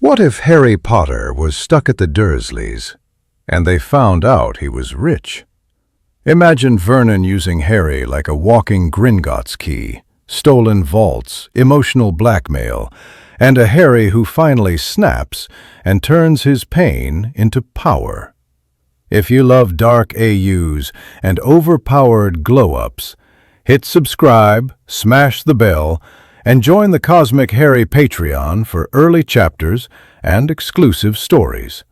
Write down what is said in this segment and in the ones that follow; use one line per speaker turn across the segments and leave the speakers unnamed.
What if Harry Potter was stuck at the Dursleys, and they found out he was rich? Imagine Vernon using Harry like a walking Gringotts key, stolen vaults, emotional blackmail, and a Harry who finally snaps and turns his pain into power. If you love dark AUs and overpowered glow-ups, hit subscribe, smash the bell, and join the Cosmic Harry Patreon for early chapters and exclusive stories.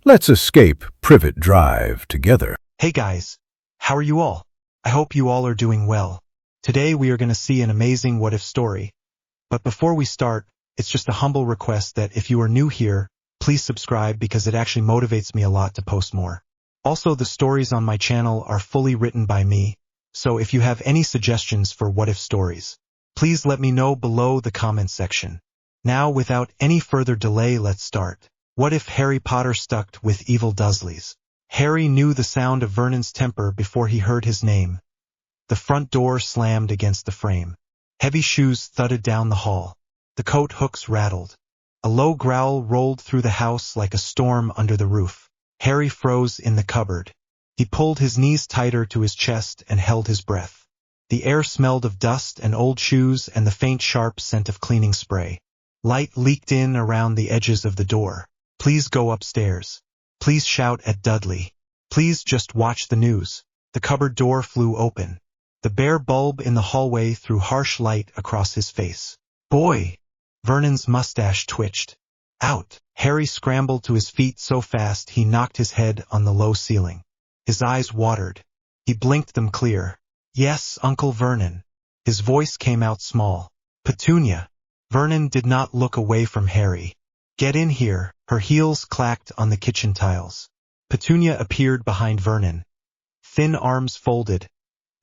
Let's escape Privet Drive together.
Hey guys, how are you all? I hope you all are doing well. Today we are going to see an amazing what-if story. But before we start, it's just a humble request that if you are new here, please subscribe because it actually motivates me a lot to post more. Also, the stories on my channel are fully written by me, so if you have any suggestions for what-if stories, please let me know below the comment section. Now, without any further delay, let's start. What if Harry Potter stuck with evil Dursleyes? Harry knew the sound of Vernon's temper before he heard his name. The front door slammed against the frame. Heavy shoes thudded down the hall. The coat hooks rattled. A low growl rolled through the house like a storm under the roof. Harry froze in the cupboard. He pulled his knees tighter to his chest and held his breath. The air smelled of dust and old shoes and the faint sharp scent of cleaning spray. Light leaked in around the edges of the door. Please go upstairs. Please shout at Dudley. Please just watch the news. The cupboard door flew open. The bare bulb in the hallway threw harsh light across his face. Boy! Vernon's mustache twitched. Out! Harry scrambled to his feet so fast he knocked his head on the low ceiling. His eyes watered. He blinked them clear. Yes, Uncle Vernon. His voice came out small. Petunia. Vernon did not look away from Harry. Get in here. Her heels clacked on the kitchen tiles. Petunia appeared behind Vernon. Thin arms folded.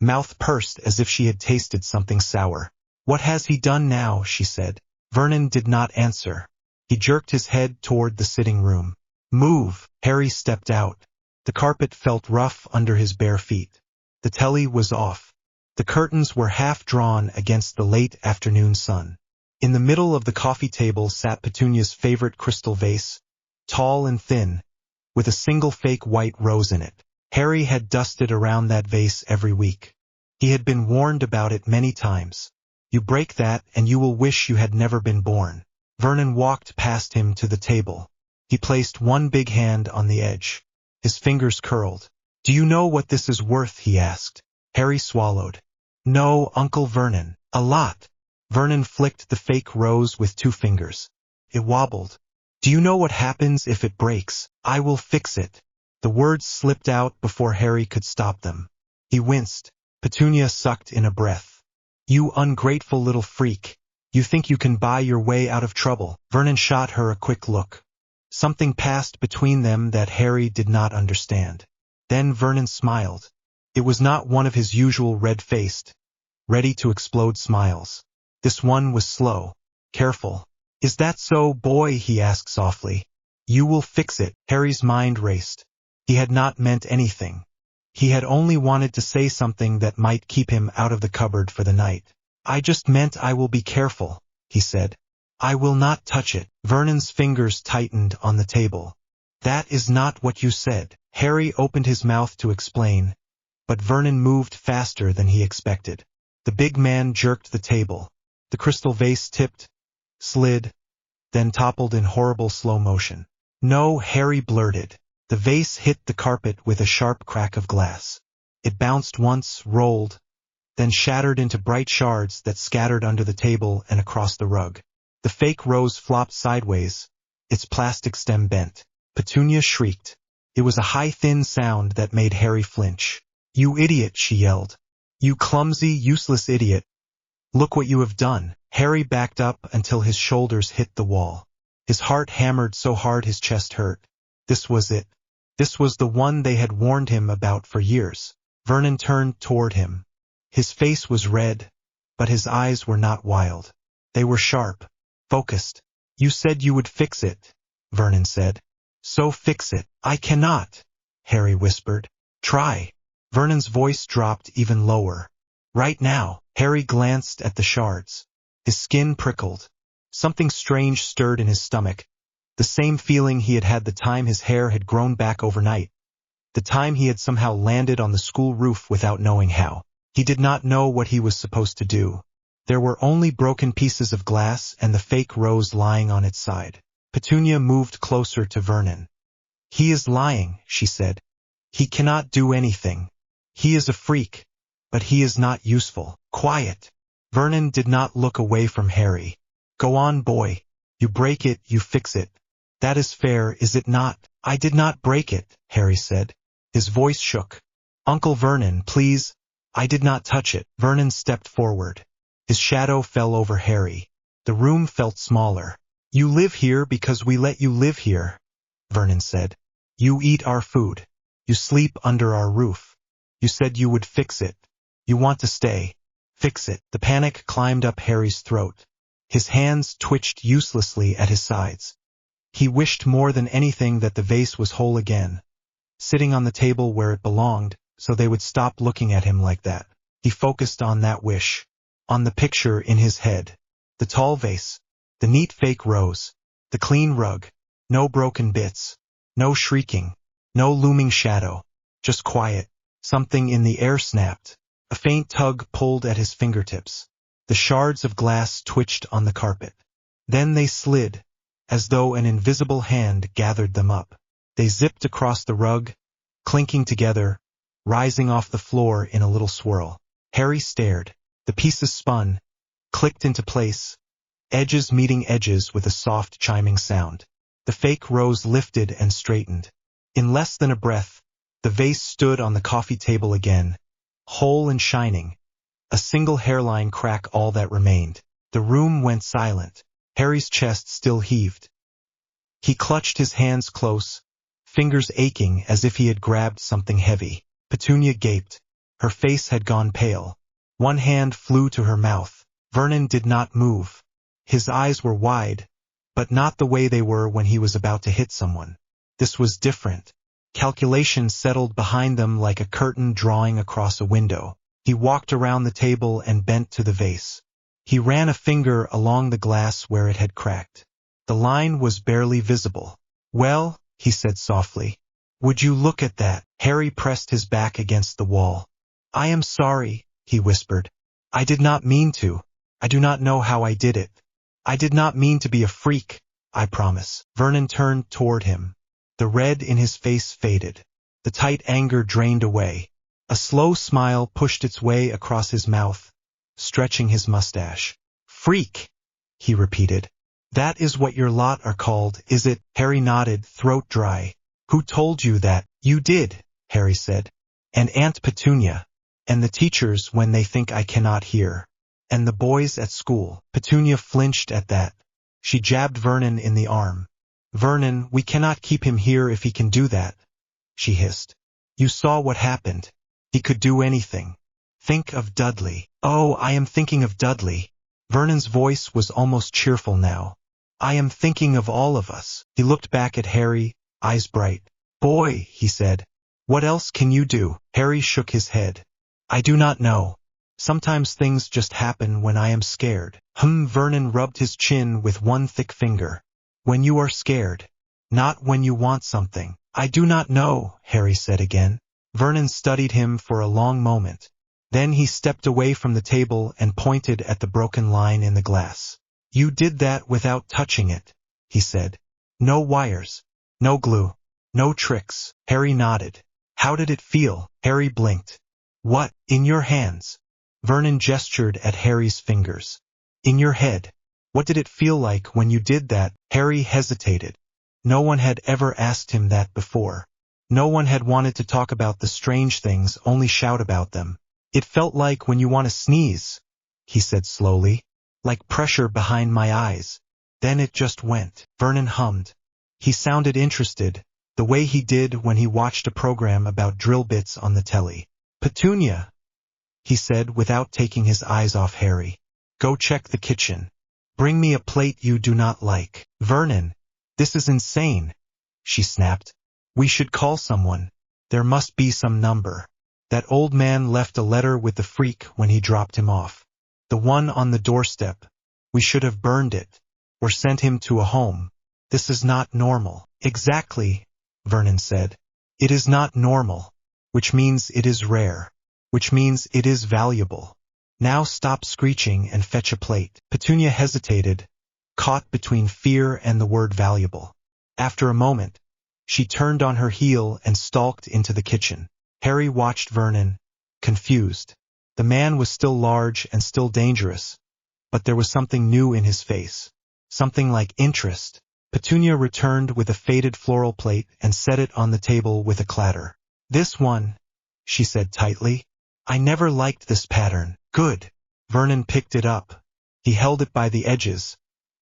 Mouth pursed as if she had tasted something sour. What has he done now? She said. Vernon did not answer. He jerked his head toward the sitting room. Move. Harry stepped out. The carpet felt rough under his bare feet. The telly was off. The curtains were half drawn against the late afternoon sun. In the middle of the coffee table sat Petunia's favorite crystal vase, tall and thin, with a single fake white rose in it. Harry had dusted around that vase every week. He had been warned about it many times. You break that and you will wish you had never been born. Vernon walked past him to the table. He placed one big hand on the edge. His fingers curled. Do you know what this is worth? He asked. Harry swallowed. No, Uncle Vernon, a lot. Vernon flicked the fake rose with 2 fingers. It wobbled. Do you know what happens if it breaks? I will fix it. The words slipped out before Harry could stop them. He winced. Petunia sucked in a breath. You ungrateful little freak. You think you can buy your way out of trouble. Vernon shot her a quick look. Something passed between them that Harry did not understand. Then Vernon smiled. It was not one of his usual red-faced, ready-to-explode smiles. This one was slow, careful. Is that so, boy? He asked softly. You will fix it. Harry's mind raced. He had not meant anything. He had only wanted to say something that might keep him out of the cupboard for the night. I just meant I will be careful, he said. I will not touch it. Vernon's fingers tightened on the table. That is not what you said. Harry opened his mouth to explain, but Vernon moved faster than he expected. The big man jerked the table. The crystal vase tipped, slid, then toppled in horrible slow motion. No, Harry blurted. The vase hit the carpet with a sharp crack of glass. It bounced once, rolled, then shattered into bright shards that scattered under the table and across the rug. The fake rose flopped sideways, its plastic stem bent. Petunia shrieked. It was a high, thin sound that made Harry flinch. You idiot, she yelled. You clumsy, useless idiot. Look what you have done. Harry backed up until his shoulders hit the wall. His heart hammered so hard his chest hurt. This was it. This was the one they had warned him about for years. Vernon turned toward him. His face was red, but his eyes were not wild. They were sharp, focused. You said you would fix it, Vernon said. So fix it. I cannot, Harry whispered. Try. Vernon's voice dropped even lower. Right now. Harry glanced at the shards. His skin prickled. Something strange stirred in his stomach, The same feeling he had had the time his hair had grown back overnight. The time he had somehow landed on the school roof without knowing how. He did not know what he was supposed to do. There were only broken pieces of glass and the fake rose lying on its side. Petunia moved closer to Vernon. "He is lying," she said. "He cannot do anything. He is a freak, but he is not useful." "Quiet." Vernon did not look away from Harry. "Go on, boy. You break it, you fix it. That is fair, is it not?" "I did not break it," Harry said. His voice shook. "Uncle Vernon, please. I did not touch it." Vernon stepped forward. His shadow fell over Harry. The room felt smaller. "You live here because we let you live here," Vernon said. "You eat our food. You sleep under our roof. You said you would fix it. You want to stay. Fix it." The panic climbed up Harry's throat. His hands twitched uselessly at his sides. He wished more than anything that the vase was whole again, sitting on the table where it belonged, so they would stop looking at him like that. He focused on that wish, on the picture in his head. The tall vase, the neat fake rose, the clean rug, no broken bits, no shrieking, no looming shadow, just quiet. Something in the air snapped. A faint tug pulled at his fingertips. The shards of glass twitched on the carpet. Then they slid, as though an invisible hand gathered them up. They zipped across the rug, clinking together, rising off the floor in a little swirl. Harry stared. The pieces spun, clicked into place, edges meeting edges with a soft chiming sound. The fake rose lifted and straightened. In less than a breath, the vase stood on the coffee table again, whole and shining, a single hairline crack all that remained. The room went silent. Harry's chest still heaved. He clutched his hands close, fingers aching as if he had grabbed something heavy. Petunia gaped. Her face had gone pale. One hand flew to her mouth. Vernon did not move. His eyes were wide, but not the way they were when he was about to hit someone. This was different. Calculation settled behind them like a curtain drawing across a window. He walked around the table and bent to the vase. He ran a finger along the glass where it had cracked. The line was barely visible. "Well," he said softly, "would you look at that?" Harry pressed his back against the wall. "I am sorry," he whispered. "I did not mean to. I do not know how I did it. I did not mean to be a freak, I promise." Vernon turned toward him. The red in his face faded. The tight anger drained away. A slow smile pushed its way across his mouth, stretching his mustache. "Freak," he repeated. "That is what your lot are called, is it?" Harry nodded, throat dry. "Who told you that?" "You did," Harry said. "And Aunt Petunia. And the teachers when they think I cannot hear. And the boys at school." Petunia flinched at that. She jabbed Vernon in the arm. "Vernon, we cannot keep him here if he can do that," she hissed. "You saw what happened. He could do anything. Think of Dudley." "Oh, I am thinking of Dudley." Vernon's voice was almost cheerful now. "I am thinking of all of us." He looked back at Harry, eyes bright. "Boy," he said, "what else can you do?" Harry shook his head. "I do not know. Sometimes things just happen when I am scared." Vernon rubbed his chin with one thick finger. "When you are scared, not when you want something." "I do not know," Harry said again. Vernon studied him for a long moment. Then he stepped away from the table and pointed at the broken line in the glass. "You did that without touching it," he said. "No wires, no glue, no tricks." Harry nodded. "How did it feel?" Harry blinked. "What, in your hands?" Vernon gestured at Harry's fingers. "In your head. What did it feel like when you did that?" Harry hesitated. No one had ever asked him that before. No one had wanted to talk about the strange things, only shout about them. "It felt like when you want to sneeze," he said slowly, "like pressure behind my eyes. Then it just went." Vernon hummed. He sounded interested, the way he did when he watched a program about drill bits on the telly. "Petunia," he said without taking his eyes off Harry. "Go check the kitchen. Bring me a plate you do not like." "Vernon, this is insane," she snapped. "We should call someone. There must be some number. That old man left a letter with the freak when he dropped him off. The one on the doorstep. We should have burned it, or sent him to a home. This is not normal. Exactly, Vernon said. It is not normal, which means it is rare, which means it is valuable. Now stop screeching and fetch a plate. Petunia hesitated, caught between fear and the word valuable. After a moment, she turned on her heel and stalked into the kitchen. Harry watched Vernon, confused. The man was still large and still dangerous, but there was something new in his face, something like interest. Petunia returned with a faded floral plate and set it on the table with a clatter. This one, she said tightly. I never liked this pattern. Good. Vernon picked it up. He held it by the edges,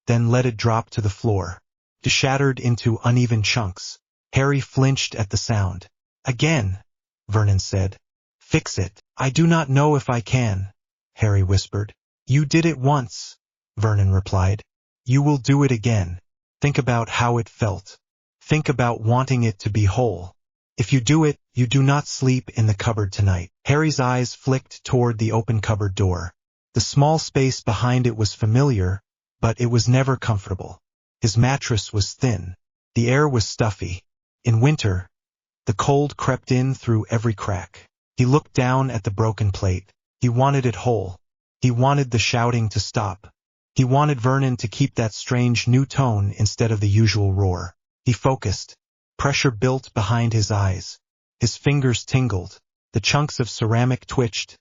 then let it drop to the floor. It shattered into uneven chunks. Harry flinched at the sound. Again, Vernon said. Fix it. I do not know if I can, Harry whispered. You did it once, Vernon replied. You will do it again. Think about how it felt. Think about wanting it to be whole. If you do it, you do not sleep in the cupboard tonight. Harry's eyes flicked toward the open cupboard door. The small space behind it was familiar, but it was never comfortable. His mattress was thin. The air was stuffy. In winter, the cold crept in through every crack. He looked down at the broken plate. He wanted it whole. He wanted the shouting to stop. He wanted Vernon to keep that strange new tone instead of the usual roar. He focused. Pressure built behind his eyes. His fingers tingled. The chunks of ceramic twitched,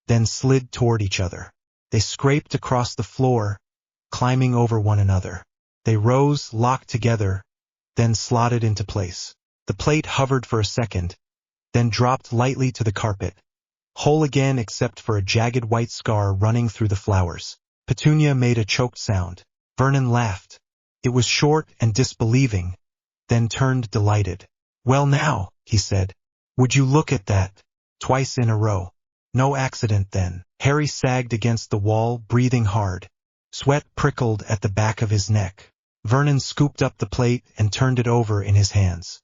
then slid toward each other. They scraped across the floor, climbing over one another. They rose, locked together, then slotted into place. The plate hovered for a second, then dropped lightly to the carpet, whole again except for a jagged white scar running through the flowers. Petunia made a choked sound. Vernon laughed. It was short and disbelieving, then turned delighted. Well now, he said. Would you look at that? Twice in a row. No accident then. Harry sagged against the wall, breathing hard. Sweat prickled at the back of his neck. Vernon scooped up the plate and turned it over in his hands.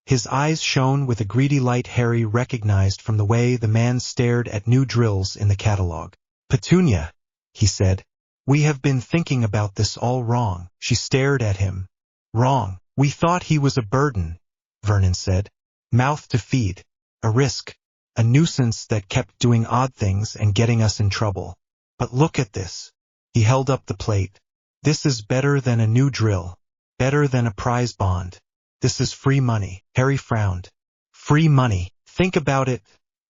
His eyes shone with a greedy light Harry recognized from the way the man stared at new drills in the catalog. Petunia, he said, we have been thinking about this all wrong. She stared at him. Wrong. We thought he was a burden, Vernon said. Mouth to feed. A risk. A nuisance that kept doing odd things and getting us in trouble. But look at this. He held up the plate. This is better than a new drill. Better than a prize bond. This is free money. Harry frowned. Free money. Think about it,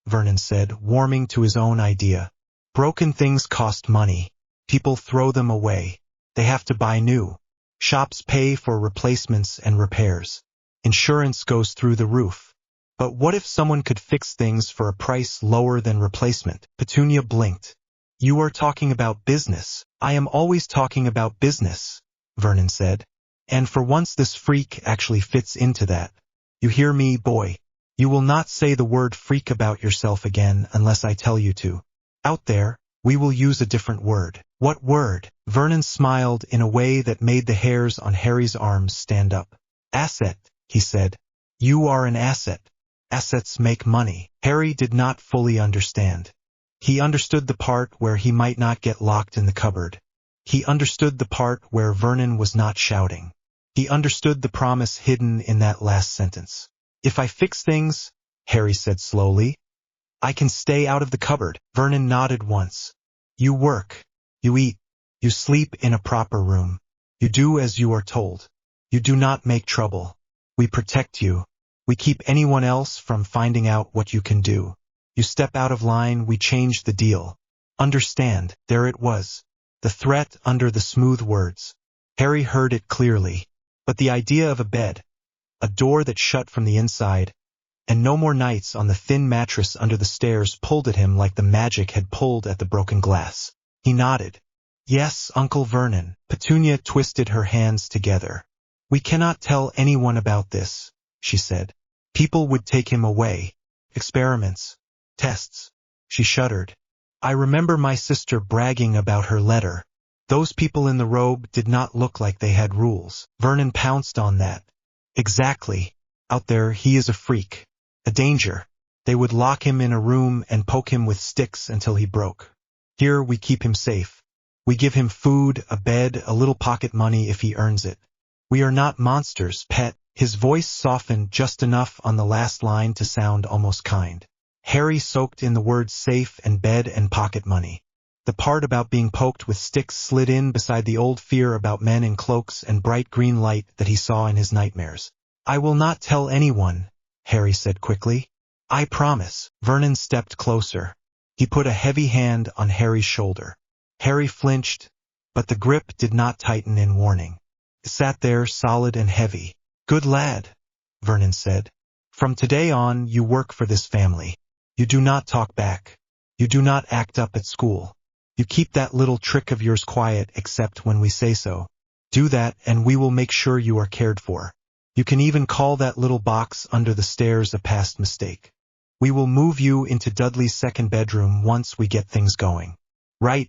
Vernon said, warming to his own idea. Broken things cost money. People throw them away. They have to buy new. Shops pay for replacements and repairs. Insurance goes through the roof. But what if someone could fix things for a price lower than replacement? Petunia blinked. You are talking about business. I am always talking about business, Vernon said. And for once this freak actually fits into that. You hear me, boy? You will not say the word freak about yourself again unless I tell you to. Out there, we will use a different word. What word? Vernon smiled in a way that made the hairs on Harry's arms stand up. Asset, he said. You are an asset. Assets make money. Harry did not fully understand. He understood the part where he might not get locked in the cupboard. He understood the part where Vernon was not shouting. He understood the promise hidden in that last sentence. If I fix things, Harry said slowly, I can stay out of the cupboard. Vernon nodded once. You work. You eat. You sleep in a proper room. You do as you are told. You do not make trouble. We protect you. We keep anyone else from finding out what you can do. You step out of line, we change the deal. Understand, there it was. The threat under the smooth words. Harry heard it clearly. But the idea of a bed, a door that shut from the inside, and no more nights on the thin mattress under the stairs pulled at him like the magic had pulled at the broken glass. He nodded. Yes, Uncle Vernon. Petunia twisted her hands together. We cannot tell anyone about this, she said. People would take him away. Experiments. Tests. She shuddered. I remember my sister bragging about her letter. Those people in the robe did not look like they had rules. Vernon pounced on that. Exactly. Out there he is a freak. A danger. They would lock him in a room and poke him with sticks until he broke. Here we keep him safe. We give him food, a bed, a little pocket money if he earns it. We are not monsters, pet. His voice softened just enough on the last line to sound almost kind. Harry soaked in the words safe and bed and pocket money. The part about being poked with sticks slid in beside the old fear about men in cloaks and bright green light that he saw in his nightmares. I will not tell anyone, Harry said quickly. I promise. Vernon stepped closer. He put a heavy hand on Harry's shoulder. Harry flinched, but the grip did not tighten in warning. It sat there solid and heavy. Good lad, Vernon said. From today on, you work for this family. You do not talk back. You do not act up at school. You keep that little trick of yours quiet except when we say so. Do that and we will make sure you are cared for. You can even call that little box under the stairs a past mistake. We will move you into Dudley's second bedroom once we get things going. Right,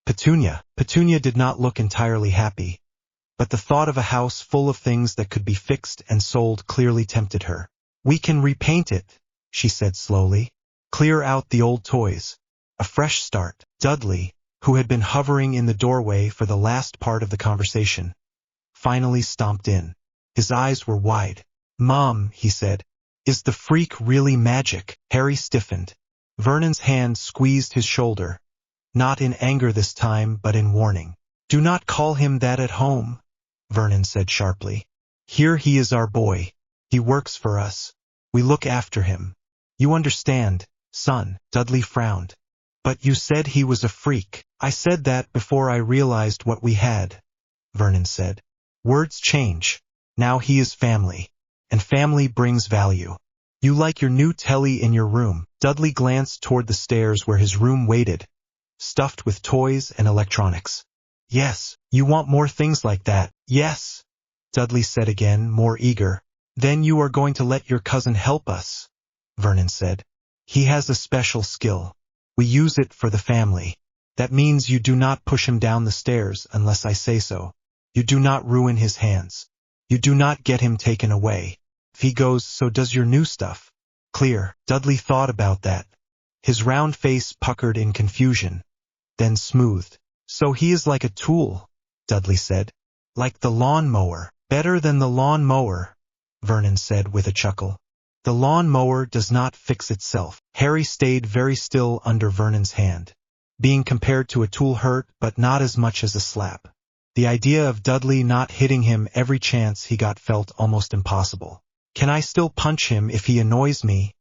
Petunia. Petunia did not look entirely happy, but the thought of a house full of things that could be fixed and sold clearly tempted her. We can repaint it, she said slowly. Clear out the old toys. A fresh start. Dudley, who had been hovering in the doorway for the last part of the conversation, finally stomped in. His eyes were wide. Mom, he said, is the freak really magic? Harry stiffened. Vernon's hand squeezed his shoulder, not in anger this time, but in warning. Do not call him that at home, Vernon said sharply. Here he is our boy. He works for us. We look after him. You understand, son. Dudley frowned. But you said he was a freak. I said that before I realized what we had, Vernon said. Words change. Now he is family, and family brings value. You like your new telly in your room. Dudley glanced toward the stairs where his room waited, stuffed with toys and electronics. Yes, you want more things like that. Yes, Dudley said again, more eager. Then you are going to let your cousin help us, Vernon said. He has a special skill. We use it for the family. That means you do not push him down the stairs unless I say so. You do not ruin his hands. You do not get him taken away. If he goes, so does your new stuff. Clear. Dudley thought about that. His round face puckered in confusion, then smoothed. So he is like a tool, Dudley said. Like the lawn mower. Better than the lawn mower, Vernon said with a chuckle. The lawn mower does not fix itself. Harry stayed very still under Vernon's hand. Being compared to a tool hurt, but not as much as a slap. The idea of Dudley not hitting him every chance he got felt almost impossible. Can I still punch him if he annoys me?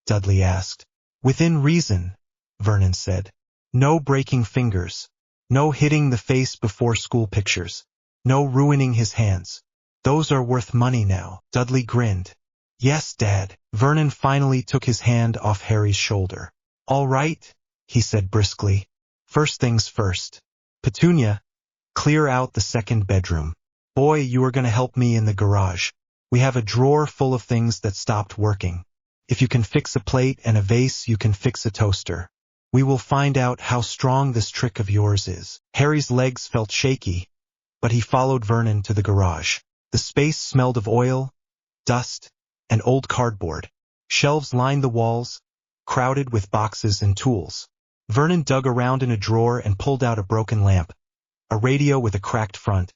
Dudley asked. Within reason, Vernon said. No breaking fingers. No hitting the face before school pictures. No ruining his hands. Those are worth money now. Dudley grinned. Yes, Dad. Vernon finally took his hand off Harry's shoulder. All right, he said briskly. First things first. Petunia, clear out the second bedroom. Boy, you are going to help me in the garage. We have a drawer full of things that stopped working. If you can fix a plate and a vase, you can fix a toaster. We will find out how strong this trick of yours is. Harry's legs felt shaky, but he followed Vernon to the garage. The space smelled of oil, dust, and old cardboard. Shelves lined the walls, crowded with boxes and tools. Vernon dug around in a drawer and pulled out a broken lamp, a radio with a cracked front,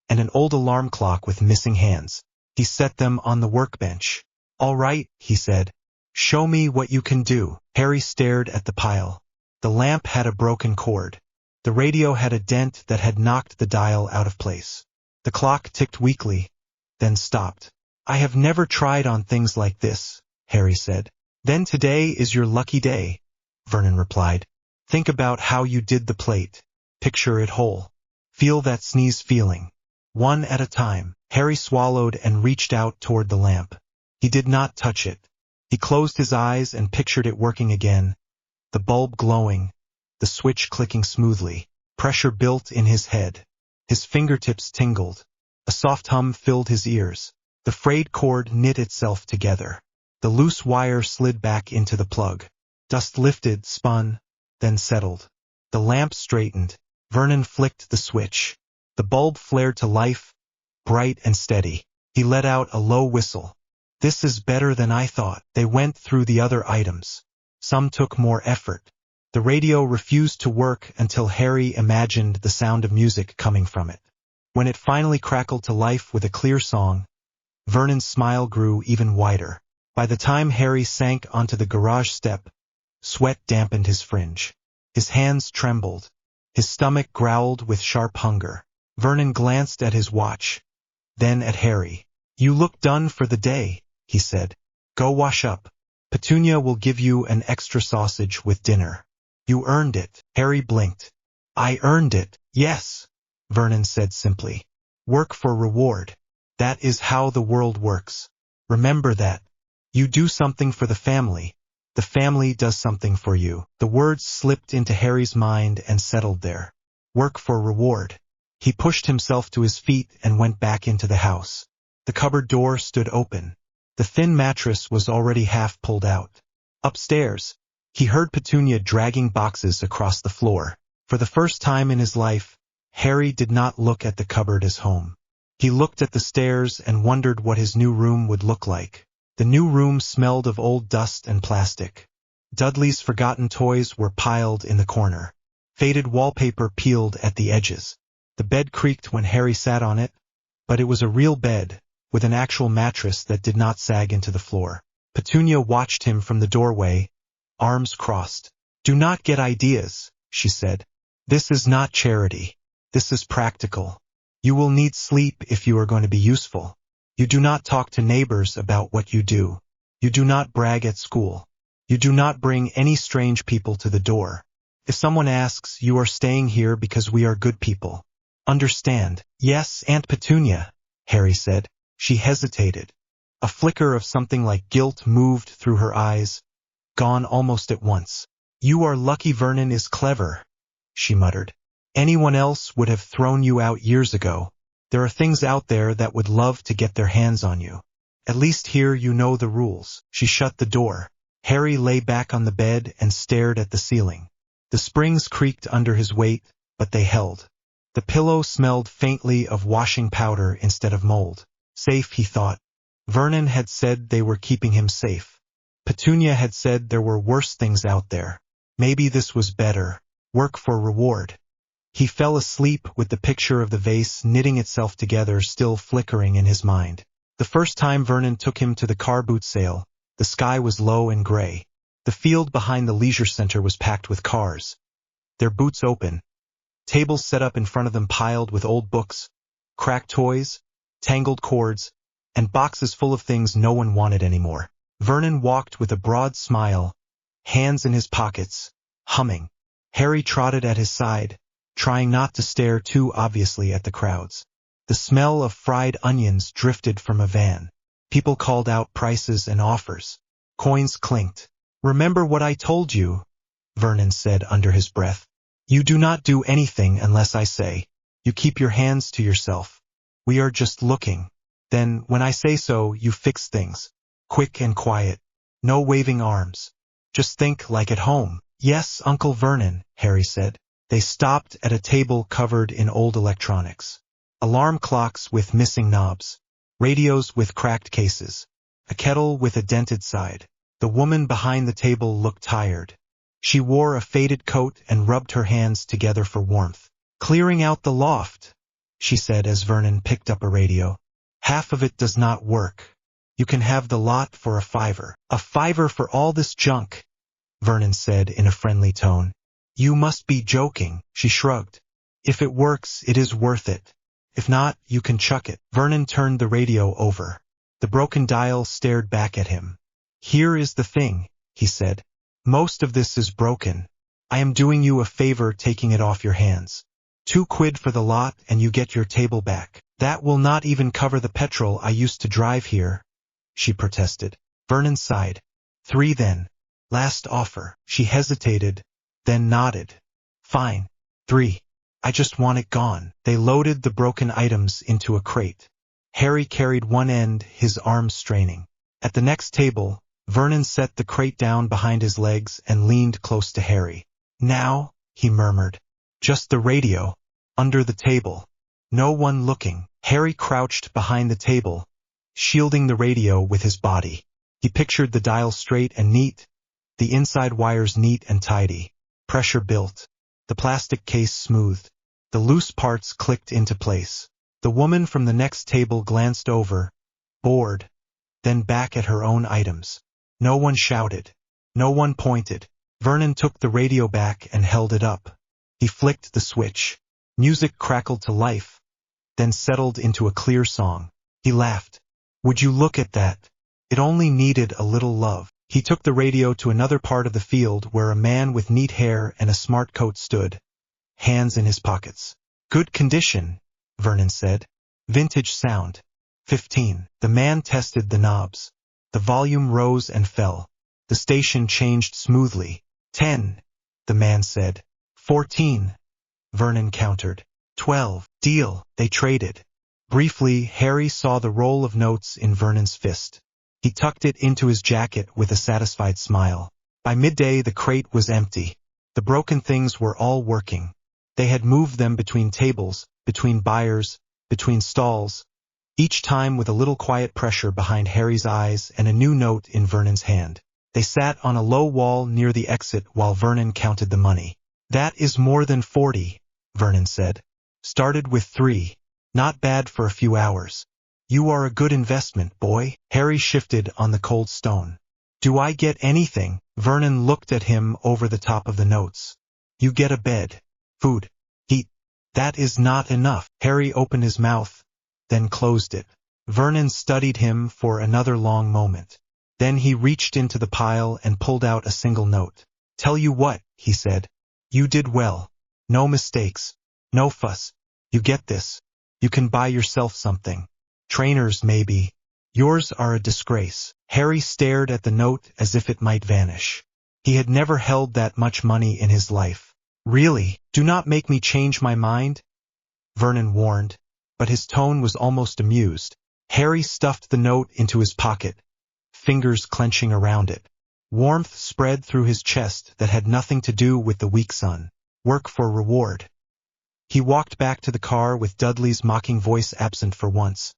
and an old alarm clock with missing hands. He set them on the workbench. All right, he said. Show me what you can do. Harry stared at the pile. The lamp had a broken cord. The radio had a dent that had knocked the dial out of place. The clock ticked weakly, then stopped. I have never tried on things like this, Harry said. Then today is your lucky day, Vernon replied. Think about how you did the plate. Picture it whole. Feel that sneeze feeling. One at a time. Harry swallowed and reached out toward the lamp. He did not touch it. He closed his eyes and pictured it working again, the bulb glowing, the switch clicking smoothly. Pressure built in his head. His fingertips tingled. A soft hum filled his ears. The frayed cord knit itself together. The loose wire slid back into the plug. Dust lifted, spun, then settled. The lamp straightened. Vernon flicked the switch. The bulb flared to life, bright and steady. He let out a low whistle. This is better than I thought. They went through the other items. Some took more effort. The radio refused to work until Harry imagined the sound of music coming from it. When it finally crackled to life with a clear song, Vernon's smile grew even wider. By the time Harry sank onto the garage step, sweat dampened his fringe. His hands trembled. His stomach growled with sharp hunger. Vernon glanced at his watch, then at Harry. "You look done for the day," he said. "Go wash up. Petunia will give you an extra sausage with dinner. You earned it." Harry blinked. "I earned it." "Yes," Vernon said simply. "Work for reward. That is how the world works. Remember that. You do something for the family does something for you." The words slipped into Harry's mind and settled there. Work for reward. He pushed himself to his feet and went back into the house. The cupboard door stood open. The thin mattress was already half pulled out. Upstairs, he heard Petunia dragging boxes across the floor. For the first time in his life, Harry did not look at the cupboard as home. He looked at the stairs and wondered what his new room would look like. The new room smelled of old dust and plastic. Dudley's forgotten toys were piled in the corner. Faded wallpaper peeled at the edges. The bed creaked when Harry sat on it, but it was a real bed, with an actual mattress that did not sag into the floor. Petunia watched him from the doorway, arms crossed. "Do not get ideas," she said. "This is not charity. This is practical. You will need sleep if you are going to be useful. You do not talk to neighbors about what you do. You do not brag at school. You do not bring any strange people to the door. If someone asks, you are staying here because we are good people. Understand?" "Yes, Aunt Petunia," Harry said. She hesitated. A flicker of something like guilt moved through her eyes, gone almost at once. "You are lucky Vernon is clever," she muttered. "Anyone else would have thrown you out years ago. There are things out there that would love to get their hands on you. At least here you know the rules." She shut the door. Harry lay back on the bed and stared at the ceiling. The springs creaked under his weight, but they held. The pillow smelled faintly of washing powder instead of mold. Safe, he thought. Vernon had said they were keeping him safe. Petunia had said there were worse things out there. Maybe this was better. Work for reward. He fell asleep with the picture of the vase knitting itself together still flickering in his mind. The first time Vernon took him to the car boot sale, the sky was low and gray. The field behind the leisure center was packed with cars, their boots open, tables set up in front of them piled with old books, cracked toys, tangled cords, and boxes full of things no one wanted anymore. Vernon walked with a broad smile, hands in his pockets, humming. Harry trotted at his side, trying not to stare too obviously at the crowds. The smell of fried onions drifted from a van. People called out prices and offers. Coins clinked. "Remember what I told you," Vernon said under his breath. "You do not do anything unless I say. You keep your hands to yourself. We are just looking. Then, when I say so, you fix things. Quick and quiet. No waving arms. Just think like at home." "Yes, Uncle Vernon," Harry said. They stopped at a table covered in old electronics. Alarm clocks with missing knobs. Radios with cracked cases. A kettle with a dented side. The woman behind the table looked tired. She wore a faded coat and rubbed her hands together for warmth. "Clearing out the loft," she said as Vernon picked up a radio. "Half of it does not work. You can have the lot for $5. $5 for all this junk," Vernon said in a friendly tone. "You must be joking," she shrugged. "If it works, it is worth it. If not, you can chuck it." Vernon turned the radio over. The broken dial stared back at him. "Here is the thing," he said. "Most of this is broken. I am doing you a favor taking it off your hands. £2 for the lot and you get your table back." "That will not even cover the petrol I used to drive here," she protested. Vernon sighed. "3 then. Last offer." She hesitated, then nodded. "Fine. 3. I just want it gone." They loaded the broken items into a crate. Harry carried one end, his arms straining. At the next table, Vernon set the crate down behind his legs and leaned close to Harry. "Now," he murmured. "Just the radio. Under the table. No one looking." Harry crouched behind the table, shielding the radio with his body. He pictured the dial straight and neat, the inside wires neat and tidy. Pressure built. The plastic case smoothed. The loose parts clicked into place. The woman from the next table glanced over, bored, then back at her own items. No one shouted. No one pointed. Vernon took the radio back and held it up. He flicked the switch. Music crackled to life, then settled into a clear song. He laughed. Would you look at that? It only needed a little love. He took the radio to another part of the field where a man with neat hair and a smart coat stood, hands in his pockets. Good condition, Vernon said. Vintage sound. 15. The man tested the knobs. The volume rose and fell. The station changed smoothly. 10, the man said. 14, Vernon countered. 12, deal. They traded. Briefly, Harry saw the roll of notes in Vernon's fist. He tucked it into his jacket with a satisfied smile. By midday, the crate was empty. The broken things were all working. They had moved them between tables, between buyers, between stalls, each time with a little quiet pressure behind Harry's eyes and a new note in Vernon's hand. They sat on a low wall near the exit while Vernon counted the money. That is more than 40, Vernon said. Started with 3. Not bad for a few hours. You are a good investment, boy. Harry shifted on the cold stone. Do I get anything? Vernon looked at him over the top of the notes. You get a bed, food, heat. That is not enough. Harry opened his mouth, then closed it. Vernon studied him for another long moment. Then he reached into the pile and pulled out a single note. Tell you what, he said. You did well. No mistakes. No fuss. You get this. You can buy yourself something. Trainers, maybe. Yours are a disgrace. Harry stared at the note as if it might vanish. He had never held that much money in his life. Really, do not make me change my mind, Vernon warned, but his tone was almost amused. Harry stuffed the note into his pocket, fingers clenching around it. Warmth spread through his chest that had nothing to do with the weak sun. Work for reward. He walked back to the car with Dudley's mocking voice absent for once,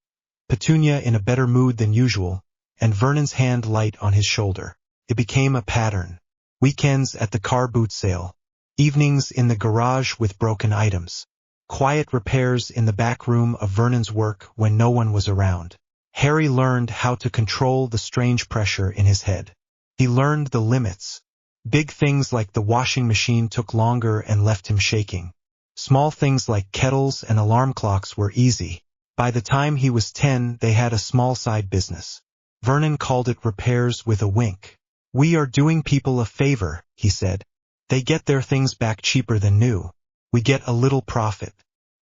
Petunia in a better mood than usual, and Vernon's hand light on his shoulder. It became a pattern. Weekends at the car boot sale. Evenings in the garage with broken items. Quiet repairs in the back room of Vernon's work when no one was around. Harry learned how to control the strange pressure in his head. He learned the limits. Big things like the washing machine took longer and left him shaking. Small things like kettles and alarm clocks were easy. By the time he was 10, they had a small side business. Vernon called it repairs with a wink. We are doing people a favor, he said. They get their things back cheaper than new. We get a little profit.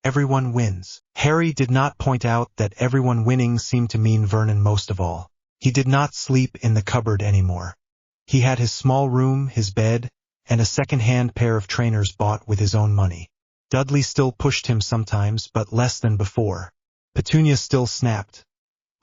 Everyone wins. Harry did not point out that everyone winning seemed to mean Vernon most of all. He did not sleep in the cupboard anymore. He had his small room, his bed, and a second-hand pair of trainers bought with his own money. Dudley still pushed him sometimes, but less than before. Petunia still snapped.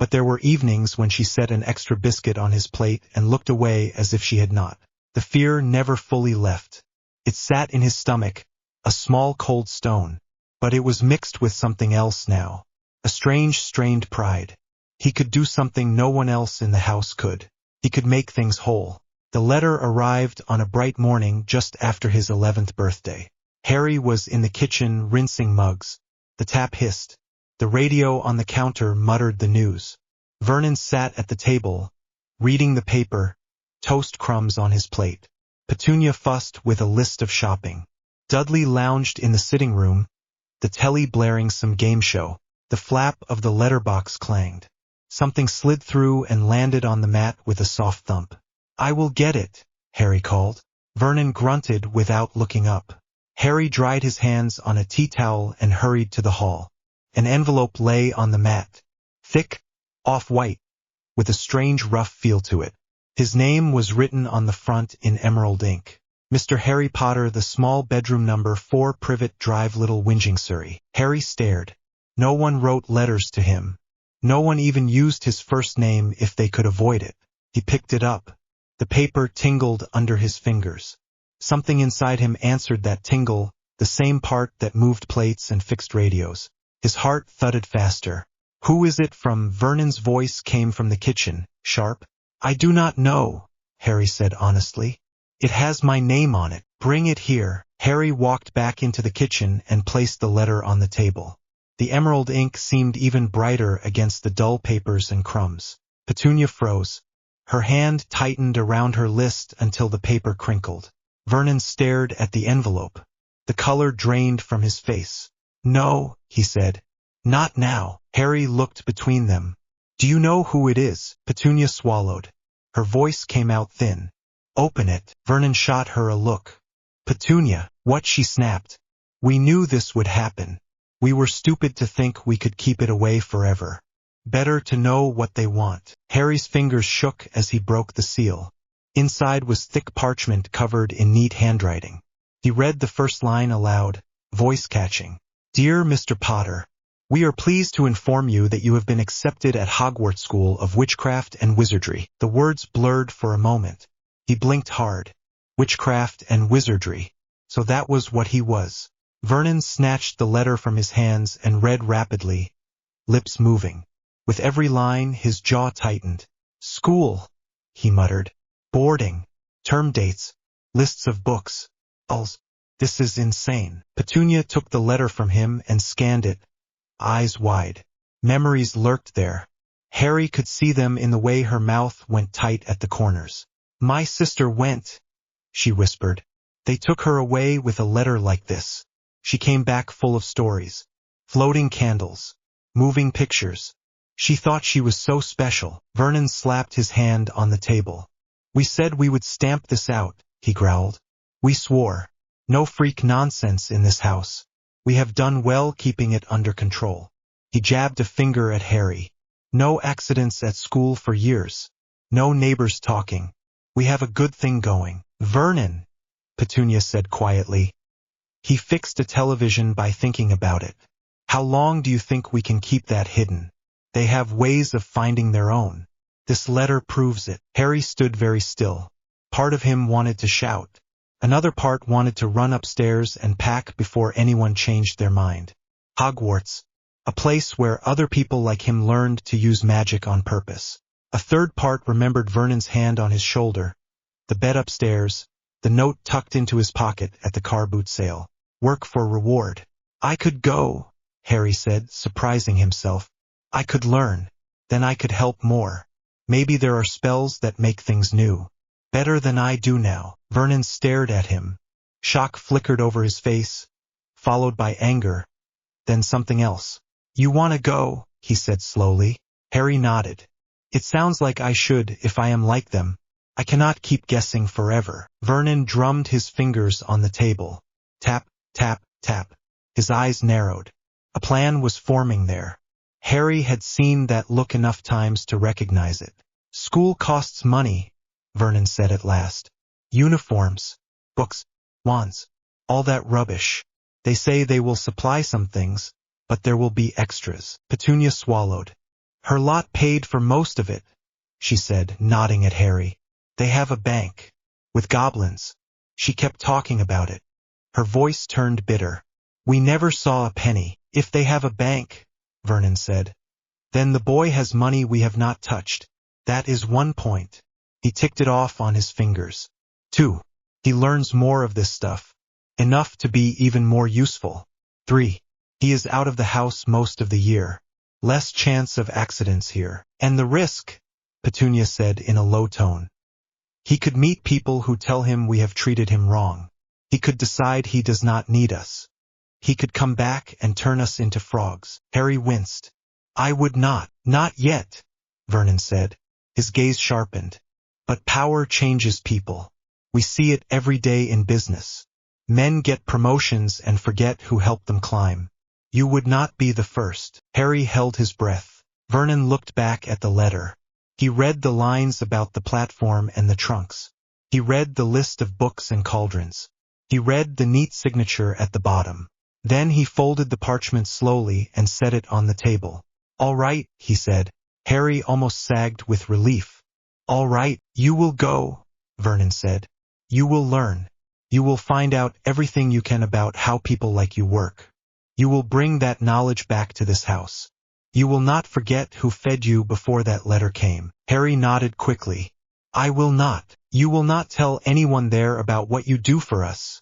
But there were evenings when she set an extra biscuit on his plate and looked away as if she had not. The fear never fully left. It sat in his stomach, a small cold stone, but it was mixed with something else now. A strange, strained pride. He could do something no one else in the house could. He could make things whole. The letter arrived on a bright morning just after his 11th birthday. Harry was in the kitchen rinsing mugs. The tap hissed. The radio on the counter muttered the news. Vernon sat at the table, reading the paper, toast crumbs on his plate. Petunia fussed with a list of shopping. Dudley lounged in the sitting room, the telly blaring some game show. The flap of the letterbox clanged. Something slid through and landed on the mat with a soft thump. I will get it, Harry called. Vernon grunted without looking up. Harry dried his hands on a tea towel and hurried to the hall. An envelope lay on the mat, thick, off-white, with a strange rough feel to it. His name was written on the front in emerald ink. Mr. Harry Potter, the small bedroom number 4 Privet Drive, Little Whinging, Surrey. Harry stared. No one wrote letters to him. No one even used his first name if they could avoid it. He picked it up. The paper tingled under his fingers. Something inside him answered that tingle, the same part that moved plates and fixed radios. His heart thudded faster. Who is it from? Vernon's voice came from the kitchen, sharp. I do not know, Harry said honestly. It has my name on it. Bring it here. Harry walked back into the kitchen and placed the letter on the table. The emerald ink seemed even brighter against the dull papers and crumbs. Petunia froze. Her hand tightened around her list until the paper crinkled. Vernon stared at the envelope. The color drained from his face. "No," he said. "Not now." Harry looked between them. "Do you know who it is?" Petunia swallowed. Her voice came out thin. "Open it." Vernon shot her a look. "Petunia." "What?" she snapped. "We knew this would happen. We were stupid to think we could keep it away forever. Better to know what they want." Harry's fingers shook as he broke the seal. Inside was thick parchment covered in neat handwriting. He read the first line aloud, voice-catching. "Dear Mr. Potter, we are pleased to inform you that you have been accepted at Hogwarts School of Witchcraft and Wizardry." The words blurred for a moment. He blinked hard. Witchcraft and wizardry. So that was what he was. Vernon snatched the letter from his hands and read rapidly, lips moving. With every line, his jaw tightened. "School," he muttered. "Boarding. Term dates. Lists of books. This is insane." Petunia took the letter from him and scanned it, eyes wide. Memories lurked there. Harry could see them in the way her mouth went tight at the corners. "My sister went," she whispered. "They took her away with a letter like this. She came back full of stories. Floating candles. Moving pictures. She thought she was so special." Vernon slapped his hand on the table. "We said we would stamp this out," he growled. "We swore. No freak nonsense in this house. We have done well keeping it under control." He jabbed a finger at Harry. "No accidents at school for years. No neighbors talking. We have a good thing going." "Vernon," Petunia said quietly. "He fixed a television by thinking about it. How long do you think we can keep that hidden? They have ways of finding their own. This letter proves it." Harry stood very still. Part of him wanted to shout. Another part wanted to run upstairs and pack before anyone changed their mind. Hogwarts. A place where other people like him learned to use magic on purpose. A third part remembered Vernon's hand on his shoulder, the bed upstairs, the note tucked into his pocket at the car boot sale. Work for reward. "I could go," Harry said, surprising himself. "I could learn. Then I could help more. Maybe there are spells that make things new. Better than I do now." Vernon stared at him. Shock flickered over his face, followed by anger, then something else. "You want to go," he said slowly. Harry nodded. "It sounds like I should if I am like them. I cannot keep guessing forever." Vernon drummed his fingers on the table. Tap, tap, tap. His eyes narrowed. A plan was forming there. Harry had seen that look enough times to recognize it. "School costs money," Vernon said at last. "Uniforms, books, wands, all that rubbish. They say they will supply some things, but there will be extras." Petunia swallowed. "Her lot paid for most of it," she said, nodding at Harry. "They have a bank. With goblins." She kept talking about it. Her voice turned bitter. "We never saw a penny." "If they have a bank," Vernon said, "then the boy has money we have not touched. That is 1 point. He ticked it off on his fingers. 2. He learns more of this stuff. Enough to be even more useful. 3. He is out of the house most of the year. Less chance of accidents here. And the risk," Petunia said in a low tone. "He could meet people who tell him we have treated him wrong. He could decide he does not need us. He could come back and turn us into frogs." Harry winced. "I would not." "Not yet," Vernon said. His gaze sharpened. "But power changes people. We see it every day in business. Men get promotions and forget who helped them climb. You would not be the first." Harry held his breath. Vernon looked back at the letter. He read the lines about the platform and the trunks. He read the list of books and cauldrons. He read the neat signature at the bottom. Then he folded the parchment slowly and set it on the table. "All right," he said. Harry almost sagged with relief. "All right, you will go," Vernon said. "You will learn. You will find out everything you can about how people like you work. You will bring that knowledge back to this house. You will not forget who fed you before that letter came." Harry nodded quickly. "I will not." "You will not tell anyone there about what you do for us,"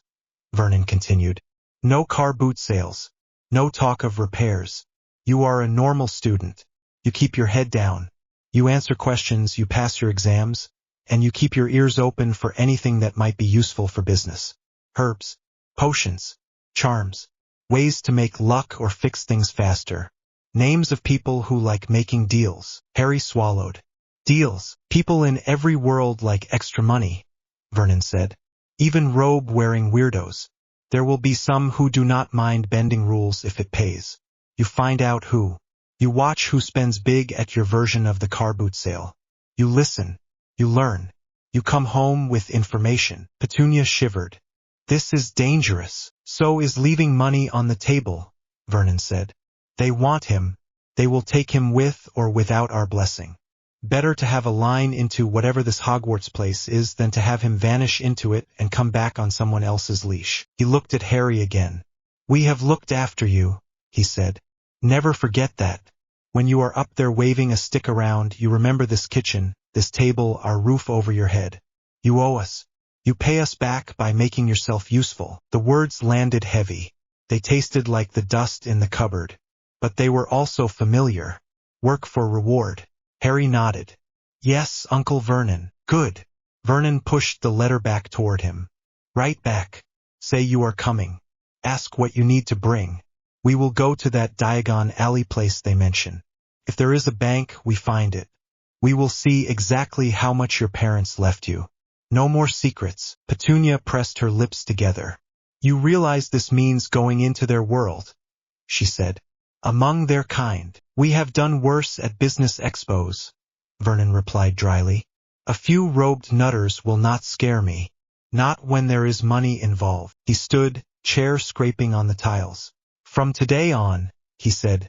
Vernon continued. "No car boot sales. No talk of repairs. You are a normal student. You keep your head down. You answer questions, you pass your exams, and you keep your ears open for anything that might be useful for business. Herbs, potions, charms, ways to make luck or fix things faster. Names of people who like making deals. Harry swallowed. Deals. People in every world like extra money, Vernon said. Even robe-wearing weirdos. There will be some who do not mind bending rules if it pays. You find out who. You watch who spends big at your version of the car boot sale. You listen. You learn. You come home with information. Petunia shivered. This is dangerous. So is leaving money on the table, Vernon said. They want him. They will take him with or without our blessing. Better to have a line into whatever this Hogwarts place is than to have him vanish into it and come back on someone else's leash. He looked at Harry again. We have looked after you, he said. Never forget that. When you are up there waving a stick around, you remember this kitchen, this table, our roof over your head. You owe us. You pay us back by making yourself useful. The words landed heavy. They tasted like the dust in the cupboard. But they were also familiar. Work for reward. Harry nodded. Yes, Uncle Vernon. Good. Vernon pushed the letter back toward him. Write back. Say you are coming. Ask what you need to bring. We will go to that Diagon Alley place they mention. If there is a bank, we find it. We will see exactly how much your parents left you. No more secrets. Petunia pressed her lips together. You realize this means going into their world, she said. Among their kind. We have done worse at business expos, Vernon replied dryly. A few robed nutters will not scare me. Not when there is money involved. He stood, chair scraping on the tiles. From today on, he said,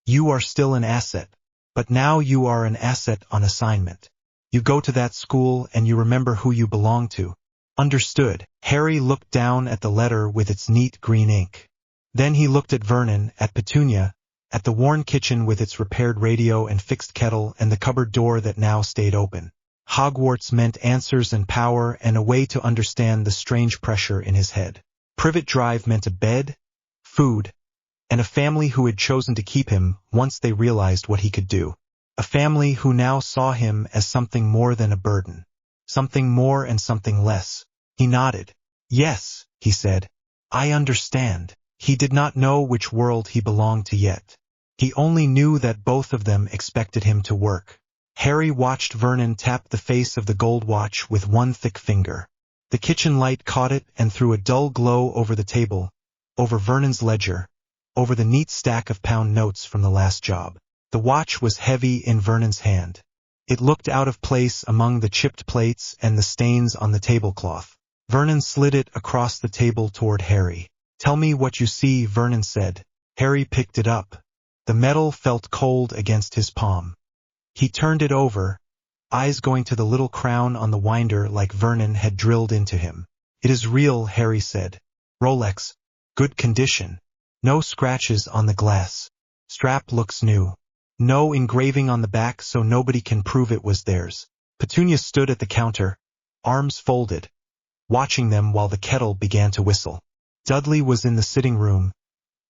you are still an asset, but now you are an asset on assignment. You go to that school and you remember who you belong to. Understood. Harry looked down at the letter with its neat green ink. Then he looked at Vernon, at Petunia, at the worn kitchen with its repaired radio and fixed kettle and the cupboard door that now stayed open. Hogwarts meant answers and power and a way to understand the strange pressure in his head. Privet Drive meant a bed, food, and a family who had chosen to keep him once they realized what he could do. A family who now saw him as something more than a burden. Something more and something less. He nodded. Yes, he said. I understand. He did not know which world he belonged to yet. He only knew that both of them expected him to work. Harry watched Vernon tap the face of the gold watch with one thick finger. The kitchen light caught it and threw a dull glow over the table, over Vernon's ledger, over the neat stack of pound notes from the last job. The watch was heavy in Vernon's hand. It looked out of place among the chipped plates and the stains on the tablecloth. Vernon slid it across the table toward Harry. Tell me what you see, Vernon said. Harry picked it up. The metal felt cold against his palm. He turned it over, eyes going to the little crown on the winder like Vernon had drilled into him. It is real, Harry said. Rolex. Good condition. No scratches on the glass. Strap looks new. No engraving on the back so nobody can prove it was theirs. Petunia stood at the counter, arms folded, watching them while the kettle began to whistle. Dudley was in the sitting room,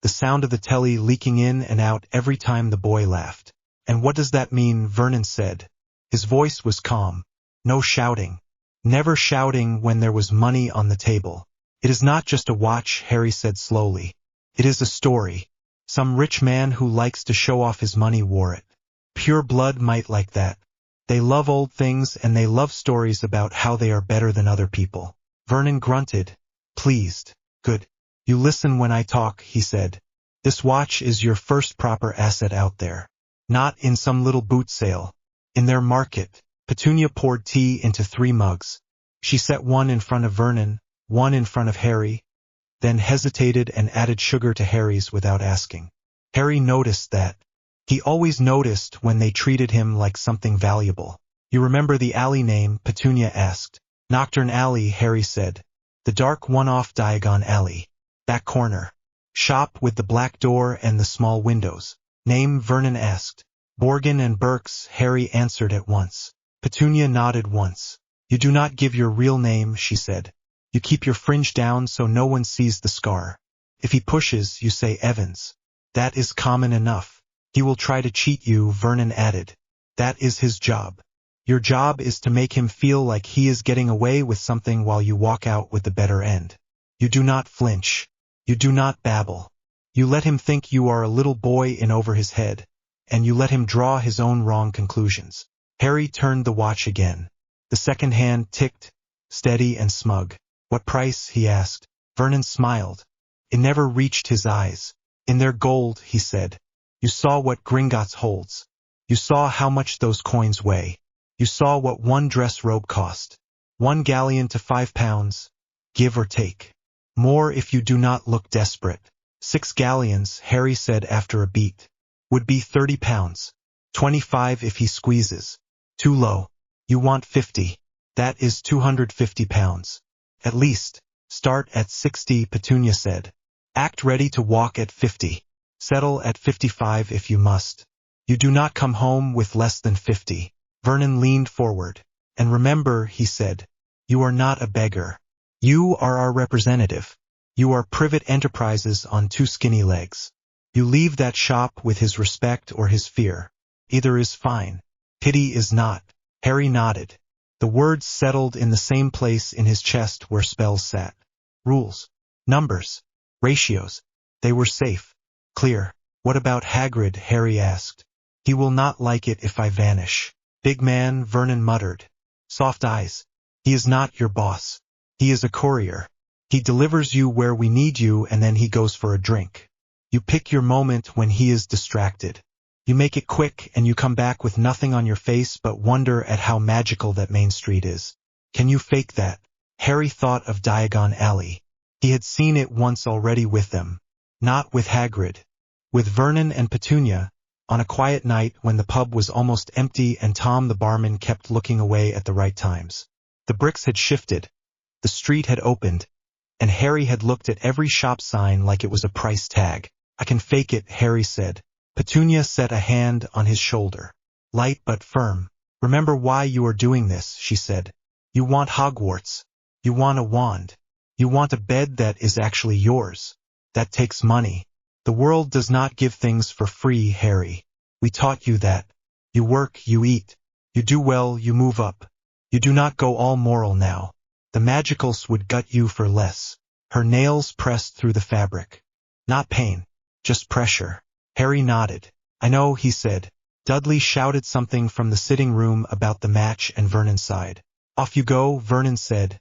the sound of the telly leaking in and out every time the boy laughed. And what does that mean? Vernon said. His voice was calm. No shouting. Never shouting when there was money on the table. It is not just a watch, Harry said slowly. It is a story. Some rich man who likes to show off his money wore it. Pure blood might like that. They love old things and they love stories about how they are better than other people. Vernon grunted, pleased. Good. You listen when I talk, he said. This watch is your first proper asset out there. Not in some little boot sale. In their market. Petunia poured tea into 3 mugs. She set one in front of Vernon, one in front of Harry, then hesitated and added sugar to Harry's without asking. Harry noticed that. He always noticed when they treated him like something valuable. You remember the alley name? Petunia asked. Nocturne Alley, Harry said. The dark one off Diagon Alley. Back corner. Shop with the black door and the small windows. Name? Vernon asked. Borgin and Burke's, Harry answered at once. Petunia nodded once. You do not give your real name, she said. You keep your fringe down so no one sees the scar. If he pushes, you say Evans. That is common enough. He will try to cheat you, Vernon added. That is his job. Your job is to make him feel like he is getting away with something while you walk out with the better end. You do not flinch. You do not babble. You let him think you are a little boy in over his head, and you let him draw his own wrong conclusions. Harry turned the watch again. The second hand ticked, steady and smug. What price? He asked. Vernon smiled. It never reached his eyes. In their gold, he said. You saw what Gringotts holds. You saw how much those coins weigh. You saw what one dress robe cost. 1 galleon to £5, give or take. More if you do not look desperate. 6 galleons, Harry said after a beat, would be £30. 25 if he squeezes. Too low. You want 50. That is £250. At least. Start at 60, Petunia said. Act ready to walk at 50. Settle at 55 if you must. You do not come home with less than 50. Vernon leaned forward. And remember, he said, you are not a beggar. You are our representative. You are Privet Enterprises on 2 skinny legs. You leave that shop with his respect or his fear. Either is fine. Pity is not. Harry nodded. The words settled in the same place in his chest where spells sat. Rules. Numbers. Ratios. They were safe. Clear. What about Hagrid? Harry asked. He will not like it if I vanish. Big man, Vernon muttered. Soft eyes. He is not your boss. He is a courier. He delivers you where we need you and then he goes for a drink. You pick your moment when he is distracted. You make it quick and you come back with nothing on your face but wonder at how magical that main street is. Can you fake that? Harry thought of Diagon Alley. He had seen it once already with them. Not with Hagrid. With Vernon and Petunia, on a quiet night when the pub was almost empty and Tom the barman kept looking away at the right times. The bricks had shifted. The street had opened. And Harry had looked at every shop sign like it was a price tag. I can fake it, Harry said. Petunia set a hand on his shoulder. Light but firm. Remember why you are doing this, she said. You want Hogwarts. You want a wand. You want a bed that is actually yours. That takes money. The world does not give things for free, Harry. We taught you that. You work, you eat. You do well, you move up. You do not go all moral now. The magicals would gut you for less. Her nails pressed through the fabric. Not pain. Just pressure. Harry nodded. I know, he said. Dudley shouted something from the sitting room about the match and Vernon sighed. Off you go, Vernon said,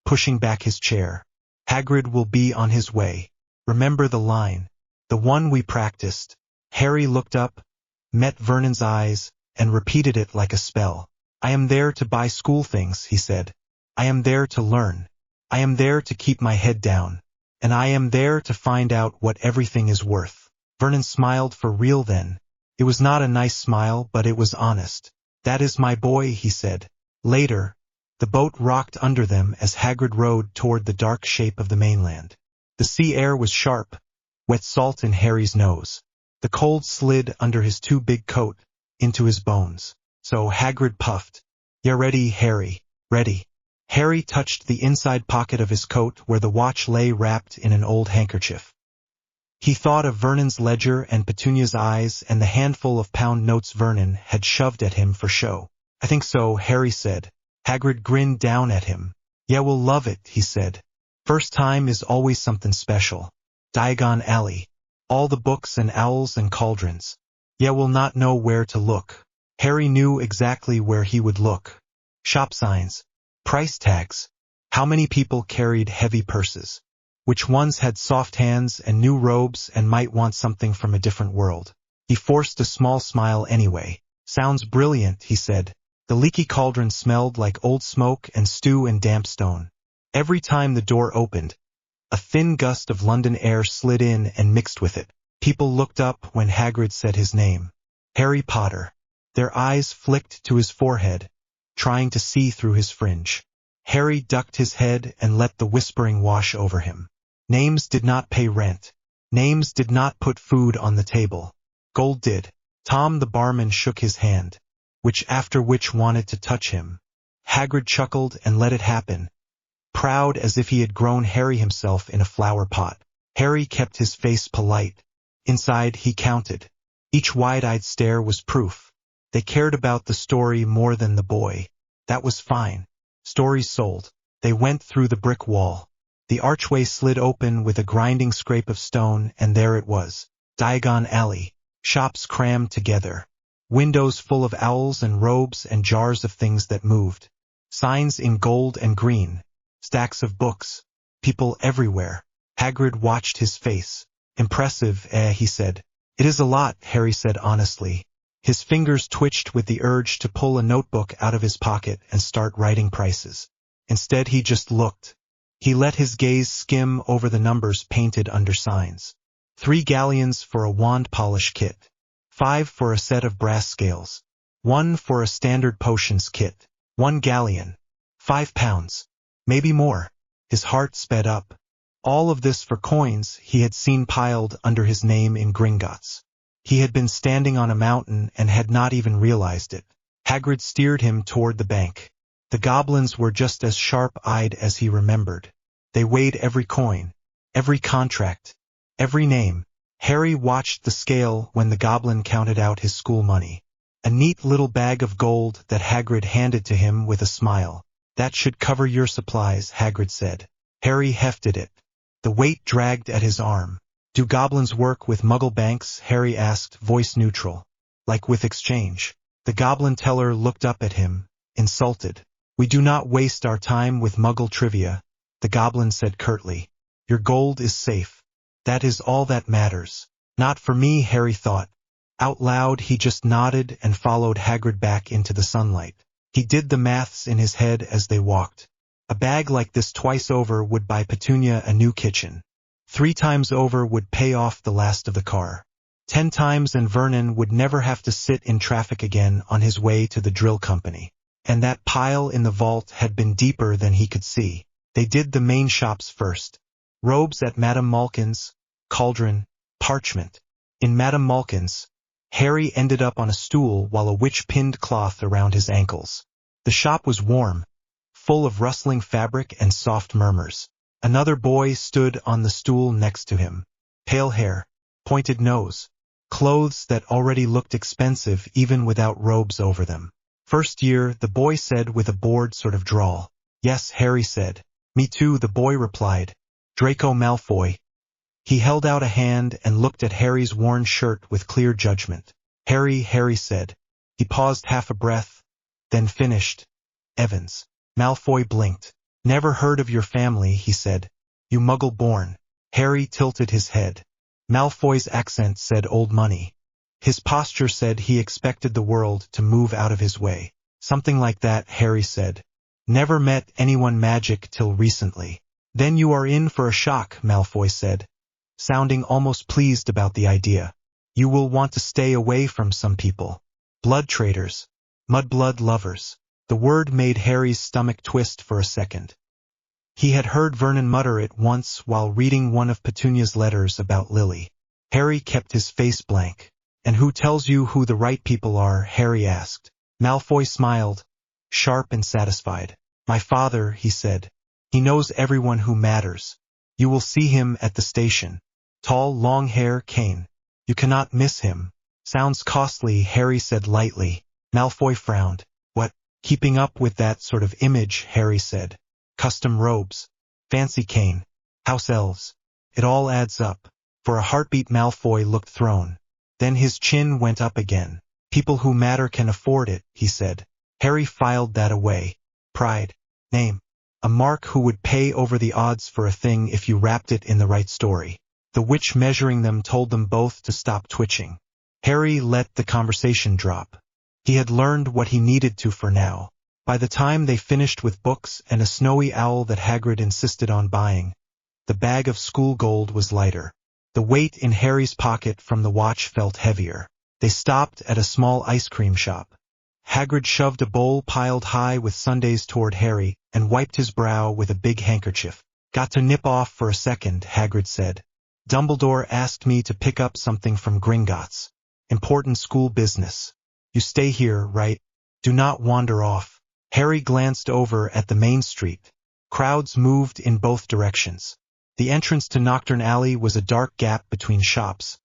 pushing back his chair. Hagrid will be on his way. Remember the line. The one we practiced. Harry looked up, met Vernon's eyes, and repeated it like a spell. I am there to buy school things, he said. I am there to learn. I am there to keep my head down. And I am there to find out what everything is worth. Vernon smiled for real then. It was not a nice smile, but it was honest. That is my boy, he said. Later, the boat rocked under them as Hagrid rowed toward the dark shape of the mainland. The sea air was sharp, wet salt in Harry's nose. The cold slid under his too big coat, into his bones. So Hagrid puffed. "Ya ready, Harry? Ready." Harry touched the inside pocket of his coat where the watch lay wrapped in an old handkerchief. He thought of Vernon's ledger and Petunia's eyes and the handful of pound notes Vernon had shoved at him for show. "I think so," Harry said. Hagrid grinned down at him. "Yeah, we'll love it," he said. "First time is always something special. Diagon Alley. All the books and owls and cauldrons. Yeah, we'll not know where to look." Harry knew exactly where he would look. Shop signs. Price tags. How many people carried heavy purses? Which ones had soft hands and new robes and might want something from a different world? He forced a small smile anyway. "Sounds brilliant," he said. The leaky cauldron smelled like old smoke and stew and damp stone. Every time the door opened, a thin gust of London air slid in and mixed with it. People looked up when Hagrid said his name. Harry Potter. Their eyes flicked to his forehead, trying to see through his fringe. Harry ducked his head and let the whispering wash over him. Names did not pay rent. Names did not put food on the table. Gold did. Tom the barman shook his hand, which wanted to touch him. Hagrid chuckled and let it happen, proud as if he had grown Harry himself in a flower pot. Harry kept his face polite. Inside, he counted. Each wide-eyed stare was proof. They cared about the story more than the boy. That was fine. Stories sold. They went through the brick wall. The archway slid open with a grinding scrape of stone, and there it was. Diagon Alley. Shops crammed together. Windows full of owls and robes and jars of things that moved. Signs in gold and green. Stacks of books. People everywhere. Hagrid watched his face. Impressive, he said. It is a lot, Harry said honestly. His fingers twitched with the urge to pull a notebook out of his pocket and start writing prices. Instead, he just looked. He let his gaze skim over the numbers painted under signs. 3 galleons for a wand polish kit. 5 for a set of brass scales. 1 for a standard potions kit. 1 galleon. £5. Maybe more. His heart sped up. All of this for coins he had seen piled under his name in Gringotts. He had been standing on a mountain and had not even realized it. Hagrid steered him toward the bank. The goblins were just as sharp-eyed as he remembered. They weighed every coin, every contract, every name. Harry watched the scale when the goblin counted out his school money. A neat little bag of gold that Hagrid handed to him with a smile. That should cover your supplies, Hagrid said. Harry hefted it. The weight dragged at his arm. Do goblins work with Muggle banks? Harry asked, voice neutral. Like with exchange. The goblin teller looked up at him, insulted. We do not waste our time with Muggle trivia, the goblin said curtly. Your gold is safe. That is all that matters. Not for me, Harry thought. Out loud, he just nodded and followed Hagrid back into the sunlight. He did the maths in his head as they walked. A bag like this twice over would buy Petunia a new kitchen. 3 times over would pay off the last of the car. 10 times and Vernon would never have to sit in traffic again on his way to the drill company. And that pile in the vault had been deeper than he could see. They did the main shops first. Robes at Madame Malkin's, cauldron, parchment. In Madame Malkin's, Harry ended up on a stool while a witch pinned cloth around his ankles. The shop was warm, full of rustling fabric and soft murmurs. Another boy stood on the stool next to him. Pale hair, pointed nose, clothes that already looked expensive even without robes over them. First year, the boy said with a bored sort of drawl. Yes, Harry said. Me too, the boy replied. Draco Malfoy. He held out a hand and looked at Harry's worn shirt with clear judgment. Harry said. He paused half a breath, then finished. Evans. Malfoy blinked. Never heard of your family, he said. You Muggle-born. Harry tilted his head. Malfoy's accent said old money. His posture said he expected the world to move out of his way. Something like that, Harry said. Never met anyone magic till recently. Then you are in for a shock, Malfoy said, sounding almost pleased about the idea. You will want to stay away from some people. Blood traders. Mudblood lovers. The word made Harry's stomach twist for a second. He had heard Vernon mutter it once while reading one of Petunia's letters about Lily. Harry kept his face blank. And who tells you who the right people are? Harry asked. Malfoy smiled, sharp and satisfied. My father, he said. He knows everyone who matters. You will see him at the station. Tall, long hair, cane. You cannot miss him. Sounds costly, Harry said lightly. Malfoy frowned. What? Keeping up with that sort of image, Harry said. Custom robes. Fancy cane. House elves. It all adds up. For a heartbeat, Malfoy looked thrown. Then his chin went up again. People who matter can afford it, he said. Harry filed that away. Pride. Name. A mark who would pay over the odds for a thing if you wrapped it in the right story. The witch measuring them told them both to stop twitching. Harry let the conversation drop. He had learned what he needed to for now. By the time they finished with books and a snowy owl that Hagrid insisted on buying, the bag of school gold was lighter. The weight in Harry's pocket from the watch felt heavier. They stopped at a small ice cream shop. Hagrid shoved a bowl piled high with sundaes toward Harry and wiped his brow with a big handkerchief. Got to nip off for a second, Hagrid said. Dumbledore asked me to pick up something from Gringotts. Important school business. You stay here, right? Do not wander off. Harry glanced over at the main street. Crowds moved in both directions. The entrance to Nocturne Alley was a dark gap between shops,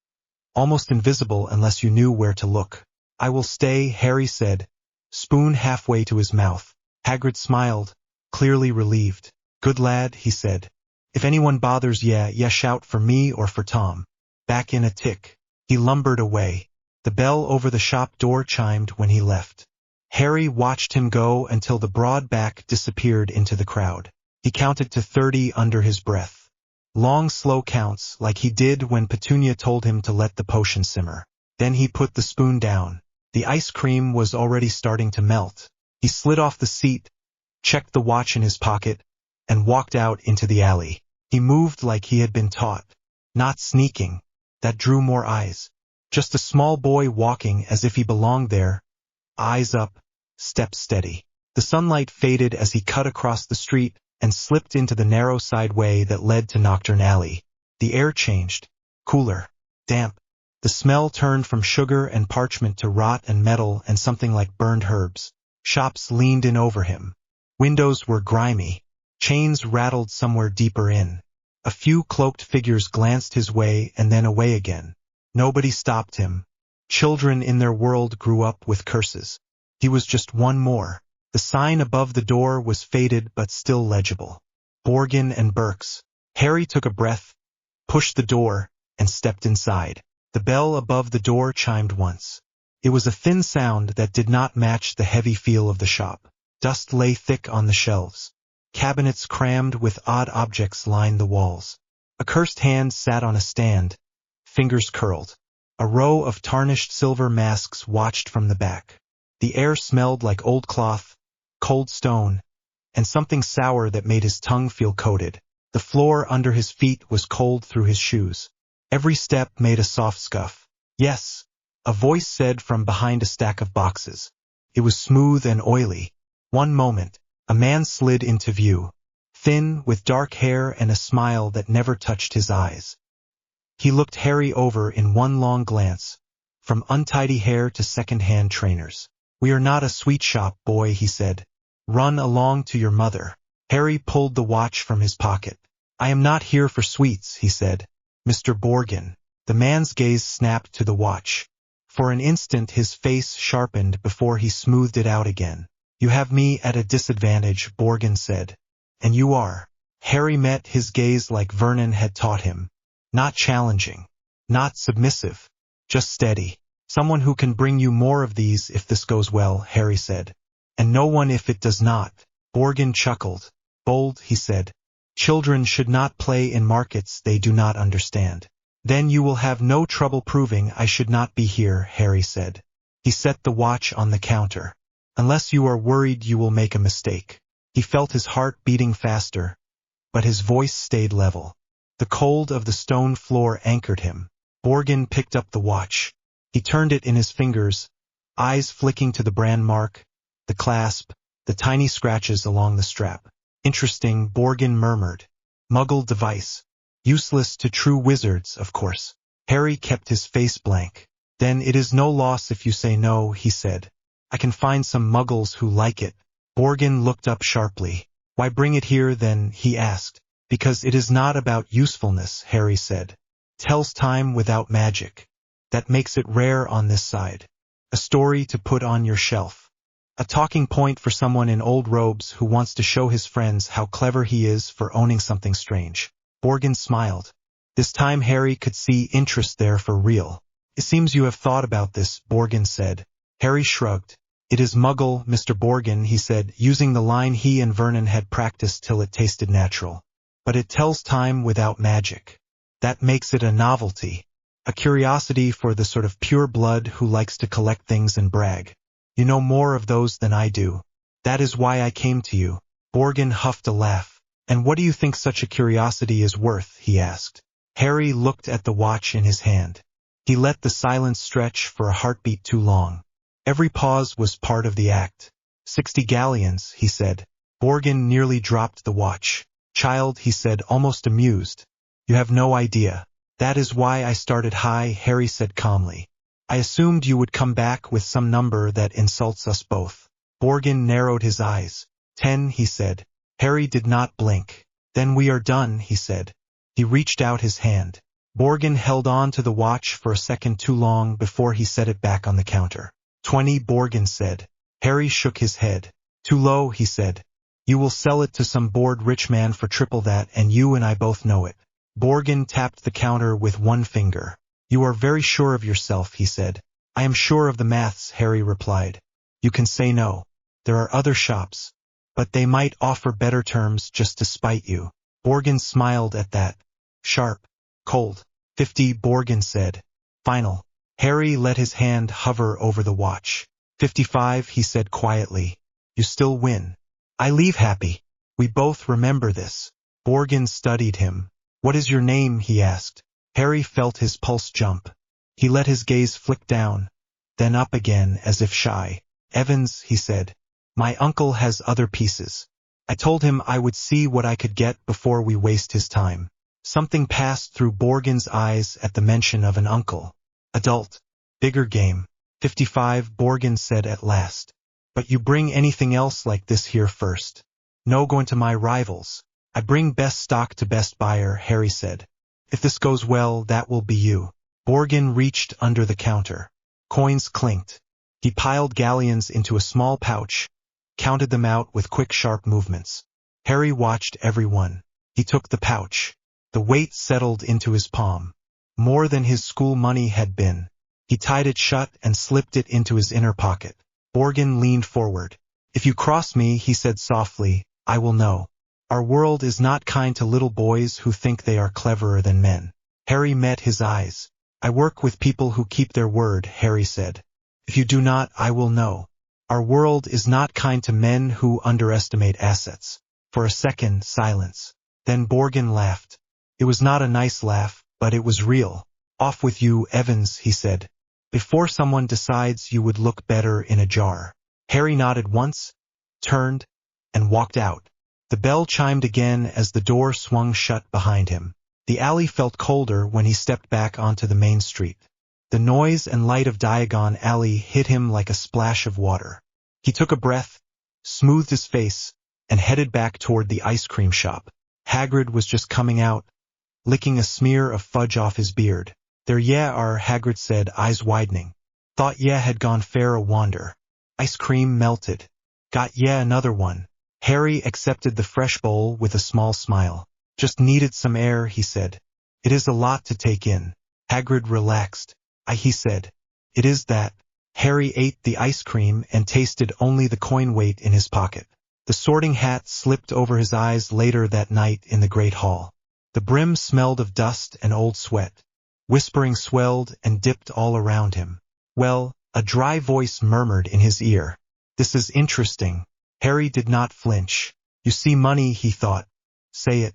almost invisible unless you knew where to look. I will stay, Harry said, spoon halfway to his mouth. Hagrid smiled, clearly relieved. Good lad, he said. If anyone bothers ya shout for me or for Tom. Back in a tick. He lumbered away. The bell over the shop door chimed when he left. Harry watched him go until the broad back disappeared into the crowd. He counted to 30 under his breath. Long, slow counts, like he did when Petunia told him to let the potion simmer. Then he put the spoon down. The ice cream was already starting to melt. He slid off the seat, checked the watch in his pocket, and walked out into the alley. He moved like he had been taught. Not sneaking. That drew more eyes. Just a small boy walking as if he belonged there. Eyes up, steps steady. The sunlight faded as he cut across the street and slipped into the narrow side way that led to Knockturn Alley. The air changed. Cooler. Damp. The smell turned from sugar and parchment to rot and metal and something like burned herbs. Shops leaned in over him. Windows were grimy. Chains rattled somewhere deeper in. A few cloaked figures glanced his way and then away again. Nobody stopped him. Children in their world grew up with curses. He was just one more. The sign above the door was faded but still legible. Borgin and Burke's. Harry took a breath, pushed the door, and stepped inside. The bell above the door chimed once. It was a thin sound that did not match the heavy feel of the shop. Dust lay thick on the shelves. Cabinets crammed with odd objects lined the walls. A cursed hand sat on a stand, fingers curled. A row of tarnished silver masks watched from the back. The air smelled like old cloth, cold stone, and something sour that made his tongue feel coated. The floor under his feet was cold through his shoes. Every step made a soft scuff. Yes, a voice said from behind a stack of boxes. It was smooth and oily. One moment, a man slid into view, thin, with dark hair and a smile that never touched his eyes. He looked Harry over in one long glance, from untidy hair to second-hand trainers. "We are not a sweet shop, boy," he said. "Run along to your mother." Harry pulled the watch from his pocket. "I am not here for sweets," he said. "Mr. Borgin." The man's gaze snapped to the watch. For an instant his face sharpened before he smoothed it out again. "You have me at a disadvantage," Borgin said. "And you are." Harry met his gaze like Vernon had taught him. Not challenging. Not submissive. Just steady. "Someone who can bring you more of these if this goes well," Harry said. "And no one if it does not." Borgin chuckled. "Bold," he said. "Children should not play in markets they do not understand." "Then you will have no trouble proving I should not be here," Harry said. He set the watch on the counter. "Unless you are worried you will make a mistake." He felt his heart beating faster, but his voice stayed level. The cold of the stone floor anchored him. Borgin picked up the watch. He turned it in his fingers, eyes flicking to the brand mark, the clasp, the tiny scratches along the strap. "Interesting," Borgin murmured. "Muggle device. Useless to true wizards, of course." Harry kept his face blank. "Then it is no loss if you say no," he said. "I can find some muggles who like it." Borgin looked up sharply. "Why bring it here then?" he asked. "Because it is not about usefulness," Harry said. "Tells time without magic. That makes it rare on this side. A story to put on your shelf. A talking point for someone in old robes who wants to show his friends how clever he is for owning something strange." Borgin smiled. This time Harry could see interest there for real. "It seems you have thought about this," Borgin said. Harry shrugged. "It is Muggle, Mr. Borgin," he said, using the line he and Vernon had practiced till it tasted natural. "But it tells time without magic. That makes it a novelty. A curiosity for the sort of pure blood who likes to collect things and brag. You know more of those than I do. That is why I came to you." Borgin huffed a laugh. "And what do you think such a curiosity is worth?" he asked. Harry looked at the watch in his hand. He let the silence stretch for a heartbeat too long. Every pause was part of the act. 60 galleons, he said. Borgin nearly dropped the watch. "Child," he said, almost amused. "You have no idea. That is why I started high," Harry said calmly. "I assumed you would come back with some number that insults us both." Borgin narrowed his eyes. 10, he said. Harry did not blink. "Then we are done," he said. He reached out his hand. Borgin held on to the watch for a second too long before he set it back on the counter. 20, Borgin said. Harry shook his head. Too low, he said. You will sell it to some bored rich man for triple that, and you and I both know it. Borgin tapped the counter with one finger. You are very sure of yourself, he said. I am sure of the maths, Harry replied. You can say no. There are other shops, but they might offer better terms just to spite you. Borgin smiled at that. Sharp. Cold. 50, Borgin said. Final. Harry let his hand hover over the watch. 55, he said quietly. You still win. I leave happy. We both remember this. Borgin studied him. What is your name, he asked. Harry felt his pulse jump. He let his gaze flick down, then up again as if shy. Evans, he said. My uncle has other pieces. I told him I would see what I could get before we waste his time. Something passed through Borgin's eyes at the mention of an uncle. Adult. Bigger game. 55, Borgin said at last. But you bring anything else like this here first. No going to my rivals. I bring best stock to best buyer, Harry said. If this goes well, that will be you. Borgin reached under the counter. Coins clinked. He piled galleons into a small pouch, counted them out with quick sharp movements. Harry watched every one. He took the pouch. The weight settled into his palm. More than his school money had been. He tied it shut and slipped it into his inner pocket. Borgin leaned forward. If you cross me, he said softly, I will know. Our world is not kind to little boys who think they are cleverer than men. Harry met his eyes. I work with people who keep their word, Harry said. If you do not, I will know. Our world is not kind to men who underestimate assets. For a second, silence. Then Borgin laughed. It was not a nice laugh, but it was real. Off with you, Evans, he said. Before someone decides you would look better in a jar. Harry nodded once, turned, and walked out. The bell chimed again as the door swung shut behind him. The alley felt colder when he stepped back onto the main street. The noise and light of Diagon Alley hit him like a splash of water. He took a breath, smoothed his face, and headed back toward the ice cream shop. Hagrid was just coming out, licking a smear of fudge off his beard. There ye are, Hagrid said, eyes widening. Thought ye had gone fair a wander. Ice cream melted. Got ye another one. Harry accepted the fresh bowl with a small smile. Just needed some air, he said. It is a lot to take in. Hagrid relaxed. He said. It is that. Harry ate the ice cream and tasted only the coin weight in his pocket. The sorting hat slipped over his eyes later that night in the great hall. The brim smelled of dust and old sweat. Whispering swelled and dipped all around him. Well, a dry voice murmured in his ear. This is interesting. Harry did not flinch. You see money, he thought. Say it.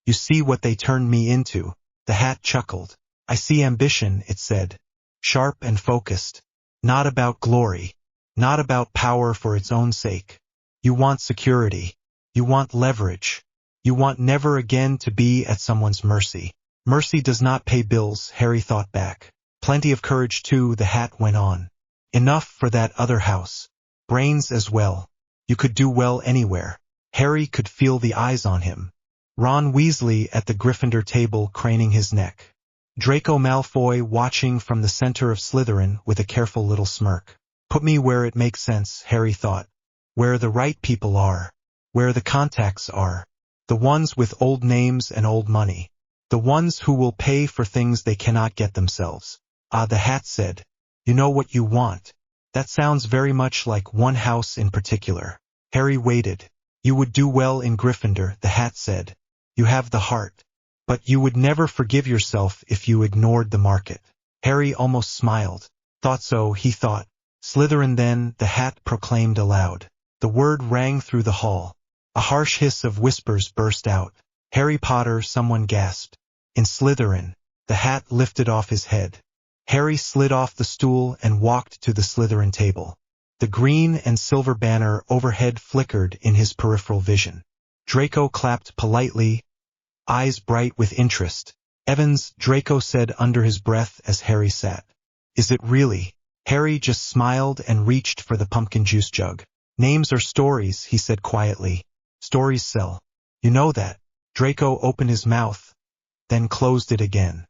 You see what they turned me into. The hat chuckled. I see ambition, it said. Sharp and focused. Not about glory. Not about power for its own sake. You want security. You want leverage. You want never again to be at someone's mercy. Mercy does not pay bills, Harry thought back. Plenty of courage too, the hat went on. Enough for that other house. Brains as well. You could do well anywhere. Harry could feel the eyes on him. Ron Weasley at the Gryffindor table craning his neck. Draco Malfoy watching from the center of Slytherin with a careful little smirk. Put me where it makes sense, Harry thought. Where the right people are. Where the contacts are. The ones with old names and old money. The ones who will pay for things they cannot get themselves. The hat said. You know what you want. That sounds very much like one house in particular. Harry waited. You would do well in Gryffindor, the hat said. You have the heart. But you would never forgive yourself if you ignored the market. Harry almost smiled. Thought so, he thought. Slytherin then, the hat proclaimed aloud. The word rang through the hall. A harsh hiss of whispers burst out. Harry Potter, someone gasped. In Slytherin. The hat lifted off his head. Harry slid off the stool and walked to the Slytherin table. The green and silver banner overhead flickered in his peripheral vision. Draco clapped politely, eyes bright with interest. Evans, Draco said under his breath as Harry sat. Is it really? Harry just smiled and reached for the pumpkin juice jug. Names are stories, he said quietly. Stories sell. You know that. Draco opened his mouth, then closed it again.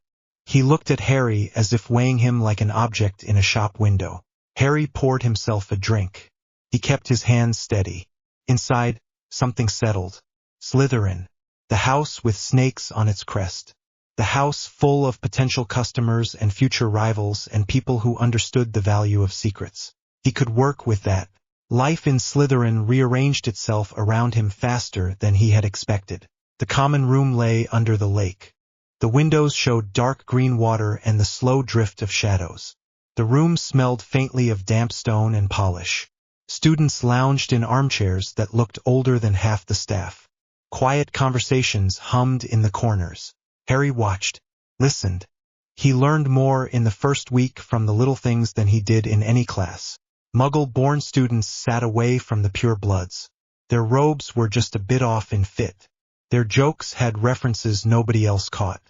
He looked at Harry as if weighing him like an object in a shop window. Harry poured himself a drink. He kept his hands steady. Inside, something settled. Slytherin. The house with snakes on its crest. The house full of potential customers and future rivals and people who understood the value of secrets. He could work with that. Life in Slytherin rearranged itself around him faster than he had expected. The common room lay under the lake. The windows showed dark green water and the slow drift of shadows. The room smelled faintly of damp stone and polish. Students lounged in armchairs that looked older than half the staff. Quiet conversations hummed in the corners. Harry watched, listened. He learned more in the first week from the little things than he did in any class. Muggle-born students sat away from the pure bloods. Their robes were just a bit off in fit. Their jokes had references nobody else caught.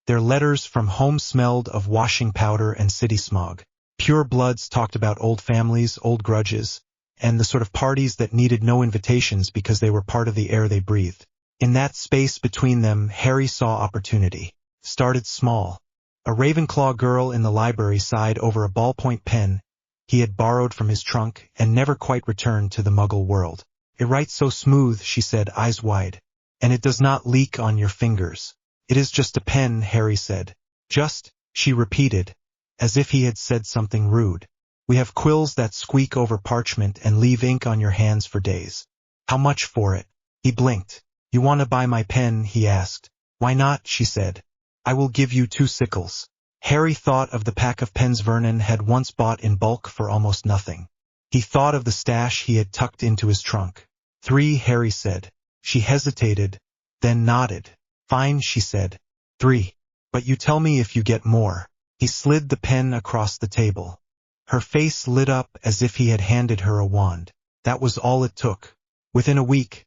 Their letters from home smelled of washing powder and city smog. Pure bloods talked about old families, old grudges, and the sort of parties that needed no invitations because they were part of the air they breathed. In that space between them, Harry saw opportunity. Started small. A Ravenclaw girl in the library sighed over a ballpoint pen he had borrowed from his trunk and never quite returned to the Muggle world. "It writes so smooth," she said, eyes wide. "And it does not leak on your fingers." "It is just a pen," Harry said. "Just," she repeated, as if he had said something rude. "We have quills that squeak over parchment and leave ink on your hands for days." "How much for it?" He blinked. "You want to buy my pen?" he asked. "Why not?" she said. "I will give you 2 sickles." Harry thought of the pack of pens Vernon had once bought in bulk for almost nothing. He thought of the stash he had tucked into his trunk. 3, Harry said. She hesitated, then nodded. "Fine," she said. 3. "But you tell me if you get more." He slid the pen across the table. Her face lit up as if he had handed her a wand. That was all it took. Within a week,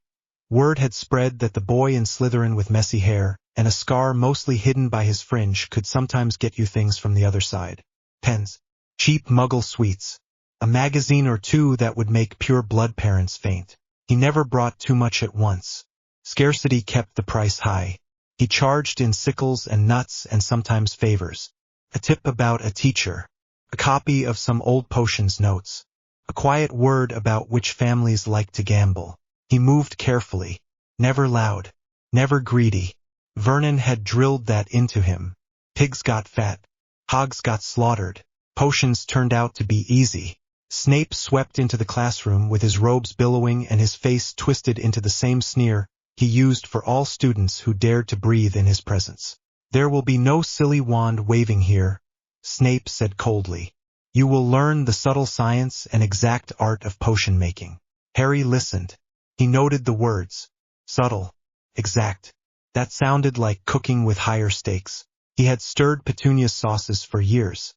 word had spread that the boy in Slytherin with messy hair and a scar mostly hidden by his fringe could sometimes get you things from the other side. Pens. Cheap Muggle sweets. A magazine or 2 that would make pure blood parents faint. He never brought too much at once. Scarcity kept the price high. He charged in sickles and nuts and sometimes favors. A tip about a teacher. A copy of some old potions notes. A quiet word about which families like to gamble. He moved carefully. Never loud. Never greedy. Vernon had drilled that into him. Pigs got fat. Hogs got slaughtered. Potions turned out to be easy. Snape swept into the classroom with his robes billowing and his face twisted into the same sneer he used for all students who dared to breathe in his presence. "There will be no silly wand waving here," Snape said coldly. "You will learn the subtle science and exact art of potion making." Harry listened. He noted the words. Subtle. Exact. That sounded like cooking with higher stakes. He had stirred Petunia's sauces for years.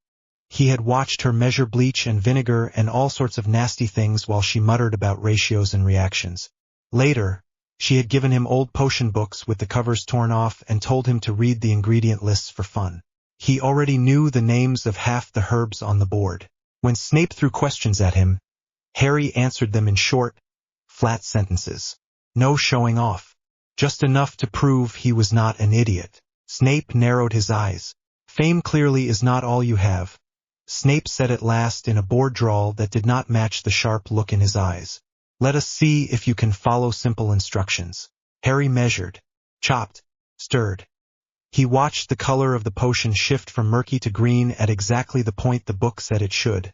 He had watched her measure bleach and vinegar and all sorts of nasty things while she muttered about ratios and reactions. Later, she had given him old potion books with the covers torn off and told him to read the ingredient lists for fun. He already knew the names of half the herbs on the board. When Snape threw questions at him, Harry answered them in short, flat sentences. No showing off. Just enough to prove he was not an idiot. Snape narrowed his eyes. "Fame clearly is not all you have," Snape said at last in a bored drawl that did not match the sharp look in his eyes. "Let us see if you can follow simple instructions." Harry measured, chopped, stirred. He watched the color of the potion shift from murky to green at exactly the point the book said it should,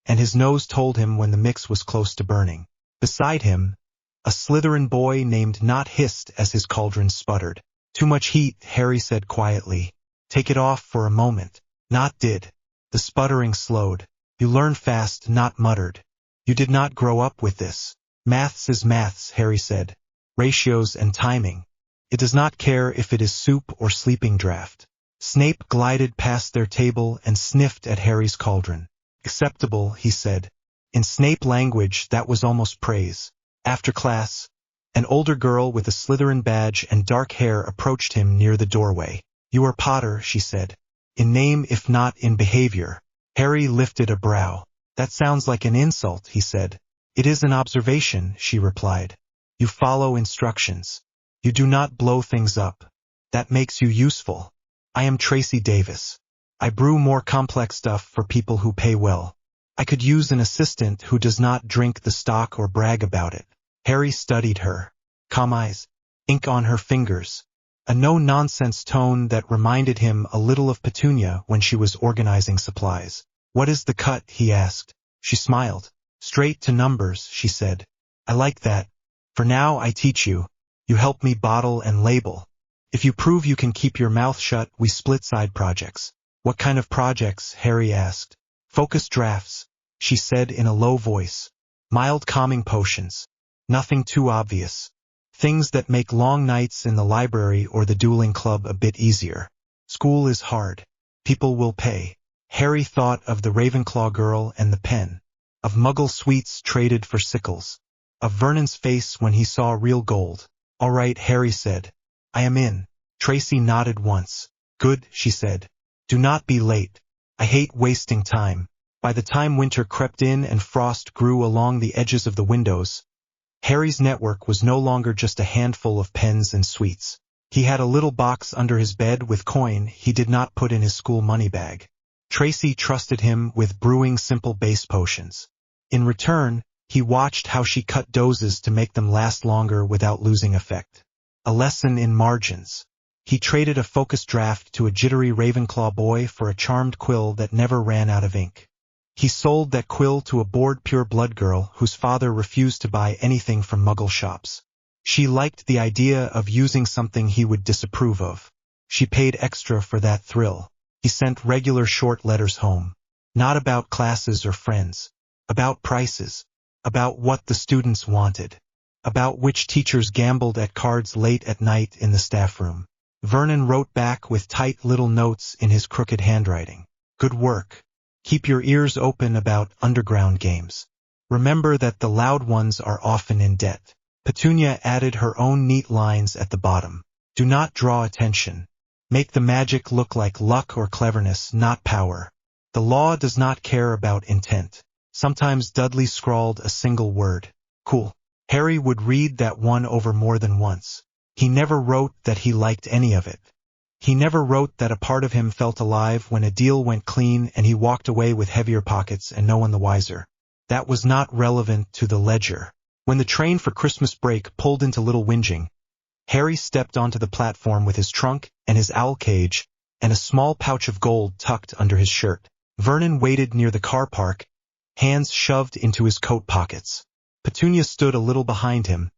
and his nose told him when the mix was close to burning. Beside him, a Slytherin boy named Not hissed as his cauldron sputtered. "Too much heat," Harry said quietly. "Take it off for a moment." Not did. The sputtering slowed. "You learn fast," Not muttered. "You did not grow up with this." "Maths is maths," Harry said. "Ratios and timing. It does not care if it is soup or sleeping draught." Snape glided past their table and sniffed at Harry's cauldron. "Acceptable," he said. In Snape language, that was almost praise. After class, an older girl with a Slytherin badge and dark hair approached him near the doorway. "You are Potter," she said. "In name if not in behavior." Harry lifted a brow. "That sounds like an insult," he said. "It is an observation," she replied. "You follow instructions. You do not blow things up. That makes you useful." "I am Tracy Davis." I brew more complex stuff for people who pay well. I could use an assistant who does not drink the stock or brag about it. Harry studied her. Calm eyes, ink on her fingers, a no-nonsense tone that reminded him a little of Petunia when she was organizing supplies. What is the cut? He asked. She smiled. Straight to numbers, she said. I like that. For now I teach you. You help me bottle and label. If you prove you can keep your mouth shut, we split side projects. What kind of projects? Harry asked. Focus drafts, she said in a low voice. Mild calming potions. Nothing too obvious. Things that make long nights in the library or the dueling club a bit easier. School is hard. People will pay. Harry thought of the Ravenclaw girl and the pen. Of Muggle sweets traded for sickles. Of Vernon's face when he saw real gold. All right, Harry said. I am in. Tracy nodded once. Good, she said. Do not be late. I hate wasting time. By the time winter crept in and frost grew along the edges of the windows, Harry's network was no longer just a handful of pens and sweets. He had a little box under his bed with coin he did not put in his school money bag. Tracy trusted him with brewing simple base potions. In return, he watched how she cut doses to make them last longer without losing effect. A lesson in margins. He traded a focus draft to a jittery Ravenclaw boy for a charmed quill that never ran out of ink. He sold that quill to a bored pure-blood girl whose father refused to buy anything from Muggle shops. She liked the idea of using something he would disapprove of. She paid extra for that thrill. He sent regular short letters home. Not about classes or friends. About prices. About what the students wanted. About which teachers gambled at cards late at night in the staff room. Vernon wrote back with tight little notes in his crooked handwriting. Good work. Keep your ears open about underground games. Remember that the loud ones are often in debt. Petunia added her own neat lines at the bottom. Do not draw attention. Make the magic look like luck or cleverness, not power. The law does not care about intent. Sometimes Dudley scrawled a single word. Cool. Harry would read that one over more than once. He never wrote that he liked any of it. He never wrote that a part of him felt alive when a deal went clean and he walked away with heavier pockets and no one the wiser. That was not relevant to the ledger. When the train for Christmas break pulled into Little Whinging, Harry stepped onto the platform with his trunk and his owl cage and a small pouch of gold tucked under his shirt. Vernon waited near the car park, hands shoved into his coat pockets. Petunia stood a little behind him,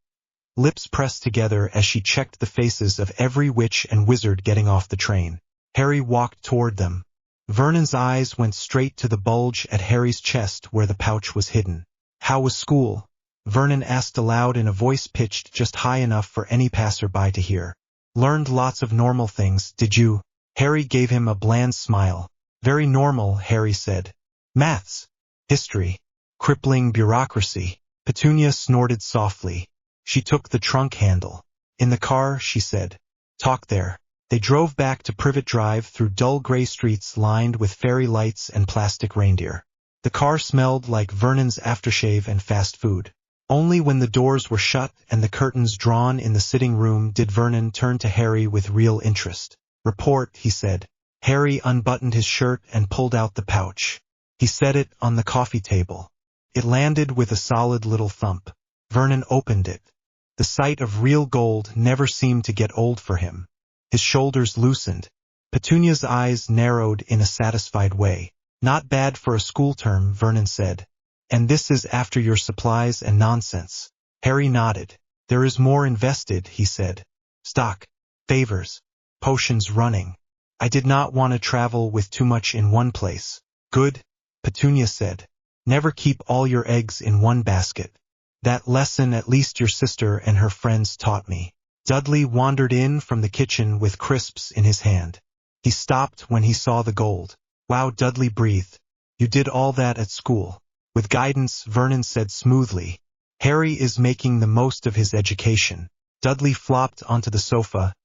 lips pressed together as she checked the faces of every witch and wizard getting off the train. Harry walked toward them. Vernon's eyes went straight to the bulge at Harry's chest where the pouch was hidden. How was school? Vernon asked aloud in a voice pitched just high enough for any passerby to hear. Learned lots of normal things, did you? Harry gave him a bland smile. Very normal, Harry said. Maths. History. Crippling bureaucracy. Petunia snorted softly. She took the trunk handle. In the car, she said. Talk there. They drove back to Privet Drive through dull gray streets lined with fairy lights and plastic reindeer. The car smelled like Vernon's aftershave and fast food. Only when the doors were shut and the curtains drawn in the sitting room did Vernon turn to Harry with real interest. Report, he said. Harry unbuttoned his shirt and pulled out the pouch. He set it on the coffee table. It landed with a solid little thump. Vernon opened it. The sight of real gold never seemed to get old for him. His shoulders loosened. Petunia's eyes narrowed in a satisfied way. Not bad for a school term, Vernon said. And this is after your supplies and nonsense. Harry nodded. There is more invested, he said. Stock, favors, potions running. I did not want to travel with too much in one place. Good, Petunia said. Never keep all your eggs in one basket. That lesson at least your sister and her friends taught me. Dudley wandered in from the kitchen with crisps in his hand. He stopped when he saw the gold. Wow, Dudley breathed. You did all that at school. With guidance, Vernon said smoothly. Harry is making the most of his education. Dudley flopped onto the sofa,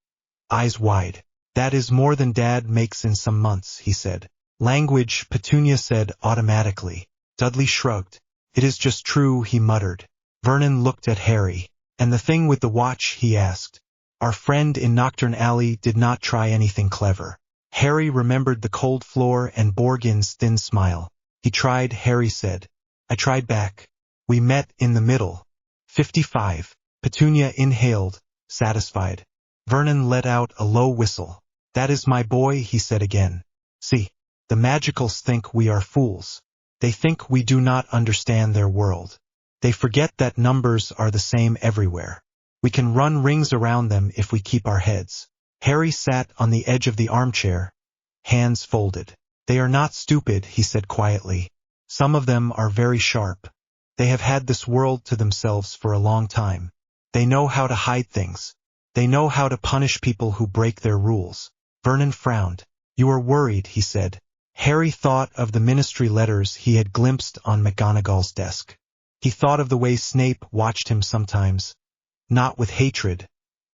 eyes wide. That is more than Dad makes in some months, he said. Language, Petunia said automatically. Dudley shrugged. It is just true, he muttered. Vernon looked at Harry. And the thing with the watch, he asked. Our friend in Nocturne Alley did not try anything clever. Harry remembered the cold floor and Borgin's thin smile. He tried, Harry said. I tried back. We met in the middle. 55. Petunia inhaled, satisfied. Vernon let out a low whistle. That is my boy, he said again. See, the magicals think we are fools. They think we do not understand their world. They forget that numbers are the same everywhere. We can run rings around them if we keep our heads. Harry sat on the edge of the armchair, hands folded. They are not stupid, he said quietly. Some of them are very sharp. They have had this world to themselves for a long time. They know how to hide things. They know how to punish people who break their rules. Vernon frowned. You are worried, he said. Harry thought of the ministry letters he had glimpsed on McGonagall's desk. He thought of the way Snape watched him sometimes, not with hatred,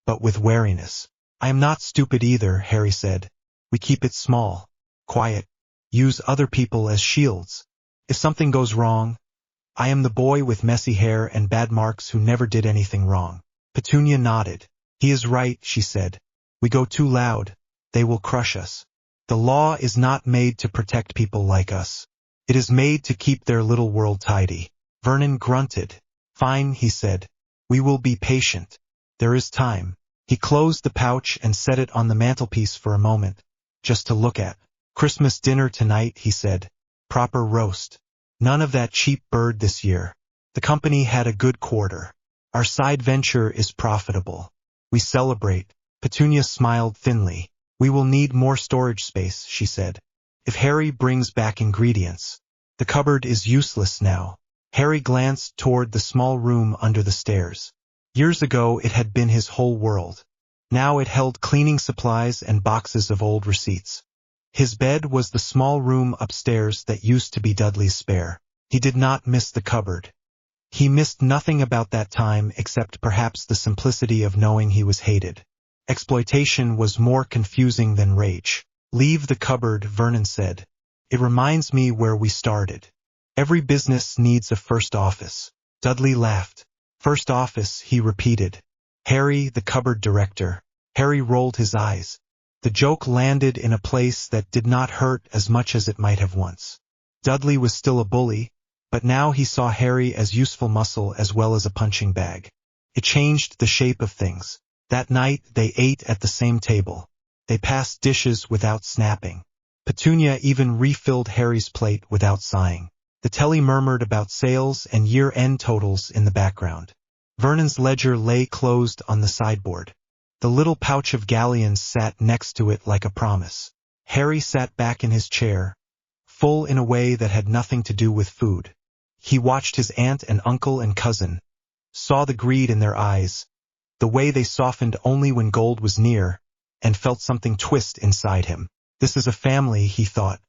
but with wariness. I am not stupid either, Harry said. We keep it small, quiet, use other people as shields. If something goes wrong, I am the boy with messy hair and bad marks who never did anything wrong. Petunia nodded. He is right, she said. We go too loud, they will crush us. The law is not made to protect people like us. It is made to keep their little world tidy. Vernon grunted. Fine, he said. We will be patient. There is time. He closed the pouch and set it on the mantelpiece for a moment, just to look at. Christmas dinner tonight, he said. Proper roast. None of that cheap bird this year. The company had a good quarter. Our side venture is profitable. We celebrate. Petunia smiled thinly. We will need more storage space, she said. If Harry brings back ingredients. The cupboard is useless now. Harry glanced toward the small room under the stairs. Years ago it had been his whole world. Now it held cleaning supplies and boxes of old receipts. His bed was the small room upstairs that used to be Dudley's spare. He did not miss the cupboard. He missed nothing about that time except perhaps the simplicity of knowing he was hated. Exploitation was more confusing than rage. Leave the cupboard, Vernon said. It reminds me where we started. Every business needs a first office. Dudley laughed. First office, he repeated. Harry, the cupboard director. Harry rolled his eyes. The joke landed in a place that did not hurt as much as it might have once. Dudley was still a bully, but now he saw Harry as useful muscle as well as a punching bag. It changed the shape of things. That night they ate at the same table. They passed dishes without snapping. Petunia even refilled Harry's plate without sighing. The telly murmured about sales and year-end totals in the background. Vernon's ledger lay closed on the sideboard. The little pouch of galleons sat next to it like a promise. Harry sat back in his chair, full in a way that had nothing to do with food. He watched his aunt and uncle and cousin, saw the greed in their eyes, the way they softened only when gold was near, and felt something twist inside him. This is a family, he thought.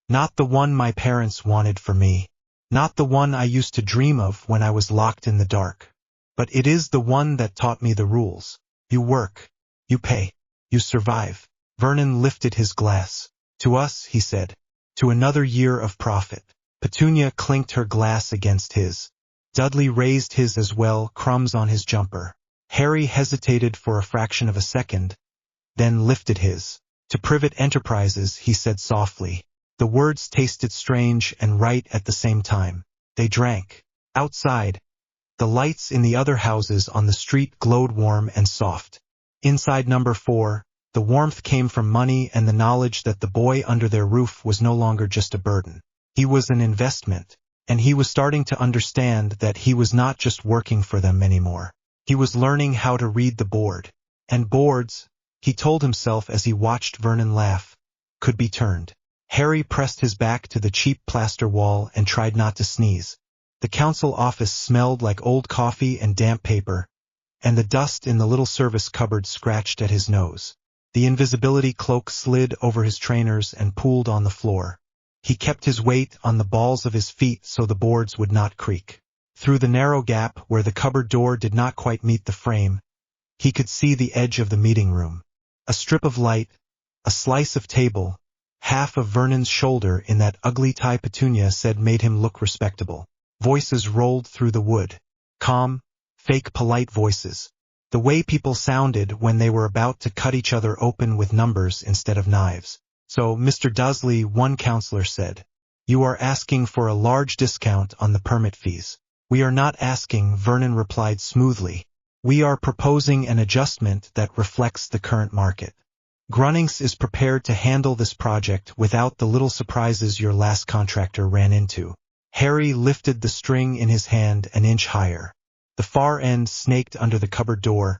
Not the one my parents wanted for me. Not the one I used to dream of when I was locked in the dark. But it is the one that taught me the rules. You work. You pay. You survive. Vernon lifted his glass. To us, he said. To another year of profit. Petunia clinked her glass against his. Dudley raised his as well, crumbs on his jumper. Harry hesitated for a fraction of a second, then lifted his. To Privet Enterprises, he said softly. The words tasted strange and right at the same time. They drank. Outside, the lights in the other houses on the street glowed warm and soft. Inside number 4, the warmth came from money and the knowledge that the boy under their roof was no longer just a burden. He was an investment, and he was starting to understand that he was not just working for them anymore. He was learning how to read the board. And boards, he told himself as he watched Vernon laugh, could be turned. Harry pressed his back to the cheap plaster wall and tried not to sneeze. The council office smelled like old coffee and damp paper, and the dust in the little service cupboard scratched at his nose. The invisibility cloak slid over his trainers and pooled on the floor. He kept his weight on the balls of his feet so the boards would not creak. Through the narrow gap where the cupboard door did not quite meet the frame, he could see the edge of the meeting room. A strip of light, a slice of table, half of Vernon's shoulder in that ugly tie Petunia said made him look respectable. Voices rolled through the wood. Calm, fake polite voices. The way people sounded when they were about to cut each other open with numbers instead of knives. So, Mr. Dursley, one counselor said, you are asking for a large discount on the permit fees. We are not asking, Vernon replied smoothly. We are proposing an adjustment that reflects the current market. Grunnings is prepared to handle this project without the little surprises your last contractor ran into. Harry lifted the string in his hand an inch higher. The far end snaked under the cupboard door,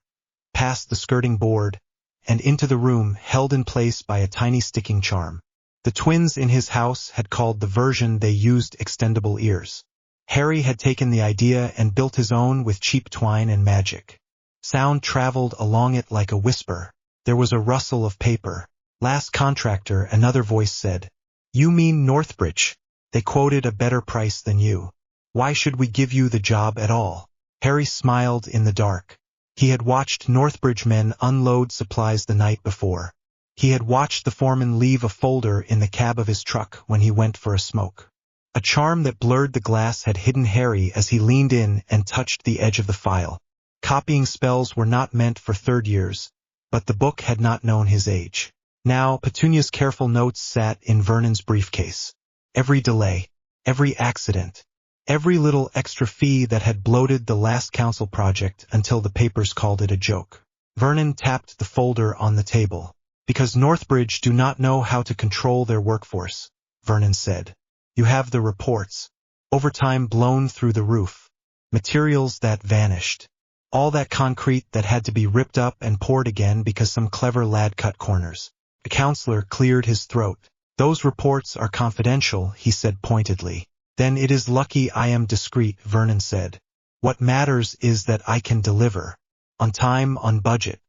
past the skirting board, and into the room held in place by a tiny sticking charm. The twins in his house had called the version they used extendable ears. Harry had taken the idea and built his own with cheap twine and magic. Sound traveled along it like a whisper. There was a rustle of paper. Last contractor, another voice said. You mean Northbridge? They quoted a better price than you. Why should we give you the job at all? Harry smiled in the dark. He had watched Northbridge men unload supplies the night before. He had watched the foreman leave a folder in the cab of his truck when he went for a smoke. A charm that blurred the glass had hidden Harry as he leaned in and touched the edge of the file. Copying spells were not meant for third years, but the book had not known his age. Now, Petunia's careful notes sat in Vernon's briefcase. Every delay, every accident, every little extra fee that had bloated the last council project until the papers called it a joke. Vernon tapped the folder on the table. Because Northbridge do not know how to control their workforce, Vernon said. You have the reports. Overtime blown through the roof. Materials that vanished. All that concrete that had to be ripped up and poured again because some clever lad cut corners. The counselor cleared his throat. Those reports are confidential, he said pointedly. Then it is lucky I am discreet, Vernon said. What matters is that I can deliver. On time, on budget.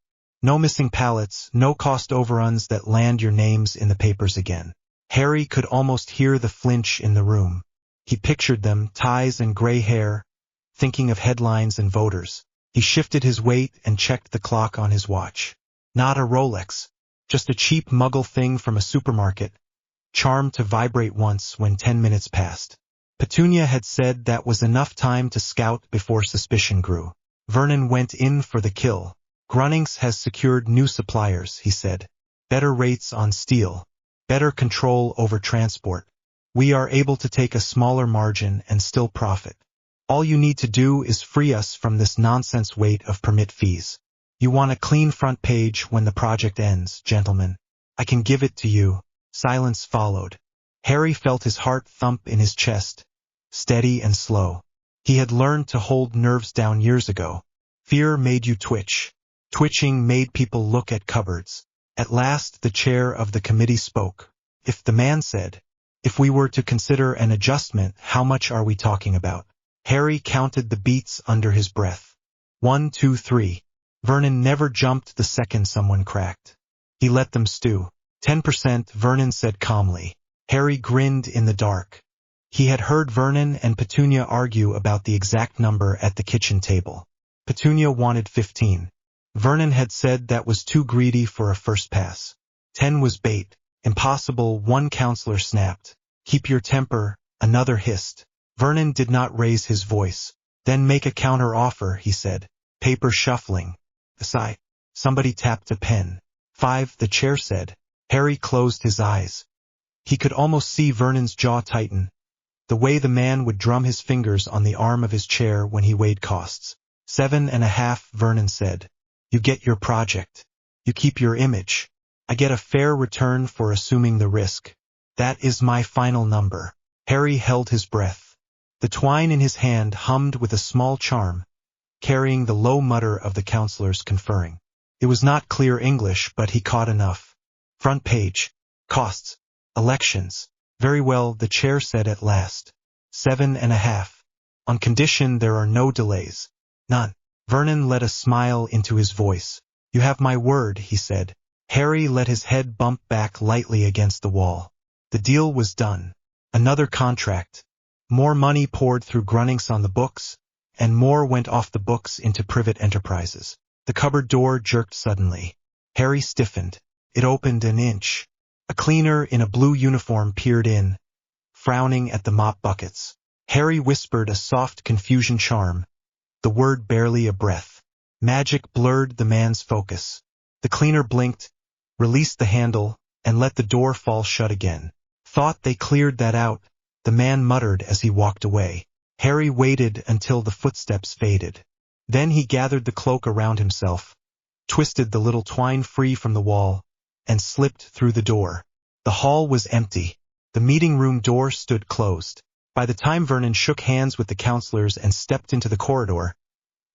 No missing pallets, no cost overruns that land your names in the papers again. Harry could almost hear the flinch in the room. He pictured them, ties and gray hair, thinking of headlines and voters. He shifted his weight and checked the clock on his watch. Not a Rolex, just a cheap muggle thing from a supermarket, charmed to vibrate once when 10 minutes passed. Petunia had said that was enough time to scout before suspicion grew. Vernon went in for the kill. Grunnings has secured new suppliers, he said. Better rates on steel. Better control over transport. We are able to take a smaller margin and still profit. All you need to do is free us from this nonsense weight of permit fees. You want a clean front page when the project ends, gentlemen. I can give it to you. Silence followed. Harry felt his heart thump in his chest, steady and slow. He had learned to hold nerves down years ago. Fear made you twitch. Twitching made people look at cupboards. At last the chair of the committee spoke. If the man said, if we were to consider an adjustment, how much are we talking about? Harry counted the beats under his breath. 1, 2, 3. Vernon never jumped the second someone cracked. He let them stew. 10%, Vernon said calmly. Harry grinned in the dark. He had heard Vernon and Petunia argue about the exact number at the kitchen table. Petunia wanted 15. Vernon had said that was too greedy for a first pass. 10 was bait. Impossible, one counselor snapped. Keep your temper, another hissed. Vernon did not raise his voice. Then make a counter-offer, he said. Paper shuffling. A sigh. Somebody tapped a pen. 5, the chair said. Harry closed his eyes. He could almost see Vernon's jaw tighten, the way the man would drum his fingers on the arm of his chair when he weighed costs. 7.5, Vernon said. You get your project. You keep your image. I get a fair return for assuming the risk. That is my final number. Harry held his breath. The twine in his hand hummed with a small charm, carrying the low mutter of the counselors conferring. It was not clear English, but he caught enough. Front page. Costs. Elections. Very well, the chair said at last. 7.5. On condition there are no delays. None. Vernon let a smile into his voice. You have my word, he said. Harry let his head bump back lightly against the wall. The deal was done. Another contract. More money poured through Grunnings on the books, and more went off the books into Privet Enterprises. The cupboard door jerked suddenly. Harry stiffened. It opened an inch. A cleaner in a blue uniform peered in, frowning at the mop buckets. Harry whispered a soft confusion charm, the word barely a breath. Magic blurred the man's focus. The cleaner blinked, released the handle, and let the door fall shut again. Thought they cleared that out, the man muttered as he walked away. Harry waited until the footsteps faded. Then he gathered the cloak around himself, twisted the little twine free from the wall, and slipped through the door. The hall was empty. The meeting room door stood closed. By the time Vernon shook hands with the counselors and stepped into the corridor,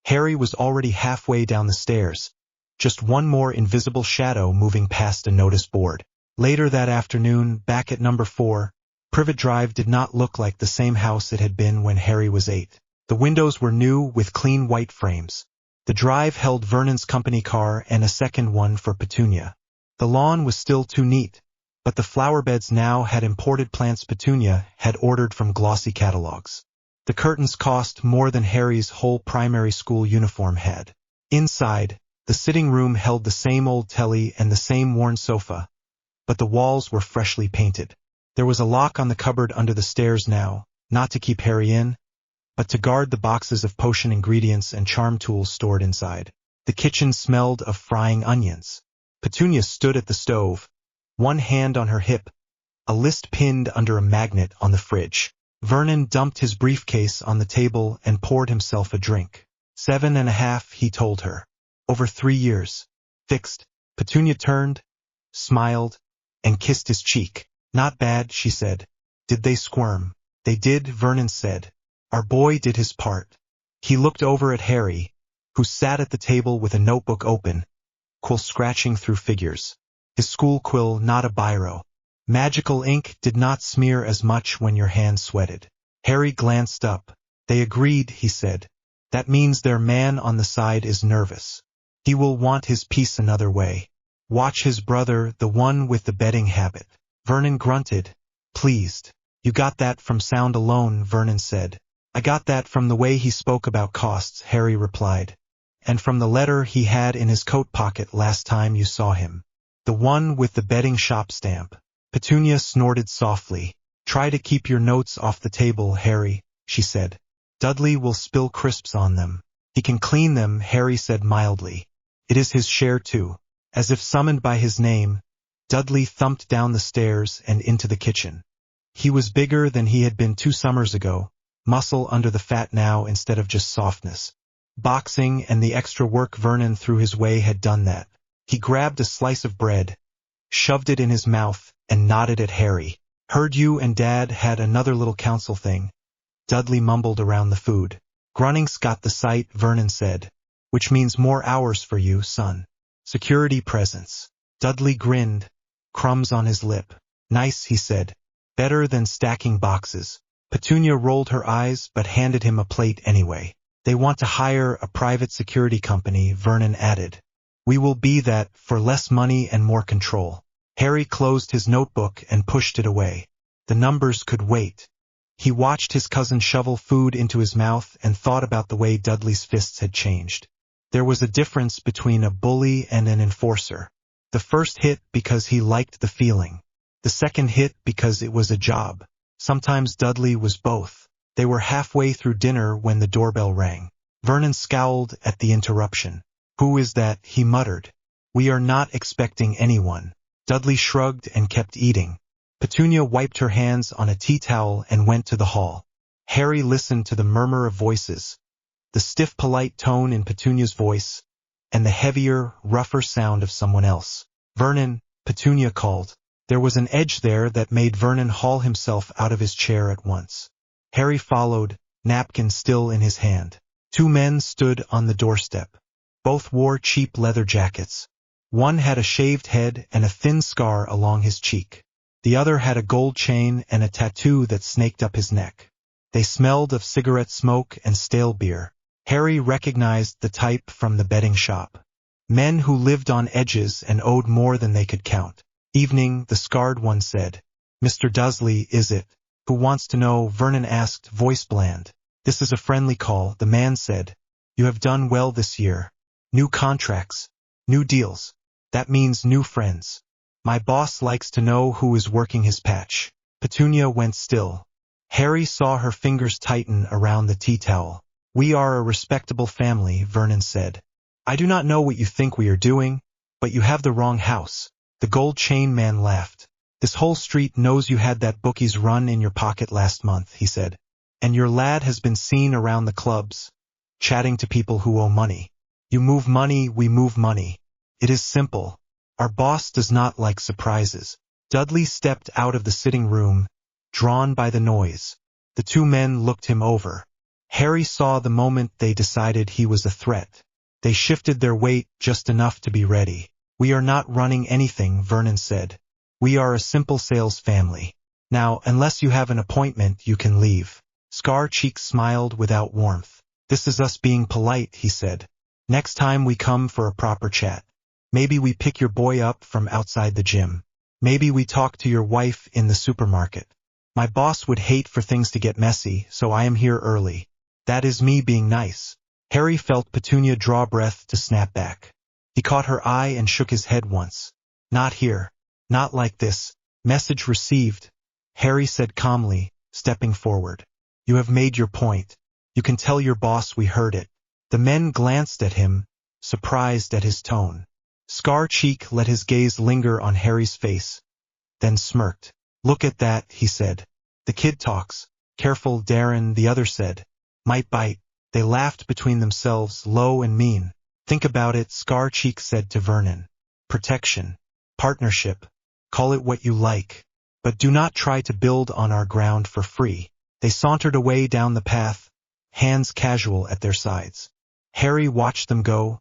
Harry was already halfway down the stairs, just one more invisible shadow moving past a notice board. Later that afternoon, back at number 4, Privet Drive did not look like the same house it had been when Harry was 8. The windows were new with clean white frames. The drive held Vernon's company car and a second one for Petunia. The lawn was still too neat, but the flower beds now had imported plants Petunia had ordered from glossy catalogs. The curtains cost more than Harry's whole primary school uniform had. Inside, the sitting room held the same old telly and the same worn sofa, but the walls were freshly painted. There was a lock on the cupboard under the stairs now, not to keep Harry in, but to guard the boxes of potion ingredients and charm tools stored inside. The kitchen smelled of frying onions. Petunia stood at the stove, one hand on her hip, a list pinned under a magnet on the fridge. Vernon dumped his briefcase on the table and poured himself a drink. 7.5, he told her. Over 3 years. Fixed. Petunia turned, smiled, and kissed his cheek. Not bad, she said. Did they squirm? They did, Vernon said. Our boy did his part. He looked over at Harry, who sat at the table with a notebook open, quill scratching through figures. His school quill, not a biro. Magical ink did not smear as much when your hand sweated. Harry glanced up. They agreed, he said. That means their man on the side is nervous. He will want his piece another way. Watch his brother, the one with the betting habit. Vernon grunted, pleased. You got that from sound alone, Vernon said. I got that from the way he spoke about costs, Harry replied. And from the letter he had in his coat pocket last time you saw him. The one with the betting shop stamp. Petunia snorted softly. Try to keep your notes off the table, Harry, she said. Dudley will spill crisps on them. He can clean them, Harry said mildly. It is his share too. As if summoned by his name, Dudley thumped down the stairs and into the kitchen. He was bigger than he had been 2 summers ago, muscle under the fat now instead of just softness. Boxing and the extra work Vernon threw his way had done that. He grabbed a slice of bread, shoved it in his mouth, and nodded at Harry. Heard you and Dad had another little council thing. Dudley mumbled around the food. Grunning's got the sight, Vernon said. Which means more hours for you, son. Security presence. Dudley grinned, crumbs on his lip. Nice, he said. Better than stacking boxes. Petunia rolled her eyes but handed him a plate anyway. They want to hire a private security company, Vernon added. We will be that for less money and more control. Harry closed his notebook and pushed it away. The numbers could wait. He watched his cousin shovel food into his mouth and thought about the way Dudley's fists had changed. There was a difference between a bully and an enforcer. The first hit because he liked the feeling. The second hit because it was a job. Sometimes Dudley was both. They were halfway through dinner when the doorbell rang. Vernon scowled at the interruption. Who is that? He muttered. We are not expecting anyone. Dudley shrugged and kept eating. Petunia wiped her hands on a tea towel and went to the hall. Harry listened to the murmur of voices, the stiff, polite tone in Petunia's voice, and the heavier, rougher sound of someone else. Vernon, Petunia called. There was an edge there that made Vernon haul himself out of his chair at once. Harry followed, napkin still in his hand. 2 men stood on the doorstep. Both wore cheap leather jackets. One had a shaved head and a thin scar along his cheek. The other had a gold chain and a tattoo that snaked up his neck. They smelled of cigarette smoke and stale beer. Harry recognized the type from the betting shop. Men who lived on edges and owed more than they could count. Evening, the scarred one said. Mr. Dursley, is it? Who wants to know? Vernon asked, voice bland. This is a friendly call, the man said. You have done well this year. New contracts. New deals. That means new friends. My boss likes to know who is working his patch. Petunia went still. Harry saw her fingers tighten around the tea towel. We are a respectable family, Vernon said. I do not know what you think we are doing, but you have the wrong house. The gold chain man laughed. This whole street knows you had that bookie's run in your pocket last month, he said. And your lad has been seen around the clubs, chatting to people who owe money. You move money, we move money. It is simple. Our boss does not like surprises. Dudley stepped out of the sitting room, drawn by the noise. The two men looked him over. Harry saw the moment they decided he was a threat. They shifted their weight just enough to be ready. We are not running anything, Vernon said. We are a simple sales family. Now, unless you have an appointment, you can leave. Scar Cheeks smiled without warmth. This is us being polite, he said. Next time we come for a proper chat. Maybe we pick your boy up from outside the gym. Maybe we talk to your wife in the supermarket. My boss would hate for things to get messy, so I am here early. That is me being nice. Harry felt Petunia draw breath to snap back. He caught her eye and shook his head once. Not here. Not like this. Message received, Harry said calmly, stepping forward. You have made your point. You can tell your boss we heard it. The men glanced at him, surprised at his tone. Scar Cheek let his gaze linger on Harry's face, then smirked. Look at that, he said. The kid talks. Careful, Darren, the other said. Might bite. They laughed between themselves, low and mean. Think about it, Scar Cheek said to Vernon. Protection. Partnership. Call it what you like. But do not try to build on our ground for free. They sauntered away down the path, hands casual at their sides. Harry watched them go,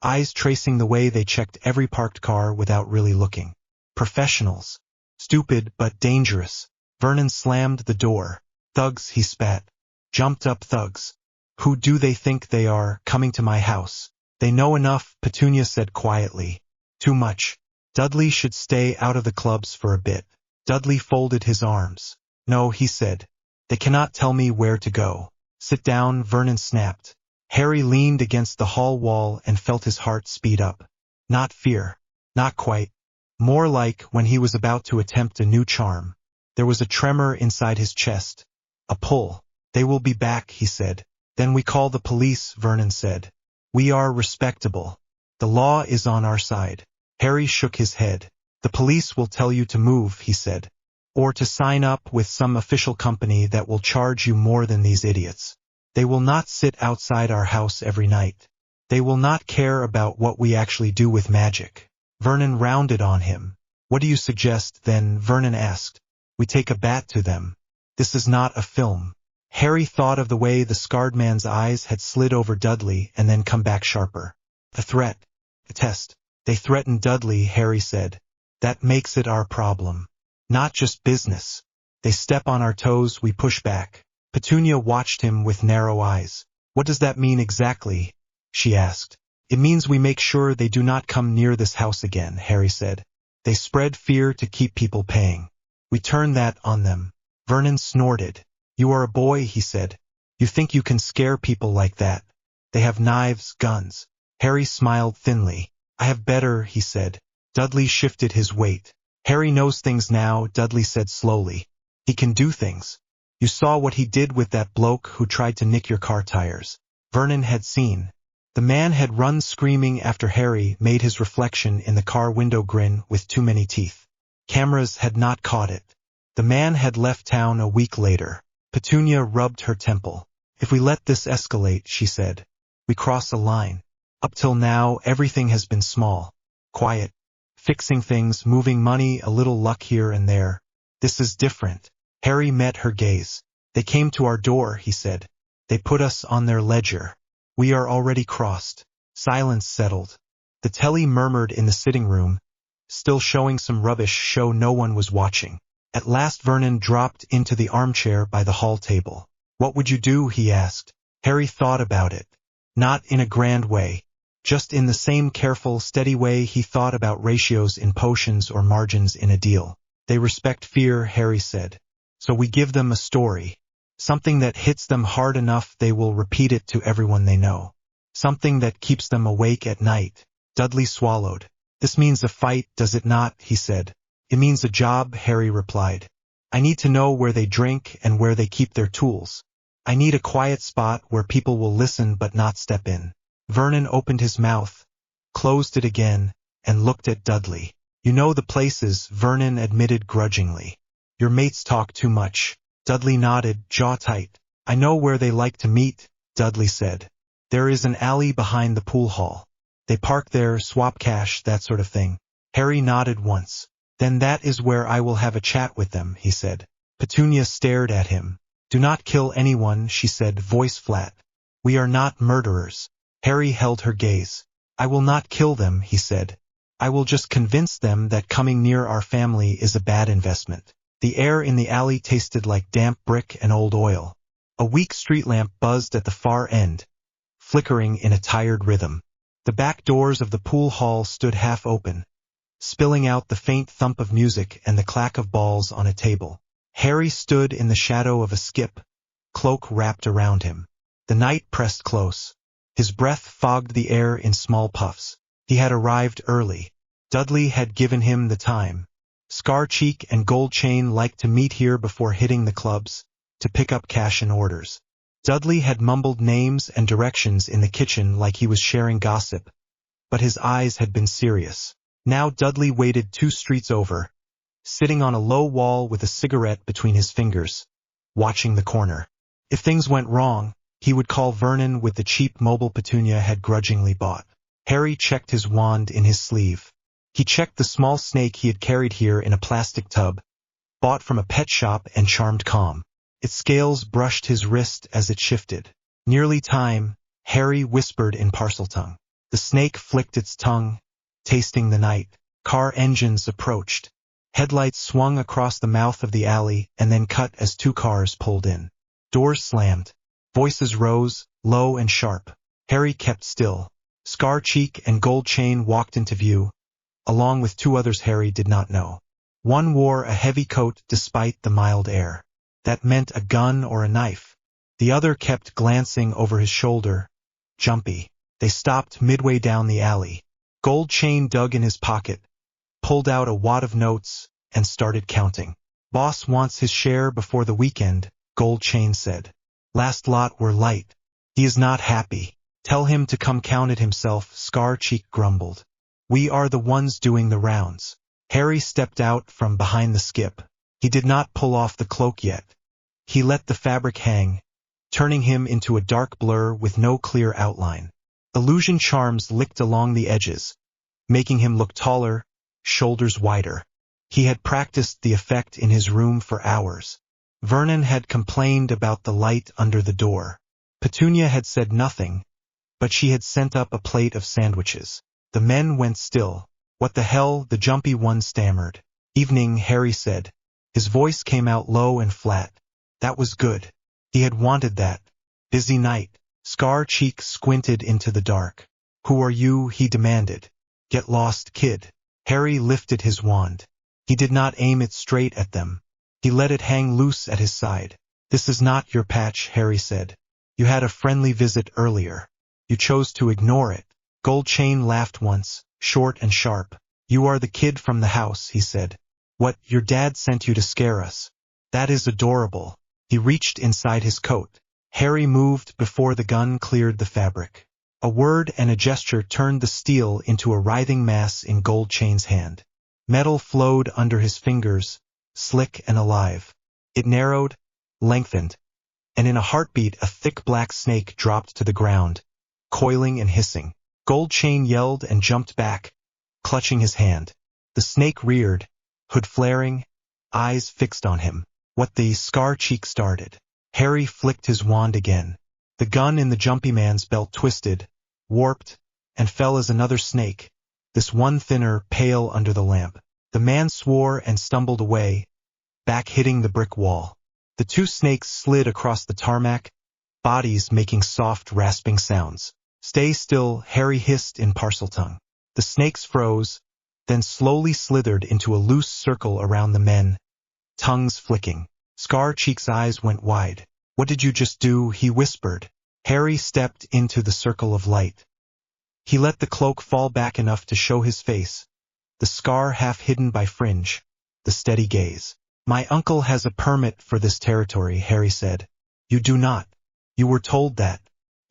eyes tracing the way they checked every parked car without really looking. Professionals. Stupid but dangerous. Vernon slammed the door. Thugs, he spat. Jumped up thugs. Who do they think they are, coming to my house? They know enough, Petunia said quietly. Too much. Dudley should stay out of the clubs for a bit. Dudley folded his arms. No, he said. They cannot tell me where to go. Sit down, Vernon snapped. Harry leaned against the hall wall and felt his heart speed up. Not fear. Not quite. More like when he was about to attempt a new charm. There was a tremor inside his chest. A pull. They will be back, he said. Then we call the police, Vernon said. We are respectable. The law is on our side. Harry shook his head. The police will tell you to move, he said. Or to sign up with some official company that will charge you more than these idiots. They will not sit outside our house every night. They will not care about what we actually do with magic. Vernon rounded on him. What do you suggest, then? Vernon asked. We take a bat to them. This is not a film. Harry thought of the way the scarred man's eyes had slid over Dudley and then come back sharper. A threat. A test. They threatened Dudley, Harry said. That makes it our problem. Not just business. They step on our toes, we push back. Petunia watched him with narrow eyes. What does that mean exactly? She asked. It means we make sure they do not come near this house again, Harry said. They spread fear to keep people paying. We turn that on them. Vernon snorted. You are a boy, he said. You think you can scare people like that. They have knives, guns. Harry smiled thinly. I have better, he said. Dudley shifted his weight. Harry knows things now, Dudley said slowly. He can do things. You saw what he did with that bloke who tried to nick your car tires. Vernon had seen. The man had run screaming after Harry made his reflection in the car window grin with too many teeth. Cameras had not caught it. The man had left town a week later. Petunia rubbed her temple. If we let this escalate, she said, we cross a line. Up till now, everything has been small. Quiet. Fixing things, moving money, a little luck here and there. This is different. Harry met her gaze. They came to our door, he said. They put us on their ledger. We are already crossed. Silence settled. The telly murmured in the sitting room, still showing some rubbish show no one was watching. At last Vernon dropped into the armchair by the hall table. What would you do, he asked. Harry thought about it. Not in a grand way. Just in the same careful, steady way he thought about ratios in potions or margins in a deal. They respect fear, Harry said. So we give them a story. Something that hits them hard enough they will repeat it to everyone they know. Something that keeps them awake at night. Dudley swallowed. This means a fight, does it not? He said. It means a job, Harry replied. I need to know where they drink and where they keep their tools. I need a quiet spot where people will listen but not step in. Vernon opened his mouth, closed it again, and looked at Dudley. You know the places, Vernon admitted grudgingly. Your mates talk too much. Dudley nodded, jaw tight. I know where they like to meet, Dudley said. There is an alley behind the pool hall. They park there, swap cash, that sort of thing. Harry nodded once. Then that is where I will have a chat with them, he said. Petunia stared at him. Do not kill anyone, she said, voice flat. We are not murderers. Harry held her gaze. I will not kill them, he said. I will just convince them that coming near our family is a bad investment. The air in the alley tasted like damp brick and old oil. A weak street lamp buzzed at the far end, flickering in a tired rhythm. The back doors of the pool hall stood half open, spilling out the faint thump of music and the clack of balls on a table. Harry stood in the shadow of a skip, cloak wrapped around him. The night pressed close. His breath fogged the air in small puffs. He had arrived early. Dudley had given him the time. Scar-Cheek and Gold Chain liked to meet here before hitting the clubs, to pick up cash and orders. Dudley had mumbled names and directions in the kitchen like he was sharing gossip, but his eyes had been serious. Now Dudley waited 2 streets over, sitting on a low wall with a cigarette between his fingers, watching the corner. If things went wrong, he would call Vernon with the cheap mobile Petunia had grudgingly bought. Harry checked his wand in his sleeve. He checked the small snake he had carried here in a plastic tub, bought from a pet shop and charmed calm. Its scales brushed his wrist as it shifted. Nearly time, Harry whispered in Parseltongue. The snake flicked its tongue, tasting the night. Car engines approached. Headlights swung across the mouth of the alley and then cut as 2 cars pulled in. Doors slammed. Voices rose, low and sharp. Harry kept still. Scar-Cheek and Gold Chain walked into view, along with 2 others Harry did not know. One wore a heavy coat despite the mild air. That meant a gun or a knife. The other kept glancing over his shoulder, jumpy. They stopped midway down the alley. Gold Chain dug in his pocket, pulled out a wad of notes, and started counting. Boss wants his share before the weekend, Gold Chain said. Last lot were light. He is not happy. Tell him to come count it himself, Scar-Cheek grumbled. We are the ones doing the rounds. Harry stepped out from behind the skip. He did not pull off the cloak yet. He let the fabric hang, turning him into a dark blur with no clear outline. Illusion charms licked along the edges, making him look taller, shoulders wider. He had practiced the effect in his room for hours. Vernon had complained about the light under the door. Petunia had said nothing, but she had sent up a plate of sandwiches. The men went still. What the hell, the jumpy one stammered. Evening, Harry said. His voice came out low and flat. That was good. He had wanted that. Busy night. Scar-Cheek squinted into the dark. Who are you? He demanded. Get lost, kid. Harry lifted his wand. He did not aim it straight at them. He let it hang loose at his side. This is not your patch, Harry said. You had a friendly visit earlier. You chose to ignore it. Gold Chain laughed once, short and sharp. You are the kid from the house, he said. What, your dad sent you to scare us? That is adorable. He reached inside his coat. Harry moved before the gun cleared the fabric. A word and a gesture turned the steel into a writhing mass in Gold Chain's hand. Metal flowed under his fingers, slick and alive. It narrowed, lengthened, and in a heartbeat a thick black snake dropped to the ground, coiling and hissing. Gold Chain yelled and jumped back, clutching his hand. The snake reared, hood flaring, eyes fixed on him. What the Scar-Cheek started. Harry flicked his wand again. The gun in the jumpy man's belt twisted, warped, and fell as another snake, this one thinner, pale under the lamp. The man swore and stumbled away, back hitting the brick wall. The 2 snakes slid across the tarmac, bodies making soft, rasping sounds. Stay still, Harry hissed in Parseltongue. The snakes froze, then slowly slithered into a loose circle around the men, tongues flicking. Scar-Cheek's eyes went wide. What did you just do? He whispered. Harry stepped into the circle of light. He let the cloak fall back enough to show his face, the scar half hidden by fringe, the steady gaze. My uncle has a permit for this territory, Harry said. You do not. You were told that.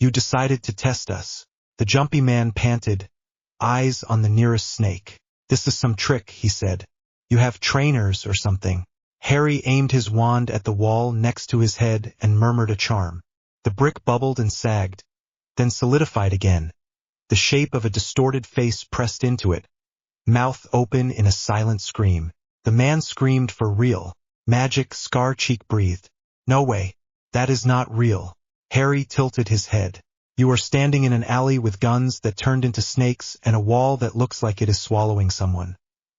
You decided to test us. The jumpy man panted, eyes on the nearest snake. "This is some trick," he said. "You have trainers or something." Harry aimed his wand at the wall next to his head and murmured a charm. The brick bubbled and sagged, then solidified again. The shape of a distorted face pressed into it, mouth open in a silent scream. The man screamed for real. Magic. Scar-Cheek breathed. "No way. That is not real." Harry tilted his head. "You are standing in an alley with guns that turned into snakes and a wall that looks like it is swallowing someone,"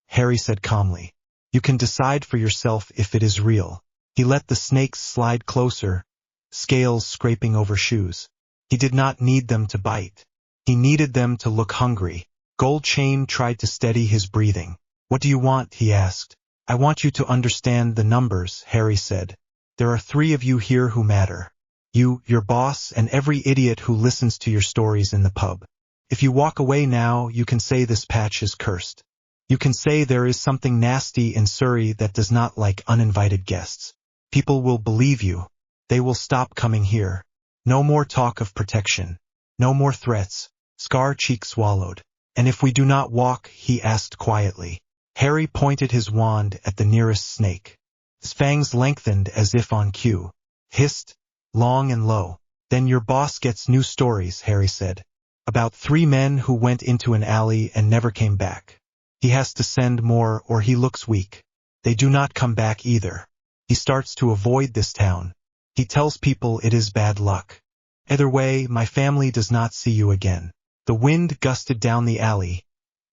Harry said calmly. "You can decide for yourself if it is real." He let the snakes slide closer, scales scraping over shoes. He did not need them to bite. He needed them to look hungry. Gold Chain tried to steady his breathing. "What do you want?" he asked. "I want you to understand the numbers," Harry said. "There are 3 of you here who matter. You, your boss, and every idiot who listens to your stories in the pub. If you walk away now, you can say this patch is cursed. You can say there is something nasty in Surrey that does not like uninvited guests. People will believe you. They will stop coming here. No more talk of protection. No more threats." Scar-Cheek swallowed. "And if we do not walk?" he asked quietly. Harry pointed his wand at the nearest snake. His fangs lengthened as if on cue. Hissed, long and low. "Then your boss gets new stories," Harry said. "About 3 men who went into an alley and never came back. He has to send more or he looks weak. They do not come back either. He starts to avoid this town. He tells people it is bad luck. Either way, my family does not see you again." The wind gusted down the alley,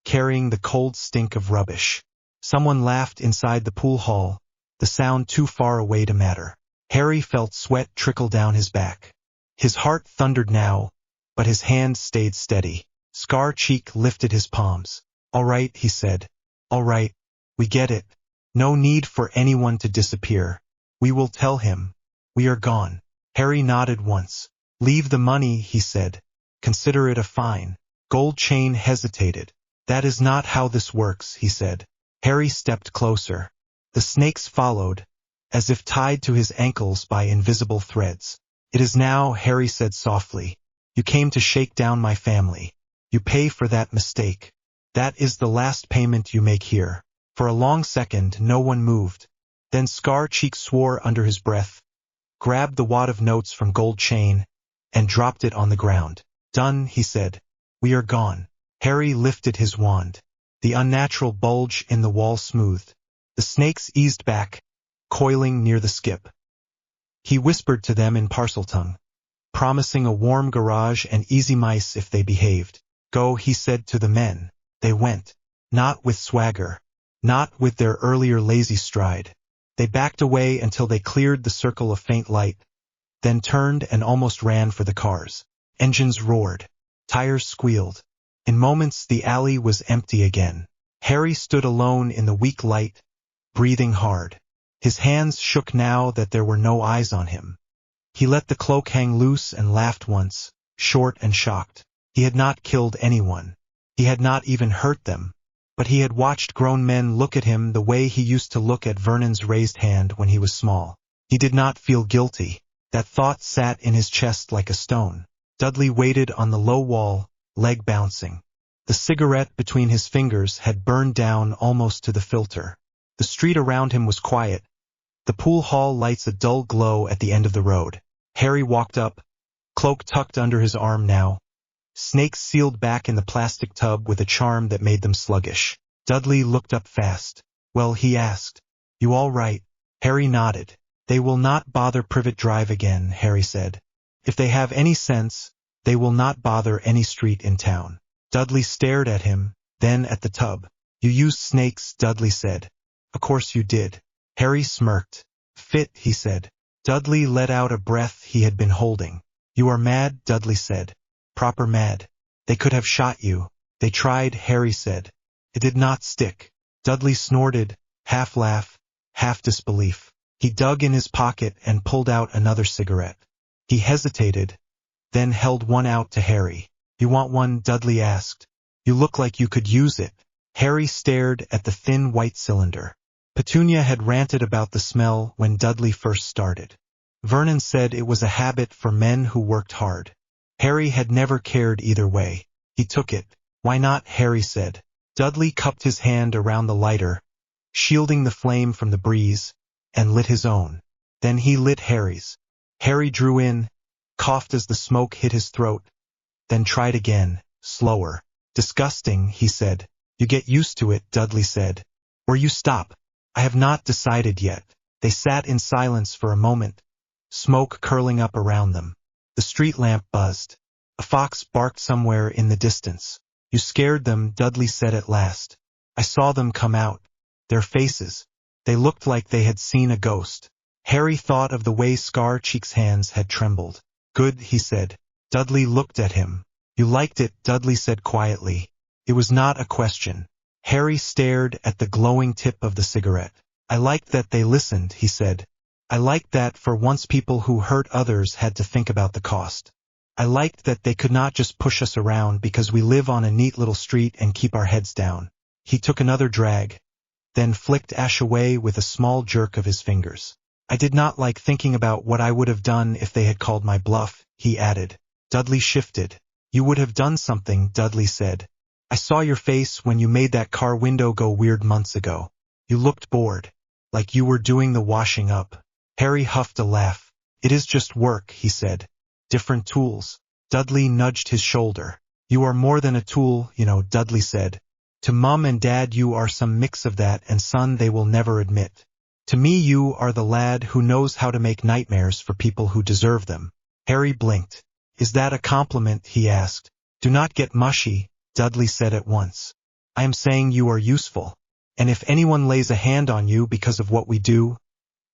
carrying the cold stink of rubbish. Someone laughed inside the pool hall, the sound too far away to matter. Harry felt sweat trickle down his back. His heart thundered now, but his hand stayed steady. Scar-Cheek lifted his palms. "All right," he said. "All right. We get it. No need for anyone to disappear. We will tell him. We are gone." Harry nodded once. "Leave the money," he said. "Consider it a fine." Gold Chain hesitated. "That is not how this works," he said. Harry stepped closer. The snakes followed, as if tied to his ankles by invisible threads. "It is now," Harry said softly. "You came to shake down my family. You pay for that mistake. That is the last payment you make here." For a long second, no one moved. Then Scar-Cheek swore under his breath, grabbed the wad of notes from Gold Chain, and dropped it on the ground. "Done," he said. "We are gone." Harry lifted his wand. The unnatural bulge in the wall smoothed. The snakes eased back, coiling near the skip. He whispered to them in Parseltongue, promising a warm garage and easy mice if they behaved. "Go," he said to the men. They went. Not with swagger. Not with their earlier lazy stride. They backed away until they cleared the circle of faint light, then turned and almost ran for the cars. Engines roared. Tires squealed. In moments the alley was empty again. Harry stood alone in the weak light, breathing hard. His hands shook now that there were no eyes on him. He let the cloak hang loose and laughed once, short and shocked. He had not killed anyone. He had not even hurt them. But he had watched grown men look at him the way he used to look at Vernon's raised hand when he was small. He did not feel guilty. That thought sat in his chest like a stone. Dudley waited on the low wall, leg bouncing. The cigarette between his fingers had burned down almost to the filter. The street around him was quiet. The pool hall lights a dull glow at the end of the road. Harry walked up, cloak tucked under his arm now. Snakes sealed back in the plastic tub with a charm that made them sluggish. Dudley looked up fast. "Well," he asked. "You all right?" Harry nodded. "They will not bother Privet Drive again," Harry said. "If they have any sense, they will not bother any street in town." Dudley stared at him, then at the tub. "You used snakes," Dudley said. "Of course you did." Harry smirked. "Fit," he said. Dudley let out a breath he had been holding. "You are mad," Dudley said. "Proper mad. They could have shot you." "They tried," Harry said. "It did not stick." Dudley snorted, half laugh, half disbelief. He dug in his pocket and pulled out another cigarette. He hesitated, then held one out to Harry. "You want one?" Dudley asked. "You look like you could use it." Harry stared at the thin white cylinder. Petunia had ranted about the smell when Dudley first started. Vernon said it was a habit for men who worked hard. Harry had never cared either way. He took it. "Why not?" Harry said. Dudley cupped his hand around the lighter, shielding the flame from the breeze, and lit his own. Then he lit Harry's. Harry drew in, coughed as the smoke hit his throat, then tried again, slower. Disgusting, he said. You get used to it, Dudley said. Or you stop. I have not decided yet. They sat in silence for a moment, smoke curling up around them. The street lamp buzzed. A fox barked somewhere in the distance. You scared them, Dudley said at last. I saw them come out. Their faces. They looked like they had seen a ghost. Harry thought of the way Scar-Cheek's hands had trembled. Good, he said. Dudley looked at him. You liked it, Dudley said quietly. It was not a question. Harry stared at the glowing tip of the cigarette. I liked that they listened, he said. I liked that for once people who hurt others had to think about the cost. I liked that they could not just push us around because we live on a neat little street and keep our heads down. He took another drag, then flicked ash away with a small jerk of his fingers. I did not like thinking about what I would have done if they had called my bluff, he added. Dudley shifted. You would have done something, Dudley said. I saw your face when you made that car window go weird months ago. You looked bored, like you were doing the washing up. Harry huffed a laugh. It is just work, he said. Different tools. Dudley nudged his shoulder. You are more than a tool, you know, Dudley said. To Mum and Dad you are some mix of that and son they will never admit. To me you are the lad who knows how to make nightmares for people who deserve them. Harry blinked. Is that a compliment, he asked. Do not get mushy, Dudley said at once. I am saying you are useful. And if anyone lays a hand on you because of what we do,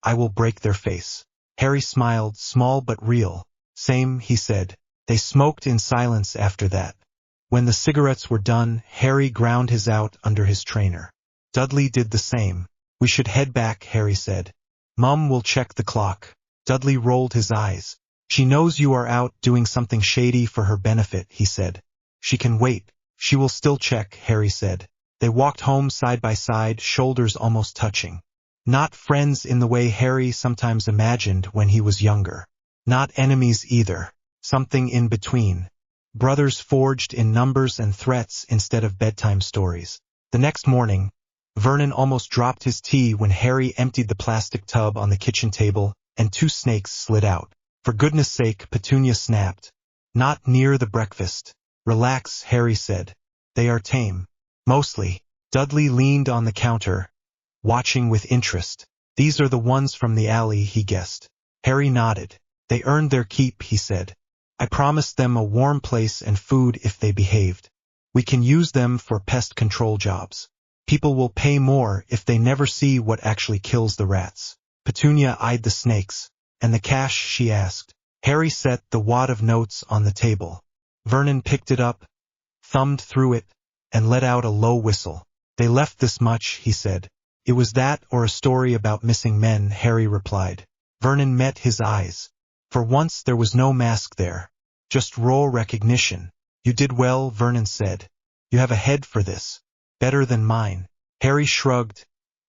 I will break their face. Harry smiled, small but real. Same, he said. They smoked in silence after that. When the cigarettes were done, Harry ground his out under his trainer. Dudley did the same. We should head back, Harry said. Mum will check the clock. Dudley rolled his eyes. She knows you are out doing something shady for her benefit, he said. She can wait. She will still check, Harry said. They walked home side by side, shoulders almost touching. Not friends in the way Harry sometimes imagined when he was younger. Not enemies either. Something in between. Brothers forged in numbers and threats instead of bedtime stories. The next morning, Vernon almost dropped his tea when Harry emptied the plastic tub on the kitchen table and 2 snakes slid out. For goodness sake, Petunia snapped. Not near the breakfast. Relax, Harry said. They are tame. Mostly. Dudley leaned on the counter, watching with interest. These are the ones from the alley, he guessed. Harry nodded. They earned their keep, he said. I promised them a warm place and food if they behaved. We can use them for pest control jobs. People will pay more if they never see what actually kills the rats. Petunia eyed the snakes. And the cash, she asked. Harry set the wad of notes on the table. Vernon picked it up, thumbed through it, and let out a low whistle. They left this much, he said. It was that or a story about missing men, Harry replied. Vernon met his eyes. For once there was no mask there. Just raw recognition. You did well, Vernon said. You have a head for this. Better than mine. Harry shrugged.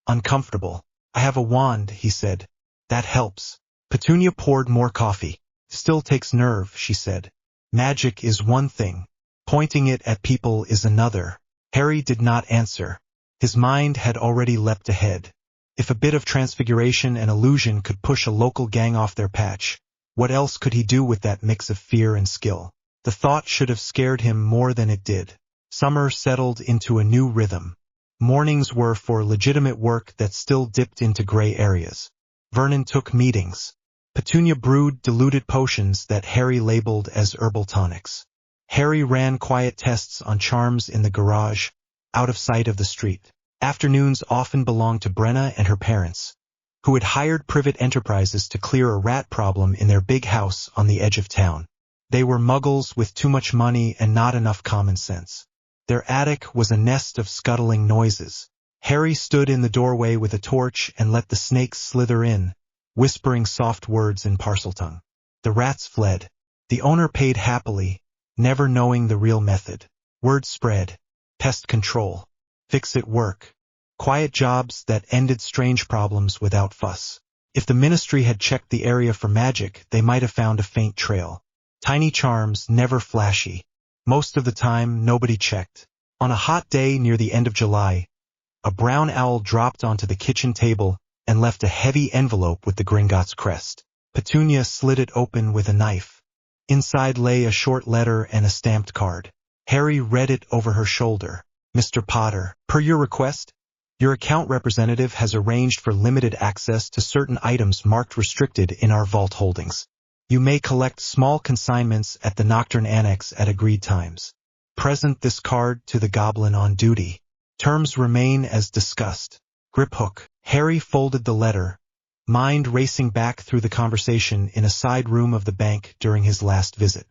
Uncomfortable. I have a wand, he said. That helps. Petunia poured more coffee. Still takes nerve, she said. Magic is one thing. Pointing it at people is another. Harry did not answer. His mind had already leapt ahead. If a bit of transfiguration and illusion could push a local gang off their patch, what else could he do with that mix of fear and skill? The thought should have scared him more than it did. Summer settled into a new rhythm. Mornings were for legitimate work that still dipped into gray areas. Vernon took meetings. Petunia brewed diluted potions that Harry labeled as herbal tonics. Harry ran quiet tests on charms in the garage, out of sight of the street. Afternoons often belonged to Brenna and her parents, who had hired private enterprises to clear a rat problem in their big house on the edge of town. They were muggles with too much money and not enough common sense. Their attic was a nest of scuttling noises. Harry stood in the doorway with a torch and let the snakes slither in, whispering soft words in Parseltongue. The rats fled. The owner paid happily, never knowing the real method. Word spread. Pest control. Fix-it work. Quiet jobs that ended strange problems without fuss. If the ministry had checked the area for magic, they might have found a faint trail. Tiny charms, never flashy. Most of the time, nobody checked. On a hot day near the end of July, a brown owl dropped onto the kitchen table and left a heavy envelope with the Gringotts crest. Petunia slid it open with a knife. Inside lay a short letter and a stamped card. Harry read it over her shoulder. Mr. Potter, per your request, your account representative has arranged for limited access to certain items marked restricted in our vault holdings. You may collect small consignments at the Nocturne Annex at agreed times. Present this card to the goblin on duty. Terms remain as discussed. Griphook. Harry folded the letter, mind racing back through the conversation in a side room of the bank during his last visit.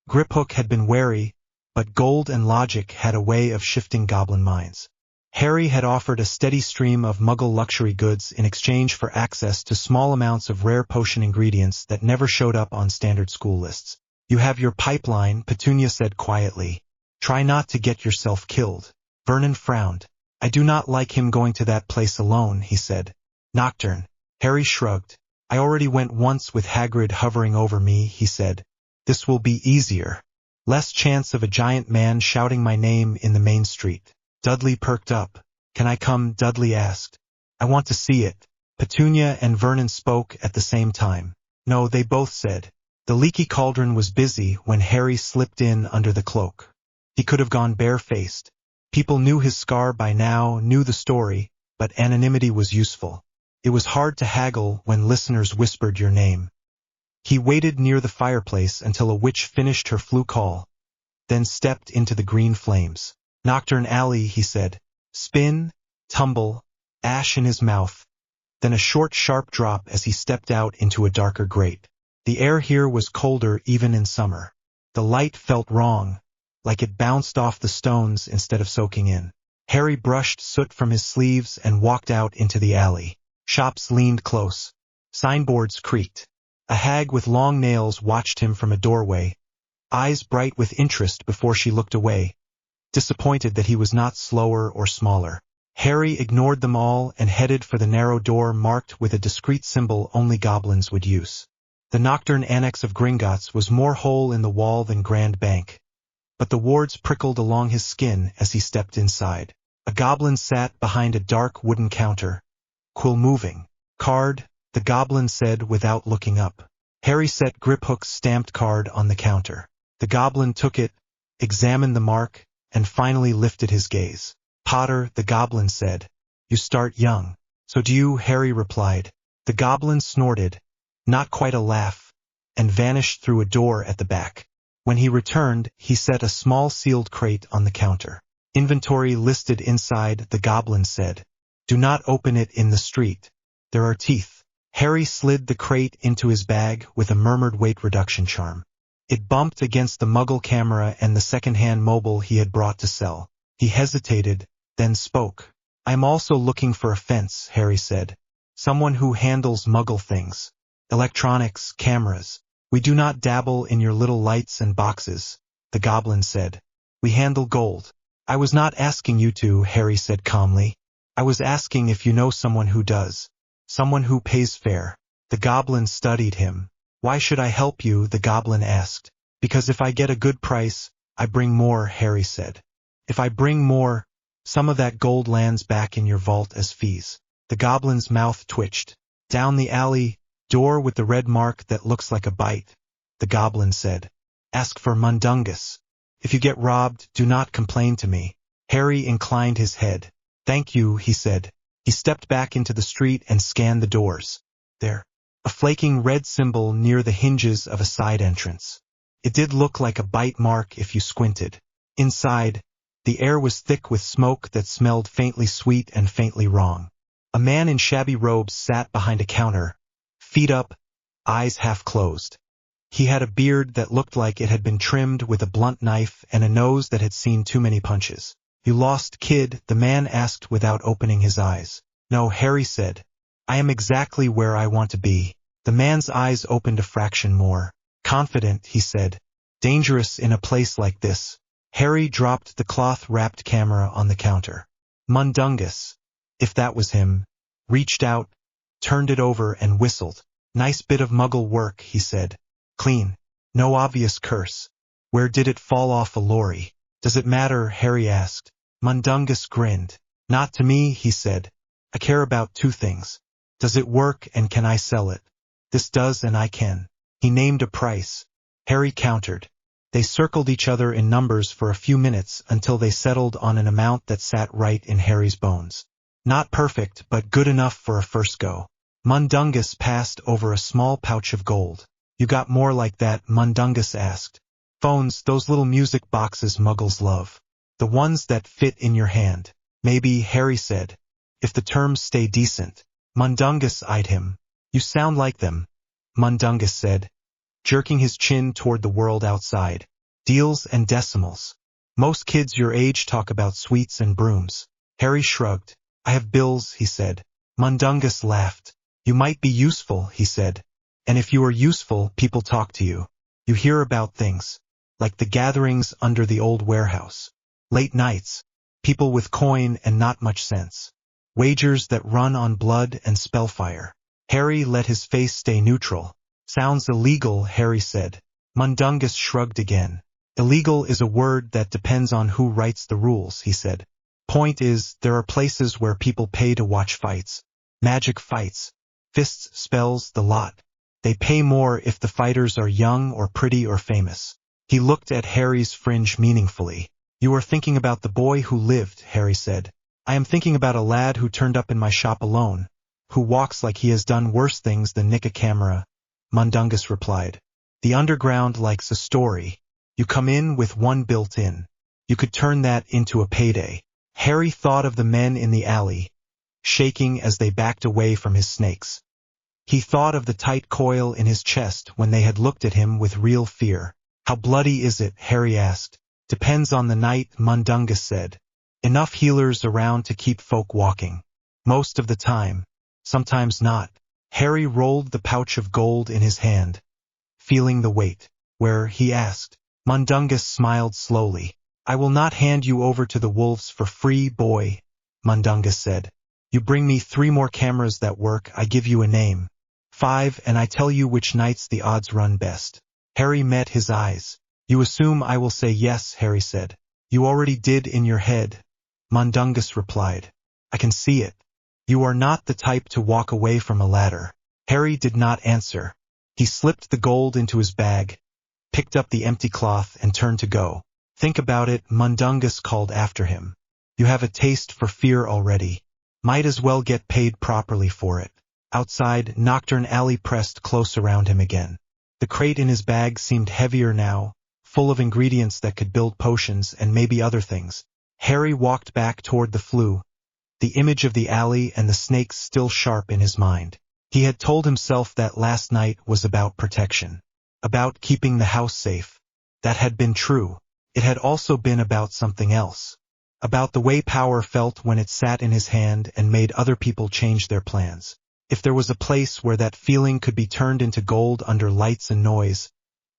Griphook had been wary, but gold and logic had a way of shifting goblin minds. Harry had offered a steady stream of Muggle luxury goods in exchange for access to small amounts of rare potion ingredients that never showed up on standard school lists. You have your pipeline, Petunia said quietly. Try not to get yourself killed. Vernon frowned. I do not like him going to that place alone, he said. Nocturne. Harry shrugged. I already went once with Hagrid hovering over me, he said. This will be easier. Less chance of a giant man shouting my name in the main street. Dudley perked up. Can I come? Dudley asked. I want to see it. Petunia and Vernon spoke at the same time. No, they both said. The leaky cauldron was busy when Harry slipped in under the cloak. He could have gone barefaced. People knew his scar by now, knew the story, but anonymity was useful. It was hard to haggle when listeners whispered your name. He waited near the fireplace until a witch finished her flute call, then stepped into the green flames. Nocturne Alley, he said. Spin, tumble, ash in his mouth, then a short, sharp drop as he stepped out into a darker grate. The air here was colder even in summer. The light felt wrong, like it bounced off the stones instead of soaking in. Harry brushed soot from his sleeves and walked out into the alley. Shops leaned close. Signboards creaked. A hag with long nails watched him from a doorway, eyes bright with interest before she looked away, disappointed that he was not slower or smaller. Harry ignored them all and headed for the narrow door marked with a discreet symbol only goblins would use. The Nocturne Annex of Gringotts was more hole in the wall than Grand Bank, but the wards prickled along his skin as he stepped inside. A goblin sat behind a dark wooden counter. Quill moving. Card, the goblin said without looking up. Harry set Griphook's stamped card on the counter. The goblin took it, examined the mark, and finally lifted his gaze. Potter, the goblin said. You start young. So do you, Harry replied. The goblin snorted, not quite a laugh, and vanished through a door at the back. When he returned, he set a small sealed crate on the counter. Inventory listed inside, the goblin said. Do not open it in the street. There are teeth. Harry slid the crate into his bag with a murmured weight reduction charm. It bumped against the Muggle camera and the second-hand mobile he had brought to sell. He hesitated, then spoke. I am also looking for a fence, Harry said. Someone who handles Muggle things. Electronics, cameras. We do not dabble in your little lights and boxes, the goblin said. We handle gold. I was not asking you to, Harry said calmly. I was asking if you know someone who does. Someone who pays fair. The goblin studied him. Why should I help you? The goblin asked. Because if I get a good price, I bring more, Harry said. If I bring more, some of that gold lands back in your vault as fees. The goblin's mouth twitched. Down the alley, door with the red mark that looks like a bite, the goblin said. Ask for Mundungus. If you get robbed, do not complain to me. Harry inclined his head. Thank you, he said. He stepped back into the street and scanned the doors. There. A flaking red symbol near the hinges of a side entrance. It did look like a bite mark if you squinted. Inside, the air was thick with smoke that smelled faintly sweet and faintly wrong. A man in shabby robes sat behind a counter, feet up, eyes half closed. He had a beard that looked like it had been trimmed with a blunt knife and a nose that had seen too many punches. You lost, kid? The man asked without opening his eyes. No, Harry said. I am exactly where I want to be. The man's eyes opened a fraction more. Confident, he said. Dangerous in a place like this. Harry dropped the cloth-wrapped camera on the counter. Mundungus, if that was him, reached out, turned it over and whistled. Nice bit of Muggle work, he said. Clean. No obvious curse. Where did it fall off a lorry? Does it matter? Harry asked. Mundungus grinned. Not to me, he said. I care about two things. Does it work and can I sell it? This does and I can. He named a price. Harry countered. They circled each other in numbers for a few minutes until they settled on an amount that sat right in Harry's bones. Not perfect, but good enough for a first go. Mundungus passed over a small pouch of gold. You got more like that? Mundungus asked. Phones, those little music boxes muggles love. The ones that fit in your hand. Maybe, Harry said. If the terms stay decent. Mundungus eyed him. You sound like them, Mundungus said, jerking his chin toward the world outside. Deals and decimals. Most kids your age talk about sweets and brooms. Harry shrugged. I have bills, he said. Mundungus laughed. You might be useful, he said. And if you are useful, people talk to you. You hear about things. Like the gatherings under the old warehouse. Late nights. People with coin and not much sense. Wagers that run on blood and spellfire. Harry let his face stay neutral. Sounds illegal, Harry said. Mundungus shrugged again. Illegal is a word that depends on who writes the rules, he said. Point is, there are places where people pay to watch fights. Magic fights. Fists, spells, the lot. They pay more if the fighters are young or pretty or famous. He looked at Harry's fringe meaningfully. You are thinking about the boy who lived, Harry said. I am thinking about a lad who turned up in my shop alone, who walks like he has done worse things than nick a camera, Mundungus replied. The underground likes a story. You come in with one built in. You could turn that into a payday. Harry thought of the men in the alley, shaking as they backed away from his snakes. He thought of the tight coil in his chest when they had looked at him with real fear. How bloody is it? Harry asked. Depends on the night, Mundungus said. Enough healers around to keep folk walking. Most of the time. Sometimes not. Harry rolled the pouch of gold in his hand, feeling the weight. Where? He asked. Mundungus smiled slowly. I will not hand you over to the wolves for free, boy, Mundungus said. You bring me 3 more cameras that work, I give you a name. 5, and I tell you which nights the odds run best. Harry met his eyes. You assume I will say yes, Harry said. You already did in your head, Mundungus replied. I can see it. You are not the type to walk away from a ladder. Harry did not answer. He slipped the gold into his bag, picked up the empty cloth, and turned to go. Think about it, Mundungus called after him. You have a taste for fear already. Might as well get paid properly for it. Outside, Nocturne Alley pressed close around him again. The crate in his bag seemed heavier now, full of ingredients that could build potions and maybe other things. Harry walked back toward the flue, the image of the alley and the snakes still sharp in his mind. He had told himself that last night was about protection, about keeping the house safe. That had been true. It had also been about something else, about the way power felt when it sat in his hand and made other people change their plans. If there was a place where that feeling could be turned into gold under lights and noise,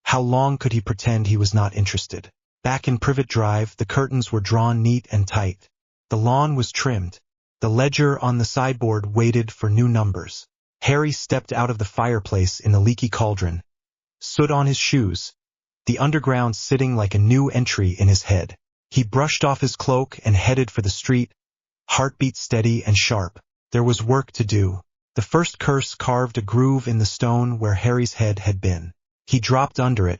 how long could he pretend he was not interested? Back in Privet Drive, the curtains were drawn neat and tight. The lawn was trimmed. The ledger on the sideboard waited for new numbers. Harry stepped out of the fireplace in the leaky cauldron, soot on his shoes, the underground sitting like a new entry in his head. He brushed off his cloak and headed for the street, heartbeat steady and sharp. There was work to do. The first curse carved a groove in the stone where Harry's head had been. He dropped under it,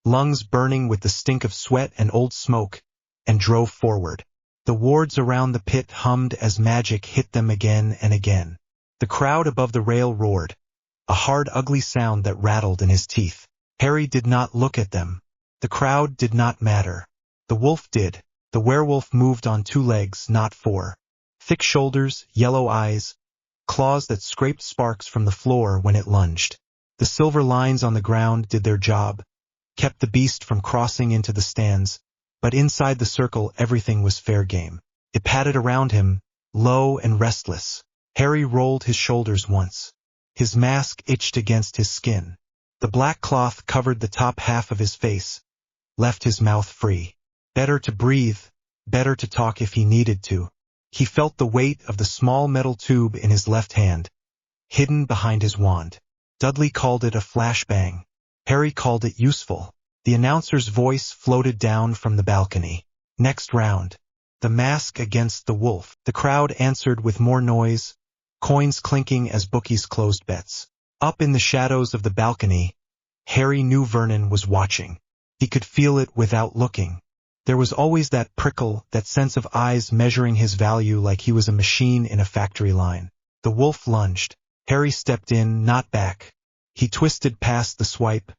lungs burning with the stink of sweat and old smoke, and drove forward. The wards around the pit hummed as magic hit them again and again. The crowd above the rail roared, a hard, ugly sound that rattled in his teeth. Harry did not look at them. The crowd did not matter. The wolf did. The werewolf moved on 2 legs, not 4. Thick shoulders, yellow eyes, claws that scraped sparks from the floor when it lunged. The silver lines on the ground did their job, kept the beast from crossing into the stands, but inside the circle everything was fair game. It padded around him, low and restless. Harry rolled his shoulders once. His mask itched against his skin. The black cloth covered the top half of his face, left his mouth free. Better to breathe, better to talk if he needed to. He felt the weight of the small metal tube in his left hand, hidden behind his wand. Dudley called it a flashbang. Harry called it useful. The announcer's voice floated down from the balcony. Next round. the mask against the wolf. The crowd answered with more noise, coins clinking as bookies closed bets. Up in the shadows of the balcony, Harry knew Vernon was watching. He could feel it without looking. There was always that prickle, that sense of eyes measuring his value like he was a machine in a factory line. The wolf lunged. Harry stepped in, not back. He twisted past the swipe,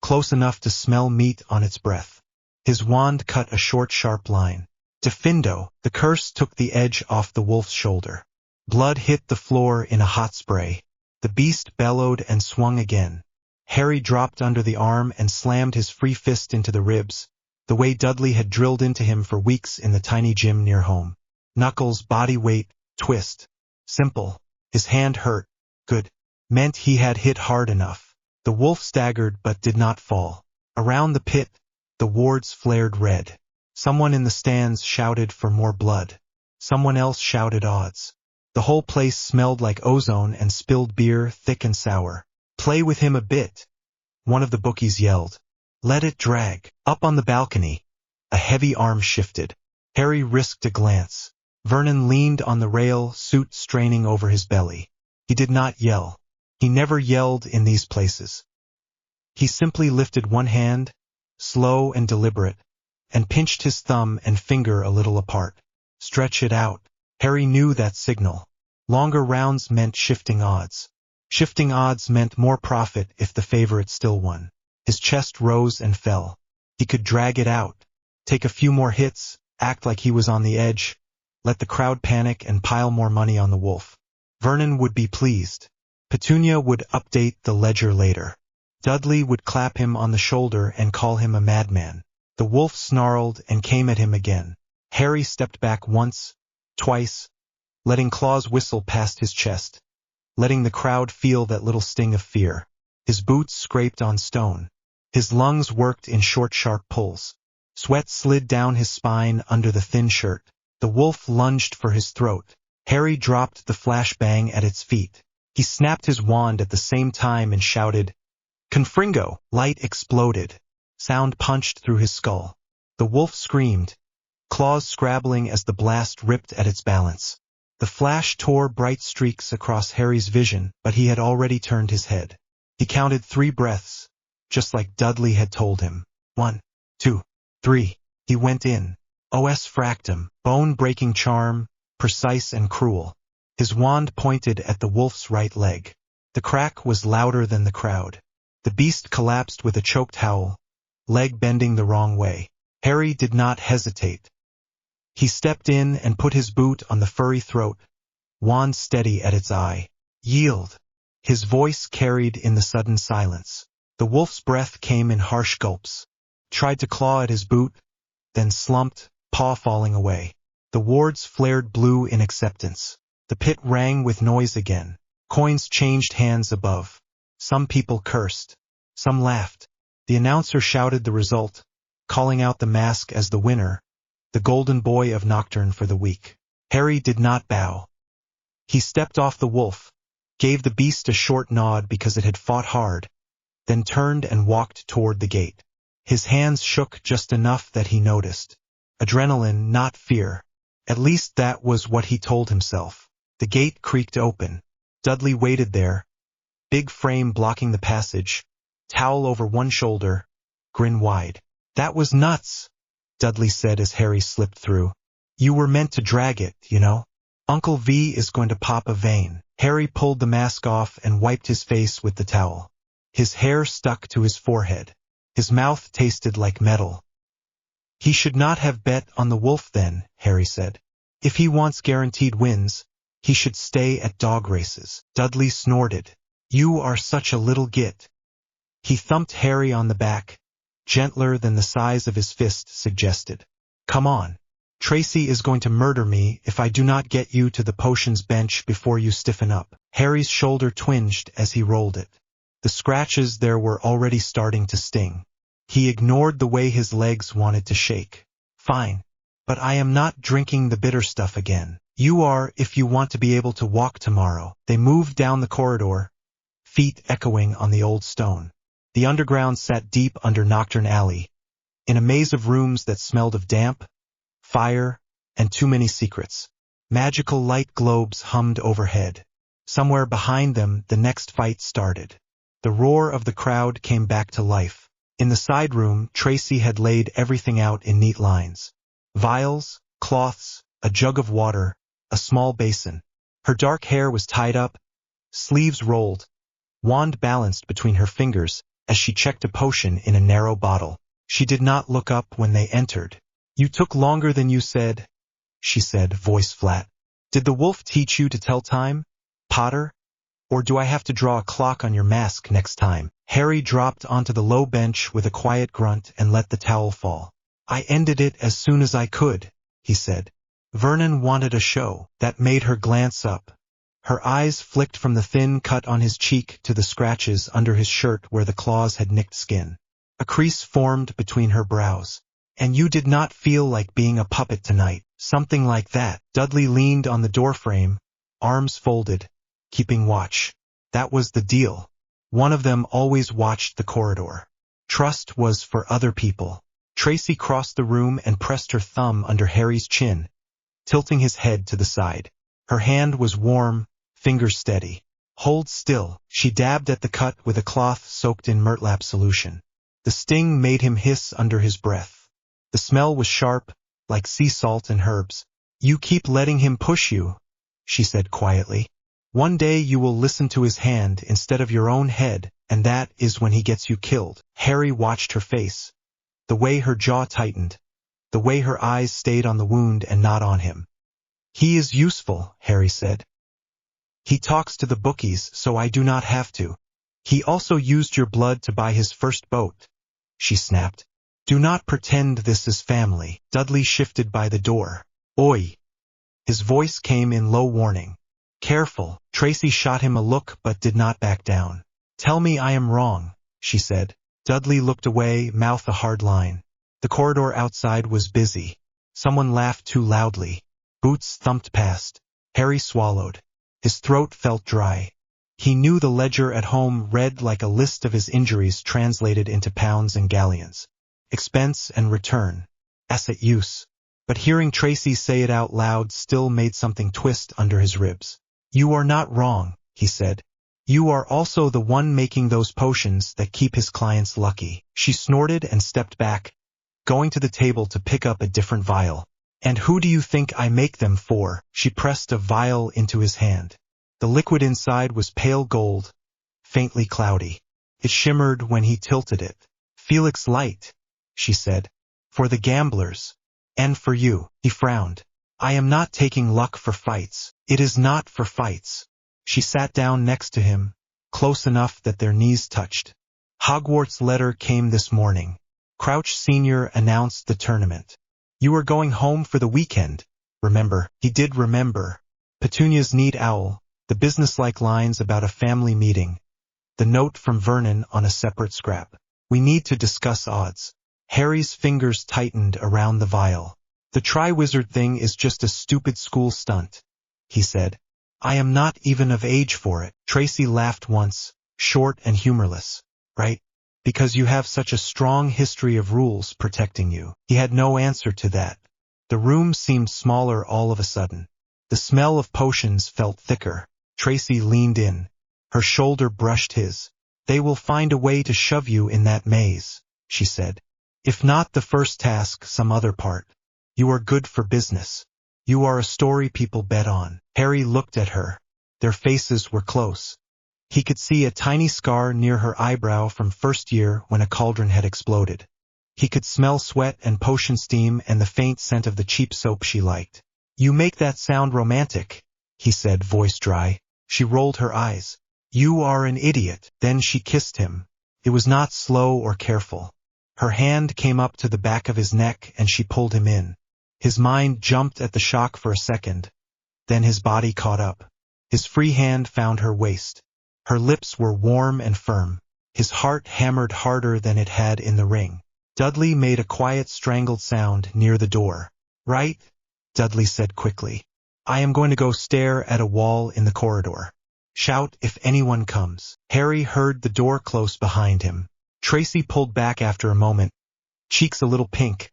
close enough to smell meat on its breath. His wand cut a short, sharp line. Diffindo, the curse took the edge off the wolf's shoulder. Blood hit the floor in a hot spray. The beast bellowed and swung again. Harry dropped under the arm and slammed his free fist into the ribs, the way Dudley had drilled into him for weeks in the tiny gym near home. Knuckles, body weight, twist. Simple. His hand hurt. Good. Meant he had hit hard enough. The wolf staggered but did not fall. Around the pit, the wards flared red. Someone in the stands shouted for more blood. Someone else shouted odds. The whole place smelled like ozone and spilled beer, thick and sour. Play with him a bit, one of the bookies yelled. Let it drag. Up on the balcony, a heavy arm shifted. Harry risked a glance. Vernon leaned on the rail, suit straining over his belly. He did not yell. He never yelled in these places. He simply lifted one hand, slow and deliberate, and pinched his thumb and finger a little apart. Stretch it out. Harry knew that signal. Longer rounds meant shifting odds. Shifting odds meant more profit if the favorite still won. His chest rose and fell. He could drag it out, take a few more hits, act like he was on the edge, let the crowd panic and pile more money on the wolf. Vernon would be pleased. Petunia would update the ledger later. Dudley would clap him on the shoulder and call him a madman. The wolf snarled and came at him again. Harry stepped back once, twice, letting claws whistle past his chest, letting the crowd feel that little sting of fear. His boots scraped on stone. His lungs worked in short, sharp pulls. Sweat slid down his spine under the thin shirt. The wolf lunged for his throat. Harry dropped the flashbang at its feet. He snapped his wand at the same time and shouted, Confringo! Light exploded. Sound punched through his skull. The wolf screamed, claws scrabbling as the blast ripped at its balance. The flash tore bright streaks across Harry's vision, but he had already turned his head. He counted 3 breaths, just like Dudley had told him. 1, 2, 3. He went in. Os fractum, bone-breaking charm, precise and cruel. His wand pointed at the wolf's right leg. The crack was louder than the crowd. The beast collapsed with a choked howl, leg bending the wrong way. Harry did not hesitate. He stepped in and put his boot on the furry throat, wand steady at its eye. Yield. His voice carried in the sudden silence. The wolf's breath came in harsh gulps. Tried to claw at his boot, then slumped, paw falling away. The wards flared blue in acceptance. The pit rang with noise again. Coins changed hands above. Some people cursed. Some laughed. The announcer shouted the result, calling out the mask as the winner, the golden boy of Nocturne for the week. Harry did not bow. He stepped off the wolf, gave the beast a short nod because it had fought hard, then turned and walked toward the gate. His hands shook just enough that he noticed. Adrenaline, not fear. At least that was what he told himself. The gate creaked open. Dudley waited there, big frame blocking the passage, towel over one shoulder, grin wide. That was nuts, Dudley said as Harry slipped through. You were meant to drag it, you know. Uncle V is going to pop a vein. Harry pulled the mask off and wiped his face with the towel. His hair stuck to his forehead. His mouth tasted like metal. He should not have bet on the wolf then, Harry said. If he wants guaranteed wins, he should stay at dog races. Dudley snorted. You are such a little git. He thumped Harry on the back, gentler than the size of his fist suggested. Come on. Tracy is going to murder me if I do not get you to the potions bench before you stiffen up. Harry's shoulder twinged as he rolled it. The scratches there were already starting to sting. He ignored the way his legs wanted to shake. Fine. But I am not drinking the bitter stuff again. You are if you want to be able to walk tomorrow. They moved down the corridor, feet echoing on the old stone. The underground sat deep under Nocturne Alley, in a maze of rooms that smelled of damp, fire, and too many secrets. Magical light globes hummed overhead. Somewhere behind them, the next fight started. The roar of the crowd came back to life. In the side room, Tracy had laid everything out in neat lines. Vials, cloths, a jug of water, a small basin. Her dark hair was tied up, sleeves rolled, wand balanced between her fingers as she checked a potion in a narrow bottle. She did not look up when they entered. "You took longer than you said," she said, voice flat. "Did the wolf teach you to tell time, Potter? Or do I have to draw a clock on your mask next time?" Harry dropped onto the low bench with a quiet grunt and let the towel fall. "I ended it as soon as I could," he said. Vernon wanted a show. That made her glance up. Her eyes flicked from the thin cut on his cheek to the scratches under his shirt where the claws had nicked skin. A crease formed between her brows. "And you did not feel like being a puppet tonight." "Something like that." Dudley leaned on the doorframe, arms folded, keeping watch. That was the deal. One of them always watched the corridor. Trust was for other people. Tracy crossed the room and pressed her thumb under Harry's chin, tilting his head to the side. Her hand was warm, fingers steady. "Hold still." She dabbed at the cut with a cloth soaked in murtlap solution. The sting made him hiss under his breath. The smell was sharp, like sea salt and herbs. "You keep letting him push you," she said quietly. "One day you will listen to his hand instead of your own head, and that is when he gets you killed." Harry watched her face. The way her jaw tightened. The way her eyes stayed on the wound and not on him. "He is useful," Harry said. "He talks to the bookies, so I do not have to." "He also used your blood to buy his first boat," she snapped. "Do not pretend this is family." Dudley shifted by the door. "Oi!" His voice came in low warning. "Careful." Tracy shot him a look but did not back down. "Tell me I am wrong," she said. Dudley looked away, mouth a hard line. The corridor outside was busy. Someone laughed too loudly. Boots thumped past. Harry swallowed. His throat felt dry. He knew the ledger at home read like a list of his injuries translated into pounds and galleons. Expense and return. Asset use. But hearing Tracy say it out loud still made something twist under his ribs. "You are not wrong," he said. "You are also the one making those potions that keep his clients lucky." She snorted and stepped back, going to the table to pick up a different vial. "And who do you think I make them for?" She pressed a vial into his hand. The liquid inside was pale gold, faintly cloudy. It shimmered when he tilted it. "Felix Light," she said. "For the gamblers. And for you." He frowned. "I am not taking luck for fights." "It is not for fights." She sat down next to him, close enough that their knees touched. "Hogwarts letter came this morning. Crouch Sr. announced the tournament. You are going home for the weekend, remember?" He did remember. Petunia's neat owl, the businesslike lines about a family meeting, the note from Vernon on a separate scrap. "We need to discuss odds." Harry's fingers tightened around the vial. "The Triwizard thing is just a stupid school stunt," he said. "I am not even of age for it." Tracy laughed once, short and humorless. "Right? Because you have such a strong history of rules protecting you." He had no answer to that. The room seemed smaller all of a sudden. The smell of potions felt thicker. Tracy leaned in. Her shoulder brushed his. "They will find a way to shove you in that maze," she said. "If not the first task, some other part. You are good for business. You are a story people bet on." Harry looked at her. Their faces were close. He could see a tiny scar near her eyebrow from first year when a cauldron had exploded. He could smell sweat and potion steam and the faint scent of the cheap soap she liked. "You make that sound romantic," he said, voice dry. She rolled her eyes. "You are an idiot." Then she kissed him. It was not slow or careful. Her hand came up to the back of his neck and she pulled him in. His mind jumped at the shock for a second. Then his body caught up. His free hand found her waist. Her lips were warm and firm. His heart hammered harder than it had in the ring. Dudley made a quiet strangled sound near the door. "Right?" Dudley said quickly. "I am going to go stare at a wall in the corridor. Shout if anyone comes." Harry heard the door close behind him. Tracy pulled back after a moment, cheeks a little pink,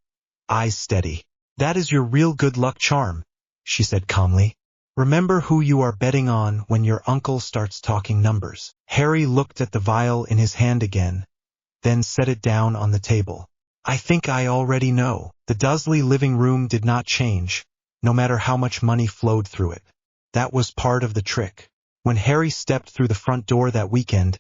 eyes steady. That is your real good luck charm, she said calmly. Remember who you are betting on when your uncle starts talking numbers. Harry looked at the vial in his hand again, then set it down on the table. I think I already know. The Dursley living room did not change, no matter how much money flowed through it. That was part of the trick. When Harry stepped through the front door that weekend,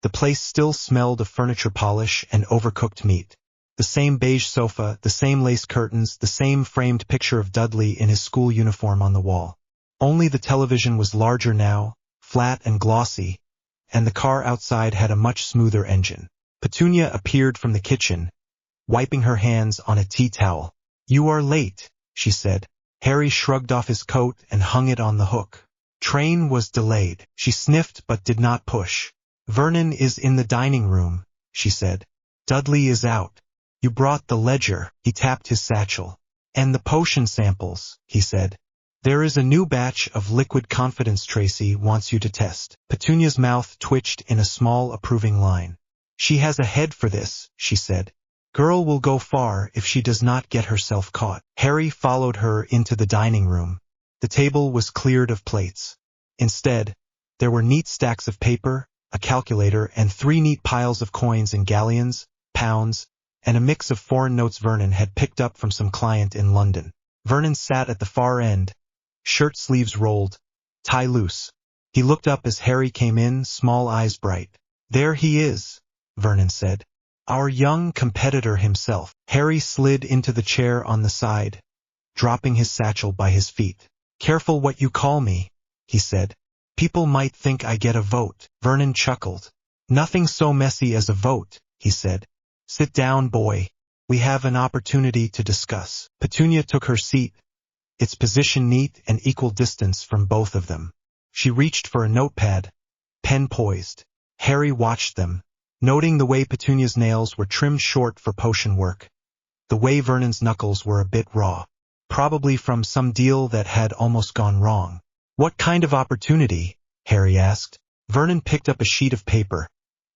the place still smelled of furniture polish and overcooked meat. The same beige sofa, the same lace curtains, the same framed picture of Dudley in his school uniform on the wall. Only the television was larger now, flat and glossy, and the car outside had a much smoother engine. Petunia appeared from the kitchen, wiping her hands on a tea towel. You are late, she said. Harry shrugged off his coat and hung it on the hook. Train was delayed. She sniffed but did not push. Vernon is in the dining room, she said. Dudley is out. You brought the ledger. He tapped his satchel. And the potion samples, he said. There is a new batch of liquid confidence Tracy wants you to test. Petunia's mouth twitched in a small approving line. She has a head for this, she said. Girl will go far if she does not get herself caught. Harry followed her into the dining room. The table was cleared of plates. Instead, there were neat stacks of paper, a calculator, and 3 neat piles of coins in galleons, pounds, and a mix of foreign notes Vernon had picked up from some client in London. Vernon sat at the far end, shirt sleeves rolled, tie loose. He looked up as Harry came in, small eyes bright. There he is, Vernon said. Our young competitor himself. Harry slid into the chair on the side, dropping his satchel by his feet. Careful what you call me, he said. People might think I get a vote. Vernon chuckled. Nothing so messy as a vote, he said. Sit down, boy. We have an opportunity to discuss. Petunia took her seat, its position neat and equal distance from both of them. She reached for a notepad, pen poised. Harry watched them, noting the way Petunia's nails were trimmed short for potion work, the way Vernon's knuckles were a bit raw, probably from some deal that had almost gone wrong. What kind of opportunity? Harry asked. Vernon picked up a sheet of paper,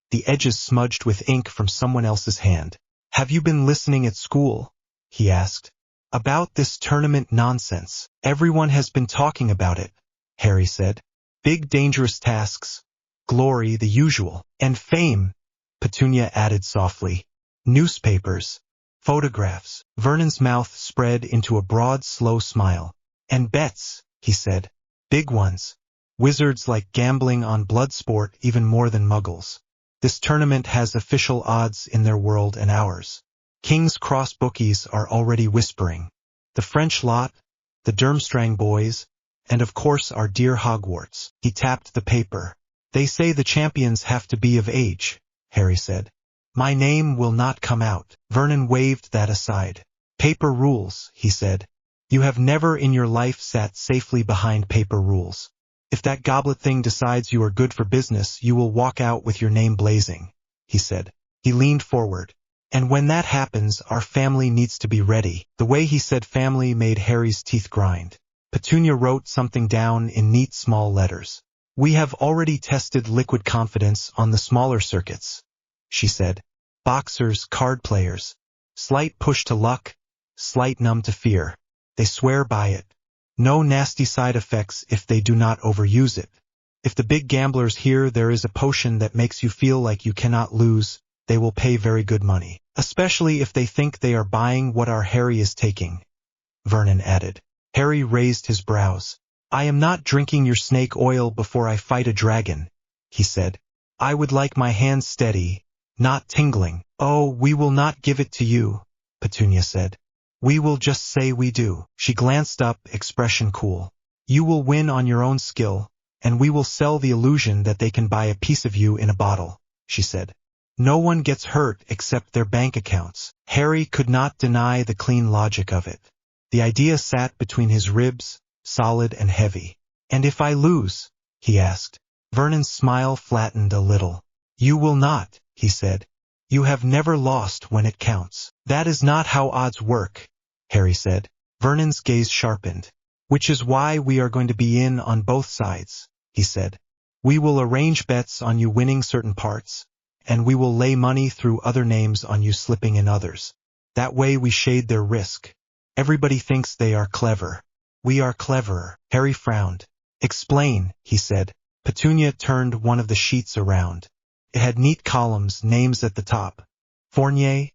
the edges smudged with ink from someone else's hand. Have you been listening at school? He asked. About this tournament nonsense. Everyone has been talking about it, Harry said. Big dangerous tasks, glory the usual, and fame, Petunia added softly. Newspapers, photographs. Vernon's mouth spread into a broad, slow smile. And bets, he said. Big ones. Wizards like gambling on blood sport even more than muggles. This tournament has official odds in their world and ours. King's Cross bookies are already whispering. The French lot, the Durmstrang boys, and of course our dear Hogwarts. He tapped the paper. They say the champions have to be of age, Harry said. My name will not come out. Vernon waved that aside. Paper rules, he said. You have never in your life sat safely behind paper rules. If that goblet thing decides you are good for business, you will walk out with your name blazing, he said. He leaned forward. And when that happens, our family needs to be ready. The way he said family made Harry's teeth grind. Petunia wrote something down in neat small letters. We have already tested liquid confidence on the smaller circuits, she said. Boxers, card players. Slight push to luck, slight numb to fear. They swear by it. No nasty side effects if they do not overuse it. If the big gamblers hear there is a potion that makes you feel like you cannot lose, they will pay very good money. Especially if they think they are buying what our Harry is taking, Vernon added. Harry raised his brows. I am not drinking your snake oil before I fight a dragon, he said. I would like my hands steady, not tingling. Oh, we will not give it to you, Petunia said. We will just say we do. She glanced up, expression cool. You will win on your own skill, and we will sell the illusion that they can buy a piece of you in a bottle, she said. No one gets hurt except their bank accounts. Harry could not deny the clean logic of it. The idea sat between his ribs, solid and heavy. And if I lose? He asked. Vernon's smile flattened a little. You will not, he said. You have never lost when it counts. That is not how odds work, Harry said. Vernon's gaze sharpened. Which is why we are going to be in on both sides, he said. We will arrange bets on you winning certain parts, and we will lay money through other names on you slipping in others. That way we shade their risk. Everybody thinks they are clever. We are cleverer. Harry frowned. Explain, he said. Petunia turned one of the sheets around. It had neat columns, names at the top. Fournier,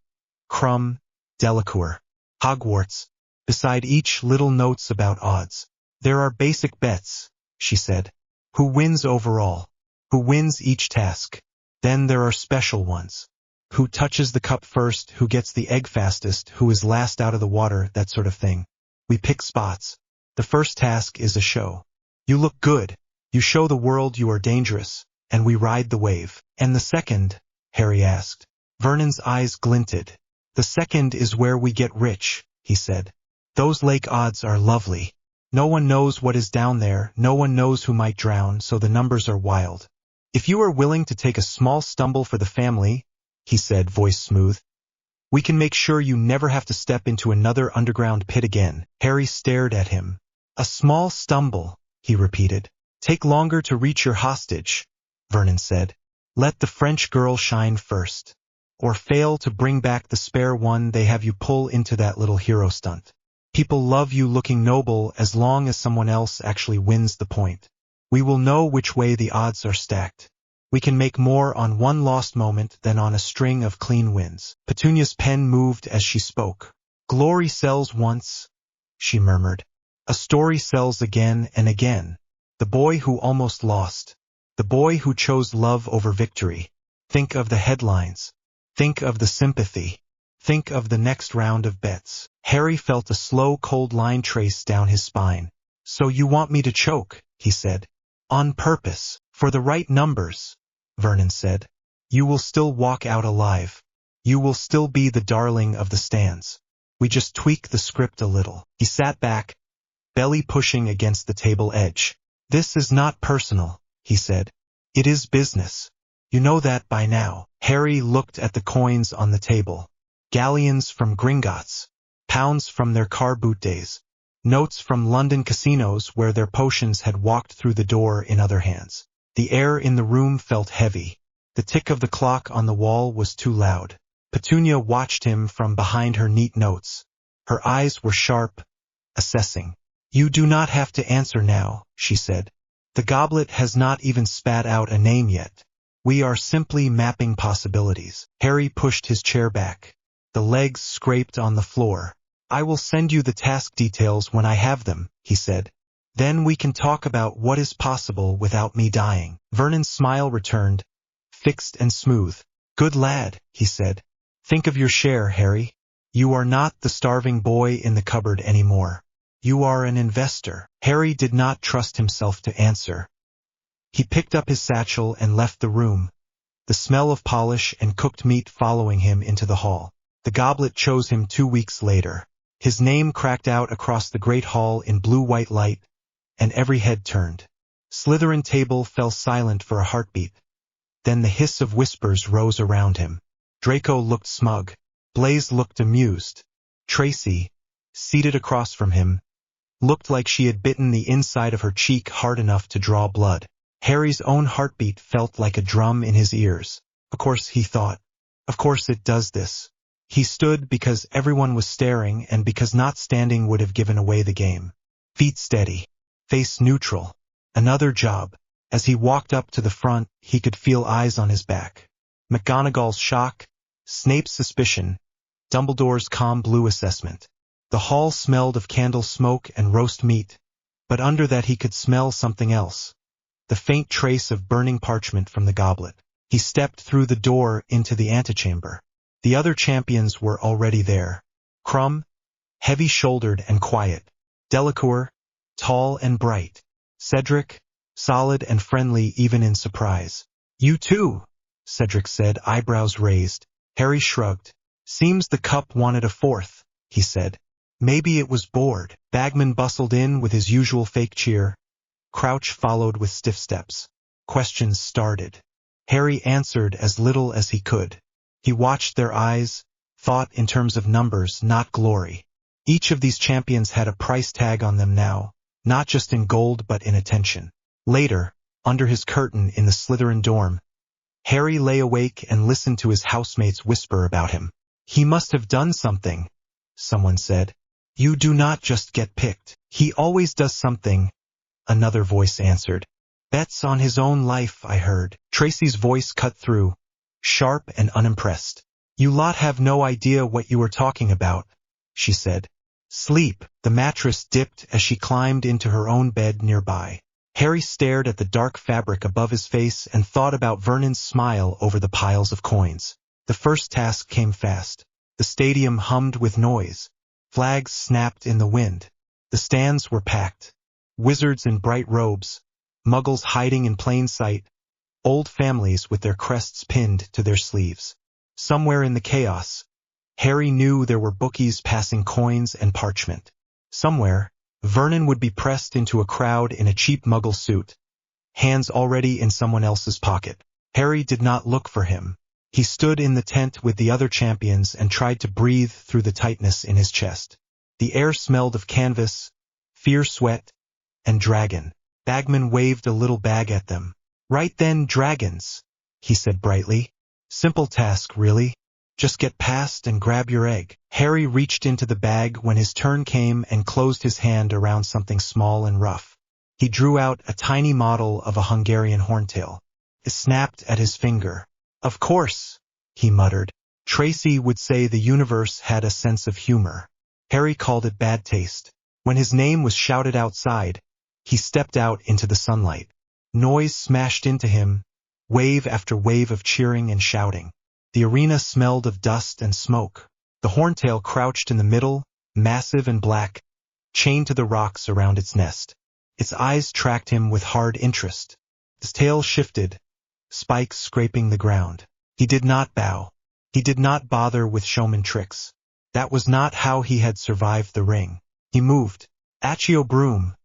Crumb, Delacour, Hogwarts. Beside each, little notes about odds. There are basic bets, she said. Who wins overall? Who wins each task? Then there are special ones. Who touches the cup first, who gets the egg fastest, who is last out of the water, that sort of thing. We pick spots. The first task is a show. You look good. You show the world you are dangerous, and we ride the wave. And the second? Harry asked. Vernon's eyes glinted. The second is where we get rich, he said. Those lake odds are lovely. No one knows what is down there, no one knows who might drown, so the numbers are wild. If you are willing to take a small stumble for the family, he said, voice smooth, we can make sure you never have to step into another underground pit again. Harry stared at him. A small stumble, he repeated. Take longer to reach your hostage, Vernon said. Let the French girl shine first. Or fail to bring back the spare one, they have you pull into that little hero stunt. People love you looking noble as long as someone else actually wins the point. We will know which way the odds are stacked. We can make more on one lost moment than on a string of clean wins. Petunia's pen moved as she spoke. Glory sells once, she murmured. A story sells again and again. The boy who almost lost. The boy who chose love over victory. Think of the headlines. Think of the sympathy. Think of the next round of bets. Harry felt a slow, cold line trace down his spine. So you want me to choke, he said. On purpose. For the right numbers, Vernon said. You will still walk out alive. You will still be the darling of the stands. We just tweak the script a little. He sat back, belly pushing against the table edge. This is not personal, he said. It is business. You know that by now. Harry looked at the coins on the table. Galleons from Gringotts. Pounds from their car boot days. Notes from London casinos where their potions had walked through the door in other hands. The air in the room felt heavy. The tick of the clock on the wall was too loud. Petunia watched him from behind her neat notes. Her eyes were sharp, assessing. You do not have to answer now, she said. The goblet has not even spat out a name yet. We are simply mapping possibilities. Harry pushed his chair back. The legs scraped on the floor. I will send you the task details when I have them, he said. Then we can talk about what is possible without me dying. Vernon's smile returned, fixed and smooth. Good lad, he said. Think of your share, Harry. You are not the starving boy in the cupboard anymore. You are an investor. Harry did not trust himself to answer. He picked up his satchel and left the room, the smell of polish and cooked meat following him into the hall. The goblet chose him 2 weeks later. His name cracked out across the great hall in blue-white light, and every head turned. Slytherin table fell silent for a heartbeat. Then the hiss of whispers rose around him. Draco looked smug. Blaise looked amused. Tracy, seated across from him, looked like she had bitten the inside of her cheek hard enough to draw blood. Harry's own heartbeat felt like a drum in his ears. Of course, he thought. Of course it does this. He stood because everyone was staring and because not standing would have given away the game. Feet steady. Face neutral. Another job. As he walked up to the front, he could feel eyes on his back. McGonagall's shock, Snape's suspicion, Dumbledore's calm blue assessment. The hall smelled of candle smoke and roast meat, but under that he could smell something else. The faint trace of burning parchment from the goblet. He stepped through the door into the antechamber. The other champions were already there. Crumb, heavy-shouldered and quiet. Delacour, tall and bright. Cedric, solid and friendly even in surprise. You too, Cedric said, eyebrows raised. Harry shrugged. Seems the cup wanted a fourth, he said. Maybe it was bored. Bagman bustled in with his usual fake cheer. Crouch followed with stiff steps. Questions started. Harry answered as little as he could. He watched their eyes, thought in terms of numbers, not glory. Each of these champions had a price tag on them now, not just in gold but in attention. Later, under his curtain in the Slytherin dorm, Harry lay awake and listened to his housemates whisper about him. He must have done something, someone said. You do not just get picked. He always does something, another voice answered. Bets on his own life, I heard. Tracy's voice cut through, sharp and unimpressed. You lot have no idea what you are talking about, she said. Sleep. The mattress dipped as she climbed into her own bed nearby. Harry stared at the dark fabric above his face and thought about Vernon's smile over the piles of coins. The first task came fast. The stadium hummed with noise. Flags snapped in the wind. The stands were packed. Wizards in bright robes, muggles hiding in plain sight, old families with their crests pinned to their sleeves. Somewhere in the chaos, Harry knew there were bookies passing coins and parchment. Somewhere, Vernon would be pressed into a crowd in a cheap muggle suit, hands already in someone else's pocket. Harry did not look for him. He stood in the tent with the other champions and tried to breathe through the tightness in his chest. The air smelled of canvas, fierce sweat, and dragon. Bagman waved a little bag at them. Right then, dragons, he said brightly. Simple task, really. Just get past and grab your egg. Harry reached into the bag when his turn came and closed his hand around something small and rough. He drew out a tiny model of a Hungarian horntail. It snapped at his finger. Of course, he muttered. Tracy would say the universe had a sense of humor. Harry called it bad taste. When his name was shouted outside, he stepped out into the sunlight. Noise smashed into him, wave after wave of cheering and shouting. The arena smelled of dust and smoke. The horntail crouched in the middle, massive and black, chained to the rocks around its nest. Its eyes tracked him with hard interest. His tail shifted, spikes scraping the ground. He did not bow. He did not bother with showman tricks. That was not how he had survived the ring. He moved. Accio broom,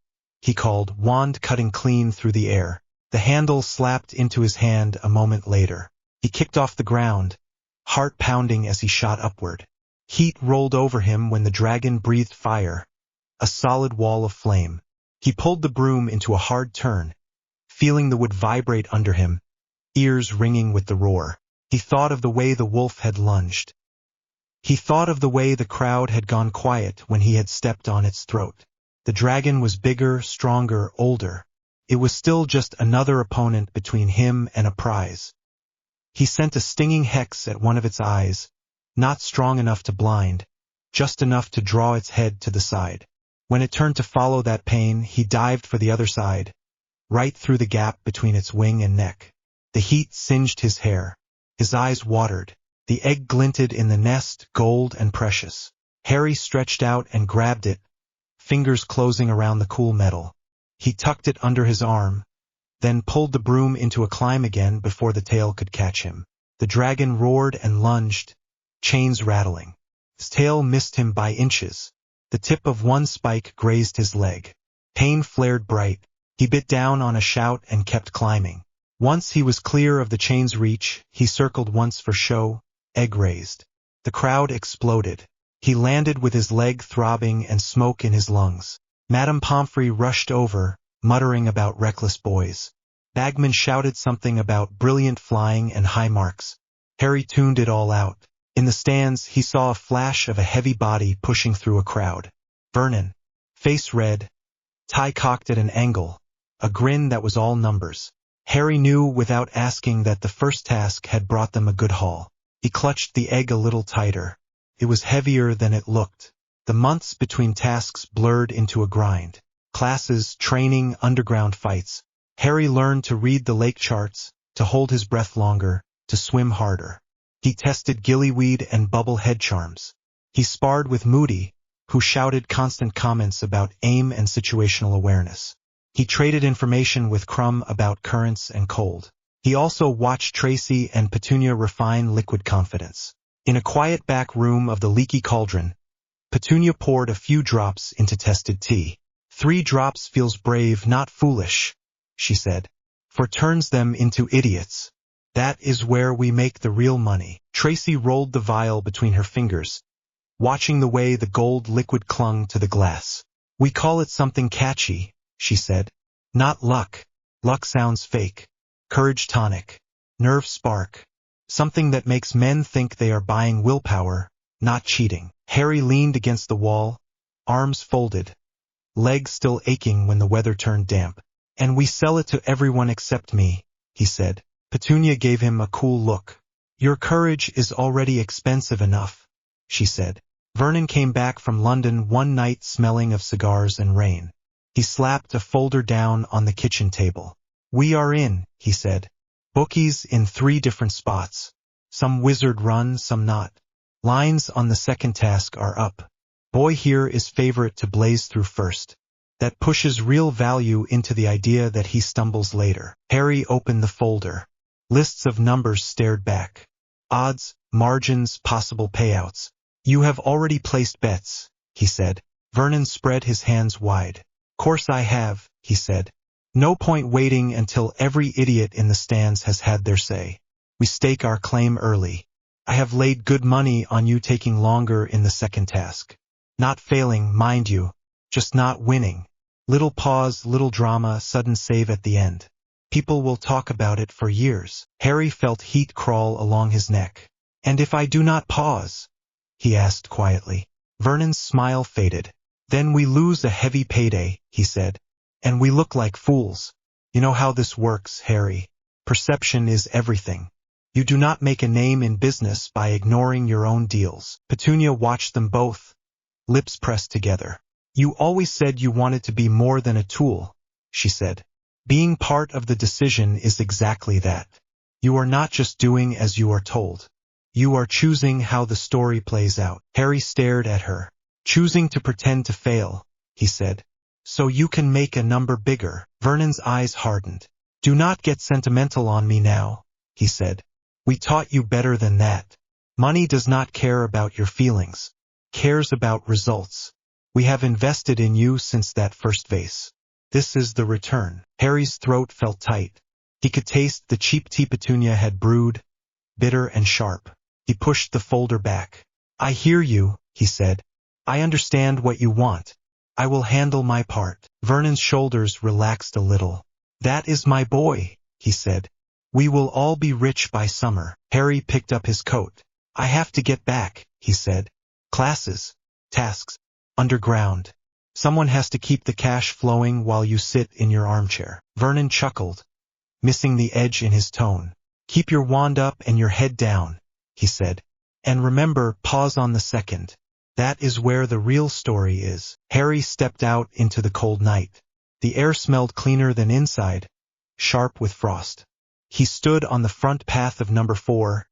he called, wand cutting clean through the air. The handle slapped into his hand a moment later. He kicked off the ground, heart pounding as he shot upward. Heat rolled over him when the dragon breathed fire, a solid wall of flame. He pulled the broom into a hard turn, feeling the wood vibrate under him, ears ringing with the roar. He thought of the way the wolf had lunged. He thought of the way the crowd had gone quiet when he had stepped on its throat. The dragon was bigger, stronger, older. It was still just another opponent between him and a prize. He sent a stinging hex at one of its eyes, not strong enough to blind, just enough to draw its head to the side. When it turned to follow that pain, he dived for the other side, right through the gap between its wing and neck. The heat singed his hair. His eyes watered. The egg glinted in the nest, gold and precious. Harry stretched out and grabbed it, fingers closing around the cool metal. He tucked it under his arm, then pulled the broom into a climb again before the tail could catch him. The dragon roared and lunged, chains rattling. His tail missed him by inches. The tip of one spike grazed his leg. Pain flared bright. He bit down on a shout and kept climbing. Once he was clear of the chain's reach, he circled once for show, egg raised. The crowd exploded. He landed with his leg throbbing and smoke in his lungs. Madame Pomfrey rushed over, muttering about reckless boys. Bagman shouted something about brilliant flying and high marks. Harry tuned it all out. In the stands, he saw a flash of a heavy body pushing through a crowd. Vernon, face red, tie cocked at an angle, a grin that was all numbers. Harry knew without asking that the first task had brought them a good haul. He clutched the egg a little tighter. It was heavier than it looked. The months between tasks blurred into a grind. Classes, training, underground fights. Harry learned to read the lake charts, to hold his breath longer, to swim harder. He tested gillyweed and bubble head charms. He sparred with Moody, who shouted constant comments about aim and situational awareness. He traded information with Crumb about currents and cold. He also watched Tracy and Petunia refine liquid confidence. In a quiet back room of the leaky cauldron, Petunia poured a few drops into tested tea. 3 drops feels brave, not foolish, she said, for turns them into idiots. That is where we make the real money. Tracy rolled the vial between her fingers, watching the way the gold liquid clung to the glass. We call it something catchy, she said. Not luck. Luck sounds fake. Courage tonic. Nerve spark. Something that makes men think they are buying willpower, not cheating. Harry leaned against the wall, arms folded, legs still aching when the weather turned damp. And we sell it to everyone except me, he said. Petunia gave him a cool look. Your courage is already expensive enough, she said. Vernon came back from London one night smelling of cigars and rain. He slapped a folder down on the kitchen table. We are in, he said. Bookies in 3 different spots. Some wizard run, some not. Lines on the second task are up. Boy here is favorite to blaze through first. That pushes real value into the idea that he stumbles later. Harry opened the folder. Lists of numbers stared back. Odds, margins, possible payouts. You have already placed bets, he said. Vernon spread his hands wide. Course I have, he said. No point waiting until every idiot in the stands has had their say. We stake our claim early. I have laid good money on you taking longer in the second task. Not failing, mind you, just not winning. Little pause, little drama, sudden save at the end. People will talk about it for years. Harry felt heat crawl along his neck. And if I do not pause? He asked quietly. Vernon's smile faded. Then we lose a heavy payday, he said. And we look like fools. You know how this works, Harry. Perception is everything. You do not make a name in business by ignoring your own deals. Petunia watched them both, lips pressed together. You always said you wanted to be more than a tool, she said. Being part of the decision is exactly that. You are not just doing as you are told. You are choosing how the story plays out. Harry stared at her. Choosing to pretend to fail, he said. So you can make a number bigger. Vernon's eyes hardened. Do not get sentimental on me now, he said. We taught you better than that. Money does not care about your feelings. Cares about results. We have invested in you since that first vase. This is the return. Harry's throat felt tight. He could taste the cheap tea Petunia had brewed, bitter and sharp. He pushed the folder back. I hear you, he said. I understand what you want. I will handle my part. Vernon's shoulders relaxed a little. That is my boy, he said. We will all be rich by summer. Harry picked up his coat. I have to get back, he said. Classes, tasks, underground. Someone has to keep the cash flowing while you sit in your armchair. Vernon chuckled, missing the edge in his tone. Keep your wand up and your head down, he said. And remember, pause on the second. That is where the real story is. Harry stepped out into the cold night. The air smelled cleaner than inside, sharp with frost. He stood on the front path of number 4,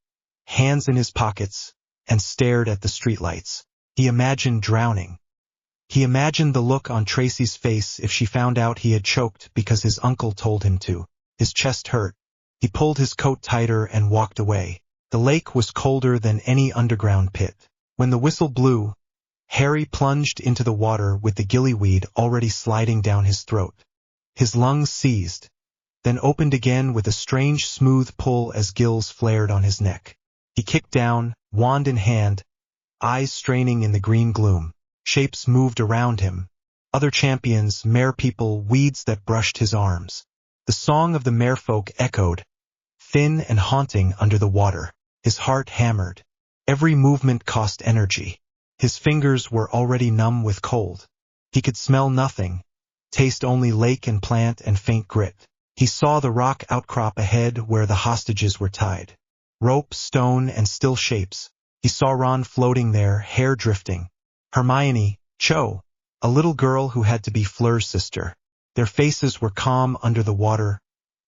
hands in his pockets, and stared at the streetlights. He imagined drowning. He imagined the look on Tracy's face if she found out he had choked because his uncle told him to. His chest hurt. He pulled his coat tighter and walked away. The lake was colder than any underground pit. When the whistle blew, Harry plunged into the water with the gillyweed already sliding down his throat. His lungs seized, then opened again with a strange smooth pull as gills flared on his neck. He kicked down, wand in hand, eyes straining in the green gloom. Shapes moved around him. Other champions, mere-people, weeds that brushed his arms. The song of the merfolk echoed, thin and haunting under the water. His heart hammered. Every movement cost energy. His fingers were already numb with cold. He could smell nothing, taste only lake and plant and faint grit. He saw the rock outcrop ahead where the hostages were tied. Rope, stone, and still shapes. He saw Ron floating there, hair drifting. Hermione, Cho, a little girl who had to be Fleur's sister. Their faces were calm under the water,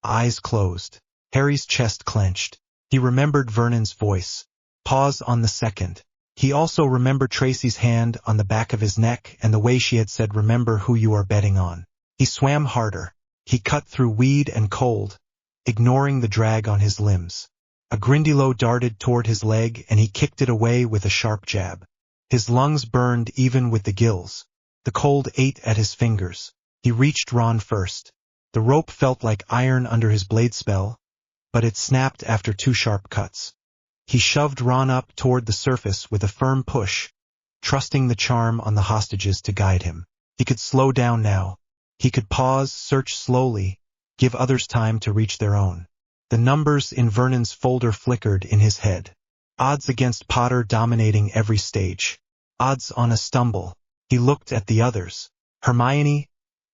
eyes closed. Harry's chest clenched. He remembered Vernon's voice. Pause on the second. He also remembered Tracy's hand on the back of his neck and the way she had said, remember who you are betting on. He swam harder. He cut through weed and cold, ignoring the drag on his limbs. A Grindylow darted toward his leg and he kicked it away with a sharp jab. His lungs burned even with the gills. The cold ate at his fingers. He reached Ron first. The rope felt like iron under his blade spell, but it snapped after 2 sharp cuts. He shoved Ron up toward the surface with a firm push, trusting the charm on the hostages to guide him. He could slow down now. He could pause, search slowly, give others time to reach their own. The numbers in Vernon's folder flickered in his head. Odds against Potter dominating every stage. Odds on a stumble. He looked at the others. Hermione,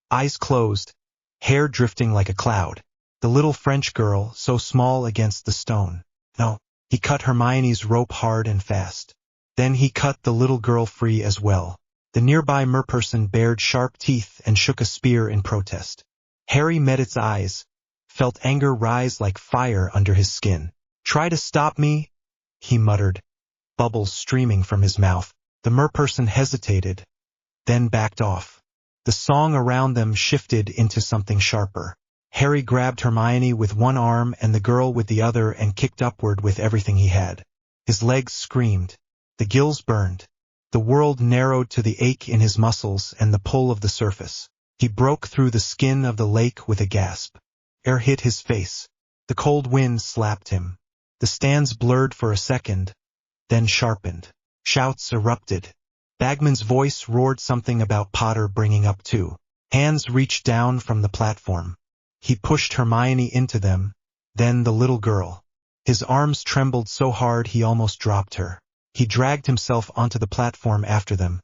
eyes closed, hair drifting like a cloud. The little French girl, so small against the stone. No, he cut Hermione's rope hard and fast. Then he cut the little girl free as well. The nearby merperson bared sharp teeth and shook a spear in protest. Harry met its eyes, felt anger rise like fire under his skin. "Try to stop me," he muttered, bubbles streaming from his mouth. The merperson hesitated, then backed off. The song around them shifted into something sharper. Harry grabbed Hermione with one arm and the girl with the other and kicked upward with everything he had. His legs screamed. The gills burned. The world narrowed to the ache in his muscles and the pull of the surface. He broke through the skin of the lake with a gasp. Air hit his face. The cold wind slapped him. The stands blurred for a second, then sharpened. Shouts erupted. Bagman's voice roared something about Potter bringing up two. Hands reached down from the platform. He pushed Hermione into them, then the little girl. His arms trembled so hard he almost dropped her. He dragged himself onto the platform after them,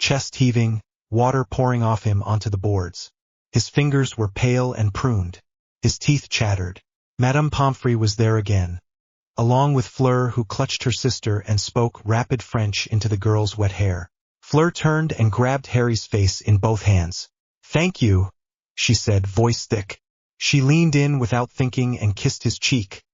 chest heaving, water pouring off him onto the boards. His fingers were pale and pruned. His teeth chattered. Madame Pomfrey was there again, along with Fleur, who clutched her sister and spoke rapid French into the girl's wet hair. Fleur turned and grabbed Harry's face in both hands. "Thank you," she said, voice thick. She leaned in without thinking and kissed his cheek,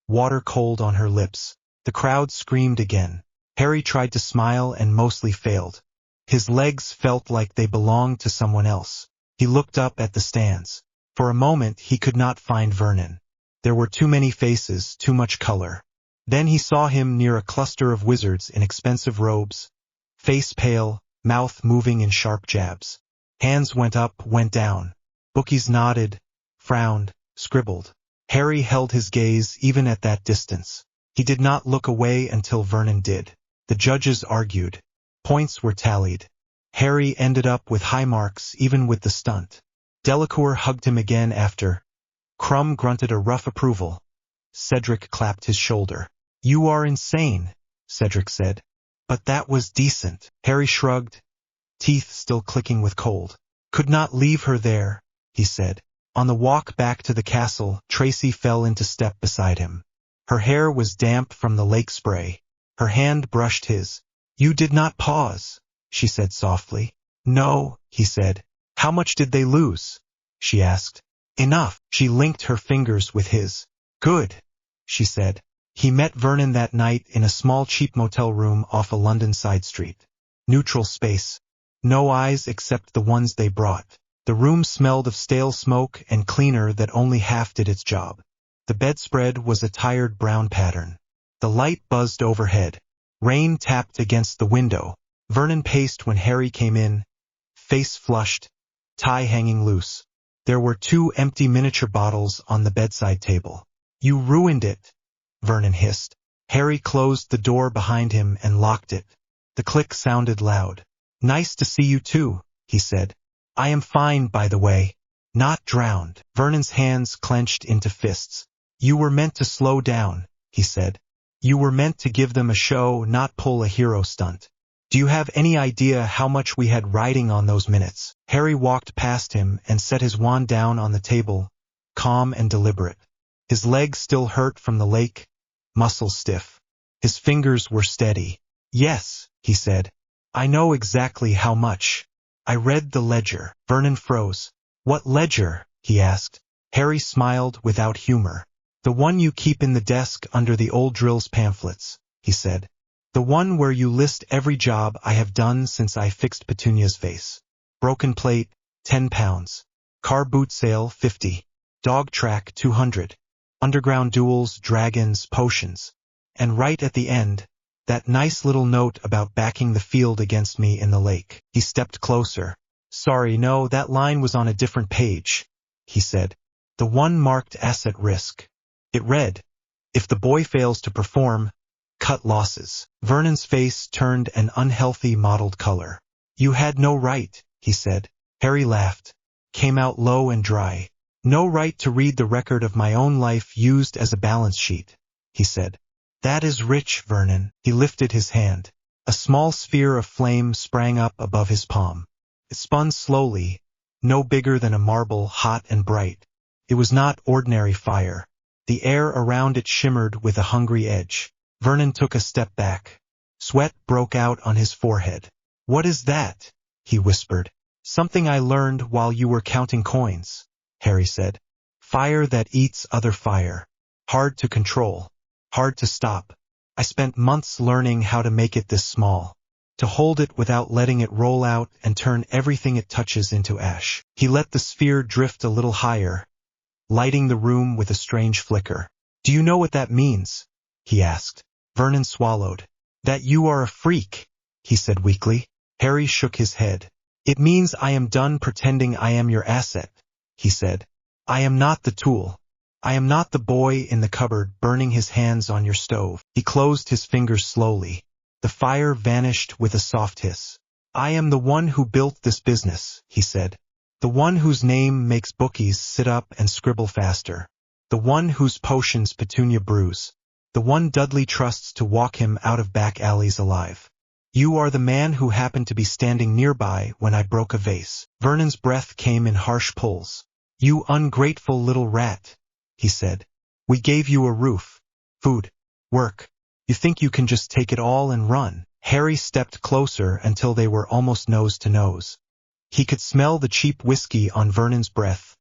water cold on her lips. The crowd screamed again. Harry tried to smile and mostly failed. His legs felt like they belonged to someone else. He looked up at the stands. For a moment he could not find Vernon. There were too many faces, too much color. Then he saw him near a cluster of wizards in expensive robes, face pale, mouth moving in sharp jabs. Hands went up, went down. Bookies nodded, frowned, scribbled. Harry held his gaze even at that distance. He did not look away until Vernon did. The judges argued. Points were tallied. Harry ended up with high marks even with the stunt. Delacour hugged him again after. Crumb grunted a rough approval. Cedric clapped his shoulder. "You are insane," Cedric said. "But that was decent." Harry shrugged, teeth still clicking with cold. "Could not leave her there," he said. On the walk back to the castle, Tracy fell into step beside him. Her hair was damp from the lake spray. Her hand brushed his. "You did not pause," she said softly. "No," he said. "How much did they lose?" she asked. "Enough." She linked her fingers with his. "Good," she said. He met Vernon that night in a small cheap motel room off a London side street. Neutral space. No eyes except the ones they brought. The room smelled of stale smoke and cleaner that only half did its job. The bedspread was a tired brown pattern. The light buzzed overhead. Rain tapped against the window. Vernon paced when Harry came in, face flushed, tie hanging loose. There were 2 empty miniature bottles on the bedside table. "You ruined it," Vernon hissed. Harry closed the door behind him and locked it. The click sounded loud. "Nice to see you too," he said. "I am fine, by the way. Not drowned." Vernon's hands clenched into fists. "You were meant to slow down," he said. "You were meant to give them a show, not pull a hero stunt. Do you have any idea how much we had riding on those minutes?" Harry walked past him and set his wand down on the table, calm and deliberate. His legs still hurt from the lake, muscles stiff. His fingers were steady. "Yes," he said. "I know exactly how much. I read the ledger." Vernon froze. "What ledger?" he asked. Harry smiled without humor. "The one you keep in the desk under the old drills pamphlets," he said. "The one where you list every job I have done since I fixed Petunia's vase. Broken plate, £10. Car boot sale, 50. Dog track, 200. Underground duels, dragons, potions. And right at the end, that nice little note about backing the field against me in the lake." He stepped closer. "Sorry, no, that line was on a different page," he said. "The one marked asset risk." It read, "If the boy fails to perform, cut losses." Vernon's face turned an unhealthy mottled color. "You had no right," he said. Harry laughed. Came out low and dry. "No right to read the record of my own life used as a balance sheet," he said. "That is rich, Vernon." He lifted his hand. A small sphere of flame sprang up above his palm. It spun slowly, no bigger than a marble, hot and bright. It was not ordinary fire. The air around it shimmered with a hungry edge. Vernon took a step back. Sweat broke out on his forehead. "What is that?" he whispered. "Something I learned while you were counting coins," Harry said. "Fire that eats other fire. Hard to control. Hard to stop. I spent months learning how to make it this small. To hold it without letting it roll out and turn everything it touches into ash." He let the sphere drift a little higher, lighting the room with a strange flicker. "Do you know what that means?" he asked. Vernon swallowed. "That you are a freak," he said weakly. Harry shook his head. "It means I am done pretending I am your asset," he said. "I am not the tool. I am not the boy in the cupboard burning his hands on your stove." He closed his fingers slowly. The fire vanished with a soft hiss. "I am the one who built this business," he said. "The one whose name makes bookies sit up and scribble faster. The one whose potions Petunia brews. The one Dudley trusts to walk him out of back alleys alive. You are the man who happened to be standing nearby when I broke a vase." Vernon's breath came in harsh pulls. "You ungrateful little rat," he said. "We gave you a roof, food, work. You think you can just take it all and run." Harry stepped closer until they were almost nose to nose. He could smell the cheap whiskey on Vernon's breath,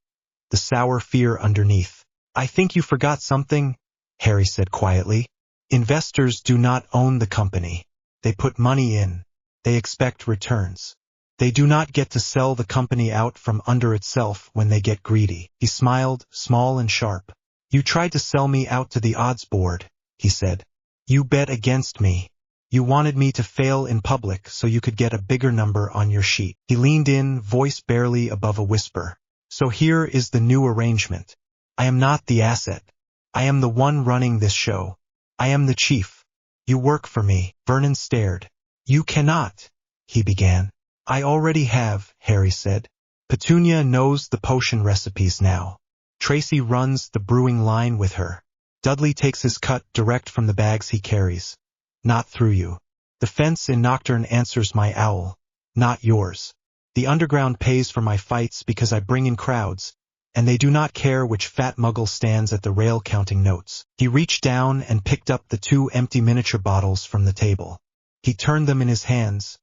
the sour fear underneath. "I think you forgot something," Harry said quietly. "Investors do not own the company. They put money in. They expect returns. They do not get to sell the company out from under itself when they get greedy." He smiled, small and sharp. "You tried to sell me out to the odds board," he said. "You bet against me. You wanted me to fail in public so you could get a bigger number on your sheet." He leaned in, voice barely above a whisper. "So here is the new arrangement. I am not the asset. I am the one running this show. I am the chief. You work for me." Vernon stared. "You cannot," he began. "I already have," Harry said. "Petunia knows the potion recipes now. Tracy runs the brewing line with her. Dudley takes his cut direct from the bags he carries. Not through you. The fence in Nocturne answers my owl, not yours. The underground pays for my fights because I bring in crowds, and they do not care which fat muggle stands at the rail counting notes." He reached down and picked up the 2 empty miniature bottles from the table. He turned them in his hands,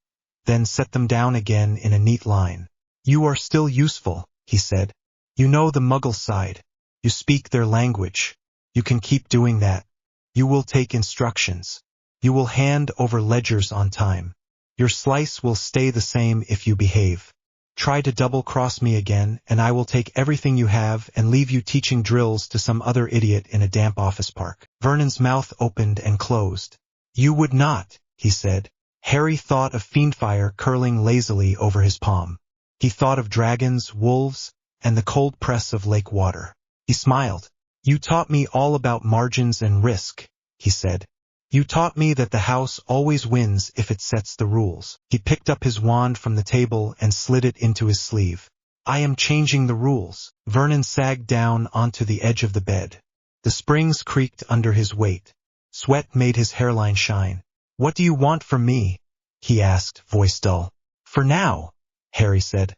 then set them down again in a neat line. "You are still useful," he said. "You know the muggle side. You speak their language. You can keep doing that. You will take instructions. You will hand over ledgers on time. Your slice will stay the same if you behave. Try to double-cross me again, and I will take everything you have and leave you teaching drills to some other idiot in a damp office park." Vernon's mouth opened and closed. "You would not," he said. Harry thought of fiendfire curling lazily over his palm. He thought of dragons, wolves, and the cold press of lake water. He smiled. "You taught me all about margins and risk," he said. "You taught me that the house always wins if it sets the rules." He picked up his wand from the table and slid it into his sleeve. "I am changing the rules." Vernon sagged down onto the edge of the bed. The springs creaked under his weight. Sweat made his hairline shine. "What do you want from me?" he asked, voice dull. "For now," Harry said,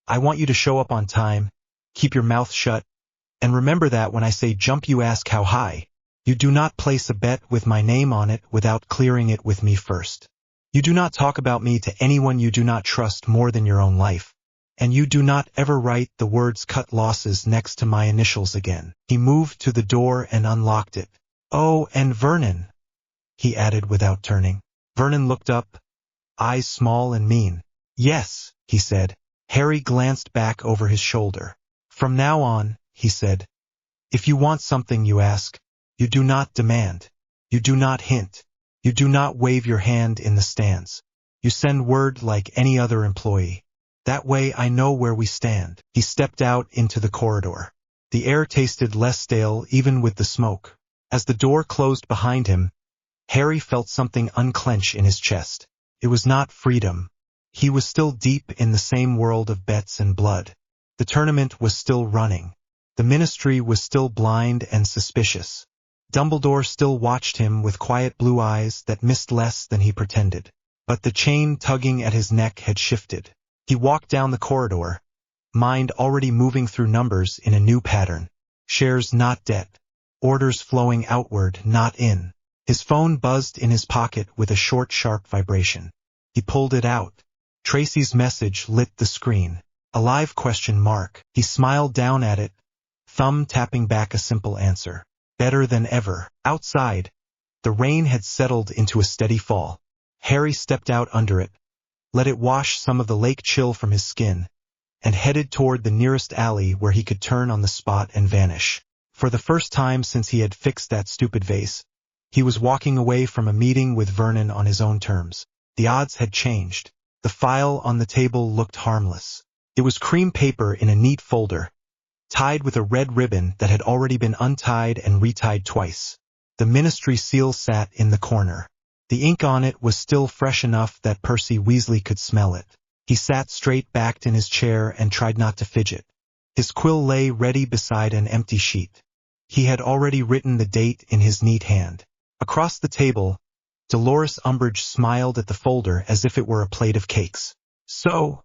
"I want you to show up on time, keep your mouth shut, and remember that when I say jump you ask how high. You do not place a bet with my name on it without clearing it with me first. You do not talk about me to anyone you do not trust more than your own life. And you do not ever write the words cut losses next to my initials again." He moved to the door and unlocked it. "Oh, and Vernon," he added without turning. Vernon looked up, eyes small and mean. "Yes," he said. Harry glanced back over his shoulder. "From now on," he said, "if you want something you ask. You do not demand. You do not hint. You do not wave your hand in the stands. You send word like any other employee. That way I know where we stand." He stepped out into the corridor. The air tasted less stale even with the smoke. As the door closed behind him, Harry felt something unclench in his chest. It was not freedom. He was still deep in the same world of bets and blood. The tournament was still running. The ministry was still blind and suspicious. Dumbledore still watched him with quiet blue eyes that missed less than he pretended. But the chain tugging at his neck had shifted. He walked down the corridor, mind already moving through numbers in a new pattern. Shares not debt. Orders flowing outward, not in. His phone buzzed in his pocket with a short, sharp vibration. He pulled it out. Tracy's message lit the screen. A live question mark. He smiled down at it, thumb tapping back a simple answer. Better than ever. Outside, the rain had settled into a steady fall. Harry stepped out under it, let it wash some of the lake chill from his skin, and headed toward the nearest alley where he could turn on the spot and vanish. For the first time since he had fixed that stupid vase, he was walking away from a meeting with Vernon on his own terms. The odds had changed. The file on the table looked harmless. It was cream paper in a neat folder, tied with a red ribbon that had already been untied and retied twice. The ministry seal sat in the corner. The ink on it was still fresh enough that Percy Weasley could smell it. He sat straight-backed in his chair and tried not to fidget. His quill lay ready beside an empty sheet. He had already written the date in his neat hand. Across the table, Dolores Umbridge smiled at the folder as if it were a plate of cakes. "So,"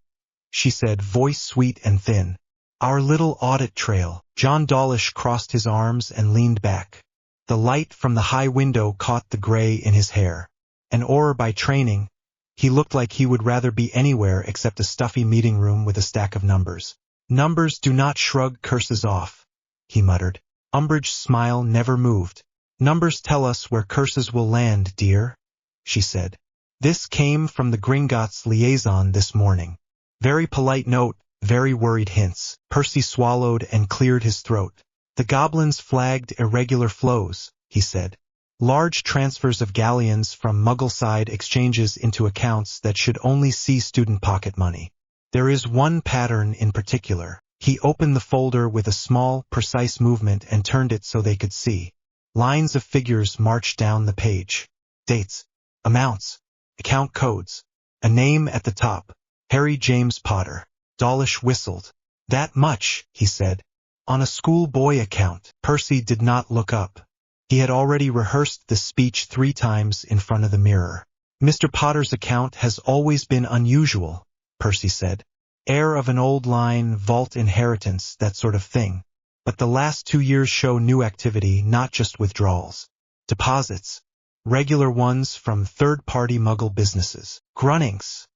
she said, voice sweet and thin, "our little audit trail." John Dawlish crossed his arms and leaned back. The light from the high window caught the gray in his hair. An Auror by training, he looked like he would rather be anywhere except a stuffy meeting room with a stack of numbers. "Numbers do not shrug curses off," he muttered. Umbridge's smile never moved. "Numbers tell us where curses will land, dear," she said. This came from the Gringotts liaison this morning. Very polite note, very worried hints. Percy swallowed and cleared his throat. "The goblins flagged irregular flows," he said. "Large transfers of galleons from Muggleside exchanges into accounts that should only see student pocket money. There is one pattern in particular." He opened the folder with a small, precise movement and turned it so they could see. Lines of figures marched down the page. Dates, amounts, account codes, a name at the top. Harry James Potter. Dawlish whistled. "That much," he said. "On a schoolboy account." Percy did not look up. He had already rehearsed this speech 3 times in front of the mirror. "Mr. Potter's account has always been unusual," Percy said. "Heir of an old line, vault inheritance, that sort of thing. But the last 2 years show new activity, not just withdrawals. Deposits. Regular ones from third-party Muggle businesses." "Grunnings,"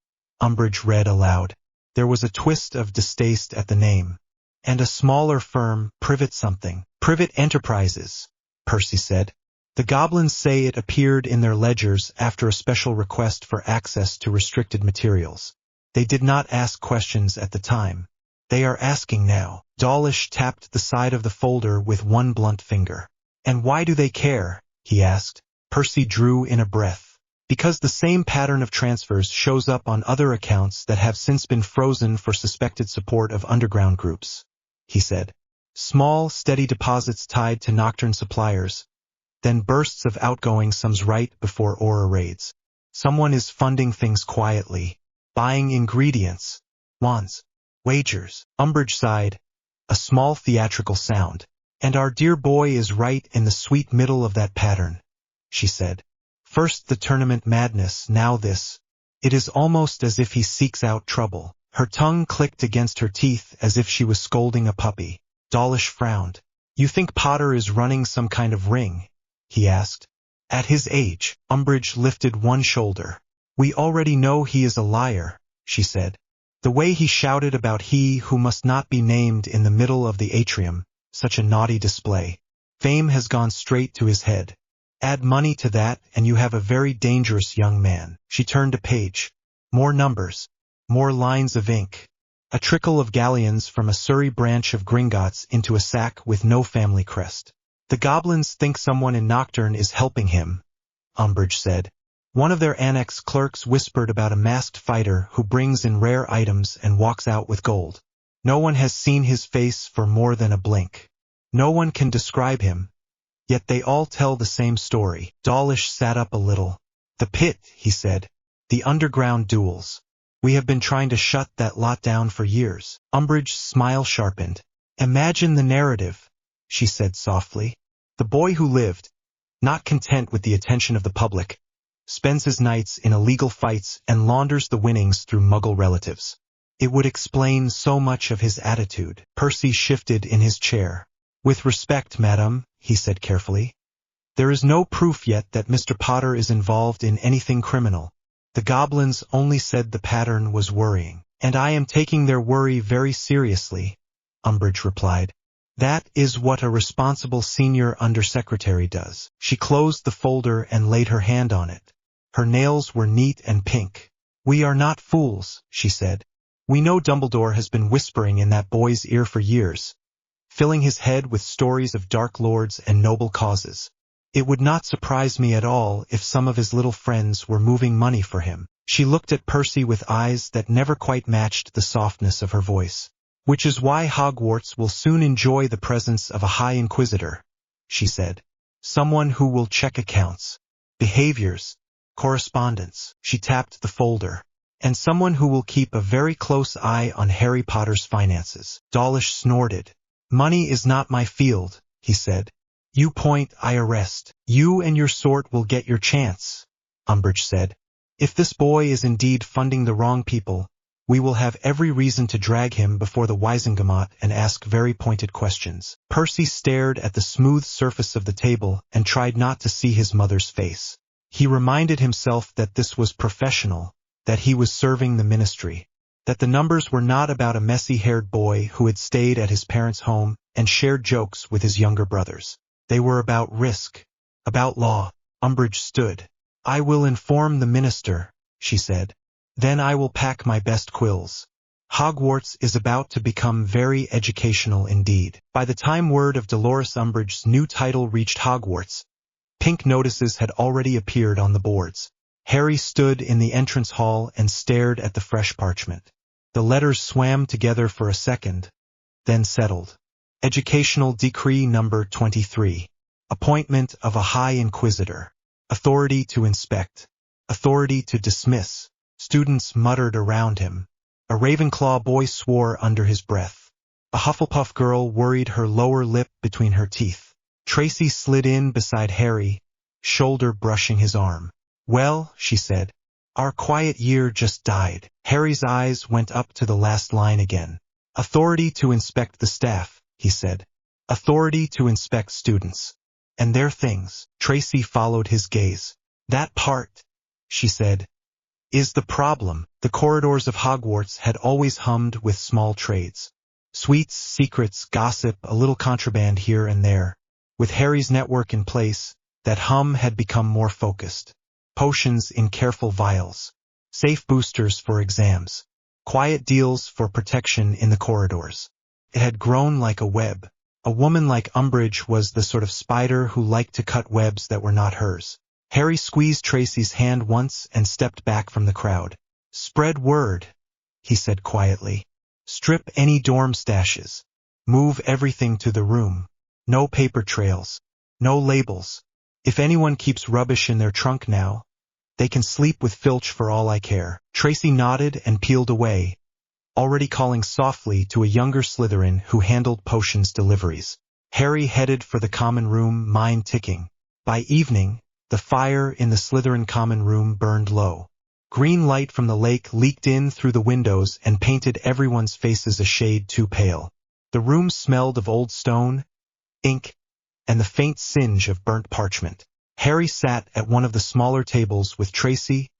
Umbridge read aloud. There was a twist of distaste at the name. "And a smaller firm, Privet something." "Privet Enterprises," Percy said. "The goblins say it appeared in their ledgers after a special request for access to restricted materials. They did not ask questions at the time. They are asking now." Dawlish tapped the side of the folder with one blunt finger. "And why do they care?" he asked. Percy drew in a breath. "Because the same pattern of transfers shows up on other accounts that have since been frozen for suspected support of underground groups," he said. "Small, steady deposits tied to nocturne suppliers, then bursts of outgoing sums right before Auror raids. Someone is funding things quietly, buying ingredients, wands, wagers." Umbridge sighed, a small theatrical sound. "And our dear boy is right in the sweet middle of that pattern," she said. "First the tournament madness, now this. It is almost as if he seeks out trouble." Her tongue clicked against her teeth as if she was scolding a puppy. Dawlish frowned. "You think Potter is running some kind of ring?" he asked. "At his age." Umbridge lifted one shoulder. "We already know he is a liar," she said. "The way he shouted about he who must not be named in the middle of the atrium, such a naughty display. Fame has gone straight to his head. Add money to that and you have a very dangerous young man." She turned a page. More numbers. More lines of ink. A trickle of galleons from a Surrey branch of Gringotts into a sack with no family crest. "The goblins think someone in Nocturne is helping him," Umbridge said. "One of their annex clerks whispered about a masked fighter who brings in rare items and walks out with gold. No one has seen his face for more than a blink. No one can describe him. Yet they all tell the same story." Dawlish sat up a little. "The pit," he said. "The underground duels. We have been trying to shut that lot down for years." Umbridge's smile sharpened. "Imagine the narrative," she said softly. "The boy who lived, not content with the attention of the public, spends his nights in illegal fights and launders the winnings through Muggle relatives. It would explain so much of his attitude. Percy shifted in his chair. With respect, madam, he said carefully. There is no proof yet that Mr. Potter is involved in anything criminal. The goblins only said the pattern was worrying. And I am taking their worry very seriously, Umbridge replied. That is what a responsible senior undersecretary does. She closed the folder and laid her hand on it. Her nails were neat and pink. We are not fools, she said. We know Dumbledore has been whispering in that boy's ear for years, filling his head with stories of dark lords and noble causes. It would not surprise me at all if some of his little friends were moving money for him. She looked at Percy with eyes that never quite matched the softness of her voice. Which is why Hogwarts will soon enjoy the presence of a High Inquisitor, she said. Someone who will check accounts, behaviors, correspondence. She tapped the folder. And someone who will keep a very close eye on Harry Potter's finances. Dawlish snorted. Money is not my field, he said. You point, I arrest. You and your sort will get your chance, Umbridge said. If this boy is indeed funding the wrong people, we will have every reason to drag him before the Wisengamot and ask very pointed questions. Percy stared at the smooth surface of the table and tried not to see his mother's face. He reminded himself that this was professional, that he was serving the ministry, that the numbers were not about a messy-haired boy who had stayed at his parents' home and shared jokes with his younger brothers. They were about risk, about law. Umbridge stood. I will inform the minister, she said. Then I will pack my best quills. Hogwarts is about to become very educational indeed. By the time word of Dolores Umbridge's new title reached Hogwarts, pink notices had already appeared on the boards. Harry stood in the entrance hall and stared at the fresh parchment. The letters swam together for a second, then settled. Educational Decree Number 23. Appointment of a High Inquisitor. Authority to inspect. Authority to dismiss. Students muttered around him. A Ravenclaw boy swore under his breath. A Hufflepuff girl worried her lower lip between her teeth. Tracy slid in beside Harry, shoulder brushing his arm. Well, she said, our quiet year just died. Harry's eyes went up to the last line again. Authority to inspect the staff, he said. Authority to inspect students. And their things. Tracy followed his gaze. That part, she said, is the problem. The corridors of Hogwarts had always hummed with small trades. Sweets, secrets, gossip, a little contraband here and there. With Harry's network in place, that hum had become more focused. Potions in careful vials. Safe boosters for exams. Quiet deals for protection in the corridors. It had grown like a web. A woman like Umbridge was the sort of spider who liked to cut webs that were not hers. Harry squeezed Tracy's hand once and stepped back from the crowd. Spread word, he said quietly. Strip any dorm stashes. Move everything to the room. No paper trails. No labels. If anyone keeps rubbish in their trunk now, they can sleep with Filch for all I care. Tracy nodded and peeled away, already calling softly to a younger Slytherin who handled potions deliveries. Harry headed for the common room, mind ticking. By evening, the fire in the Slytherin common room burned low. Green light from the lake leaked in through the windows and painted everyone's faces a shade too pale. The room smelled of old stone, ink, and the faint singe of burnt parchment. Harry sat at one of the smaller tables with Tracy,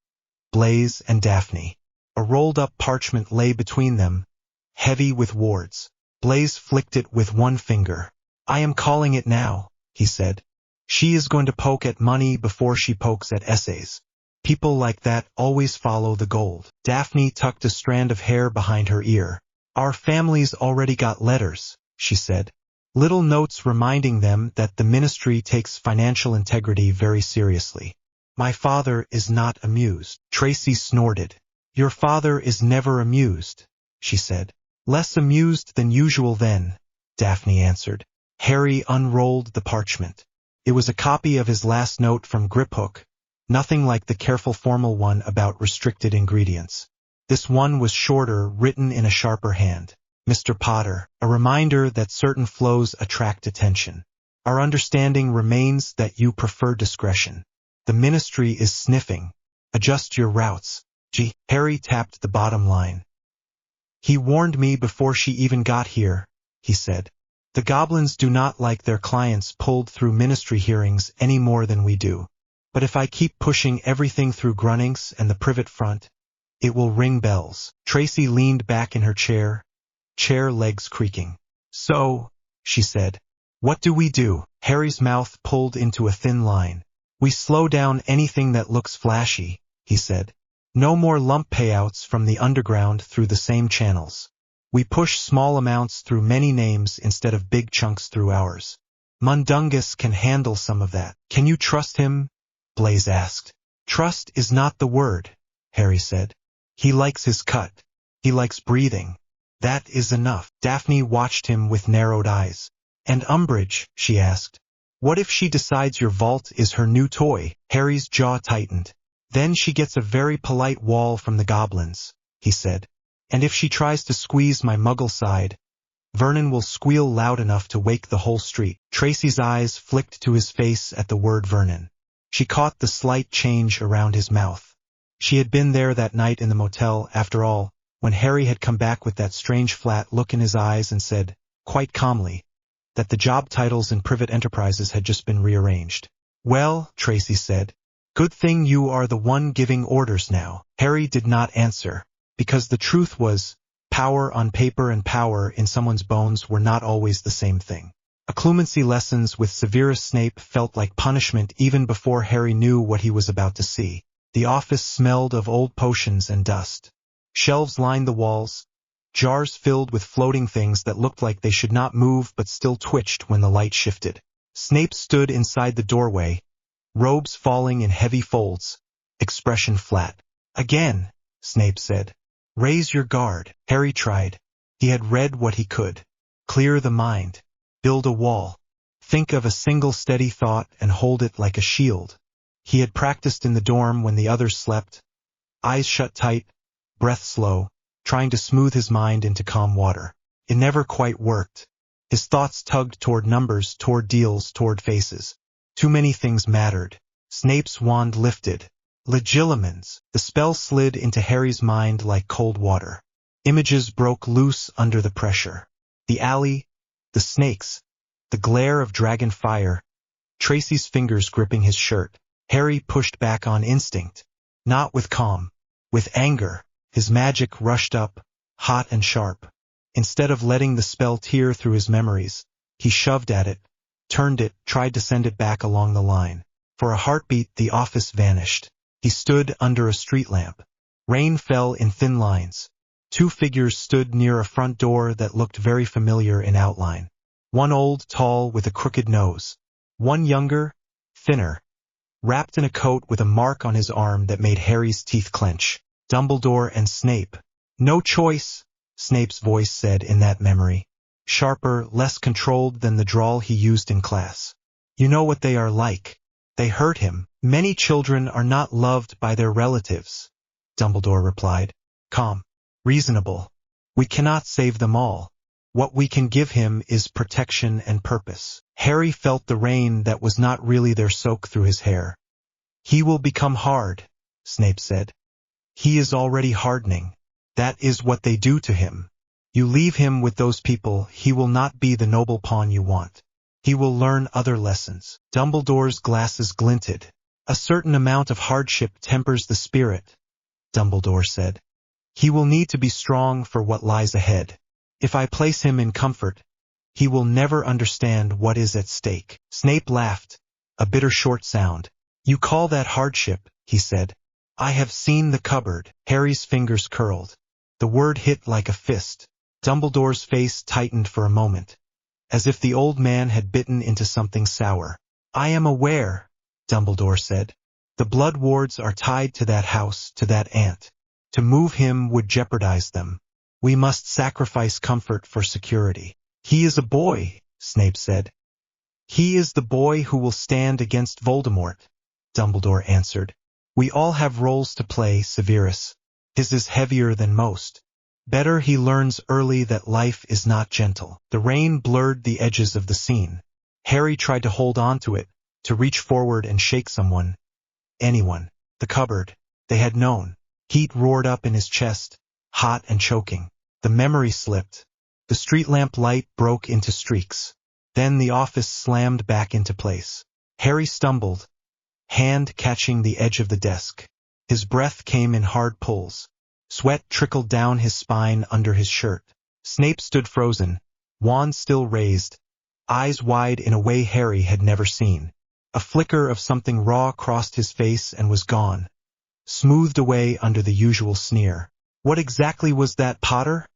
Blaise, and Daphne. A rolled-up parchment lay between them, heavy with wards. Blaise flicked it with one finger. I am calling it now, he said. She is going to poke at money before she pokes at essays. People like that always follow the gold. Daphne tucked a strand of hair behind her ear. Our family's already got letters, she said. Little notes reminding them that the ministry takes financial integrity very seriously. My father is not amused. Tracy snorted. Your father is never amused, she said. Less amused than usual then, Daphne answered. Harry unrolled the parchment. It was a copy of his last note from Griphook, nothing like the careful formal one about restricted ingredients. This one was shorter, written in a sharper hand. Mr. Potter, a reminder that certain flows attract attention. Our understanding remains that you prefer discretion. The ministry is sniffing. Adjust your routes. Harry tapped the bottom line. He warned me before she even got here, he said. The goblins do not like their clients pulled through ministry hearings any more than we do. But if I keep pushing everything through Grunnings and the privet front, it will ring bells. Tracy leaned back in her chair legs creaking. So, she said, what do we do? Harry's mouth pulled into a thin line. We slow down anything that looks flashy, he said. No more lump payouts from the underground through the same channels. We push small amounts through many names instead of big chunks through ours. Mundungus can handle some of that. Can you trust him? Blaze asked. Trust is not the word, Harry said. He likes his cut. He likes breathing. That is enough. Daphne watched him with narrowed eyes. And Umbridge, she asked. What if she decides your vault is her new toy? Harry's jaw tightened. Then she gets a very polite wall from the goblins, he said. And if she tries to squeeze my muggle side, Vernon will squeal loud enough to wake the whole street. Tracy's eyes flicked to his face at the word Vernon. She caught the slight change around his mouth. She had been there that night in the motel, after all, when Harry had come back with that strange flat look in his eyes and said, quite calmly, that the job titles in Privet Enterprises had just been rearranged. Well, Tracy said, good thing you are the one giving orders now. Harry did not answer, because the truth was, power on paper and power in someone's bones were not always the same thing. Occlumency lessons with Severus Snape felt like punishment even before Harry knew what he was about to see. The office smelled of old potions and dust. Shelves lined the walls, jars filled with floating things that looked like they should not move but still twitched when the light shifted. Snape stood inside the doorway, robes falling in heavy folds, expression flat. Again, Snape said. Raise your guard. Harry tried. He had read what he could. Clear the mind. Build a wall. Think of a single steady thought and hold it like a shield. He had practiced in the dorm when the others slept. Eyes shut tight, breath slow, trying to smooth his mind into calm water. It never quite worked. His thoughts tugged toward numbers, toward deals, toward faces. Too many things mattered. Snape's wand lifted. Legilimens. The spell slid into Harry's mind like cold water. Images broke loose under the pressure. The alley, the snakes, the glare of dragon fire, Tracy's fingers gripping his shirt. Harry pushed back on instinct. Not with calm. With anger. His magic rushed up, hot and sharp. Instead of letting the spell tear through his memories, he shoved at it, turned it, tried to send it back along the line. For a heartbeat, the office vanished. He stood under a street lamp. Rain fell in thin lines. Two figures stood near a front door that looked very familiar in outline. One old, tall, with a crooked nose. One younger, thinner, wrapped in a coat with a mark on his arm that made Harry's teeth clench. Dumbledore and Snape. No choice, Snape's voice said in that memory. Sharper, less controlled than the drawl he used in class. You know what they are like. They hurt him. Many children are not loved by their relatives, Dumbledore replied. Calm. Reasonable. We cannot save them all. What we can give him is protection and purpose. Harry felt the rain that was not really there soak through his hair. He will become hard, Snape said. He is already hardening. That is what they do to him. You leave him with those people, he will not be the noble pawn you want. He will learn other lessons. Dumbledore's glasses glinted. A certain amount of hardship tempers the spirit, Dumbledore said. He will need to be strong for what lies ahead. If I place him in comfort, he will never understand what is at stake. Snape laughed, a bitter short sound. You call that hardship, he said. I have seen the cupboard. Harry's fingers curled. The word hit like a fist. Dumbledore's face tightened for a moment, as if the old man had bitten into something sour. I am aware, Dumbledore said. The blood wards are tied to that house, to that aunt. To move him would jeopardize them. We must sacrifice comfort for security. He is a boy, Snape said. He is the boy who will stand against Voldemort, Dumbledore answered. We all have roles to play, Severus. His is heavier than most. Better he learns early that life is not gentle. The rain blurred the edges of the scene. Harry tried to hold on to it, to reach forward and shake someone. Anyone. The cupboard. They had known. Heat roared up in his chest, hot and choking. The memory slipped. The street lamp light broke into streaks. Then the office slammed back into place. Harry stumbled, hand catching the edge of the desk. His breath came in hard pulls. Sweat trickled down his spine under his shirt. Snape stood frozen, wand still raised, eyes wide in a way Harry had never seen. A flicker of something raw crossed his face and was gone, smoothed away under the usual sneer. "What exactly was that, Potter?"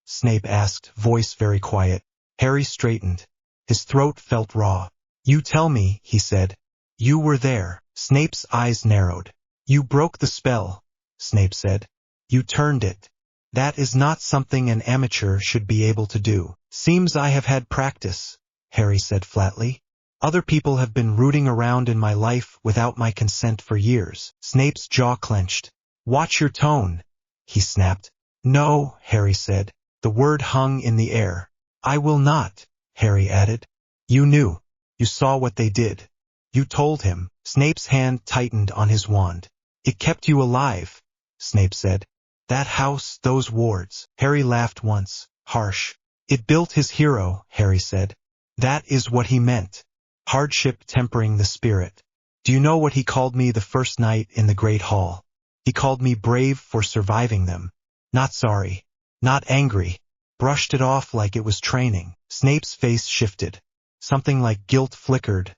Snape asked, voice very quiet. Harry straightened. His throat felt raw. "You tell me," he said. "You were there." Snape's eyes narrowed. "You broke the spell," Snape said. "You turned it. That is not something an amateur should be able to do." "Seems I have had practice," Harry said flatly. "Other people have been rooting around in my life without my consent for years." Snape's jaw clenched. "Watch your tone," he snapped. "No," Harry said. The word hung in the air. "I will not," Harry added. "You knew. You saw what they did. You told him." Snape's hand tightened on his wand. "It kept you alive," Snape said. "That house, those wards." Harry laughed once, harsh. "It built his hero," Harry said. "That is what he meant. Hardship tempering the spirit. Do you know what he called me the first night in the Great Hall? He called me brave for surviving them. Not sorry. Not angry. Brushed it off like it was training." Snape's face shifted. Something like guilt flickered,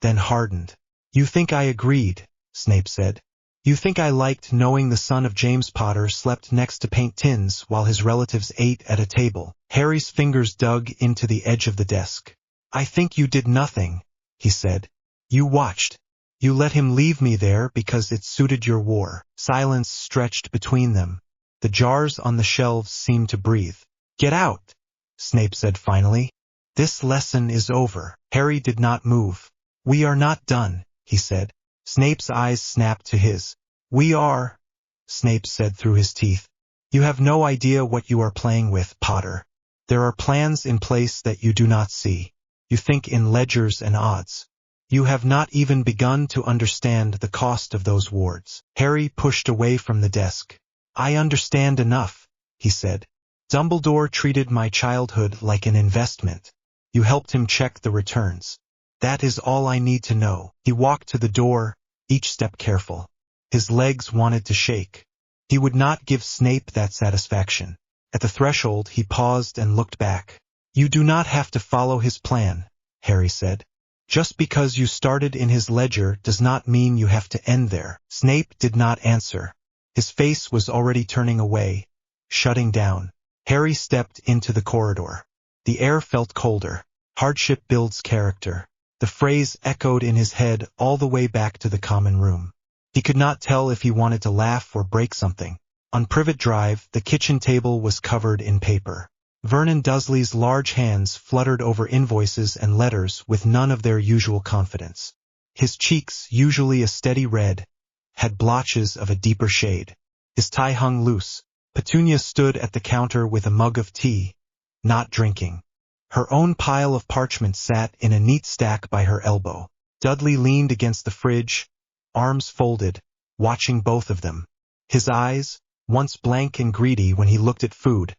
then hardened. "You think I agreed," Snape said. "You think I liked knowing the son of James Potter slept next to paint tins while his relatives ate at a table." Harry's fingers dug into the edge of the desk. "I think you did nothing," he said. "You watched. You let him leave me there because it suited your war." Silence stretched between them. The jars on the shelves seemed to breathe. "Get out," Snape said finally. "This lesson is over." Harry did not move. "We are not done," he said. Snape's eyes snapped to his. "We are," Snape said through his teeth. "You have no idea what you are playing with, Potter. There are plans in place that you do not see. You think in ledgers and odds. You have not even begun to understand the cost of those wards." Harry pushed away from the desk. "I understand enough," he said. "Dumbledore treated my childhood like an investment. You helped him check the returns. That is all I need to know." He walked to the door, each step careful. His legs wanted to shake. He would not give Snape that satisfaction. At the threshold he paused and looked back. "You do not have to follow his plan," Harry said. "Just because you started in his ledger does not mean you have to end there." Snape did not answer. His face was already turning away, shutting down. Harry stepped into the corridor. The air felt colder. Hardship builds character. The phrase echoed in his head all the way back to the common room. He could not tell if he wanted to laugh or break something. On Privet Drive, the kitchen table was covered in paper. Vernon Dursley's large hands fluttered over invoices and letters with none of their usual confidence. His cheeks, usually a steady red, had blotches of a deeper shade. His tie hung loose. Petunia stood at the counter with a mug of tea, not drinking. Her own pile of parchment sat in a neat stack by her elbow. Dudley leaned against the fridge, arms folded, watching both of them. His eyes, once blank and greedy when he looked at food,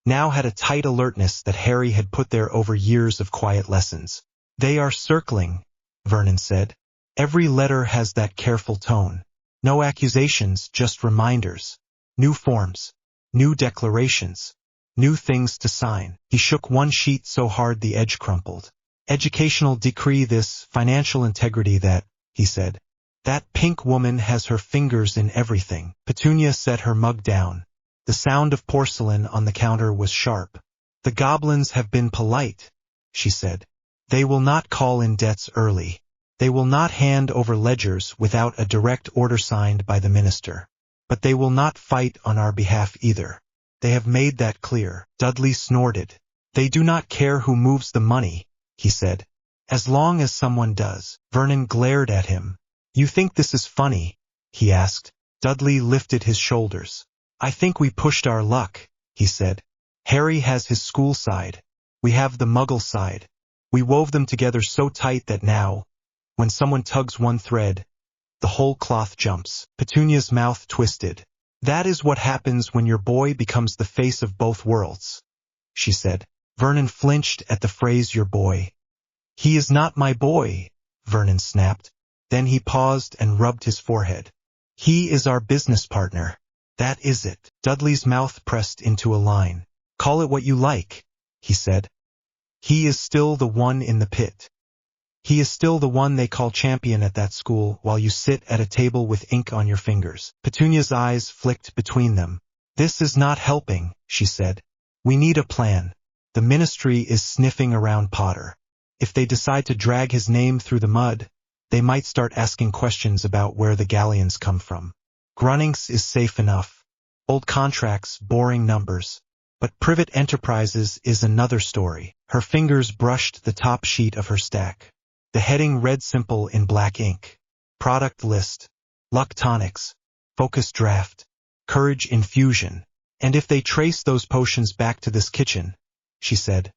now had a tight alertness that Harry had put there over years of quiet lessons. "They are circling," Vernon said. "Every letter has that careful tone. No accusations, just reminders. New forms, new declarations, new things to sign." He shook one sheet so hard the edge crumpled. "Educational decree this, financial integrity that," he said. "That pink woman has her fingers in everything." Petunia set her mug down. The sound of porcelain on the counter was sharp. "The goblins have been polite," she said. "They will not call in debts early. They will not hand over ledgers without a direct order signed by the minister. But they will not fight on our behalf either. They have made that clear." Dudley snorted. "They do not care who moves the money," he said. "As long as someone does." Vernon glared at him. "You think this is funny?" he asked. Dudley lifted his shoulders. "I think we pushed our luck," he said. "Harry has his school side. We have the Muggle side. We wove them together so tight that now, when someone tugs one thread, the whole cloth jumps. Petunia's mouth twisted. That is what happens when your boy becomes the face of both worlds, she said. Vernon flinched at the phrase your boy. He is not my boy, Vernon snapped. Then he paused and rubbed his forehead. He is our business partner. That is it. Dudley's mouth pressed into a line. Call it what you like, he said. He is still the one in the pit. He is still the one they call champion at that school while you sit at a table with ink on your fingers. Petunia's eyes flicked between them. This is not helping, she said. We need a plan. The ministry is sniffing around Potter. If they decide to drag his name through the mud, they might start asking questions about where the galleons come from. Grunnings is safe enough. Old contracts, boring numbers. But Privet Enterprises is another story. Her fingers brushed the top sheet of her stack. The heading read simple in black ink. Product list. Luck tonics. Focus draft. Courage infusion. And if they trace those potions back to this kitchen, she said,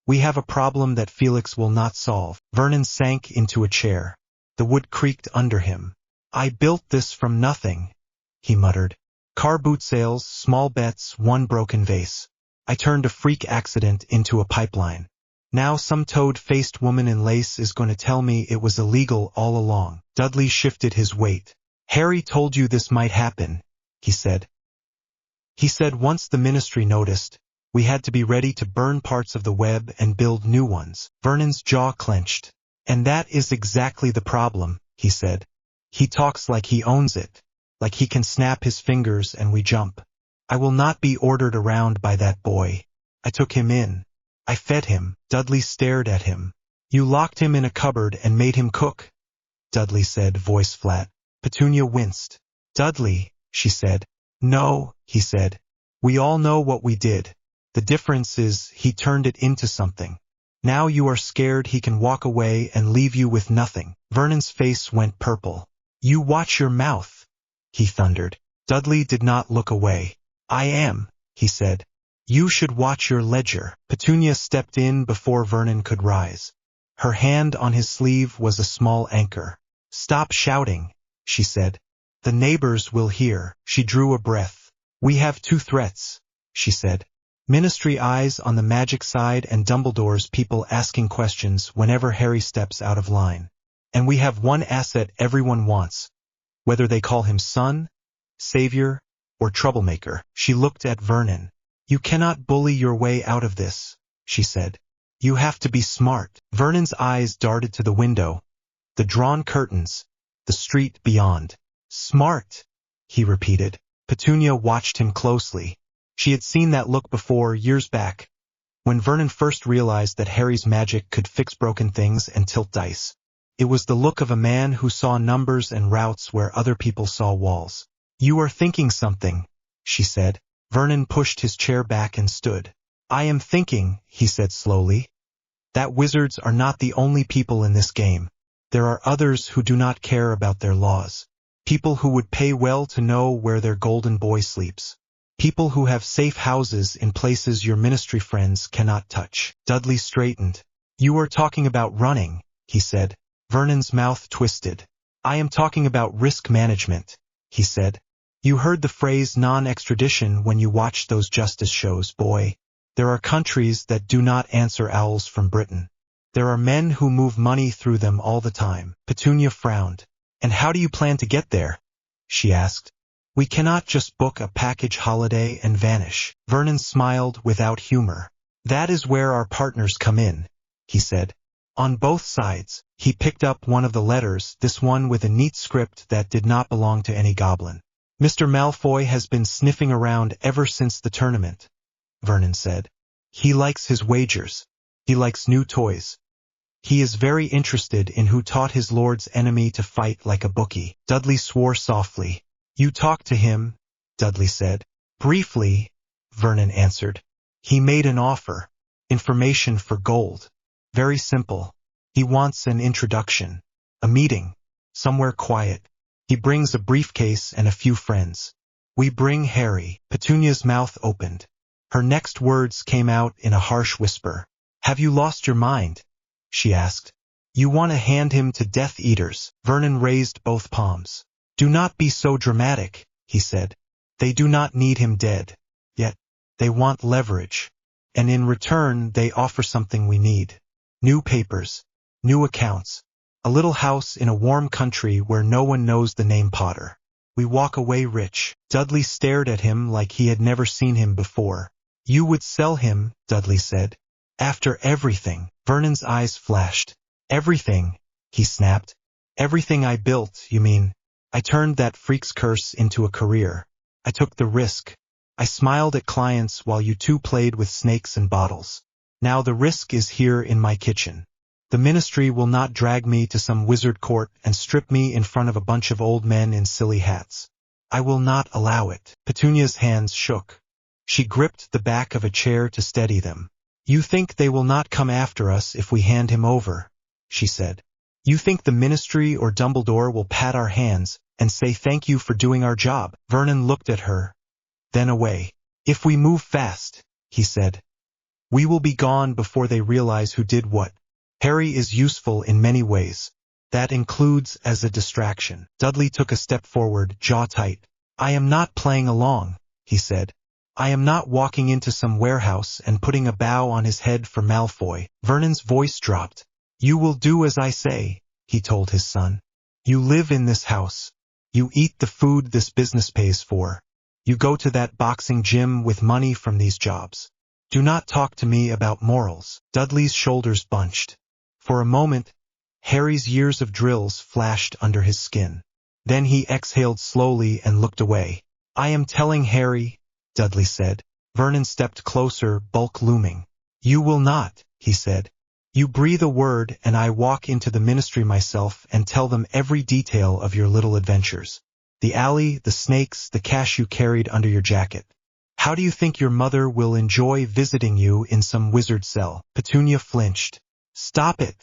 we have a problem that Felix will not solve. Vernon sank into a chair. The wood creaked under him. I built this from nothing, he muttered. Car boot sales, small bets, one broken vase. I turned a freak accident into a pipeline. Now some toad-faced woman in lace is going to tell me it was illegal all along. Dudley shifted his weight. Harry told you this might happen, he said. He said once the ministry noticed, we had to be ready to burn parts of the web and build new ones. Vernon's jaw clenched. And that is exactly the problem, he said. He talks like he owns it, like he can snap his fingers and we jump. I will not be ordered around by that boy. I took him in. I fed him. Dudley stared at him. You locked him in a cupboard and made him cook, Dudley said, voice flat. Petunia winced. Dudley, she said. No, he said. We all know what we did. The difference is he turned it into something. Now you are scared he can walk away and leave you with nothing. Vernon's face went purple. You watch your mouth, he thundered. Dudley did not look away. I am, he said. You should watch your ledger. Petunia stepped in before Vernon could rise. Her hand on his sleeve was a small anchor. Stop shouting, she said. The neighbors will hear. She drew a breath. We have two threats, she said. Ministry eyes on the magic side and Dumbledore's people asking questions whenever Harry steps out of line. And we have one asset everyone wants, whether they call him son, savior, or troublemaker. She looked at Vernon. You cannot bully your way out of this, she said. You have to be smart. Vernon's eyes darted to the window, the drawn curtains, the street beyond. Smart, he repeated. Petunia watched him closely. She had seen that look before, years back, when Vernon first realized that Harry's magic could fix broken things and tilt dice. It was the look of a man who saw numbers and routes where other people saw walls. You are thinking something, she said. Vernon pushed his chair back and stood. I am thinking, he said slowly, that wizards are not the only people in this game. There are others who do not care about their laws. People who would pay well to know where their golden boy sleeps. People who have safe houses in places your ministry friends cannot touch. Dudley straightened. You are talking about running, he said. Vernon's mouth twisted. I am talking about risk management, he said. You heard the phrase non-extradition when you watched those justice shows, boy. There are countries that do not answer owls from Britain. There are men who move money through them all the time. Petunia frowned. And how do you plan to get there? She asked. We cannot just book a package holiday and vanish. Vernon smiled without humor. That is where our partners come in, he said. On both sides, he picked up one of the letters, this one with a neat script that did not belong to any goblin. Mr. Malfoy has been sniffing around ever since the tournament, Vernon said. He likes his wagers. He likes new toys. He is very interested in who taught his lord's enemy to fight like a bookie. Dudley swore softly. You talked to him, Dudley said. Briefly, Vernon answered. He made an offer. Information for gold. Very simple. He wants an introduction. A meeting. Somewhere quiet. He brings a briefcase and a few friends. We bring Harry. Petunia's mouth opened. Her next words came out in a harsh whisper. Have you lost your mind? she asked. You want to hand him to Death Eaters? Vernon raised both palms. Do not be so dramatic, he said. They do not need him dead. Yet, they want leverage. And in return, they offer something we need. New papers, new accounts, a little house in a warm country where no one knows the name Potter. We walk away rich. Dudley stared at him like he had never seen him before. You would sell him, Dudley said. After everything. Vernon's eyes flashed. Everything, he snapped. Everything I built, you mean? I turned that freak's curse into a career. I took the risk. I smiled at clients while you two played with snakes and bottles. Now the risk is here in my kitchen. The ministry will not drag me to some wizard court and strip me in front of a bunch of old men in silly hats. I will not allow it. Petunia's hands shook. She gripped the back of a chair to steady them. You think they will not come after us if we hand him over, she said. You think the ministry or Dumbledore will pat our hands and say thank you for doing our job? Vernon looked at her, then away. If we move fast, he said, we will be gone before they realize who did what. Harry is useful in many ways. That includes as a distraction. Dudley took a step forward, jaw tight. I am not playing along, he said. I am not walking into some warehouse and putting a bow on his head for Malfoy. Vernon's voice dropped. You will do as I say, he told his son. You live in this house. You eat the food this business pays for. You go to that boxing gym with money from these jobs. Do not talk to me about morals. Dudley's shoulders bunched. For a moment, Harry's years of drills flashed under his skin. Then he exhaled slowly and looked away. I am telling Harry, Dudley said. Vernon stepped closer, bulk looming. You will not, he said. You breathe a word and I walk into the ministry myself and tell them every detail of your little adventures. The alley, the snakes, the cash you carried under your jacket. How do you think your mother will enjoy visiting you in some wizard cell? Petunia flinched. Stop it,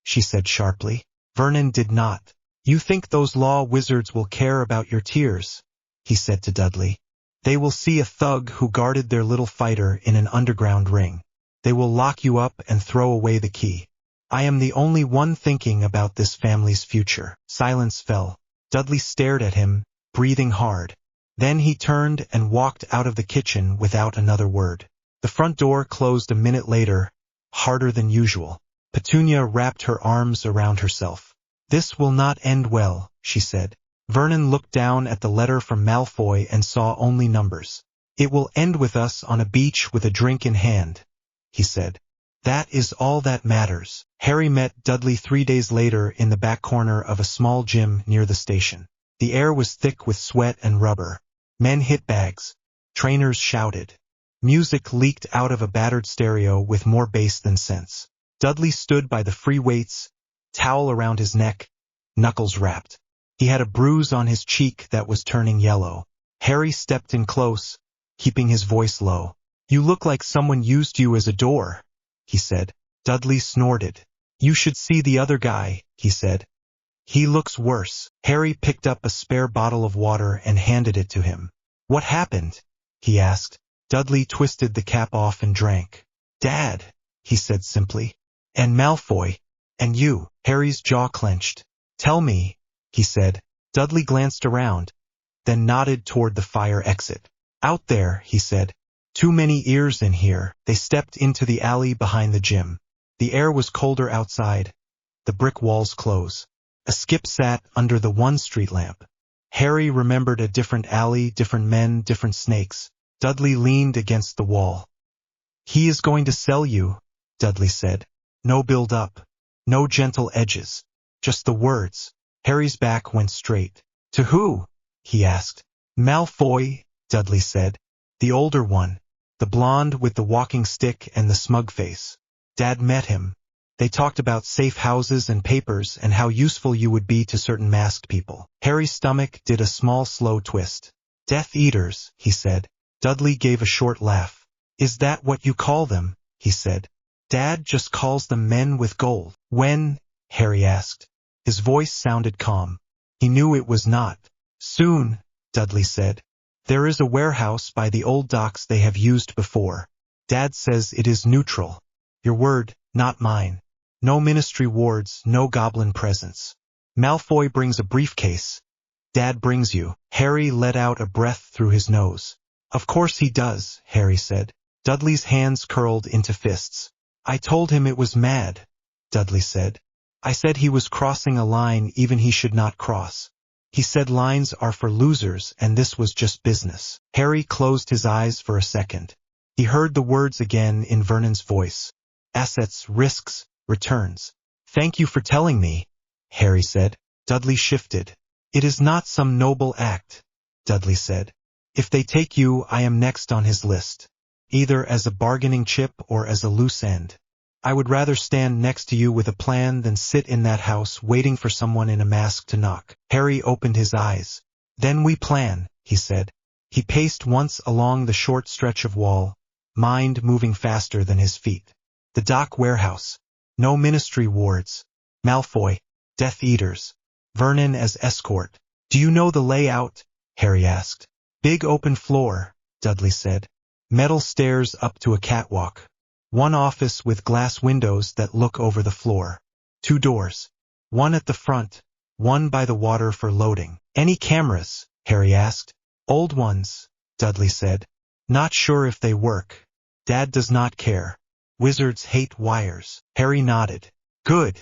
she said sharply. Vernon did not. You think those law wizards will care about your tears, he said to Dudley. They will see a thug who guarded their little fighter in an underground ring. They will lock you up and throw away the key. I am the only one thinking about this family's future. Silence fell. Dudley stared at him, breathing hard. Then he turned and walked out of the kitchen without another word. The front door closed a minute later, harder than usual. Petunia wrapped her arms around herself. This will not end well, she said. Vernon looked down at the letter from Malfoy and saw only numbers. It will end with us on a beach with a drink in hand, he said. That is all that matters. Harry met Dudley 3 days later in the back corner of a small gym near the station. The air was thick with sweat and rubber. Men hit bags. Trainers shouted. Music leaked out of a battered stereo with more bass than sense. Dudley stood by the free weights, towel around his neck, knuckles wrapped. He had a bruise on his cheek that was turning yellow. Harry stepped in close, keeping his voice low. You look like someone used you as a door, he said. Dudley snorted. You should see the other guy, he said. He looks worse. Harry picked up a spare bottle of water and handed it to him. What happened? He asked. Dudley twisted the cap off and drank. Dad, he said simply. And Malfoy. And you. Harry's jaw clenched. Tell me, he said. Dudley glanced around, then nodded toward the fire exit. Out there, he said. Too many ears in here. They stepped into the alley behind the gym. The air was colder outside. The brick walls close. A skip sat under the one street lamp. Harry remembered a different alley, different men, different snakes. Dudley leaned against the wall. He is going to sell you, Dudley said. No build-up. No gentle edges. Just the words. Harry's back went straight. To who? He asked. Malfoy, Dudley said. The older one. The blonde with the walking stick and the smug face. Dad met him. They talked about safe houses and papers and how useful you would be to certain masked people. Harry's stomach did a small, slow twist. Death Eaters, he said. Dudley gave a short laugh. Is that what you call them? He said. Dad just calls them men with gold. When? Harry asked. His voice sounded calm. He knew it was not. Soon, Dudley said. There is a warehouse by the old docks they have used before. Dad says it is neutral. Your word, not mine. No ministry wards, no goblin presence. Malfoy brings a briefcase. Dad brings you. Harry let out a breath through his nose. Of course he does, Harry said. Dudley's hands curled into fists. I told him it was mad, Dudley said. I said he was crossing a line even he should not cross. He said lines are for losers and this was just business. Harry closed his eyes for a second. He heard the words again in Vernon's voice. Assets, risks, returns. Thank you for telling me, Harry said. Dudley shifted. It is not some noble act, Dudley said. If they take you, I am next on his list. Either as a bargaining chip or as a loose end. I would rather stand next to you with a plan than sit in that house waiting for someone in a mask to knock. Harry opened his eyes. Then we plan, he said. He paced once along the short stretch of wall, mind moving faster than his feet. The dock warehouse. No ministry wards. Malfoy. Death Eaters. Vernon as escort. Do you know the layout? Harry asked. Big open floor, Dudley said. Metal stairs up to a catwalk. One office with glass windows that look over the floor. 2 doors. One at the front, one by the water for loading. Any cameras? Harry asked. Old ones, Dudley said. Not sure if they work. Dad does not care. Wizards hate wires. Harry nodded. Good,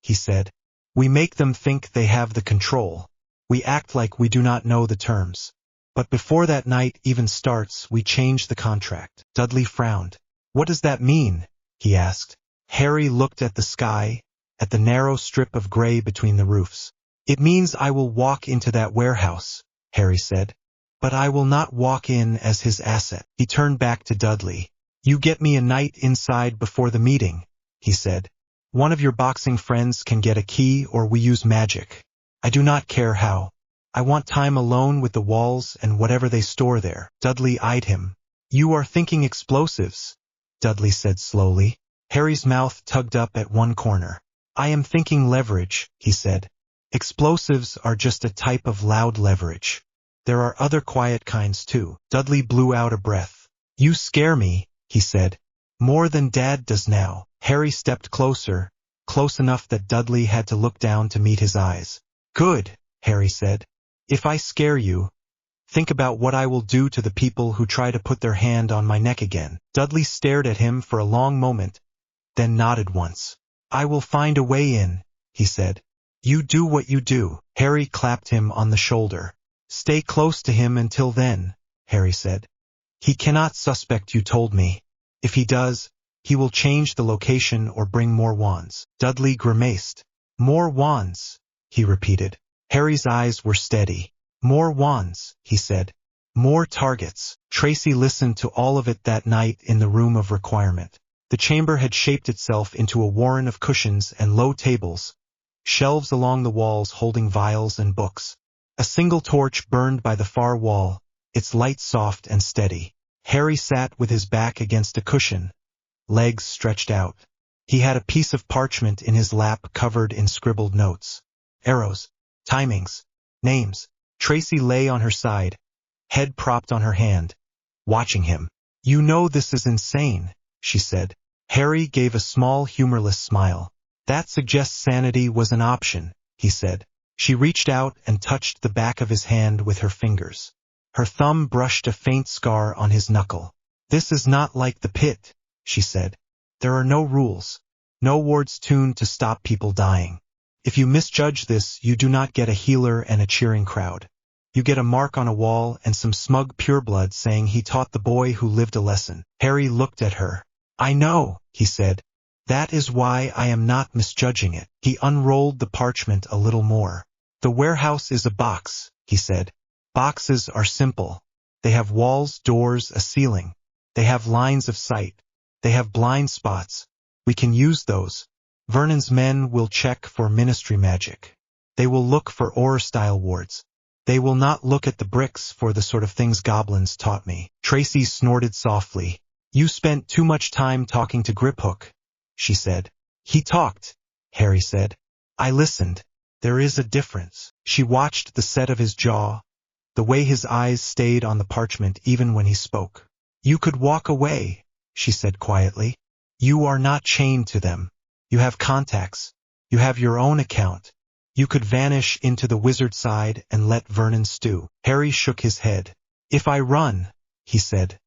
he said. We make them think they have the control. We act like we do not know the terms. But before that night even starts, we change the contract. Dudley frowned. What does that mean? He asked. Harry looked at the sky, at the narrow strip of gray between the roofs. It means I will walk into that warehouse, Harry said. But I will not walk in as his asset. He turned back to Dudley. You get me a night inside before the meeting, he said. One of your boxing friends can get a key or we use magic. I do not care how. I want time alone with the walls and whatever they store there. Dudley eyed him. You are thinking explosives, Dudley said slowly. Harry's mouth tugged up at one corner. I am thinking leverage, he said. Explosives are just a type of loud leverage. There are other quiet kinds too. Dudley blew out a breath. You scare me, he said. More than Dad does now. Harry stepped closer, close enough that Dudley had to look down to meet his eyes. Good, Harry said. If I scare you, think about what I will do to the people who try to put their hand on my neck again. Dudley stared at him for a long moment, then nodded once. I will find a way in, he said. You do what you do. Harry clapped him on the shoulder. Stay close to him until then, Harry said. He cannot suspect you told me. If he does, he will change the location or bring more wands. Dudley grimaced. More wands, he repeated. Harry's eyes were steady. More wands, he said. More targets. Tracy listened to all of it that night in the room of requirement. The chamber had shaped itself into a warren of cushions and low tables, shelves along the walls holding vials and books. A single torch burned by the far wall, its light soft and steady. Harry sat with his back against a cushion, legs stretched out. He had a piece of parchment in his lap covered in scribbled notes. Arrows, timings, names. Tracy lay on her side, head propped on her hand, watching him. You know this is insane, she said. Harry gave a small humorless smile. That suggests sanity was an option, he said. She reached out and touched the back of his hand with her fingers. Her thumb brushed a faint scar on his knuckle. This is not like the pit, she said. There are no rules, no wards tuned to stop people dying. If you misjudge this, you do not get a healer and a cheering crowd. You get a mark on a wall and some smug pureblood saying he taught the boy who lived a lesson. Harry looked at her. I know, he said. That is why I am not misjudging it. He unrolled the parchment a little more. The warehouse is a box, he said. Boxes are simple. They have walls, doors, a ceiling. They have lines of sight. They have blind spots. We can use those. Vernon's men will check for ministry magic. They will look for aura-style wards. They will not look at the bricks for the sort of things goblins taught me. Tracy snorted softly. You spent too much time talking to Griphook, she said. He talked, Harry said. I listened. There is a difference. She watched the set of his jaw, the way his eyes stayed on the parchment even when he spoke. You could walk away, she said quietly. You are not chained to them. You have contacts. You have your own account. You could vanish into the wizard side and let Vernon stew. Harry shook his head. If I run, he said.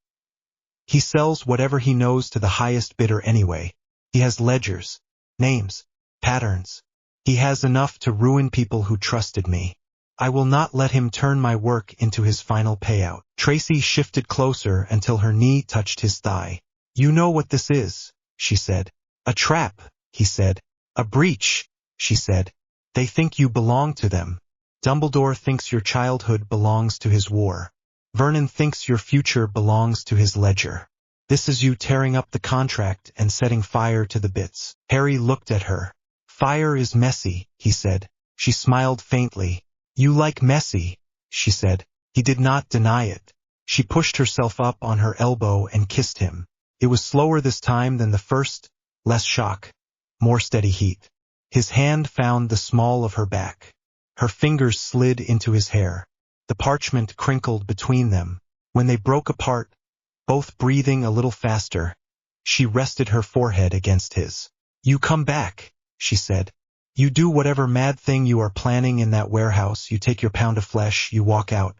He sells whatever he knows to the highest bidder anyway. He has ledgers, names, patterns. He has enough to ruin people who trusted me. I will not let him turn my work into his final payout. Tracy shifted closer until her knee touched his thigh. You know what this is, she said. A trap, he said. A breach, she said. They think you belong to them. Dumbledore thinks your childhood belongs to his war. Vernon thinks your future belongs to his ledger. This is you tearing up the contract and setting fire to the bits. Harry looked at her. Fire is messy, he said. She smiled faintly. You like messy, she said. He did not deny it. She pushed herself up on her elbow and kissed him. It was slower this time than the first, less shock, more steady heat. His hand found the small of her back. Her fingers slid into his hair. The parchment crinkled between them. When they broke apart, both breathing a little faster, she rested her forehead against his. You come back, she said. You do whatever mad thing you are planning in that warehouse, you take your pound of flesh, you walk out.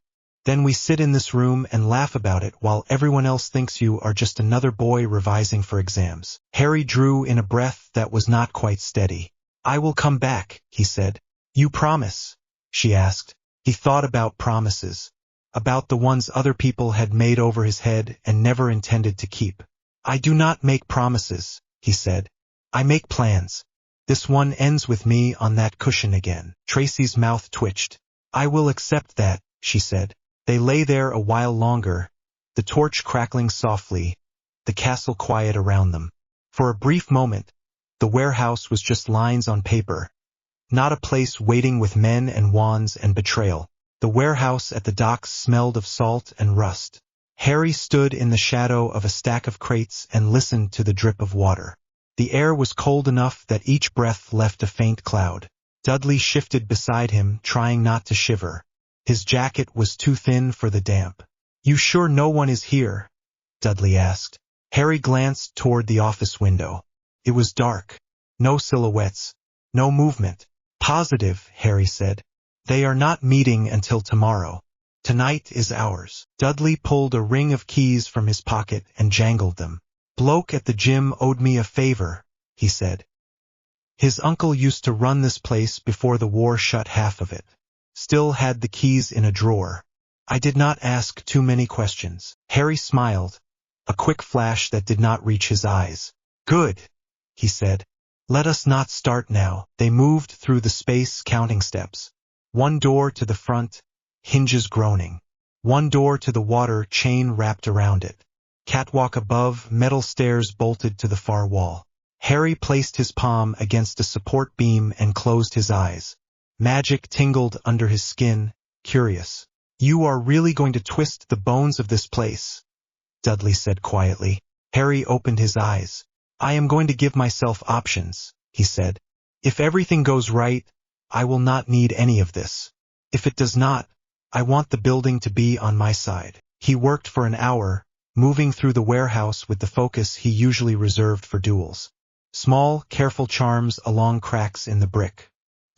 Then we sit in this room and laugh about it while everyone else thinks you are just another boy revising for exams. Harry drew in a breath that was not quite steady. I will come back, he said. You promise? She asked. He thought about promises, about the ones other people had made over his head and never intended to keep. I do not make promises, he said. I make plans. This one ends with me on that cushion again. Tracy's mouth twitched. I will accept that, she said. They lay there a while longer, the torch crackling softly, the castle quiet around them. For a brief moment, the warehouse was just lines on paper, not a place waiting with men and wands and betrayal. The warehouse at the docks smelled of salt and rust. Harry stood in the shadow of a stack of crates and listened to the drip of water. The air was cold enough that each breath left a faint cloud. Dudley shifted beside him, trying not to shiver. His jacket was too thin for the damp. You sure no one is here? Dudley asked. Harry glanced toward the office window. It was dark. No silhouettes. No movement. Positive, Harry said. They are not meeting until tomorrow. Tonight is ours. Dudley pulled a ring of keys from his pocket and jangled them. Bloke at the gym owed me a favor, he said. His uncle used to run this place before the war shut half of it. Still had the keys in a drawer. I did not ask too many questions. Harry smiled, a quick flash that did not reach his eyes. Good, he said. Let us not start now. They moved through the space, counting steps. One door to the front, hinges groaning. One door to the water, chain wrapped around it. Catwalk above, metal stairs bolted to the far wall. Harry placed his palm against a support beam and closed his eyes. Magic tingled under his skin, curious. You are really going to twist the bones of this place, Dudley said quietly. Harry opened his eyes. I am going to give myself options, he said. If everything goes right, I will not need any of this. If it does not, I want the building to be on my side. He worked for an hour, moving through the warehouse with the focus he usually reserved for duels. Small, careful charms along cracks in the brick.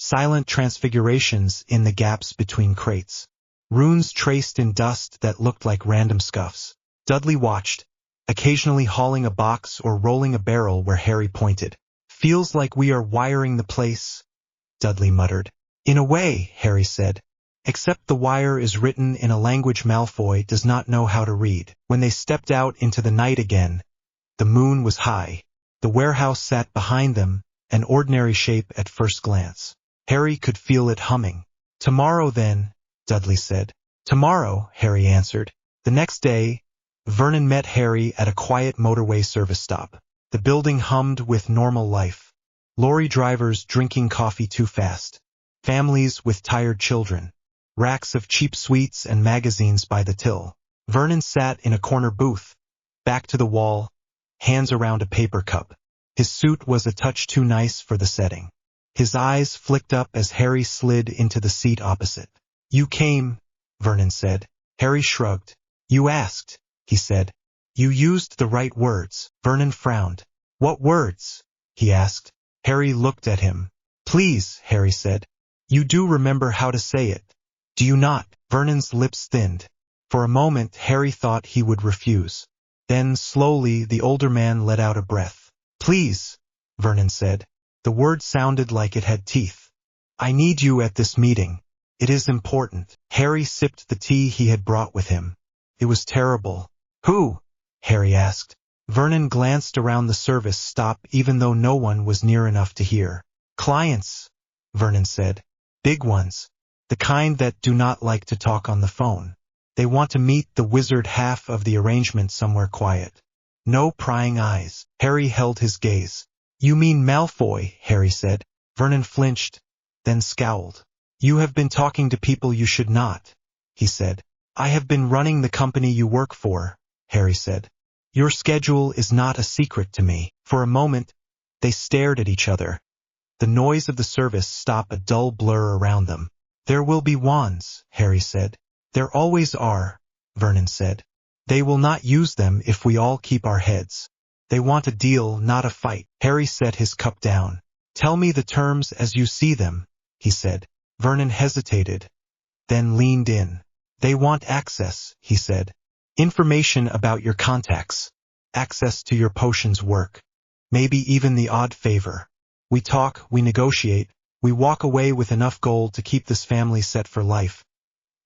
Silent transfigurations in the gaps between crates. Runes traced in dust that looked like random scuffs. Dudley watched, occasionally hauling a box or rolling a barrel where Harry pointed. Feels like we are wiring the place, Dudley muttered. In a way, Harry said. Except the wire is written in a language Malfoy does not know how to read. When they stepped out into the night again, the moon was high. The warehouse sat behind them, an ordinary shape at first glance. Harry could feel it humming. Tomorrow then, Dudley said. Tomorrow, Harry answered. The next day, Vernon met Harry at a quiet motorway service stop. The building hummed with normal life. Lorry drivers drinking coffee too fast. Families with tired children. Racks of cheap sweets and magazines by the till. Vernon sat in a corner booth, back to the wall, hands around a paper cup. His suit was a touch too nice for the setting. His eyes flicked up as Harry slid into the seat opposite. You came, Vernon said. Harry shrugged. You asked, he said. You used the right words. Vernon frowned. What words? He asked. Harry looked at him. Please, Harry said. You do remember how to say it, do you not? Vernon's lips thinned. For a moment Harry thought he would refuse. Then, slowly, the older man let out a breath. Please, Vernon said. The word sounded like it had teeth. I need you at this meeting. It is important. Harry sipped the tea he had brought with him. It was terrible. Who? Harry asked. Vernon glanced around the service stop even though no one was near enough to hear. Clients, Vernon said. Big ones. The kind that do not like to talk on the phone. They want to meet the wizard half of the arrangement somewhere quiet. No prying eyes. Harry held his gaze. You mean Malfoy, Harry said. Vernon flinched, then scowled. You have been talking to people you should not, he said. I have been running the company you work for, Harry said. Your schedule is not a secret to me. For a moment, they stared at each other. The noise of the service stopped a dull blur around them. There will be wands, Harry said. There always are, Vernon said. They will not use them if we all keep our heads. They want a deal, not a fight. Harry set his cup down. Tell me the terms as you see them, he said. Vernon hesitated, then leaned in. They want access, he said. Information about your contacts. Access to your potions work. Maybe even the odd favor. We talk, we negotiate, we walk away with enough gold to keep this family set for life.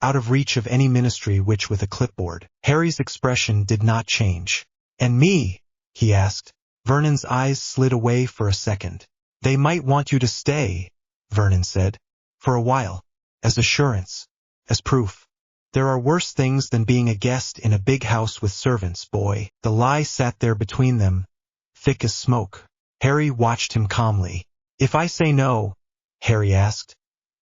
Out of reach of any ministry witch with a clipboard. Harry's expression did not change. And me? He asked. Vernon's eyes slid away for a second. They might want you to stay, Vernon said. For a while. As assurance. As proof. There are worse things than being a guest in a big house with servants, boy. The lie sat there between them, thick as smoke. Harry watched him calmly. If I say no, Harry asked,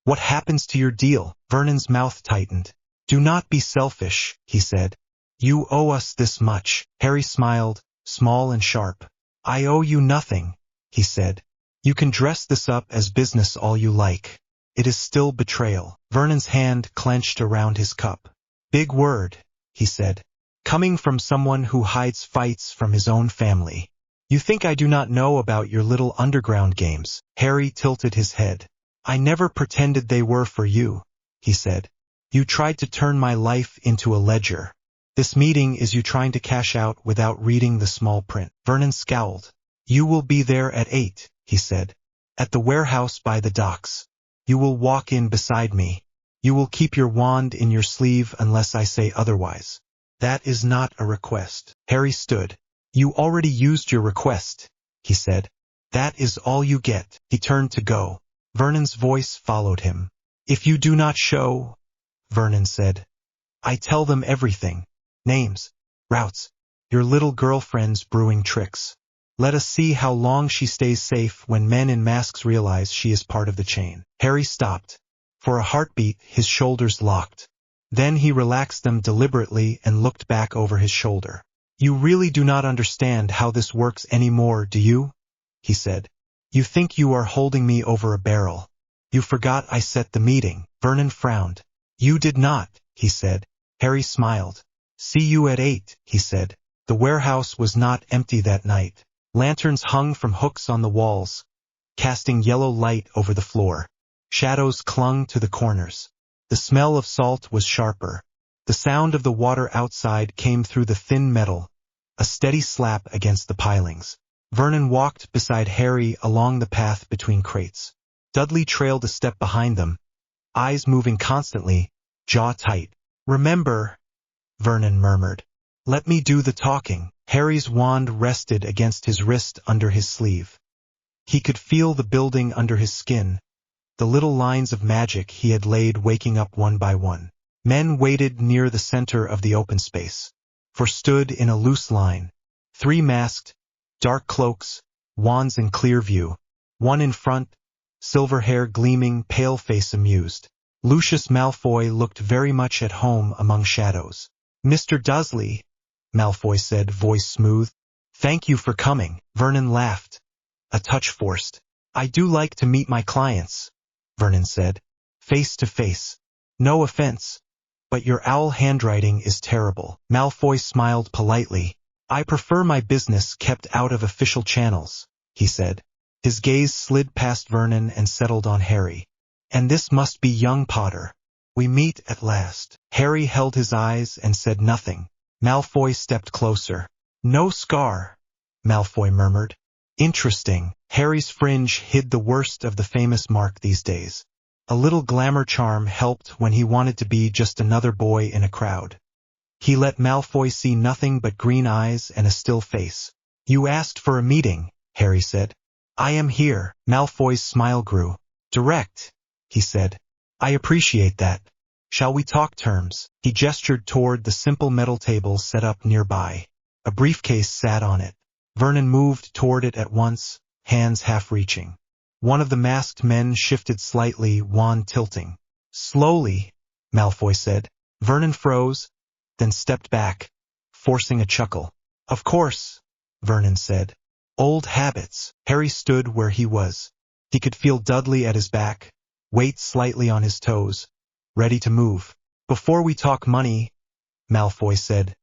what happens to your deal? Vernon's mouth tightened. Do not be selfish, he said. You owe us this much. Harry smiled, small and sharp. I owe you nothing, he said. You can dress this up as business all you like. It is still betrayal. Vernon's hand clenched around his cup. Big word, he said. Coming from someone who hides fights from his own family. You think I do not know about your little underground games? Harry tilted his head. I never pretended they were for you, he said. You tried to turn my life into a ledger. This meeting is you trying to cash out without reading the small print. Vernon scowled. You will be there at 8, he said. At the warehouse by the docks. You will walk in beside me. You will keep your wand in your sleeve unless I say otherwise. That is not a request. Harry stood. You already used your request, he said. That is all you get. He turned to go. Vernon's voice followed him. If you do not show, Vernon said. I tell them everything. Names, routes, your little girlfriend's brewing tricks. Let us see how long she stays safe when men in masks realize she is part of the chain. Harry stopped. For a heartbeat, his shoulders locked. Then he relaxed them deliberately and looked back over his shoulder. You really do not understand how this works anymore, do you? He said. You think you are holding me over a barrel. You forgot I set the meeting. Vernon frowned. You did not, he said. Harry smiled. See you at 8, he said. The warehouse was not empty that night. Lanterns hung from hooks on the walls, casting yellow light over the floor. Shadows clung to the corners. The smell of salt was sharper. The sound of the water outside came through the thin metal, a steady slap against the pilings. Vernon walked beside Harry along the path between crates. Dudley trailed a step behind them, eyes moving constantly, jaw tight. Remember, Vernon murmured. Let me do the talking. Harry's wand rested against his wrist under his sleeve. He could feel the building under his skin, the little lines of magic he had laid waking up one by one. Men waited near the center of the open space, for stood in a loose line. 3 masked, dark cloaks, wands in clear view. One in front, silver hair gleaming, pale face amused. Lucius Malfoy looked very much at home among shadows. Mr. Dursley, Malfoy said, voice smooth. Thank you for coming. Vernon laughed, a touch forced. I do like to meet my clients, Vernon said, face to face. No offense, but your owl handwriting is terrible. Malfoy smiled politely. I prefer my business kept out of official channels, he said. His gaze slid past Vernon and settled on Harry. And this must be young Potter. We meet at last. Harry held his eyes and said nothing. Malfoy stepped closer. No scar, Malfoy murmured. Interesting. Harry's fringe hid the worst of the famous mark these days. A little glamour charm helped when he wanted to be just another boy in a crowd. He let Malfoy see nothing but green eyes and a still face. You asked for a meeting, Harry said. I am here. Malfoy's smile grew. Direct, he said. I appreciate that. Shall we talk terms? He gestured toward the simple metal table set up nearby. A briefcase sat on it. Vernon moved toward it at once, hands half-reaching. One of the masked men shifted slightly, wand tilting. Slowly, Malfoy said. Vernon froze, then stepped back, forcing a chuckle. Of course, Vernon said. Old habits. Harry stood where he was. He could feel Dudley at his back, weight slightly on his toes, ready to move. Before we talk money, Malfoy said,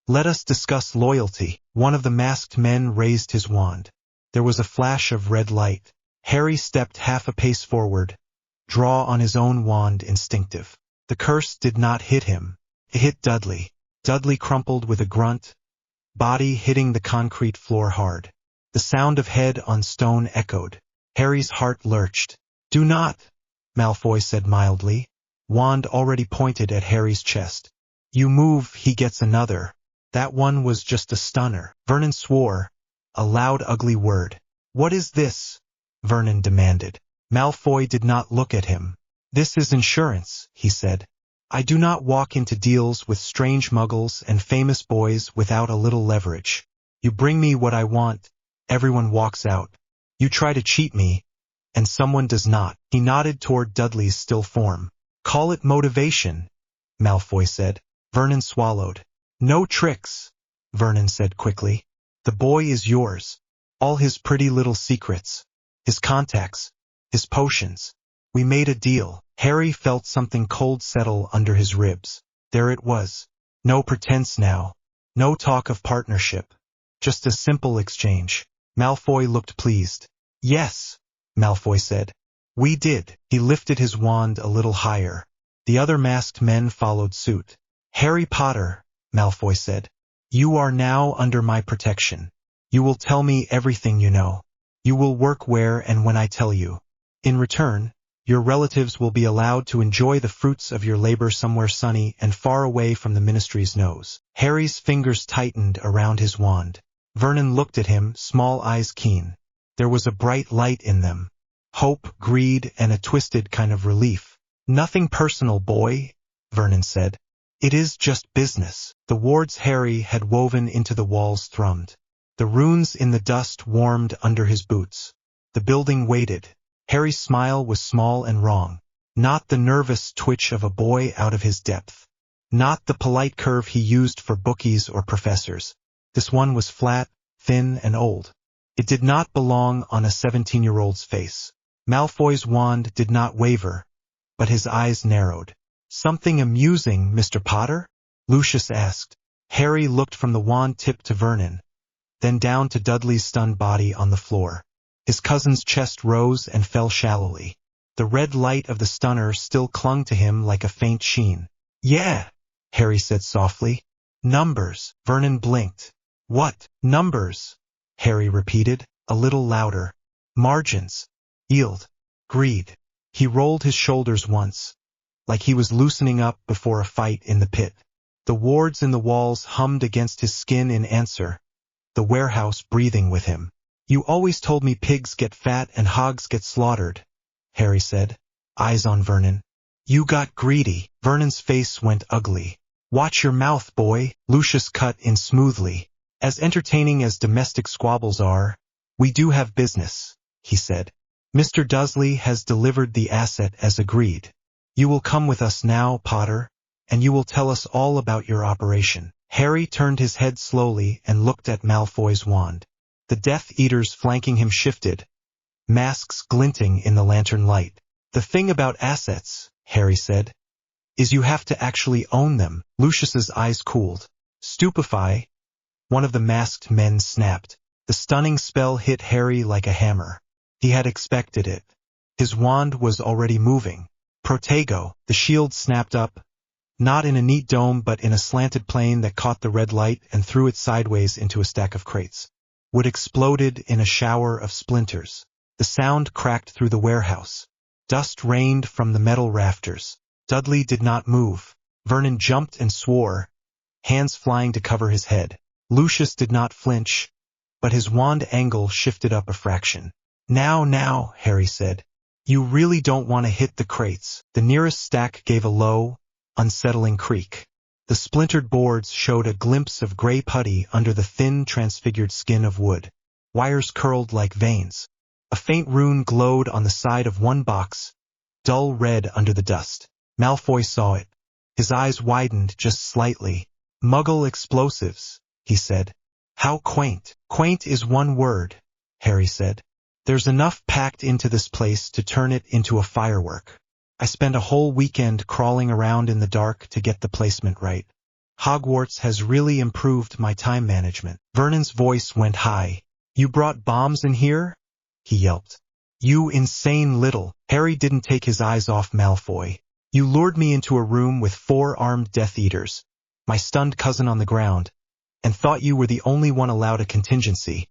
let us discuss loyalty. One of the masked men raised his wand. There was a flash of red light. Harry stepped half a pace forward, draw on his own wand instinctive. The curse did not hit him. It hit Dudley. Dudley crumpled with a grunt, body hitting the concrete floor hard. The sound of head on stone echoed. Harry's heart lurched. Do not, Malfoy said mildly, wand already pointed at Harry's chest. You move, he gets another. That one was just a stunner. Vernon swore, a loud ugly word. What is this? Vernon demanded. Malfoy did not look at him. This is insurance, he said. I do not walk into deals with strange muggles and famous boys without a little leverage. You bring me what I want, everyone walks out. You try to cheat me, and someone does not. He nodded toward Dudley's still form. Call it motivation, Malfoy said. Vernon swallowed. No tricks, Vernon said quickly. The boy is yours. All his pretty little secrets, his contacts, his potions. We made a deal. Harry felt something cold settle under his ribs. There it was. No pretense now. No talk of partnership. Just a simple exchange. Malfoy looked pleased. Yes, Malfoy said. We did. He lifted his wand a little higher. The other masked men followed suit. Harry Potter, Malfoy said. You are now under my protection. You will tell me everything you know. You will work where and when I tell you. In return, your relatives will be allowed to enjoy the fruits of your labor somewhere sunny and far away from the ministry's nose. Harry's fingers tightened around his wand. Vernon looked at him, small eyes keen. There was a bright light in them. Hope, greed, and a twisted kind of relief. Nothing personal, boy, Vernon said. It is just business. The wards Harry had woven into the walls thrummed. The runes in the dust warmed under his boots. The building waited. Harry's smile was small and wrong. Not the nervous twitch of a boy out of his depth. Not the polite curve he used for bookies or professors. This one was flat, thin, and old. It did not belong on a 17-year-old's face. Malfoy's wand did not waver, but his eyes narrowed. Something amusing, Mr. Potter? Lucius asked. Harry looked from the wand tip to Vernon, then down to Dudley's stunned body on the floor. His cousin's chest rose and fell shallowly. The red light of the stunner still clung to him like a faint sheen. Yeah, Harry said softly. Numbers. Vernon blinked. What? Numbers? Harry repeated, a little louder. Margins. Yield. Greed. He rolled his shoulders once, like he was loosening up before a fight in the pit. The wards in the walls hummed against his skin in answer, the warehouse breathing with him. You always told me pigs get fat and hogs get slaughtered, Harry said, eyes on Vernon. You got greedy. Vernon's face went ugly. Watch your mouth, boy, Lucius cut in smoothly. As entertaining as domestic squabbles are, we do have business, he said. Mr. Dursley has delivered the asset as agreed. You will come with us now, Potter, and you will tell us all about your operation. Harry turned his head slowly and looked at Malfoy's wand. The Death Eaters flanking him shifted, masks glinting in the lantern light. The thing about assets, Harry said, is you have to actually own them. Lucius's eyes cooled. Stupefy, one of the masked men snapped. The stunning spell hit Harry like a hammer. He had expected it. His wand was already moving. Protego, the shield snapped up, not in a neat dome but in a slanted plane that caught the red light and threw it sideways into a stack of crates. Wood exploded in a shower of splinters. The sound cracked through the warehouse. Dust rained from the metal rafters. Dudley did not move. Vernon jumped and swore, hands flying to cover his head. Lucius did not flinch, but his wand angle shifted up a fraction. Now, Harry said. You really don't want to hit the crates. The nearest stack gave a low, unsettling creak. The splintered boards showed a glimpse of gray putty under the thin, transfigured skin of wood. Wires curled like veins. A faint rune glowed on the side of one box, dull red under the dust. Malfoy saw it. His eyes widened just slightly. Muggle explosives, he said. How quaint. Quaint is one word, Harry said. There's enough packed into this place to turn it into a firework. I spent a whole weekend crawling around in the dark to get the placement right. Hogwarts has really improved my time management. Vernon's voice went high. You brought bombs in here? He yelped. You insane little. Harry didn't take his eyes off Malfoy. You lured me into a room with 4 armed Death Eaters, my stunned cousin on the ground, and thought you were the only one allowed a contingency,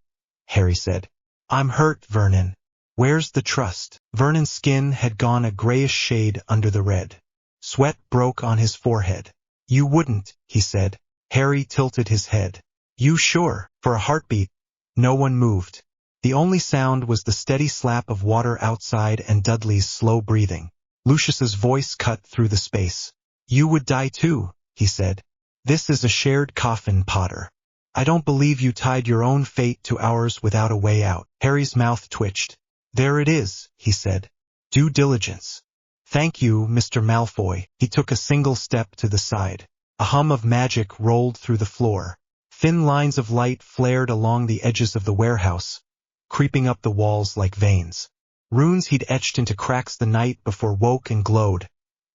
Harry said. I'm hurt, Vernon. Where's the trust? Vernon's skin had gone a grayish shade under the red. Sweat broke on his forehead. You wouldn't, he said. Harry tilted his head. You sure? For a heartbeat, no one moved. The only sound was the steady slap of water outside and Dudley's slow breathing. Lucius's voice cut through the space. You would die too, he said. This is a shared coffin, Potter. I don't believe you tied your own fate to ours without a way out. Harry's mouth twitched. There it is, he said. Due diligence. Thank you, Mr. Malfoy. He took a single step to the side. A hum of magic rolled through the floor. Thin lines of light flared along the edges of the warehouse, creeping up the walls like veins. Runes he'd etched into cracks the night before woke and glowed.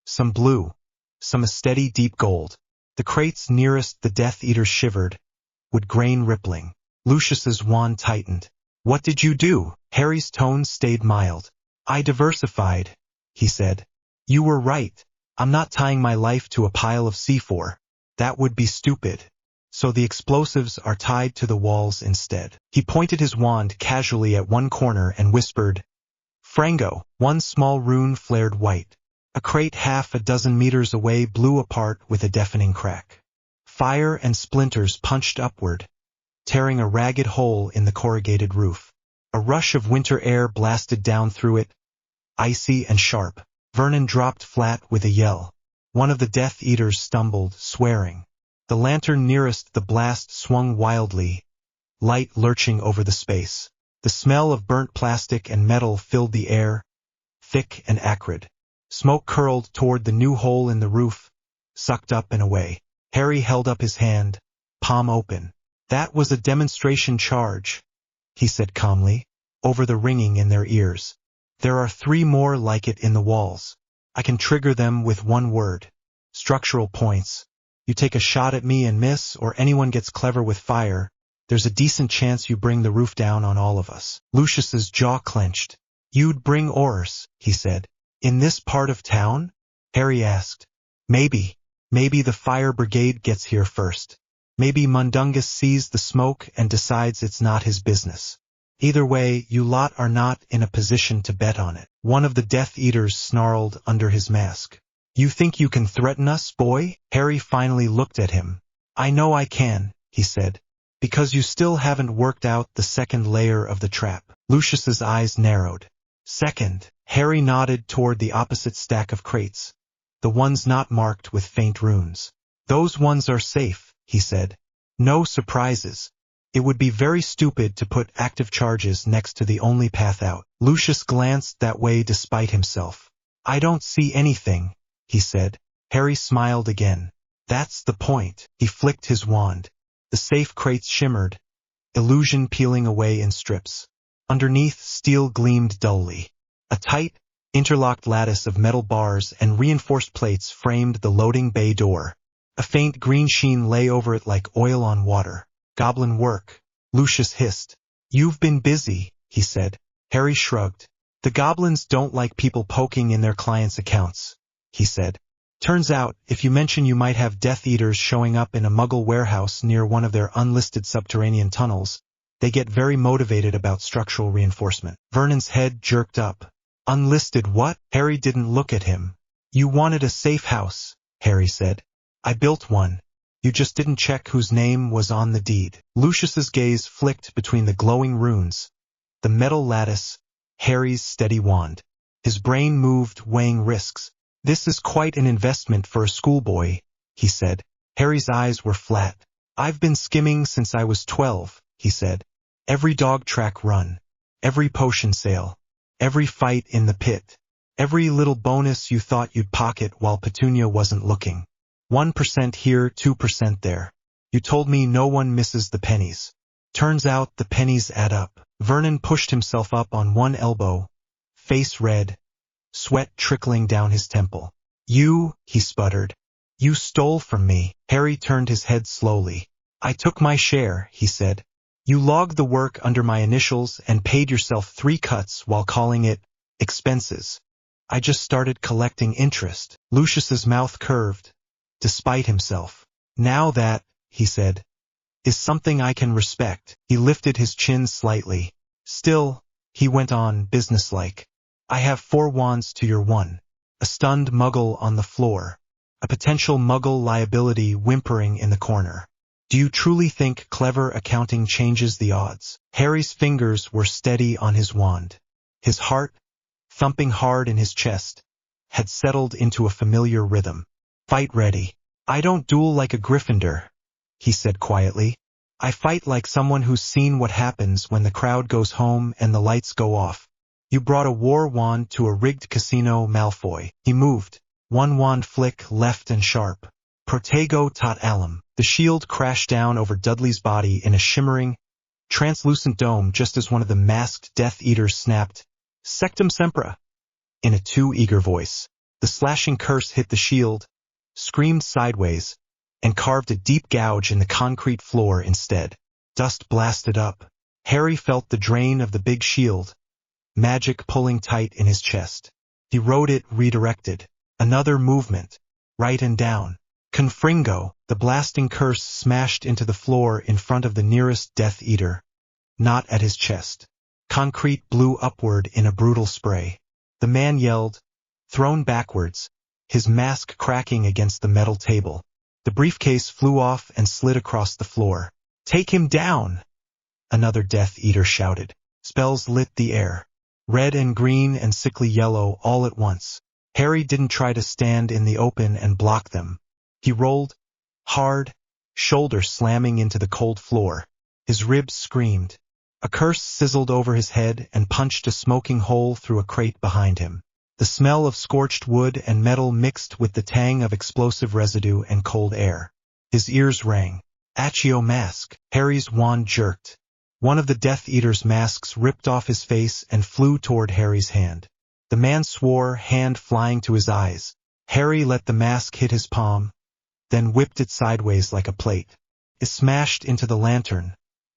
Some blue, some a steady deep gold. The crates nearest the Death Eaters shivered, wood grain rippling. Lucius's wand tightened. What did you do? Harry's tone stayed mild. I diversified, he said. You were right. I'm not tying my life to a pile of C4. That would be stupid. So the explosives are tied to the walls instead. He pointed his wand casually at one corner and whispered, Frango. One small rune flared white. A crate half a dozen meters away blew apart with a deafening crack. Fire and splinters punched upward, tearing a ragged hole in the corrugated roof. A rush of winter air blasted down through it, icy and sharp. Vernon dropped flat with a yell. One of the Death Eaters stumbled, swearing. The lantern nearest the blast swung wildly, light lurching over the space. The smell of burnt plastic and metal filled the air, thick and acrid. Smoke curled toward the new hole in the roof, sucked up and away. Harry held up his hand, palm open. That was a demonstration charge, he said calmly, over the ringing in their ears. There are 3 more like it in the walls. I can trigger them with one word. Structural points. You take a shot at me and miss, or anyone gets clever with fire, there's a decent chance you bring the roof down on all of us. Lucius's jaw clenched. You'd bring ores, he said. In this part of town? Harry asked. Maybe the fire brigade gets here first. Maybe Mundungus sees the smoke and decides it's not his business. Either way, you lot are not in a position to bet on it. One of the Death Eaters snarled under his mask. You think you can threaten us, boy? Harry finally looked at him. I know I can, he said, because you still haven't worked out the second layer of the trap. Lucius's eyes narrowed. Second, Harry nodded toward the opposite stack of crates, the ones not marked with faint runes. Those ones are safe, he said. No surprises. It would be very stupid to put active charges next to the only path out. Lucius glanced that way despite himself. I don't see anything, he said. Harry smiled again. That's the point. He flicked his wand. The safe crates shimmered, illusion peeling away in strips. Underneath, steel gleamed dully. A tight, interlocked lattice of metal bars and reinforced plates framed the loading bay door. A faint green sheen lay over it like oil on water. Goblin work, Lucius hissed. You've been busy, he said. Harry shrugged. The goblins don't like people poking in their clients' accounts, he said. Turns out, if you mention you might have Death Eaters showing up in a Muggle warehouse near one of their unlisted subterranean tunnels, they get very motivated about structural reinforcement. Vernon's head jerked up. Unlisted what? Harry didn't look at him. You wanted a safe house, Harry said. I built one. You just didn't check whose name was on the deed. Lucius's gaze flicked between the glowing runes, the metal lattice, Harry's steady wand. His brain moved, weighing risks. This is quite an investment for a schoolboy, he said. Harry's eyes were flat. I've been skimming since I was 12, he said. Every dog track run, every potion sale, every fight in the pit, every little bonus you thought you'd pocket while Petunia wasn't looking. 1% here, 2% there. You told me no one misses the pennies. Turns out the pennies add up. Vernon pushed himself up on one elbow, face red, sweat trickling down his temple. You, he sputtered. You stole from me. Harry turned his head slowly. I took my share, he said. You logged the work under my initials and paid yourself 3 cuts while calling it expenses. I just started collecting interest. Lucius's mouth curved, despite himself. Now that, he said, is something I can respect. He lifted his chin slightly. Still, he went on, businesslike. I have 4 wands to your 1. A stunned Muggle on the floor. A potential Muggle liability whimpering in the corner. Do you truly think clever accounting changes the odds? Harry's fingers were steady on his wand. His heart, thumping hard in his chest, had settled into a familiar rhythm. Fight ready. I don't duel like a Gryffindor, he said quietly. I fight like someone who's seen what happens when the crowd goes home and the lights go off. You brought a war wand to a rigged casino, Malfoy. He moved. 1 wand flick left and sharp. Protego tot alum. The shield crashed down over Dudley's body in a shimmering, translucent dome just as one of the masked Death Eaters snapped, Sectum Sempra, in a too eager voice. The slashing curse hit the shield, screamed sideways, and carved a deep gouge in the concrete floor instead. Dust blasted up. Harry felt the drain of the big shield, magic pulling tight in his chest. He rode it redirected. Another movement, right and down. Confringo, the blasting curse smashed into the floor in front of the nearest Death Eater, not at his chest. Concrete blew upward in a brutal spray. The man yelled, thrown backwards, his mask cracking against the metal table. The briefcase flew off and slid across the floor. Take him down! Another Death Eater shouted. Spells lit the air. Red and green and sickly yellow all at once. Harry didn't try to stand in the open and block them. He rolled, hard, shoulder slamming into the cold floor. His ribs screamed. A curse sizzled over his head and punched a smoking hole through a crate behind him. The smell of scorched wood and metal mixed with the tang of explosive residue and cold air. His ears rang. Accio mask. Harry's wand jerked. One of the Death Eater's masks ripped off his face and flew toward Harry's hand. The man swore, hand flying to his eyes. Harry let the mask hit his palm, then whipped it sideways like a plate. It smashed into the lantern,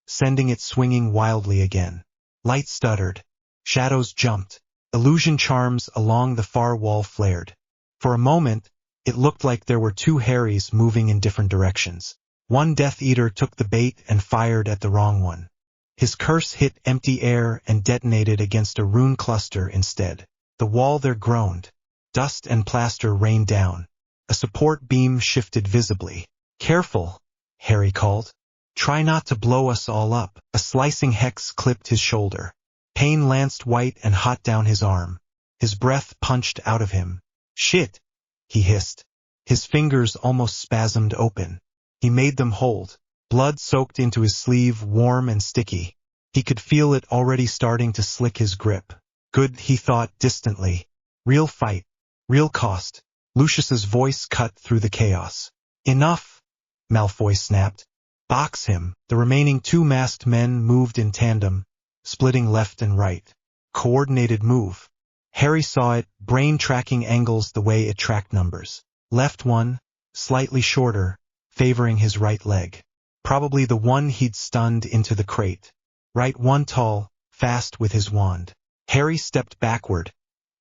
sending it swinging wildly again. Light stuttered. Shadows jumped. Illusion charms along the far wall flared. For a moment, it looked like there were 2 Harrys moving in different directions. One Death Eater took the bait and fired at the wrong one. His curse hit empty air and detonated against a rune cluster instead. The wall there groaned. Dust and plaster rained down. A support beam shifted visibly. Careful, Harry called. Try not to blow us all up. A slicing hex clipped his shoulder. Pain lanced white and hot down his arm. His breath punched out of him. Shit, he hissed. His fingers almost spasmed open. He made them hold. Blood soaked into his sleeve, warm and sticky. He could feel it already starting to slick his grip. Good, he thought distantly. Real fight. Real cost. Lucius's voice cut through the chaos. Enough, Malfoy snapped. Box him. The remaining 2 masked men moved in tandem, splitting left and right. Coordinated move. Harry saw it, brain tracking angles the way it tracked numbers. Left one, slightly shorter, favoring his right leg. Probably the one he'd stunned into the crate. Right one tall, fast with his wand. Harry stepped backward,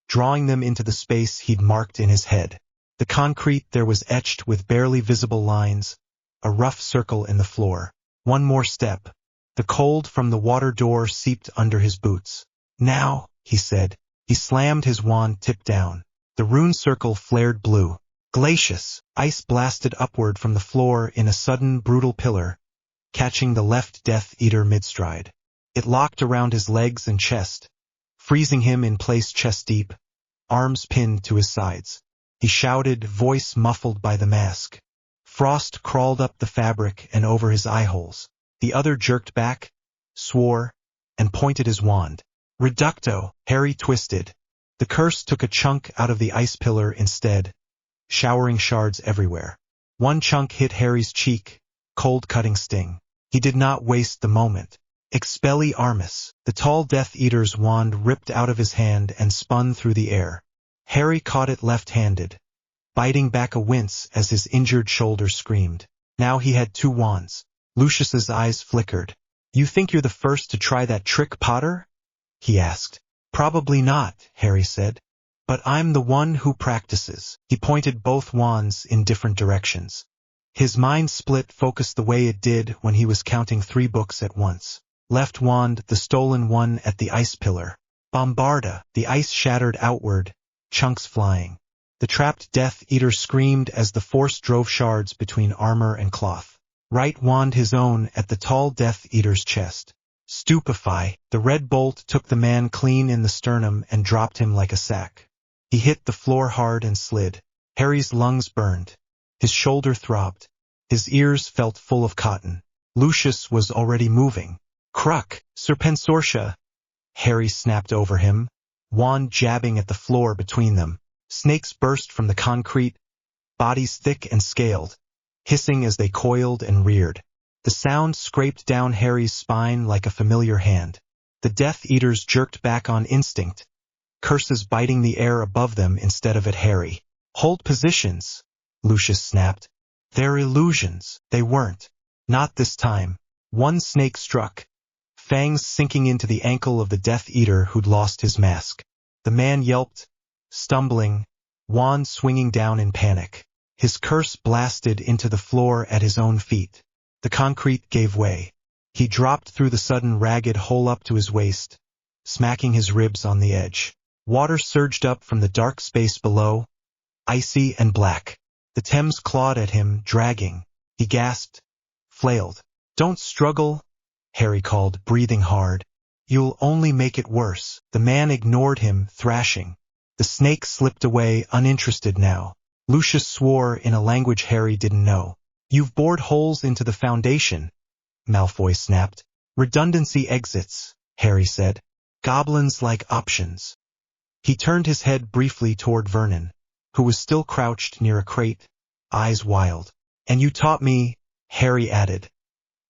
drawing them into the space he'd marked in his head. The concrete there was etched with barely visible lines, a rough circle in the floor. One more step. The cold from the water door seeped under his boots. Now, he said. He slammed his wand tip down. The rune circle flared blue. Glacious, ice blasted upward from the floor in a sudden brutal pillar, catching the left Death Eater mid-stride. It locked around his legs and chest, freezing him in place chest deep, arms pinned to his sides. He shouted, voice muffled by the mask. Frost crawled up the fabric and over his eye holes. The other jerked back, swore, and pointed his wand. Reducto, Harry twisted. The curse took a chunk out of the ice pillar instead, showering shards everywhere. One chunk hit Harry's cheek, cold-cutting sting. He did not waste the moment. Expelliarmus, the tall Death Eater's wand ripped out of his hand and spun through the air. Harry caught it left-handed, biting back a wince as his injured shoulder screamed. Now he had two wands. Lucius's eyes flickered. You think you're the first to try that trick, Potter? He asked. Probably not, Harry said. But I'm the one who practices. He pointed both wands in different directions. His mind split focused the way it did when he was counting 3 books at once. Left wand, the stolen one at the ice pillar. Bombarda, the ice shattered outward, chunks flying. The trapped Death Eater screamed as the force drove shards between armor and cloth. Right wand, his own, at the tall Death Eater's chest. Stupefy, the red bolt took the man clean in the sternum and dropped him like a sack. He hit the floor hard and slid. Harry's lungs burned. His shoulder throbbed. His ears felt full of cotton. Lucius was already moving. Cruck, Serpensortia! Harry snapped over him, wand jabbing at the floor between them. Snakes burst from the concrete, bodies thick and scaled, hissing as they coiled and reared. The sound scraped down Harry's spine like a familiar hand. The Death Eaters jerked back on instinct, curses biting the air above them instead of at Harry. Hold positions, Lucius snapped. They're illusions. They weren't. Not this time. One snake struck, fangs sinking into the ankle of the Death Eater who'd lost his mask. The man yelped, stumbling, wand swinging down in panic. His curse blasted into the floor at his own feet. The concrete gave way. He dropped through the sudden ragged hole up to his waist, smacking his ribs on the edge. Water surged up from the dark space below, icy and black. The Thames clawed at him, dragging. He gasped, flailed. Don't struggle, Harry called, breathing hard. You'll only make it worse. The man ignored him, thrashing. The snake slipped away, uninterested now. Lucius swore in a language Harry didn't know. You've bored holes into the foundation, Malfoy snapped. Redundancy exits, Harry said. Goblins like options. He turned his head briefly toward Vernon, who was still crouched near a crate, eyes wild. And you taught me, Harry added.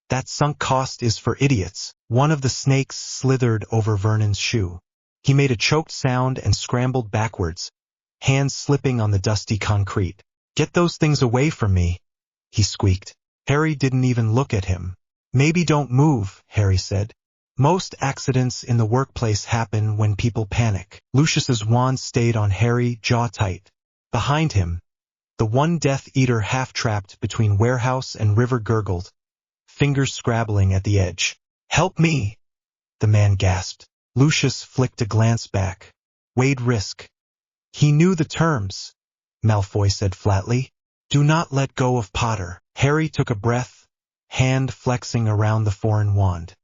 That sunk cost is for idiots. One of the snakes slithered over Vernon's shoe. He made a choked sound and scrambled backwards, hands slipping on the dusty concrete. Get those things away from me, he squeaked. Harry didn't even look at him. Maybe don't move, Harry said. Most accidents in the workplace happen when people panic. Lucius's wand stayed on Harry, jaw tight. Behind him, the one Death Eater half-trapped between warehouse and river gurgled, fingers scrabbling at the edge. Help me, the man gasped. Lucius flicked a glance back. Weighed risk. He knew the terms, Malfoy said flatly. Do not let go of Potter. Harry took a breath, hand flexing around the foreign wand.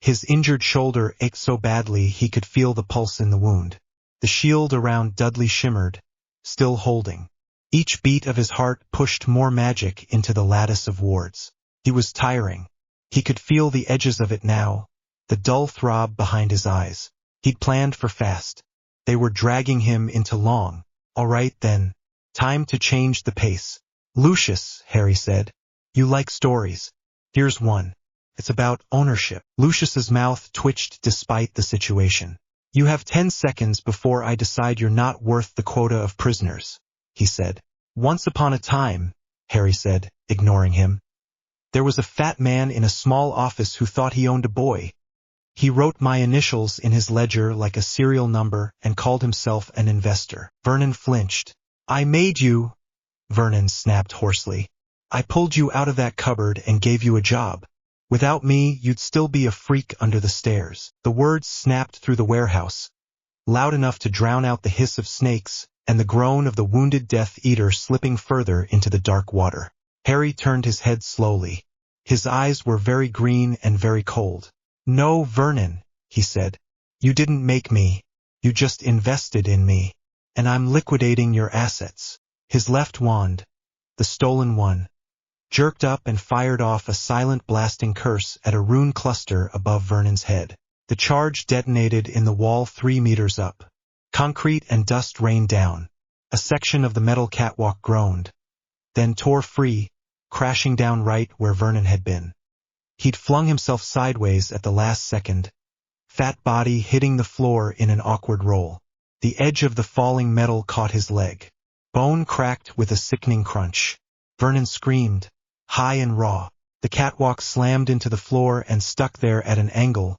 His injured shoulder ached so badly he could feel the pulse in the wound. The shield around Dudley shimmered, still holding. Each beat of his heart pushed more magic into the lattice of wards. He was tiring. He could feel the edges of it now, the dull throb behind his eyes. He'd planned for fast. They were dragging him into long. All right then, time to change the pace. Lucius, Harry said, you like stories. Here's one. It's about ownership. Lucius's mouth twitched despite the situation. You have 10 seconds before I decide you're not worth the quota of prisoners, he said. Once upon a time, Harry said, ignoring him, there was a fat man in a small office who thought he owned a boy. He wrote my initials in his ledger like a serial number and called himself an investor. Vernon flinched. I made you, Vernon snapped hoarsely. I pulled you out of that cupboard and gave you a job. Without me, you'd still be a freak under the stairs. The words snapped through the warehouse, loud enough to drown out the hiss of snakes and the groan of the wounded Death Eater slipping further into the dark water. Harry turned his head slowly. His eyes were very green and very cold. No, Vernon, he said. You didn't make me. You just invested in me. And I'm liquidating your assets. His left wand, the stolen one, jerked up and fired off a silent blasting curse at a rune cluster above Vernon's head. The charge detonated in the wall 3 meters up. Concrete and dust rained down. A section of the metal catwalk groaned, then tore free, crashing down right where Vernon had been. He'd flung himself sideways at the last second, fat body hitting the floor in an awkward roll. The edge of the falling metal caught his leg. Bone cracked with a sickening crunch. Vernon screamed, high and raw. The catwalk slammed into the floor and stuck there at an angle,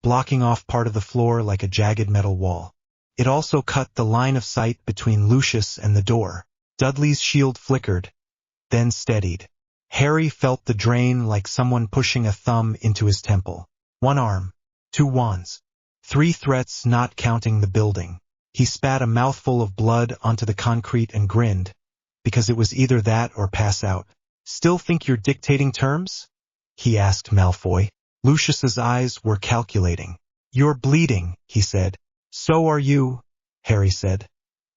blocking off part of the floor like a jagged metal wall. It also cut the line of sight between Lucius and the door. Dudley's shield flickered, then steadied. Harry felt the drain like someone pushing a thumb into his temple. 1 arm, 2 wands, 3 threats not counting the building. He spat a mouthful of blood onto the concrete and grinned, because it was either that or pass out. Still think you're dictating terms? He asked Malfoy. Lucius's eyes were calculating. You're bleeding, he said. So are you, Harry said,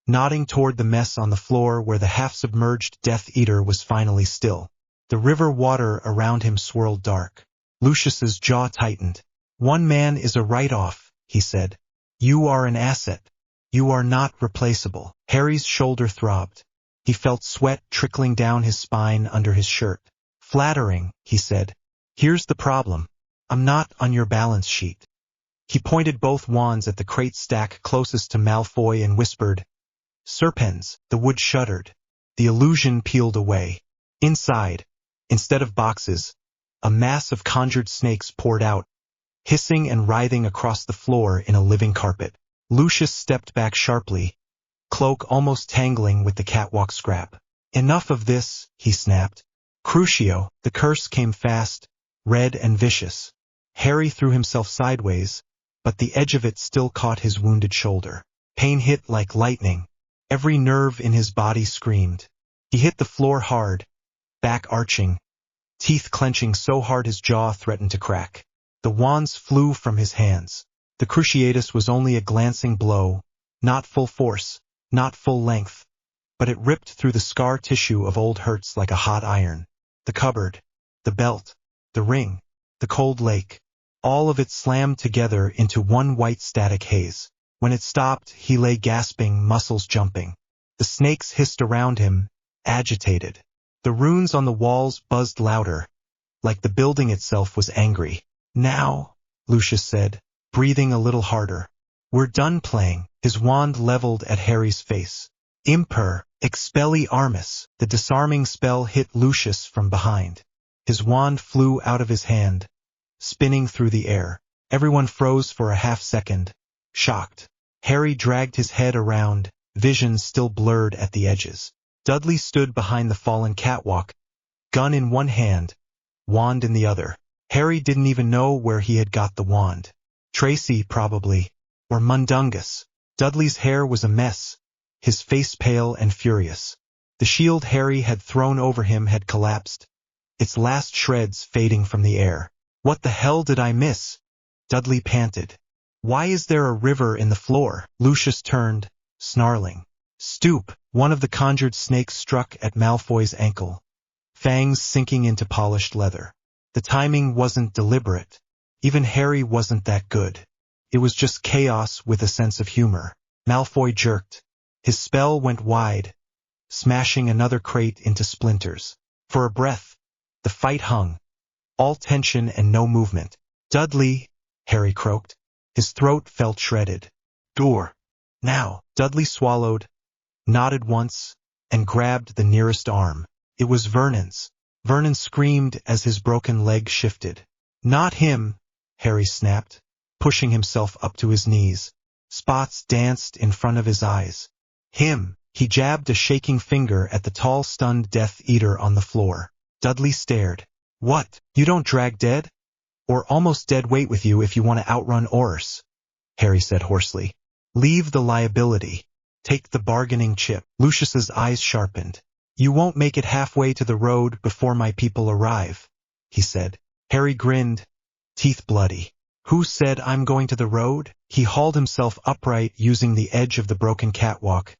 nodding toward the mess on the floor where the half-submerged Death Eater was finally still. The river water around him swirled dark. Lucius's jaw tightened. 1 man is a write-off, he said. You are an asset. You are not replaceable. Harry's shoulder throbbed. He felt sweat trickling down his spine under his shirt. Flattering, he said. Here's the problem. I'm not on your balance sheet. He pointed both wands at the crate stack closest to Malfoy and whispered, Serpens. The wood shuddered. The illusion peeled away. Inside, instead of boxes, a mass of conjured snakes poured out, hissing and writhing across the floor in a living carpet. Lucius stepped back sharply, cloak almost tangling with the catwalk scrap. Enough of this, he snapped. Crucio, the curse came fast, red and vicious. Harry threw himself sideways, but the edge of it still caught his wounded shoulder. Pain hit like lightning. Every nerve in his body screamed. He hit the floor hard, back arching, teeth clenching so hard his jaw threatened to crack. The wands flew from his hands. The Cruciatus was only a glancing blow, not full force, not full length, but it ripped through the scar tissue of old hurts like a hot iron. The cupboard, the belt, the ring, the cold lake, all of it slammed together into one white static haze. When it stopped, he lay gasping, muscles jumping. The snakes hissed around him, agitated. The runes on the walls buzzed louder, like the building itself was angry. Now, Lucius said, breathing a little harder. We're done playing. His wand leveled at Harry's face. Imper, Expelliarmus. The disarming spell hit Lucius from behind. His wand flew out of his hand, spinning through the air. Everyone froze for a half-second, shocked. Harry dragged his head around, vision still blurred at the edges. Dudley stood behind the fallen catwalk, gun in one hand, wand in the other. Harry didn't even know where he had got the wand. Tracy, probably, or Mundungus. Dudley's hair was a mess, his face pale and furious. The shield Harry had thrown over him had collapsed, its last shreds fading from the air. What the hell did I miss? Dudley panted. Why is there a river in the floor? Lucius turned, snarling. Stoop! One of the conjured snakes struck at Malfoy's ankle, fangs sinking into polished leather. The timing wasn't deliberate. Even Harry wasn't that good. It was just chaos with a sense of humor. Malfoy jerked. His spell went wide, smashing another crate into splinters. For a breath, the fight hung, all tension and no movement. Dudley, Harry croaked. His throat felt shredded. Door. Now. Dudley swallowed, nodded once, and grabbed the nearest arm. It was Vernon's. Vernon screamed as his broken leg shifted. Not him, Harry snapped. pushing himself up to his knees. Spots danced in front of his eyes. Him! He jabbed a shaking finger at the tall, stunned Death Eater on the floor. Dudley stared. What? You don't drag dead? Or almost dead weight with you if you want to outrun Orus, Harry said hoarsely. Leave the liability. Take the bargaining chip. Lucius's eyes sharpened. You won't make it halfway to the road before my people arrive, he said. Harry grinned, teeth bloody. Who said I'm going to the road? He hauled himself upright using the edge of the broken catwalk,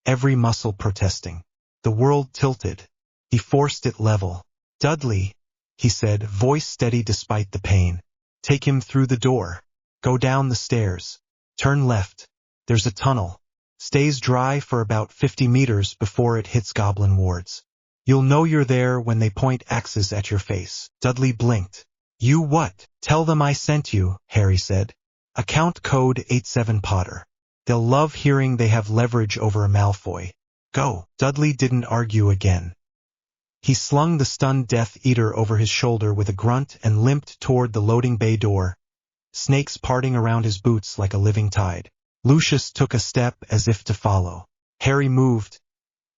every muscle protesting. The world tilted. He forced it level. Dudley, he said, voice steady despite the pain. Take him through the door. Go down the stairs. Turn left. There's a tunnel. Stays dry for about 50 meters before it hits goblin wards. You'll know you're there when they point axes at your face. Dudley blinked. You what? Tell them I sent you, Harry said. Account code 87 Potter. They'll love hearing they have leverage over a Malfoy. Go. Dudley didn't argue again. He slung the stunned Death Eater over his shoulder with a grunt and limped toward the loading bay door, snakes parting around his boots like a living tide. Lucius took a step as if to follow. Harry moved,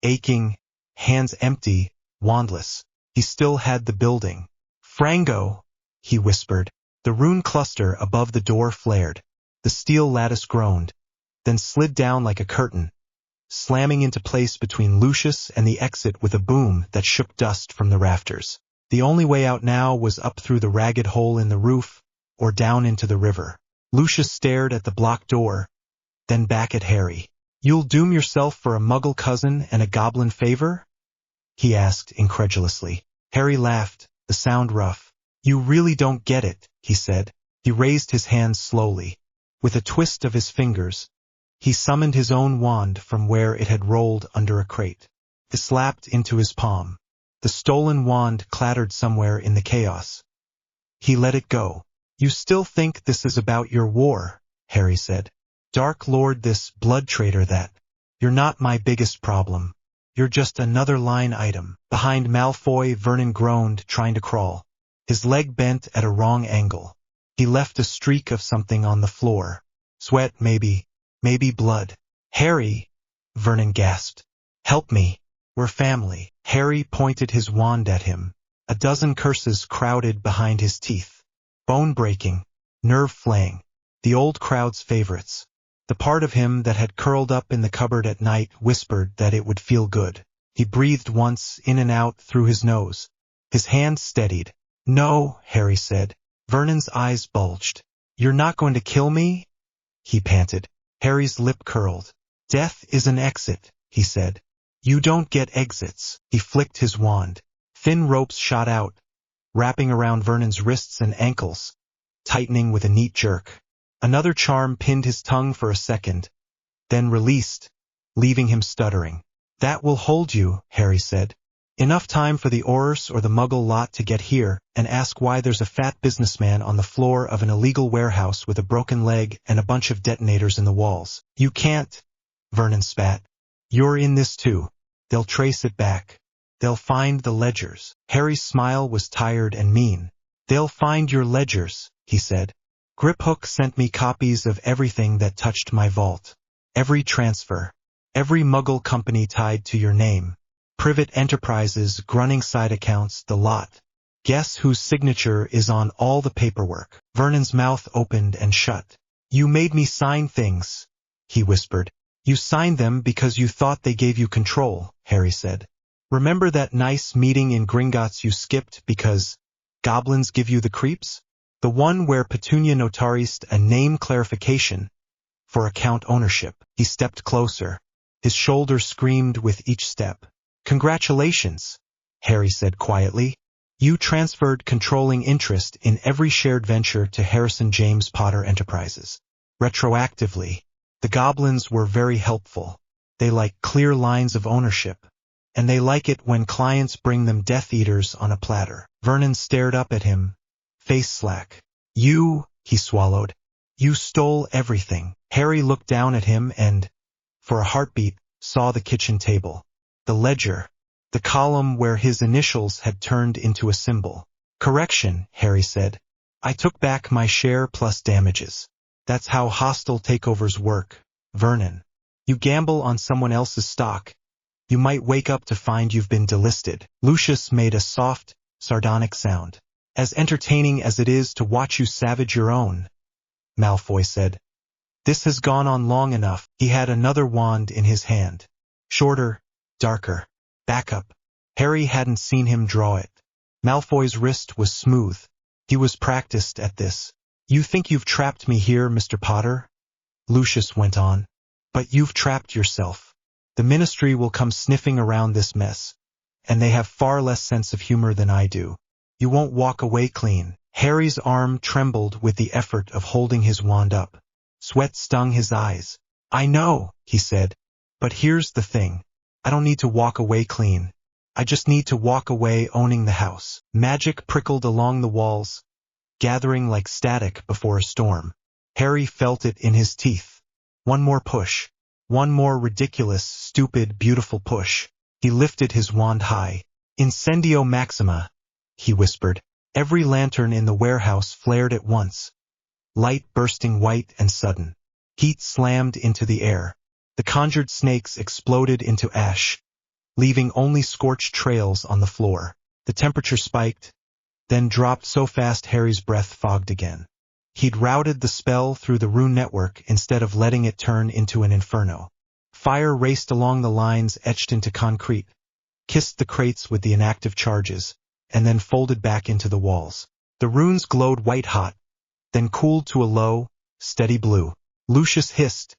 aching, hands empty, wandless. He still had the building. Frango, he whispered. The rune cluster above the door flared. The steel lattice groaned, then slid down like a curtain, slamming into place between Lucius and the exit with a boom that shook dust from the rafters. The only way out now was up through the ragged hole in the roof, or down into the river. Lucius stared at the blocked door, then back at Harry. You'll doom yourself for a muggle cousin and a goblin favor? He asked incredulously. Harry laughed, the sound rough. You really don't get it, he said. He raised his hands slowly. With a twist of his fingers, he summoned his own wand from where it had rolled under a crate. It slapped into his palm. The stolen wand clattered somewhere in the chaos. He let it go. You still think this is about your war, Harry said. Dark Lord this, blood traitor that. You're not my biggest problem. You're just another line item. Behind Malfoy, Vernon groaned, trying to crawl. His leg bent at a wrong angle. He left a streak of something on the floor. Sweat, maybe blood. Harry, Vernon gasped. Help me. We're family. Harry pointed his wand at him. A dozen curses crowded behind his teeth. Bone-breaking, nerve-flaying, the old crowd's favorites. The part of him that had curled up in the cupboard at night whispered that it would feel good. He breathed once in and out through his nose. His hand steadied. No, Harry said. Vernon's eyes bulged. You're not going to kill me? He panted. Harry's lip curled. Death is an exit, he said. You don't get exits. He flicked his wand. Thin ropes shot out, wrapping around Vernon's wrists and ankles, tightening with a neat jerk. Another charm pinned his tongue for a second, then released, leaving him stuttering. That will hold you, Harry said. Enough time for the Aurors or the Muggle lot to get here and ask why there's a fat businessman on the floor of an illegal warehouse with a broken leg and a bunch of detonators in the walls. You can't, Vernon spat. You're in this too. They'll trace it back. They'll find the ledgers. Harry's smile was tired and mean. They'll find your ledgers, he said. Griphook sent me copies of everything that touched my vault. Every transfer. Every Muggle company tied to your name. Privet Enterprises, grunting side accounts, the lot. Guess whose signature is on all the paperwork? Vernon's mouth opened and shut. You made me sign things, he whispered. You signed them because you thought they gave you control, Harry said. Remember that nice meeting in Gringotts you skipped because goblins give you the creeps? The one where Petunia notarized a name clarification for account ownership. He stepped closer. His shoulders screamed with each step. Congratulations, Harry said quietly. You transferred controlling interest in every shared venture to Harrison James Potter Enterprises. Retroactively, the goblins were very helpful. They like clear lines of ownership, and they like it when clients bring them Death Eaters on a platter. Vernon stared up at him, face slack. You, he swallowed. You stole everything. Harry looked down at him and, for a heartbeat, saw the kitchen table. The ledger, the column where his initials had turned into a symbol. Correction, Harry said. I took back my share plus damages. That's how hostile takeovers work, Vernon. You gamble on someone else's stock. You might wake up to find you've been delisted. Lucius made a soft, sardonic sound. As entertaining as it is to watch you savage your own, Malfoy said. This has gone on long enough. He had another wand in his hand. Shorter, darker. Backup. Harry hadn't seen him draw it. Malfoy's wrist was smooth. He was practiced at this. You think you've trapped me here, Mr. Potter? Lucius went on. But you've trapped yourself. The Ministry will come sniffing around this mess, and they have far less sense of humor than I do. You won't walk away clean. Harry's arm trembled with the effort of holding his wand up. Sweat stung his eyes. I know, he said, but here's the thing. I don't need to walk away clean. I just need to walk away owning the house. Magic prickled along the walls, gathering like static before a storm. Harry felt it in his teeth. One more push. One more ridiculous, stupid, beautiful push. He lifted his wand high. Incendio Maxima, he whispered. Every lantern in the warehouse flared at once. Light bursting white and sudden. Heat slammed into the air. The conjured snakes exploded into ash, leaving only scorched trails on the floor. The temperature spiked, then dropped so fast Harry's breath fogged again. He'd routed the spell through the rune network instead of letting it turn into an inferno. Fire raced along the lines etched into concrete, kissed the crates with the inactive charges, and then folded back into the walls. The runes glowed white-hot, then cooled to a low, steady blue. Lucius hissed,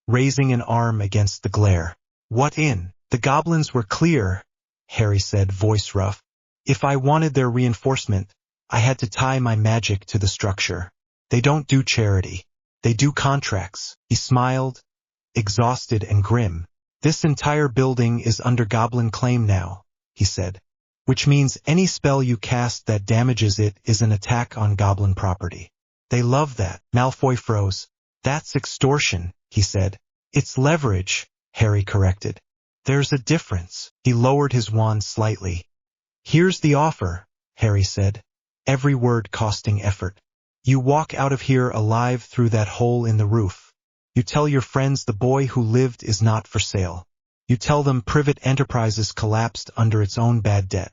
raising an arm against the glare. What in? The goblins were clear, Harry said, voice rough. If I wanted their reinforcement, I had to tie my magic to the structure. They don't do charity. They do contracts. He smiled, exhausted and grim. This entire building is under goblin claim now, he said, which means any spell you cast that damages it is an attack on goblin property. They love that. Malfoy froze. That's extortion, he said. It's leverage, Harry corrected. There's a difference. He lowered his wand slightly. Here's the offer, Harry said, every word costing effort. You walk out of here alive through that hole in the roof. You tell your friends the boy who lived is not for sale. You tell them Privet Enterprises collapsed under its own bad debt.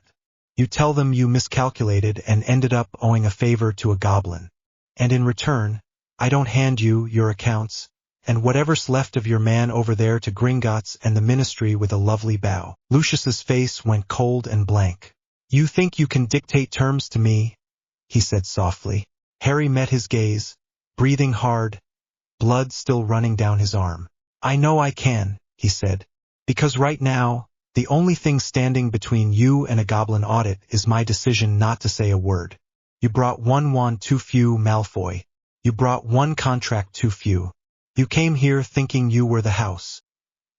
You tell them you miscalculated and ended up owing a favor to a goblin. And in return, I don't hand you your accounts, and whatever's left of your man over there to Gringotts and the Ministry with a lovely bow. Lucius's face went cold and blank. You think you can dictate terms to me? He said softly. Harry met his gaze, breathing hard, blood still running down his arm. I know I can, he said, because right now, the only thing standing between you and a goblin audit is my decision not to say a word. You brought one wand too few, Malfoy. You brought one contract too few. You came here thinking you were the house.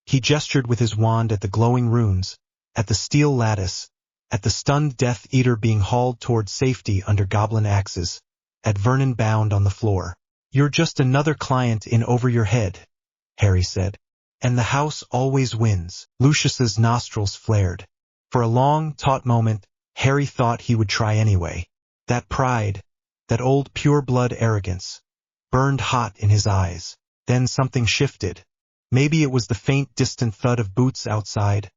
He gestured with his wand at the glowing runes, at the steel lattice, at the stunned Death Eater being hauled toward safety under goblin axes, at Vernon bound on the floor. You're just another client in over your head, Harry said. And the house always wins. Lucius's nostrils flared. For a long, taut moment, Harry thought he would try anyway. That pride, that old pure-blood arrogance, burned hot in his eyes. Then something shifted. Maybe it was the faint, distant thud of boots outside,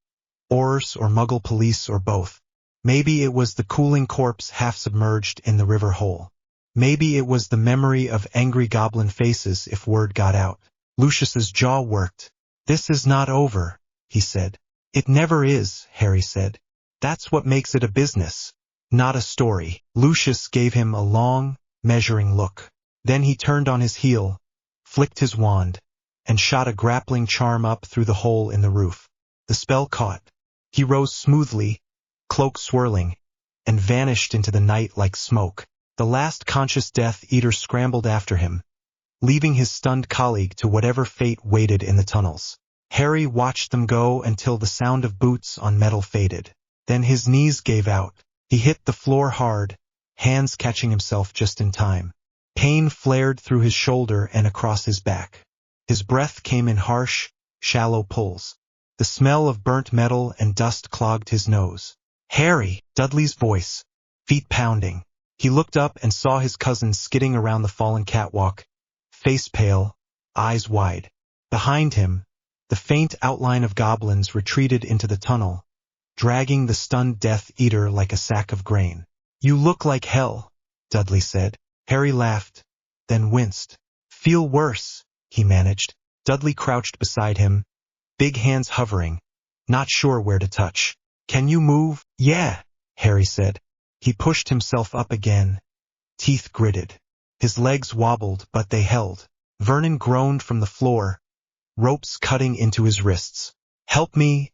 Aurors or Muggle police or both. Maybe it was the cooling corpse half submerged in the river hole. Maybe it was the memory of angry goblin faces if word got out. Lucius's jaw worked. This is not over, he said. It never is, Harry said. That's what makes it a business, not a story. Lucius gave him a long, measuring look. Then he turned on his heel, flicked his wand, and shot a grappling charm up through the hole in the roof. The spell caught. He rose smoothly, cloak swirling, and vanished into the night like smoke. The last conscious Death Eater scrambled after him, leaving his stunned colleague to whatever fate waited in the tunnels. Harry watched them go until the sound of boots on metal faded. Then his knees gave out. He hit the floor hard, hands catching himself just in time. Pain flared through his shoulder and across his back. His breath came in harsh, shallow pulls. The smell of burnt metal and dust clogged his nose. Harry! Dudley's voice, feet pounding. He looked up and saw his cousin skidding around the fallen catwalk, face pale, eyes wide. Behind him, the faint outline of goblins retreated into the tunnel, dragging the stunned Death Eater like a sack of grain. "You look like hell," Dudley said. Harry laughed, then winced. "Feel worse," he managed. Dudley crouched beside him, big hands hovering, not sure where to touch. "Can you move?" "Yeah," Harry said. He pushed himself up again, teeth gritted. His legs wobbled, but they held. Vernon groaned from the floor, ropes cutting into his wrists. "Help me,"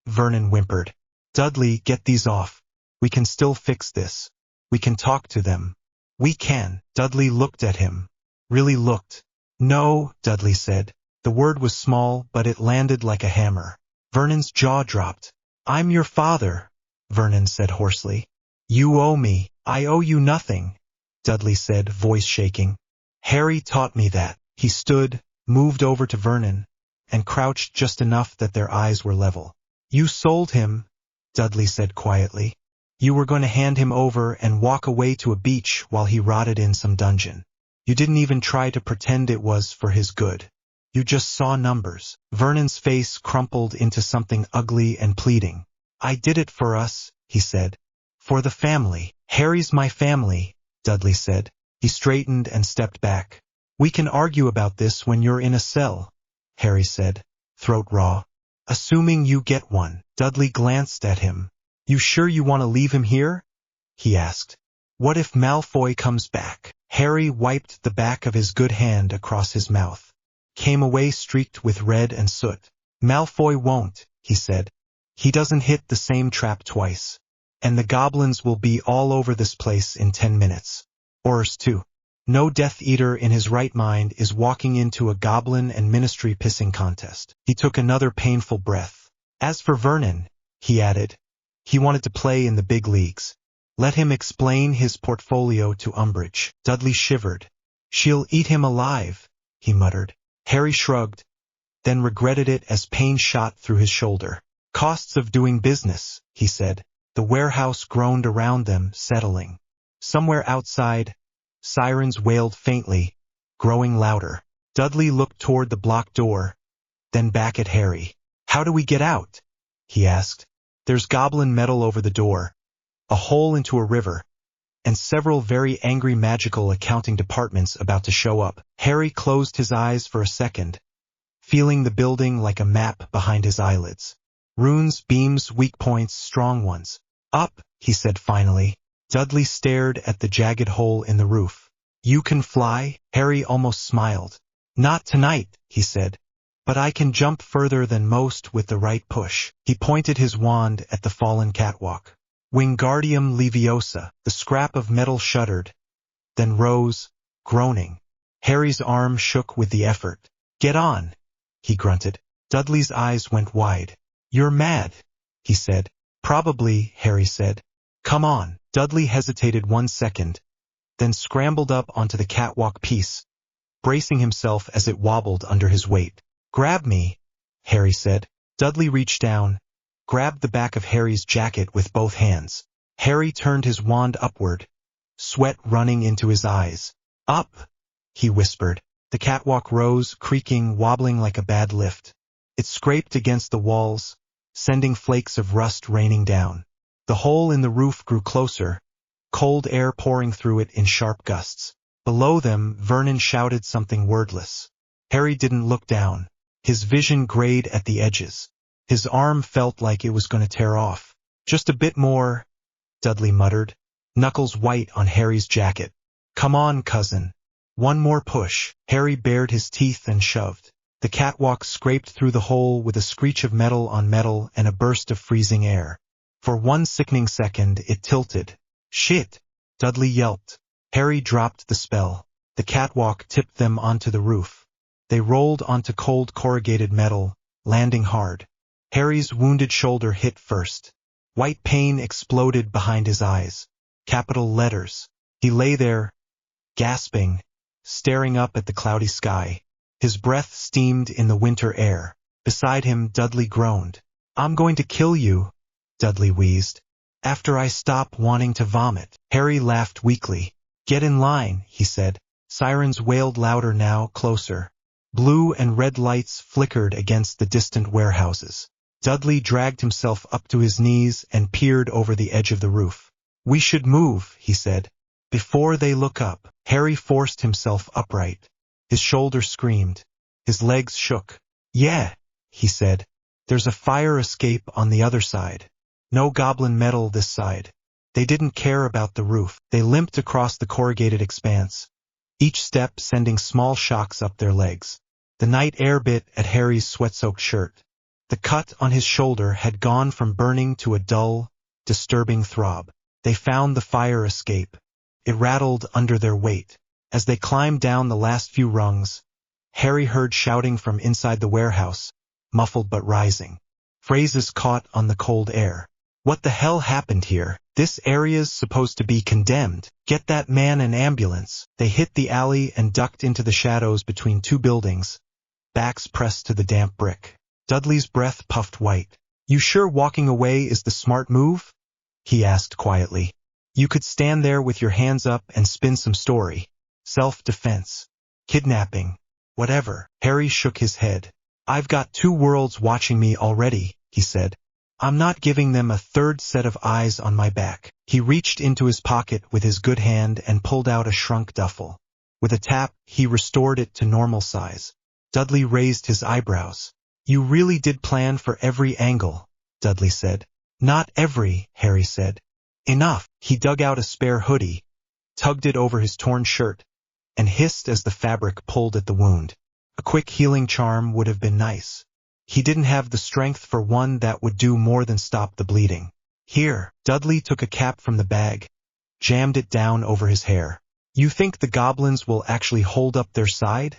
Vernon whimpered. "Dudley, get these off. We can still fix this. We can talk to them. We can." Dudley looked at him. Really looked. "No," Dudley said. The word was small, but it landed like a hammer. Vernon's jaw dropped. "I'm your father," Vernon said hoarsely. "You owe me." "I owe you nothing," Dudley said, voice shaking. "Harry taught me that." He stood, moved over to Vernon, and crouched just enough that their eyes were level. "You sold him," Dudley said quietly. "You were going to hand him over and walk away to a beach while he rotted in some dungeon. You didn't even try to pretend it was for his good. You just saw numbers." Vernon's face crumpled into something ugly and pleading. "I did it for us," he said. "For the family." "Harry's my family," Dudley said. He straightened and stepped back. "We can argue about this when you're in a cell," Harry said, throat raw. "Assuming you get one." Dudley glanced at him. "You sure you want to leave him here?" he asked. "What if Malfoy comes back?" Harry wiped the back of his good hand across his mouth. Came away streaked with red and soot. "Malfoy won't," he said. "He doesn't hit the same trap twice. And the goblins will be all over this place in 10 minutes. Ours too. No Death Eater in his right mind is walking into a goblin and ministry pissing contest." He took another painful breath. "As for Vernon," he added, "he wanted to play in the big leagues. Let him explain his portfolio to Umbridge." Dudley shivered. "She'll eat him alive," he muttered. Harry shrugged, then regretted it as pain shot through his shoulder. "Costs of doing business," he said. The warehouse groaned around them, settling. Somewhere outside, sirens wailed faintly, growing louder. Dudley looked toward the blocked door, then back at Harry. "How do we get out?" he asked. "There's goblin metal over the door, a hole into a river, and several very angry magical accounting departments about to show up." Harry closed his eyes for a second, feeling the building like a map behind his eyelids. Runes, beams, weak points, strong ones. "Up," he said finally. Dudley stared at the jagged hole in the roof. "You can fly?" Harry almost smiled. "Not tonight," he said. "But I can jump further than most with the right push." He pointed his wand at the fallen catwalk. "Wingardium Leviosa." The scrap of metal shuddered, then rose, groaning. Harry's arm shook with the effort. "Get on," he grunted. Dudley's eyes went wide. "You're mad," he said. "Probably," Harry said. "Come on." Dudley hesitated 1 second, then scrambled up onto the catwalk piece, bracing himself as it wobbled under his weight. "Grab me," Harry said. Dudley reached down, grabbed the back of Harry's jacket with both hands. Harry turned his wand upward, sweat running into his eyes. "Up," he whispered. The catwalk rose, creaking, wobbling like a bad lift. It scraped against the walls, sending flakes of rust raining down. The hole in the roof grew closer, cold air pouring through it in sharp gusts. Below them, Vernon shouted something wordless. Harry didn't look down. His vision grayed at the edges. His arm felt like it was going to tear off. "Just a bit more," Dudley muttered, knuckles white on Harry's jacket. "Come on, cousin. One more push." Harry bared his teeth and shoved. The catwalk scraped through the hole with a screech of metal on metal and a burst of freezing air. For 1 sickening second, it tilted. "Shit!" Dudley yelped. Harry dropped the spell. The catwalk tipped them onto the roof. They rolled onto cold corrugated metal, landing hard. Harry's wounded shoulder hit first. White pain exploded behind his eyes. Capital letters. He lay there, gasping, staring up at the cloudy sky. His breath steamed in the winter air. Beside him, Dudley groaned. "I'm going to kill you," Dudley wheezed. After I stop wanting to vomit. Harry laughed weakly. Get in line, he said. Sirens wailed louder now, closer. Blue and red lights flickered against the distant warehouses. Dudley dragged himself up to his knees and peered over the edge of the roof. We should move, he said. Before they look up. Harry forced himself upright. His shoulders screamed. His legs shook. Yeah, he said. There's a fire escape on the other side. No goblin metal this side. They didn't care about the roof. They limped across the corrugated expanse, each step sending small shocks up their legs. The night air bit at Harry's sweat-soaked shirt. The cut on his shoulder had gone from burning to a dull, disturbing throb. They found the fire escape. It rattled under their weight. As they climbed down the last few rungs, Harry heard shouting from inside the warehouse, muffled but rising. Phrases caught on the cold air. What the hell happened here? This area's supposed to be condemned. Get that man an ambulance. They hit the alley and ducked into the shadows between two buildings, backs pressed to the damp brick. Dudley's breath puffed white. You sure walking away is the smart move? He asked quietly. You could stand there with your hands up and spin some story. Self-defense. Kidnapping. Whatever. Harry shook his head. I've got two worlds watching me already, he said. I'm not giving them a third set of eyes on my back. He reached into his pocket with his good hand and pulled out a shrunk duffel. With a tap, he restored it to normal size. Dudley raised his eyebrows. You really did plan for every angle, Dudley said. Not every, Harry said. Enough. He dug out a spare hoodie, tugged it over his torn shirt, and hissed as the fabric pulled at the wound. A quick healing charm would have been nice. He didn't have the strength for one that would do more than stop the bleeding. Here, Dudley took a cap from the bag, jammed it down over his hair. You think the goblins will actually hold up their side?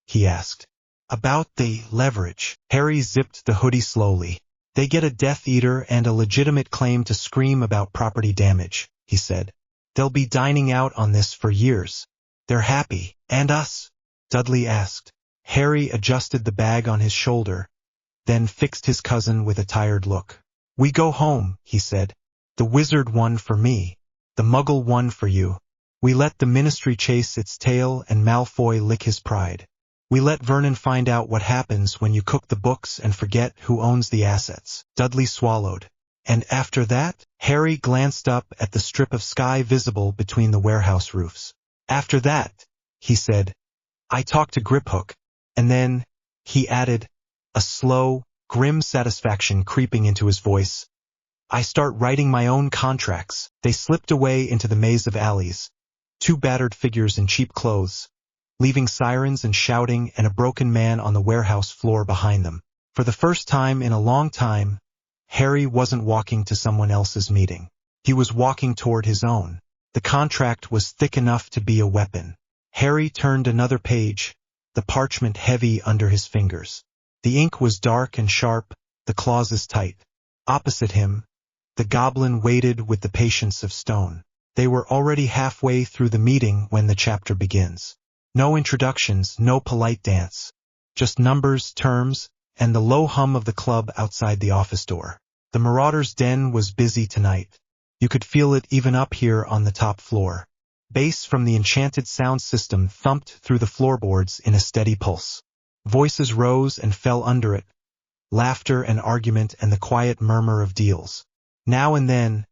He asked. About the leverage. Harry zipped the hoodie slowly. They get a Death Eater and a legitimate claim to scream about property damage, he said. They'll be dining out on this for years. They're happy. And us? Dudley asked. Harry adjusted the bag on his shoulder, then fixed his cousin with a tired look. We go home, he said. The wizard one for me. The muggle one for you. We let the ministry chase its tail and Malfoy lick his pride. We let Vernon find out what happens when you cook the books and forget who owns the assets. Dudley swallowed. And after that, Harry glanced up at the strip of sky visible between the warehouse roofs. After that, he said, I talked to Griphook. And then, he added, a slow, grim satisfaction creeping into his voice. I start writing my own contracts. They slipped away into the maze of alleys. Two battered figures in cheap clothes, leaving sirens and shouting and a broken man on the warehouse floor behind them. For the first time in a long time, Harry wasn't walking to someone else's meeting. He was walking toward his own. The contract was thick enough to be a weapon. Harry turned another page, the parchment heavy under his fingers. The ink was dark and sharp, the clauses tight. Opposite him, the goblin waited with the patience of stone. They were already halfway through the meeting when the chapter begins. No introductions, no polite dance. Just numbers, terms, and the low hum of the club outside the office door. The Marauder's Den was busy tonight. You could feel it even up here on the top floor. Bass from the enchanted sound system thumped through the floorboards in a steady pulse. Voices rose and fell under it, laughter and argument and the quiet murmur of deals. Now and then,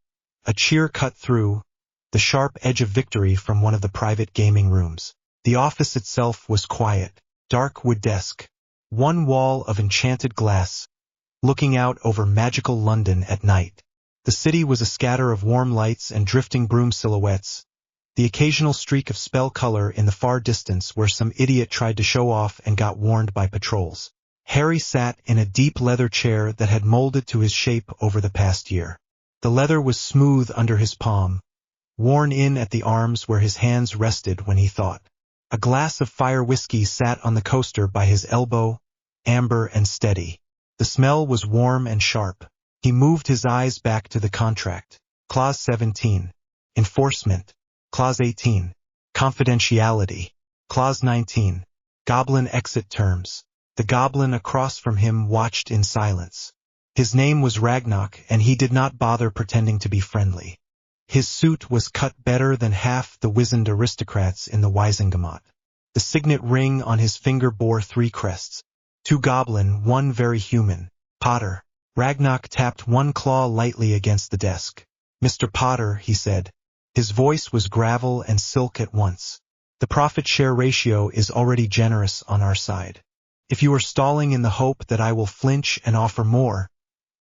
a cheer cut through, the sharp edge of victory from one of the private gaming rooms. The office itself was quiet, dark wood desk, one wall of enchanted glass, looking out over magical London at night. The city was a scatter of warm lights and drifting broom silhouettes, the occasional streak of spell color in the far distance where some idiot tried to show off and got warned by patrols. Harry sat in a deep leather chair that had molded to his shape over the past year. The leather was smooth under his palm, worn in at the arms where his hands rested when he thought. A glass of fire whiskey sat on the coaster by his elbow, amber and steady. The smell was warm and sharp. He moved his eyes back to the contract. Clause 17. Enforcement. Clause 18. Confidentiality. Clause 19. Goblin exit terms. The goblin across from him watched in silence. His name was Ragnak, and he did not bother pretending to be friendly. His suit was cut better than half the wizened aristocrats in the Wisengamot. The signet ring on his finger bore 3 crests. 2 goblin, 1 very human. Potter. Ragnak tapped one claw lightly against the desk. "Mr. Potter," he said. His voice was gravel and silk at once. "The profit-share ratio is already generous on our side. If you are stalling in the hope that I will flinch and offer more,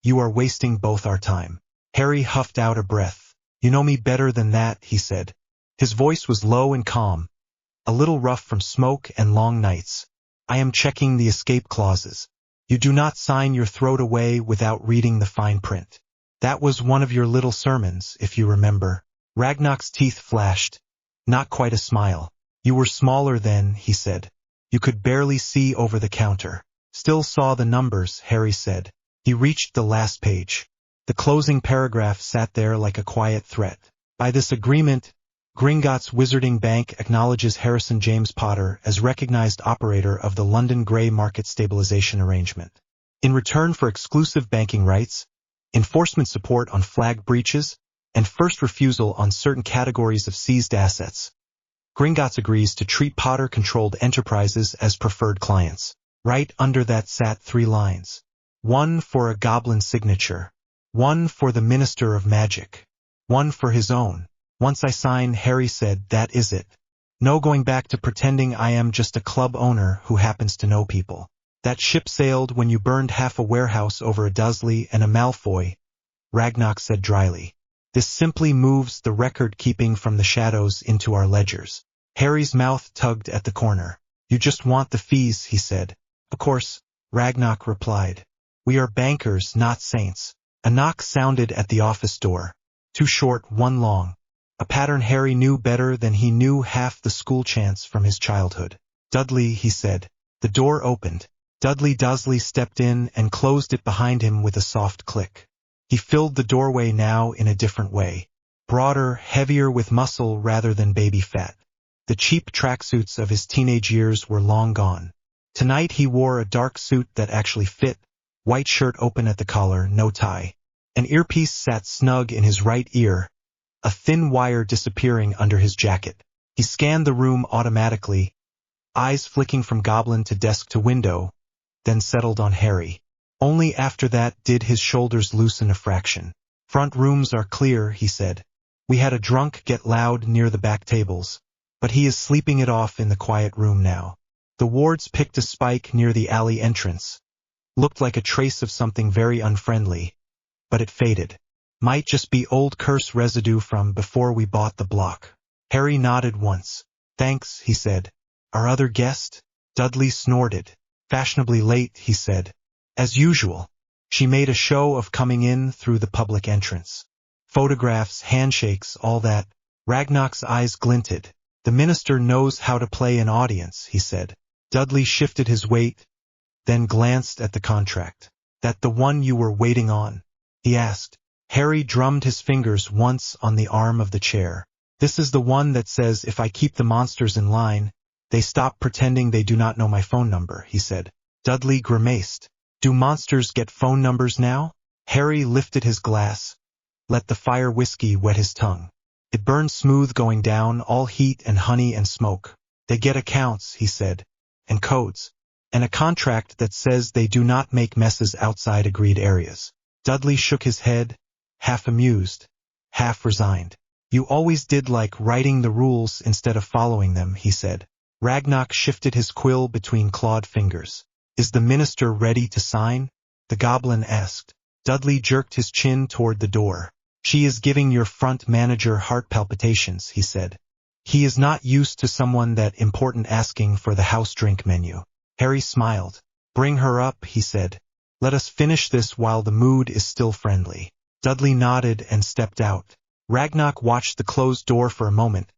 you are wasting both our time." Harry huffed out a breath. "You know me better than that," he said. His voice was low and calm, a little rough from smoke and long nights. "I am checking the escape clauses. You do not sign your throat away without reading the fine print. That was one of your little sermons, if you remember." Ragnak's teeth flashed. Not quite a smile. "You were smaller then," he said. "You could barely see over the counter." "Still saw the numbers," Harry said. He reached the last page. The closing paragraph sat there like a quiet threat. "By this agreement, Gringotts Wizarding Bank acknowledges Harrison James Potter as recognized operator of the London Grey Market Stabilization Arrangement. In return for exclusive banking rights, enforcement support on flag breaches, and first refusal on certain categories of seized assets, Gringotts agrees to treat Potter-controlled enterprises as preferred clients." Right under that sat 3 lines. 1 for a goblin signature. 1 for the Minister of Magic. 1 for his own. "Once I sign," Harry said, "that is it. No going back to pretending I am just a club owner who happens to know people." "That ship sailed when you burned half a warehouse over a Dursley and a Malfoy," Ragnak said dryly. "This simply moves the record-keeping from the shadows into our ledgers." Harry's mouth tugged at the corner. "You just want the fees," he said. "Of course," Ragnak replied. "We are bankers, not saints." A knock sounded at the office door. 2 short, 1 long. A pattern Harry knew better than he knew half the school chants from his childhood. "Dudley," he said. The door opened. Dudley Dursley stepped in and closed it behind him with a soft click. He filled the doorway now in a different way. Broader, heavier with muscle rather than baby fat. The cheap tracksuits of his teenage years were long gone. Tonight he wore a dark suit that actually fit, white shirt open at the collar, no tie. An earpiece sat snug in his right ear, a thin wire disappearing under his jacket. He scanned the room automatically, eyes flicking from goblin to desk to window, then settled on Harry. Only after that did his shoulders loosen a fraction. "Front rooms are clear," he said. "We had a drunk get loud near the back tables, but he is sleeping it off in the quiet room now." The wards picked a spike near the alley entrance. Looked like a trace of something very unfriendly, but it faded. "Might just be old curse residue from before we bought the block." Harry nodded once. "Thanks," he said. "Our other guest?" Dudley snorted. "Fashionably late," he said. "As usual." She made a show of coming in through the public entrance. Photographs, handshakes, all that. Ragnak's eyes glinted. "The minister knows how to play an audience," he said. Dudley shifted his weight, then glanced at the contract. "That the one you were waiting on?" he asked. Harry drummed his fingers once on the arm of the chair. "This is the one that says if I keep the monsters in line, they stop pretending they do not know my phone number," he said. Dudley grimaced. "Do monsters get phone numbers now?" Harry lifted his glass. Let the fire whiskey wet his tongue. It burned smooth going down, all heat and honey and smoke. "They get accounts," he said, "and codes, and a contract that says they do not make messes outside agreed areas." Dudley shook his head, half amused, half resigned. "You always did like writing the rules instead of following them," he said. Ragnak shifted his quill between clawed fingers. "Is the minister ready to sign?" the goblin asked. Dudley jerked his chin toward the door. "She is giving your front manager heart palpitations," he said. "He is not used to someone that important asking for the house drink menu." Harry smiled. "Bring her up," he said. "Let us finish this while the mood is still friendly." Dudley nodded and stepped out. Ragnak watched the closed door for a moment,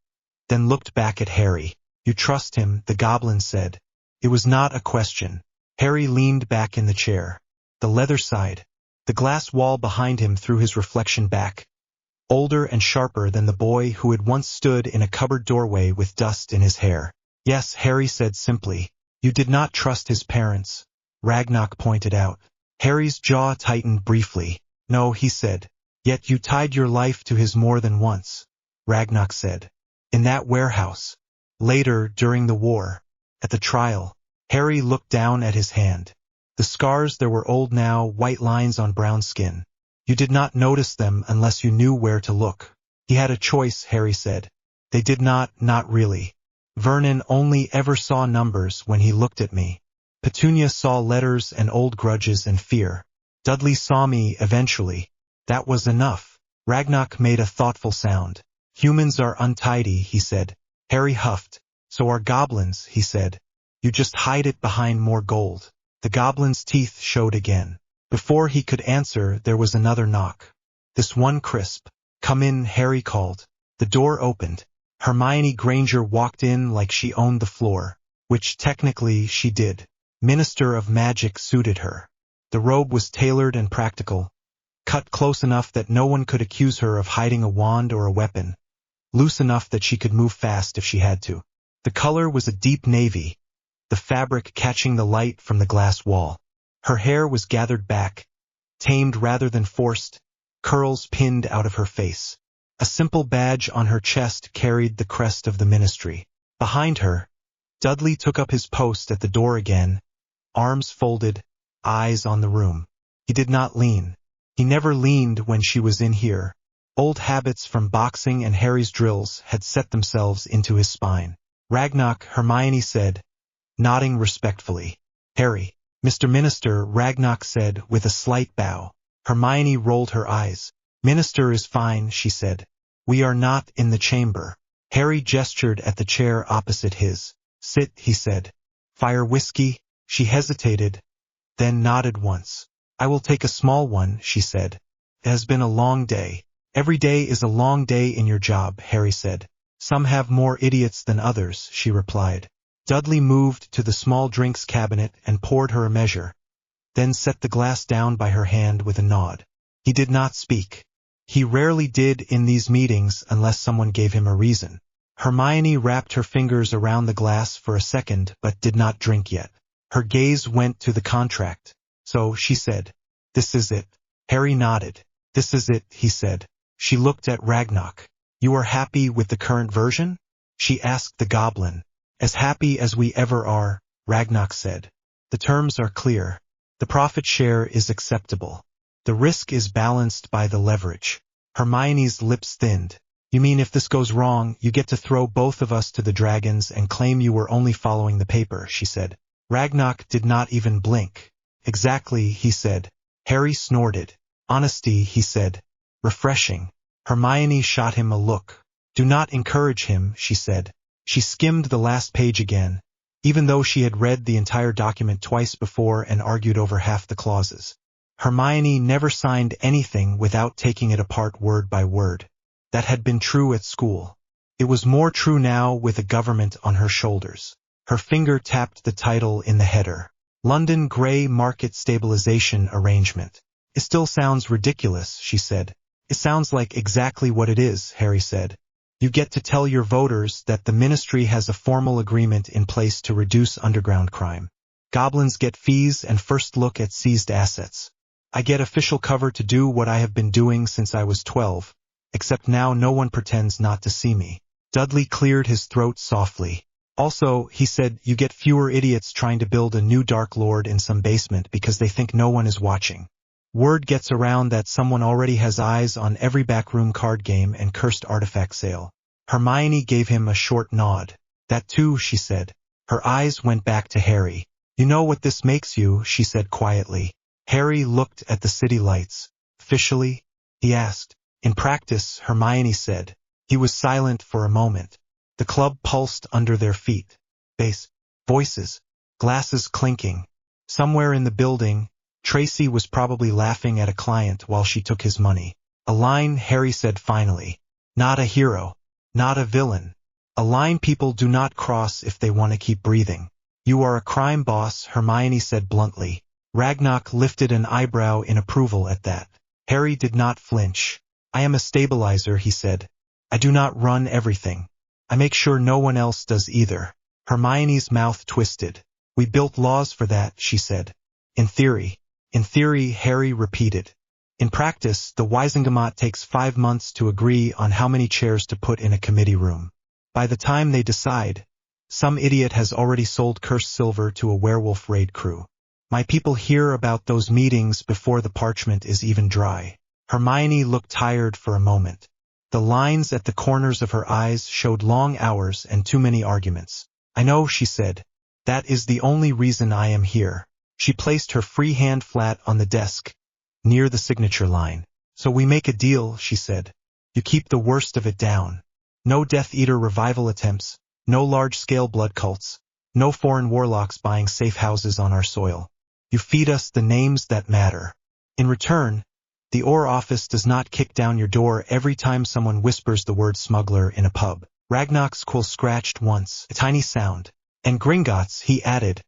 then looked back at Harry. "You trust him," the goblin said. It was not a question. Harry leaned back in the chair. The leather side, the glass wall behind him threw his reflection back, older and sharper than the boy who had once stood in a cupboard doorway with dust in his hair. "Yes," Harry said simply. "You did not trust his parents," Ragnak pointed out. Harry's jaw tightened briefly. No, he said. Yet you tied your life to his more than once, Ragnar said. In that warehouse. Later, during the war. At the trial. Harry looked down at his hand. The scars there were old now, white lines on brown skin. You did not notice them unless you knew where to look. He had a choice, Harry said. They did not really. Vernon only ever saw numbers when he looked at me. Petunia saw letters and old grudges and fear. Dudley saw me eventually. That was enough. Ragnar made a thoughtful sound. Humans are untidy, he said. Harry huffed. So are goblins, he said. You just hide it behind more gold. The goblin's teeth showed again. Before he could answer, there was another knock. This one crisp. Come in, Harry called. The door opened. Hermione Granger walked in like she owned the floor, which technically she did. Minister of Magic suited her. The robe was tailored and practical, cut close enough that no one could accuse her of hiding a wand or a weapon, loose enough that she could move fast if she had to. The color was a deep navy, the fabric catching the light from the glass wall. Her hair was gathered back, tamed rather than forced, curls pinned out of her face. A simple badge on her chest carried the crest of the ministry. Behind her, Dudley took up his post at the door again, arms folded, eyes on the room. He did not lean. He never leaned when she was in here. Old habits from boxing and Harry's drills had set themselves into his spine. Ragnar, Hermione said, nodding respectfully. Harry. Mr. Minister, Ragnar said with a slight bow. Hermione rolled her eyes. Minister is fine, she said. We are not in the chamber. Harry gestured at the chair opposite his. Sit, he said. Fire whiskey? She hesitated, then nodded once. I will take a small one, she said. It has been a long day. Every day is a long day in your job, Harry said. Some have more idiots than others, she replied. Dudley moved to the small drinks cabinet and poured her a measure, then set the glass down by her hand with a nod. He did not speak. He rarely did in these meetings unless someone gave him a reason. Hermione wrapped her fingers around the glass for a second but did not drink yet. Her gaze went to the contract. So, she said, this is it. Harry nodded. This is it, he said. She looked at Ragnar. You are happy with the current version? She asked the goblin. As happy as we ever are, Ragnar said. The terms are clear. The profit share is acceptable. The risk is balanced by the leverage. Hermione's lips thinned. You mean if this goes wrong, you get to throw both of us to the dragons and claim you were only following the paper, she said. Ragnar did not even blink. Exactly, he said. Harry snorted. Honesty, he said. Refreshing. Hermione shot him a look. Do not encourage him, she said. She skimmed the last page again, even though she had read the entire document twice before and argued over half the clauses. Hermione never signed anything without taking it apart word by word. That had been true at school. It was more true now with the government on her shoulders. Her finger tapped the title in the header. London Grey Market Stabilization Arrangement. It still sounds ridiculous, she said. It sounds like exactly what it is, Harry said. You get to tell your voters that the ministry has a formal agreement in place to reduce underground crime. Goblins get fees and first look at seized assets. I get official cover to do what I have been doing since I was 12, except now no one pretends not to see me. Dudley cleared his throat softly. Also, he said, you get fewer idiots trying to build a new Dark Lord in some basement because they think no one is watching. Word gets around that someone already has eyes on every backroom card game and cursed artifact sale. Hermione gave him a short nod. That too, she said. Her eyes went back to Harry. You know what this makes you, she said quietly. Harry looked at the city lights. Officially? He asked. In practice, Hermione said. He was silent for a moment. The club pulsed under their feet. Bass, voices, glasses clinking. Somewhere in the building, Tracy was probably laughing at a client while she took his money. A line, Harry said finally. Not a hero. Not a villain. A line people do not cross if they want to keep breathing. You are a crime boss, Hermione said bluntly. Ragnar lifted an eyebrow in approval at that. Harry did not flinch. I am a stabilizer, he said. I do not run everything. I make sure no one else does either. Hermione's mouth twisted. We built laws for that, she said. In theory. In theory, Harry repeated. In practice, the Wisengamot takes 5 months to agree on how many chairs to put in a committee room. By the time they decide, some idiot has already sold cursed silver to a werewolf raid crew. My people hear about those meetings before the parchment is even dry. Hermione looked tired for a moment. The lines at the corners of her eyes showed long hours and too many arguments. I know, she said. That is the only reason I am here. She placed her free hand flat on the desk, near the signature line. So we make a deal, she said. You keep the worst of it down. No Death Eater revival attempts, no large-scale blood cults, no foreign warlocks buying safe houses on our soil. You feed us the names that matter. In return, the OR office does not kick down your door every time someone whispers the word smuggler in a pub. Ragnar's quill scratched once, a tiny sound. And Gringotts, he added,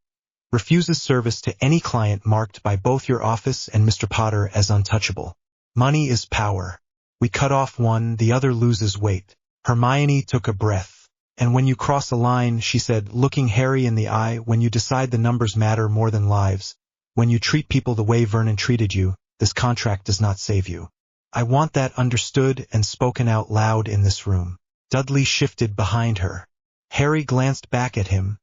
refuses service to any client marked by both your office and Mr. Potter as untouchable. Money is power. We cut off one, the other loses weight. Hermione took a breath. And when you cross a line, she said, looking Harry in the eye, when you decide the numbers matter more than lives, when you treat people the way Vernon treated you, this contract does not save you. I want that understood and spoken out loud in this room. Dudley shifted behind her. Harry glanced back at him,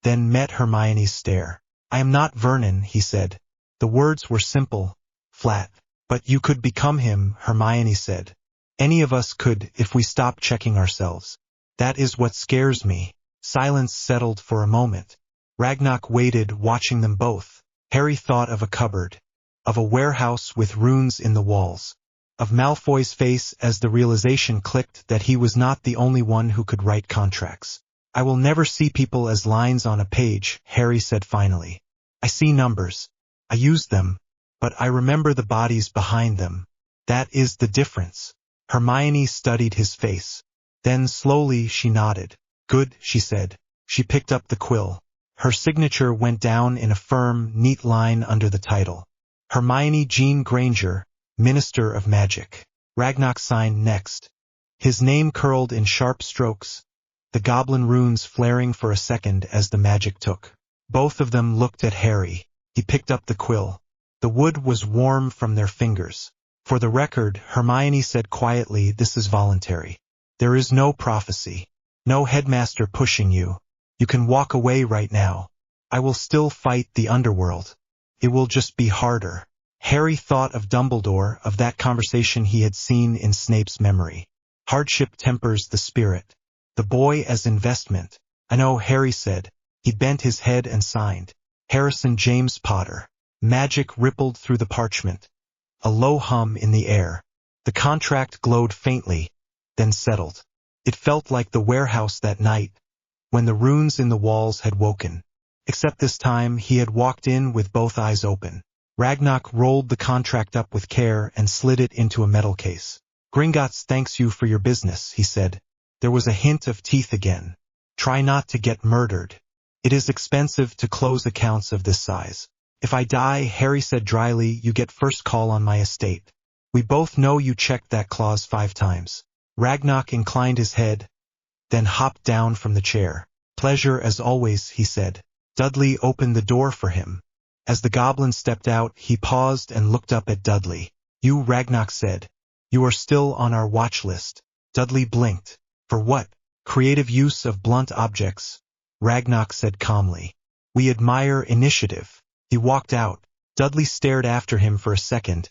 then met Hermione's stare. I am not Vernon, he said. The words were simple, flat. But you could become him, Hermione said. Any of us could if we stop checking ourselves. That is what scares me. Silence settled for a moment. Ragnar waited, watching them both. Harry thought of a cupboard, of a warehouse with runes in the walls, of Malfoy's face as the realization clicked that he was not the only one who could write contracts. I will never see people as lines on a page, Harry said finally. I see numbers. I use them, but I remember the bodies behind them. That is the difference. Hermione studied his face. Then slowly she nodded. Good, she said. She picked up the quill. Her signature went down in a firm, neat line under the title. Hermione Jean Granger, Minister of Magic. Ragnar signed next. His name curled in sharp strokes, the goblin runes flaring for a second as the magic took. Both of them looked at Harry. He picked up the quill. The wood was warm from their fingers. For the record, Hermione said quietly, this is voluntary. There is no prophecy. No headmaster pushing you. You can walk away right now. I will still fight the underworld. It will just be harder. Harry thought of Dumbledore, of that conversation he had seen in Snape's memory. Hardship tempers the spirit. The boy as investment. I know, Harry said. He bent his head and signed. Harrison James Potter. Magic rippled through the parchment. A low hum in the air. The contract glowed faintly, then settled. It felt like the warehouse that night, when the runes in the walls had woken. Except this time he had walked in with both eyes open. Ragnar rolled the contract up with care and slid it into a metal case. Gringotts thanks you for your business, he said. There was a hint of teeth again. Try not to get murdered. It is expensive to close accounts of this size. If I die, Harry said dryly, you get first call on my estate. We both know you checked that clause 5 times. Ragnar inclined his head, then hopped down from the chair. Pleasure as always, he said. Dudley opened the door for him. As the goblin stepped out, he paused and looked up at Dudley. You, Ragnar said. You are still on our watch list. Dudley blinked. For what? Creative use of blunt objects, Ragnar said calmly. We admire initiative. He walked out. Dudley stared after him for a second,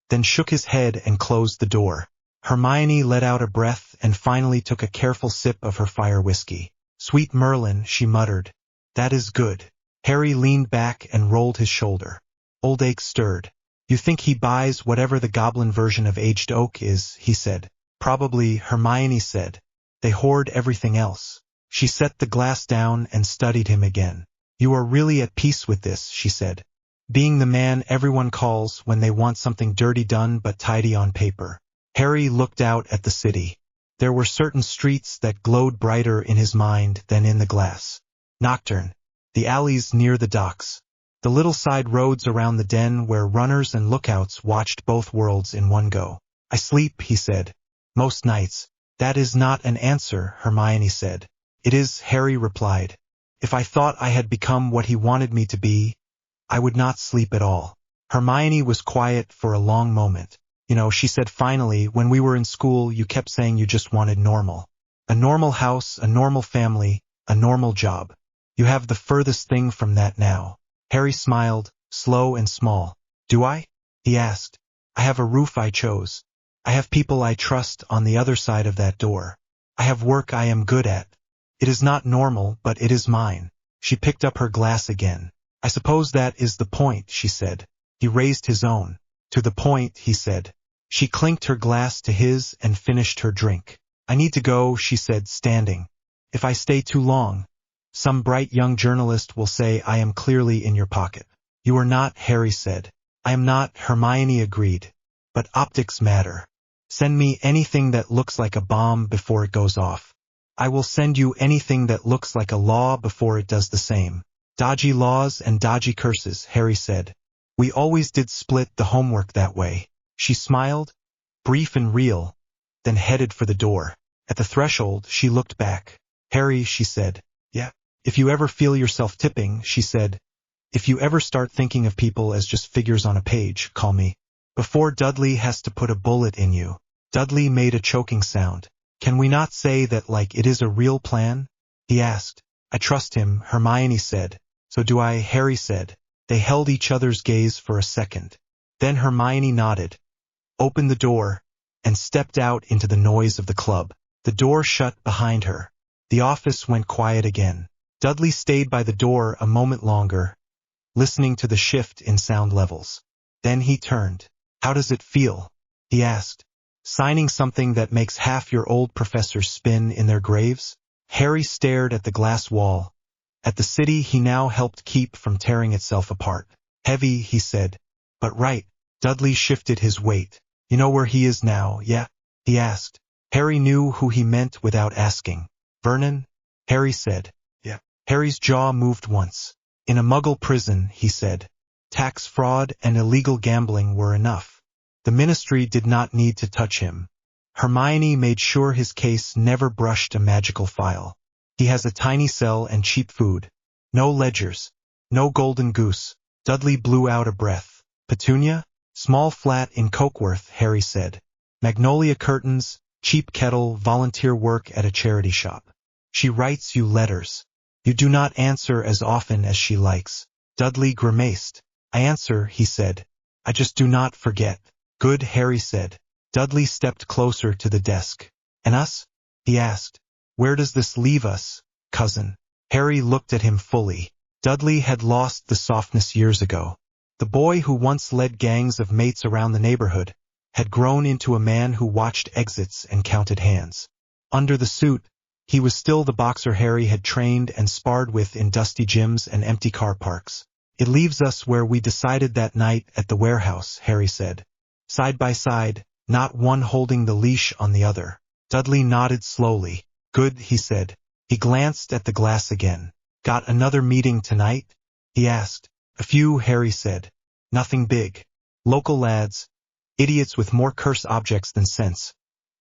then shook his head and closed the door. Hermione let out a breath and finally took a careful sip of her fire whiskey. Sweet Merlin, she muttered. That is good. Harry leaned back and rolled his shoulder. Old Ache stirred. You think he buys whatever the goblin version of aged oak is, he said. Probably, Hermione said. They hoard everything else. She set the glass down and studied him again. You are really at peace with this, she said. Being the man everyone calls when they want something dirty done but tidy on paper. Harry looked out at the city. There were certain streets that glowed brighter in his mind than in the glass. Nocturne. The alleys near the docks. The little side roads around the den where runners and lookouts watched both worlds in one go. I sleep, he said. Most nights. That is not an answer, Hermione said. It is, Harry replied. If I thought I had become what he wanted me to be, I would not sleep at all. Hermione was quiet for a long moment. You know, she said finally, when we were in school, you kept saying you just wanted normal. A normal house, a normal family, a normal job. You have the furthest thing from that now. Harry smiled, slow and small. Do I? He asked. I have a roof I chose. I have people I trust on the other side of that door. I have work I am good at. It is not normal, but it is mine. She picked up her glass again. I suppose that is the point, she said. He raised his own. To the point, he said. She clinked her glass to his and finished her drink. I need to go, she said, standing. If I stay too long, some bright young journalist will say I am clearly in your pocket. You are not, Harry said. I am not, Hermione agreed. But optics matter. Send me anything that looks like a bomb before it goes off. I will send you anything that looks like a law before it does the same. Dodgy laws and dodgy curses, Harry said. We always did split the homework that way. She smiled, brief and real, then headed for the door. At the threshold, she looked back. Harry, she said. Yeah. If you ever feel yourself tipping, she said. If you ever start thinking of people as just figures on a page, call me. Before Dudley has to put a bullet in you. Dudley made a choking sound. Can we not say that like it is a real plan? He asked. I trust him, Hermione said. So do I, Harry said. They held each other's gaze for a second. Then Hermione nodded, opened the door, and stepped out into the noise of the club. The door shut behind her. The office went quiet again. Dudley stayed by the door a moment longer, listening to the shift in sound levels. Then he turned. How does it feel? He asked. Signing something that makes half your old professors spin in their graves? Harry stared at the glass wall, at the city he now helped keep from tearing itself apart. Heavy, he said. But right. Dudley shifted his weight. You know where he is now, yeah? He asked. Harry knew who he meant without asking. Vernon? Harry said. Yeah. Harry's jaw moved once. In a Muggle prison, he said. Tax fraud and illegal gambling were enough. The ministry did not need to touch him. Hermione made sure his case never brushed a magical file. He has a tiny cell and cheap food. No ledgers. No golden goose. Dudley blew out a breath. Petunia? Small flat in Cokeworth, Harry said. Magnolia curtains, cheap kettle, volunteer work at a charity shop. She writes you letters. You do not answer as often as she likes. Dudley grimaced. I answer, he said. I just do not forget. Good, Harry said. Dudley stepped closer to the desk. And us? He asked. Where does this leave us, cousin? Harry looked at him fully. Dudley had lost the softness years ago. The boy who once led gangs of mates around the neighborhood had grown into a man who watched exits and counted hands. Under the suit, he was still the boxer Harry had trained and sparred with in dusty gyms and empty car parks. It leaves us where we decided that night at the warehouse, Harry said. Side by side, not one holding the leash on the other. Dudley nodded slowly. Good, he said. He glanced at the glass again. Got another meeting tonight? He asked. A few, Harry said. Nothing big. Local lads. Idiots with more curse objects than sense.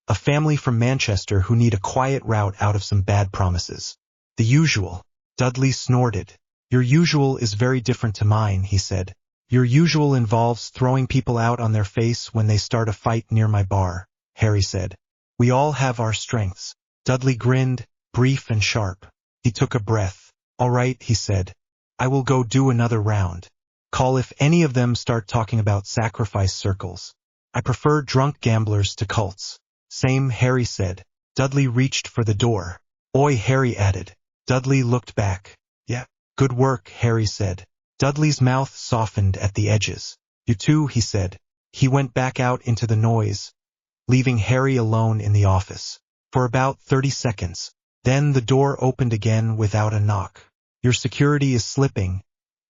A family from Manchester who need a quiet route out of some bad promises. The usual. Dudley snorted. Your usual is very different to mine, he said. Your usual involves throwing people out on their face when they start a fight near my bar, Harry said. We all have our strengths. Dudley grinned, brief and sharp. He took a breath. All right, he said. I will go do another round. Call if any of them start talking about sacrifice circles. I prefer drunk gamblers to cults. Same, Harry said. Dudley reached for the door. Oi, Harry added. Dudley looked back. Yeah. Good work, Harry said. Dudley's mouth softened at the edges. You too, he said. He went back out into the noise, leaving Harry alone in the office. For about 30 seconds. Then the door opened again without a knock. Your security is slipping,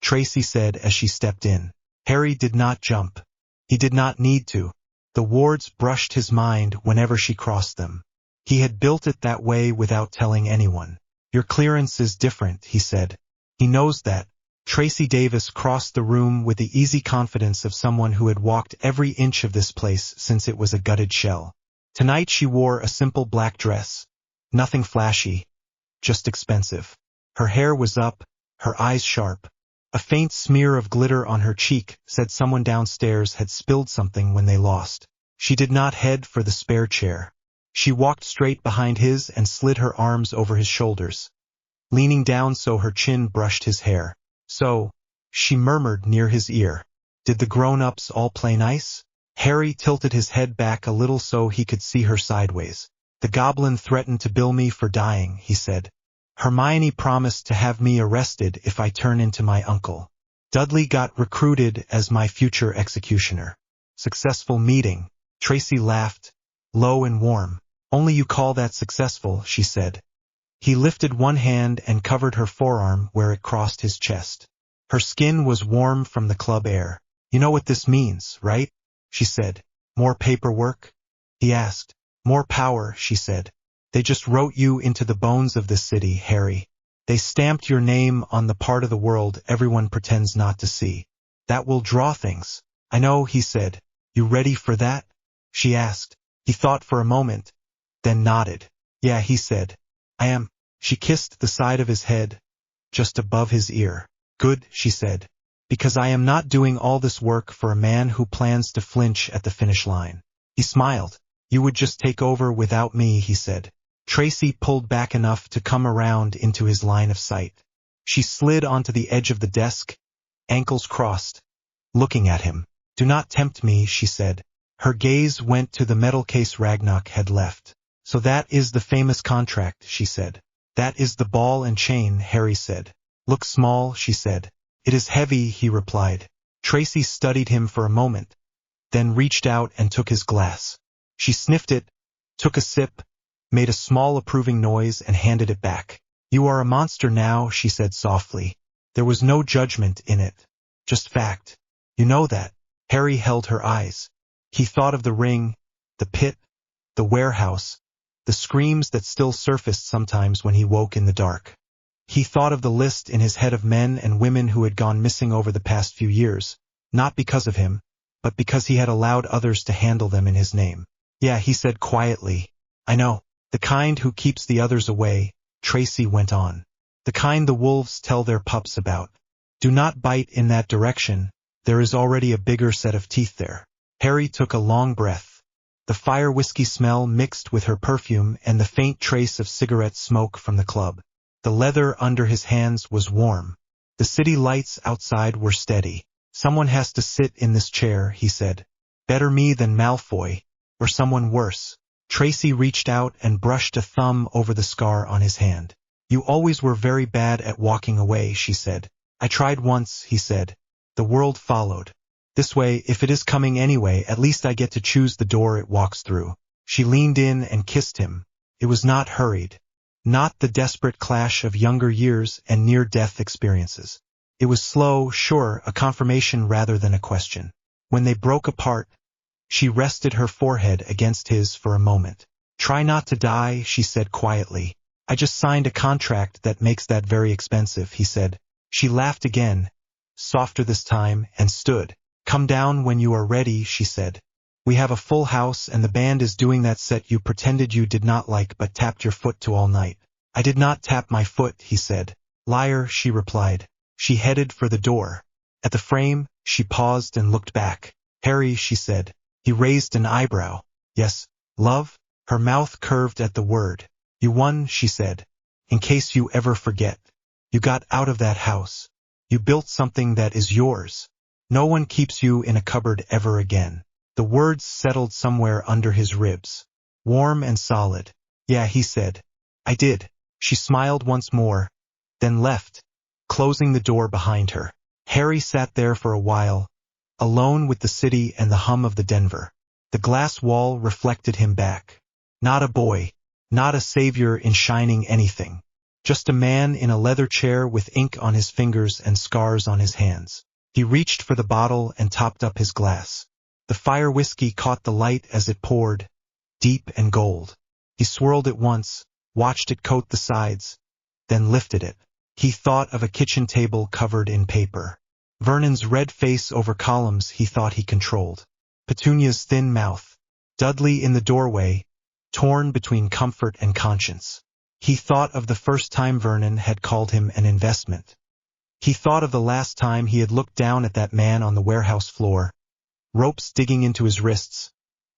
Tracy said as she stepped in. Harry did not jump. He did not need to. The wards brushed his mind whenever she crossed them. He had built it that way without telling anyone. Your clearance is different, he said. He knows that. Tracy Davis crossed the room with the easy confidence of someone who had walked every inch of this place since it was a gutted shell. Tonight she wore a simple black dress. Nothing flashy, just expensive. Her hair was up, her eyes sharp. A faint smear of glitter on her cheek said someone downstairs had spilled something when they lost. She did not head for the spare chair. She walked straight behind his and slid her arms over his shoulders, leaning down so her chin brushed his hair. "So," she murmured near his ear, "did the grown-ups all play nice?" Harry tilted his head back a little so he could see her sideways. "The goblin threatened to bill me for dying," he said. "Hermione promised to have me arrested if I turn into my uncle. Dudley got recruited as my future executioner." "Successful meeting." Tracy laughed, low and warm. "Only you call that successful," she said. He lifted one hand and covered her forearm where it crossed his chest. Her skin was warm from the club air. "You know what this means, right?" she said. "More paperwork?" he asked. "More power," she said. "They just wrote you into the bones of this city, Harry. They stamped your name on the part of the world everyone pretends not to see. That will draw things." "I know," he said. "You ready for that?" she asked. He thought for a moment, then nodded. "Yeah," he said. "I am." She kissed the side of his head, just above his ear. "Good," she said. "Because I am not doing all this work for a man who plans to flinch at the finish line." He smiled. "You would just take over without me," he said. Tracy pulled back enough to come around into his line of sight. She slid onto the edge of the desk, ankles crossed, looking at him. "Do not tempt me," she said. Her gaze went to the metal case Ragnarok had left. "So that is the famous contract," she said. "That is the ball and chain," Harry said. "Looks small," she said. "It is heavy," he replied. Tracy studied him for a moment, then reached out and took his glass. She sniffed it, took a sip, made a small approving noise and handed it back. "You are a monster now," she said softly. There was no judgment in it, just fact. "You know that." Harry held her eyes. He thought of the ring, the pit, the warehouse, the screams that still surfaced sometimes when he woke in the dark. He thought of the list in his head of men and women who had gone missing over the past few years, not because of him, but because he had allowed others to handle them in his name. "Yeah," he said quietly. "I know. The kind who keeps the others away," Tracy went on. "The kind the wolves tell their pups about. Do not bite in that direction. There is already a bigger set of teeth there." Harry took a long breath. The fire whiskey smell mixed with her perfume and the faint trace of cigarette smoke from the club. The leather under his hands was warm. The city lights outside were steady. "Someone has to sit in this chair," he said. "Better me than Malfoy, or someone worse." Tracy reached out and brushed a thumb over the scar on his hand. "You always were very bad at walking away," she said. "I tried once," he said. "The world followed. This way, if it is coming anyway, at least I get to choose the door it walks through." She leaned in and kissed him. It was not hurried. Not the desperate clash of younger years and near-death experiences. It was slow, sure, a confirmation rather than a question. When they broke apart, she rested her forehead against his for a moment. "Try not to die," she said quietly. "I just signed a contract that makes that very expensive," he said. She laughed again, softer this time, and stood. "Come down when you are ready," she said. "We have a full house and the band is doing that set you pretended you did not like but tapped your foot to all night." "I did not tap my foot," he said. "Liar," she replied. She headed for the door. At the frame, she paused and looked back. "Harry," she said. He raised an eyebrow. "Yes, love?" Her mouth curved at the word. "You won," she said. "In case you ever forget. You got out of that house. You built something that is yours. No one keeps you in a cupboard ever again." The words settled somewhere under his ribs, warm and solid. "Yeah," he said. "I did." She smiled once more, then left, closing the door behind her. Harry sat there for a while, alone with the city and the hum of the Denver. The glass wall reflected him back. Not a boy, not a savior in shining anything. Just a man in a leather chair with ink on his fingers and scars on his hands. He reached for the bottle and topped up his glass. The fire whiskey caught the light as it poured, deep and gold. He swirled it once, watched it coat the sides, then lifted it. He thought of a kitchen table covered in paper. Vernon's red face over columns he thought he controlled. Petunia's thin mouth. Dudley in the doorway, torn between comfort and conscience. He thought of the first time Vernon had called him an investment. He thought of the last time he had looked down at that man on the warehouse floor, ropes digging into his wrists,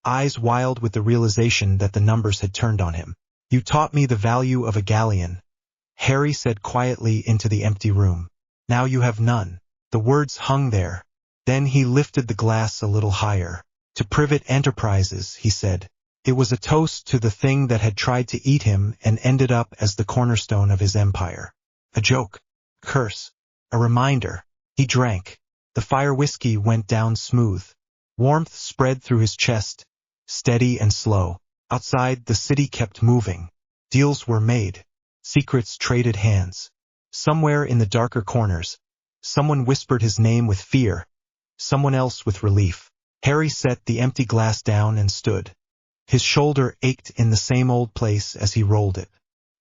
eyes wild with the realization that the numbers had turned on him. "You taught me the value of a galleon," Harry said quietly into the empty room. "Now you have none." The words hung there. Then he lifted the glass a little higher. "To Privet Enterprises," he said. It was a toast to the thing that had tried to eat him and ended up as the cornerstone of his empire. A joke, a curse, a reminder. He drank. The fire whiskey went down smooth. Warmth spread through his chest, steady and slow. Outside, the city kept moving. Deals were made. Secrets traded hands. Somewhere in the darker corners, someone whispered his name with fear, someone else with relief. Harry set the empty glass down and stood. His shoulder ached in the same old place as he rolled it.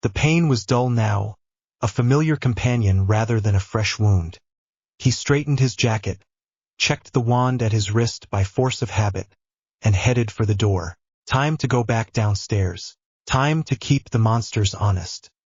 The pain was dull now, a familiar companion rather than a fresh wound. He straightened his jacket, checked the wand at his wrist by force of habit, and headed for the door. Time to go back downstairs. Time to keep the monsters honest.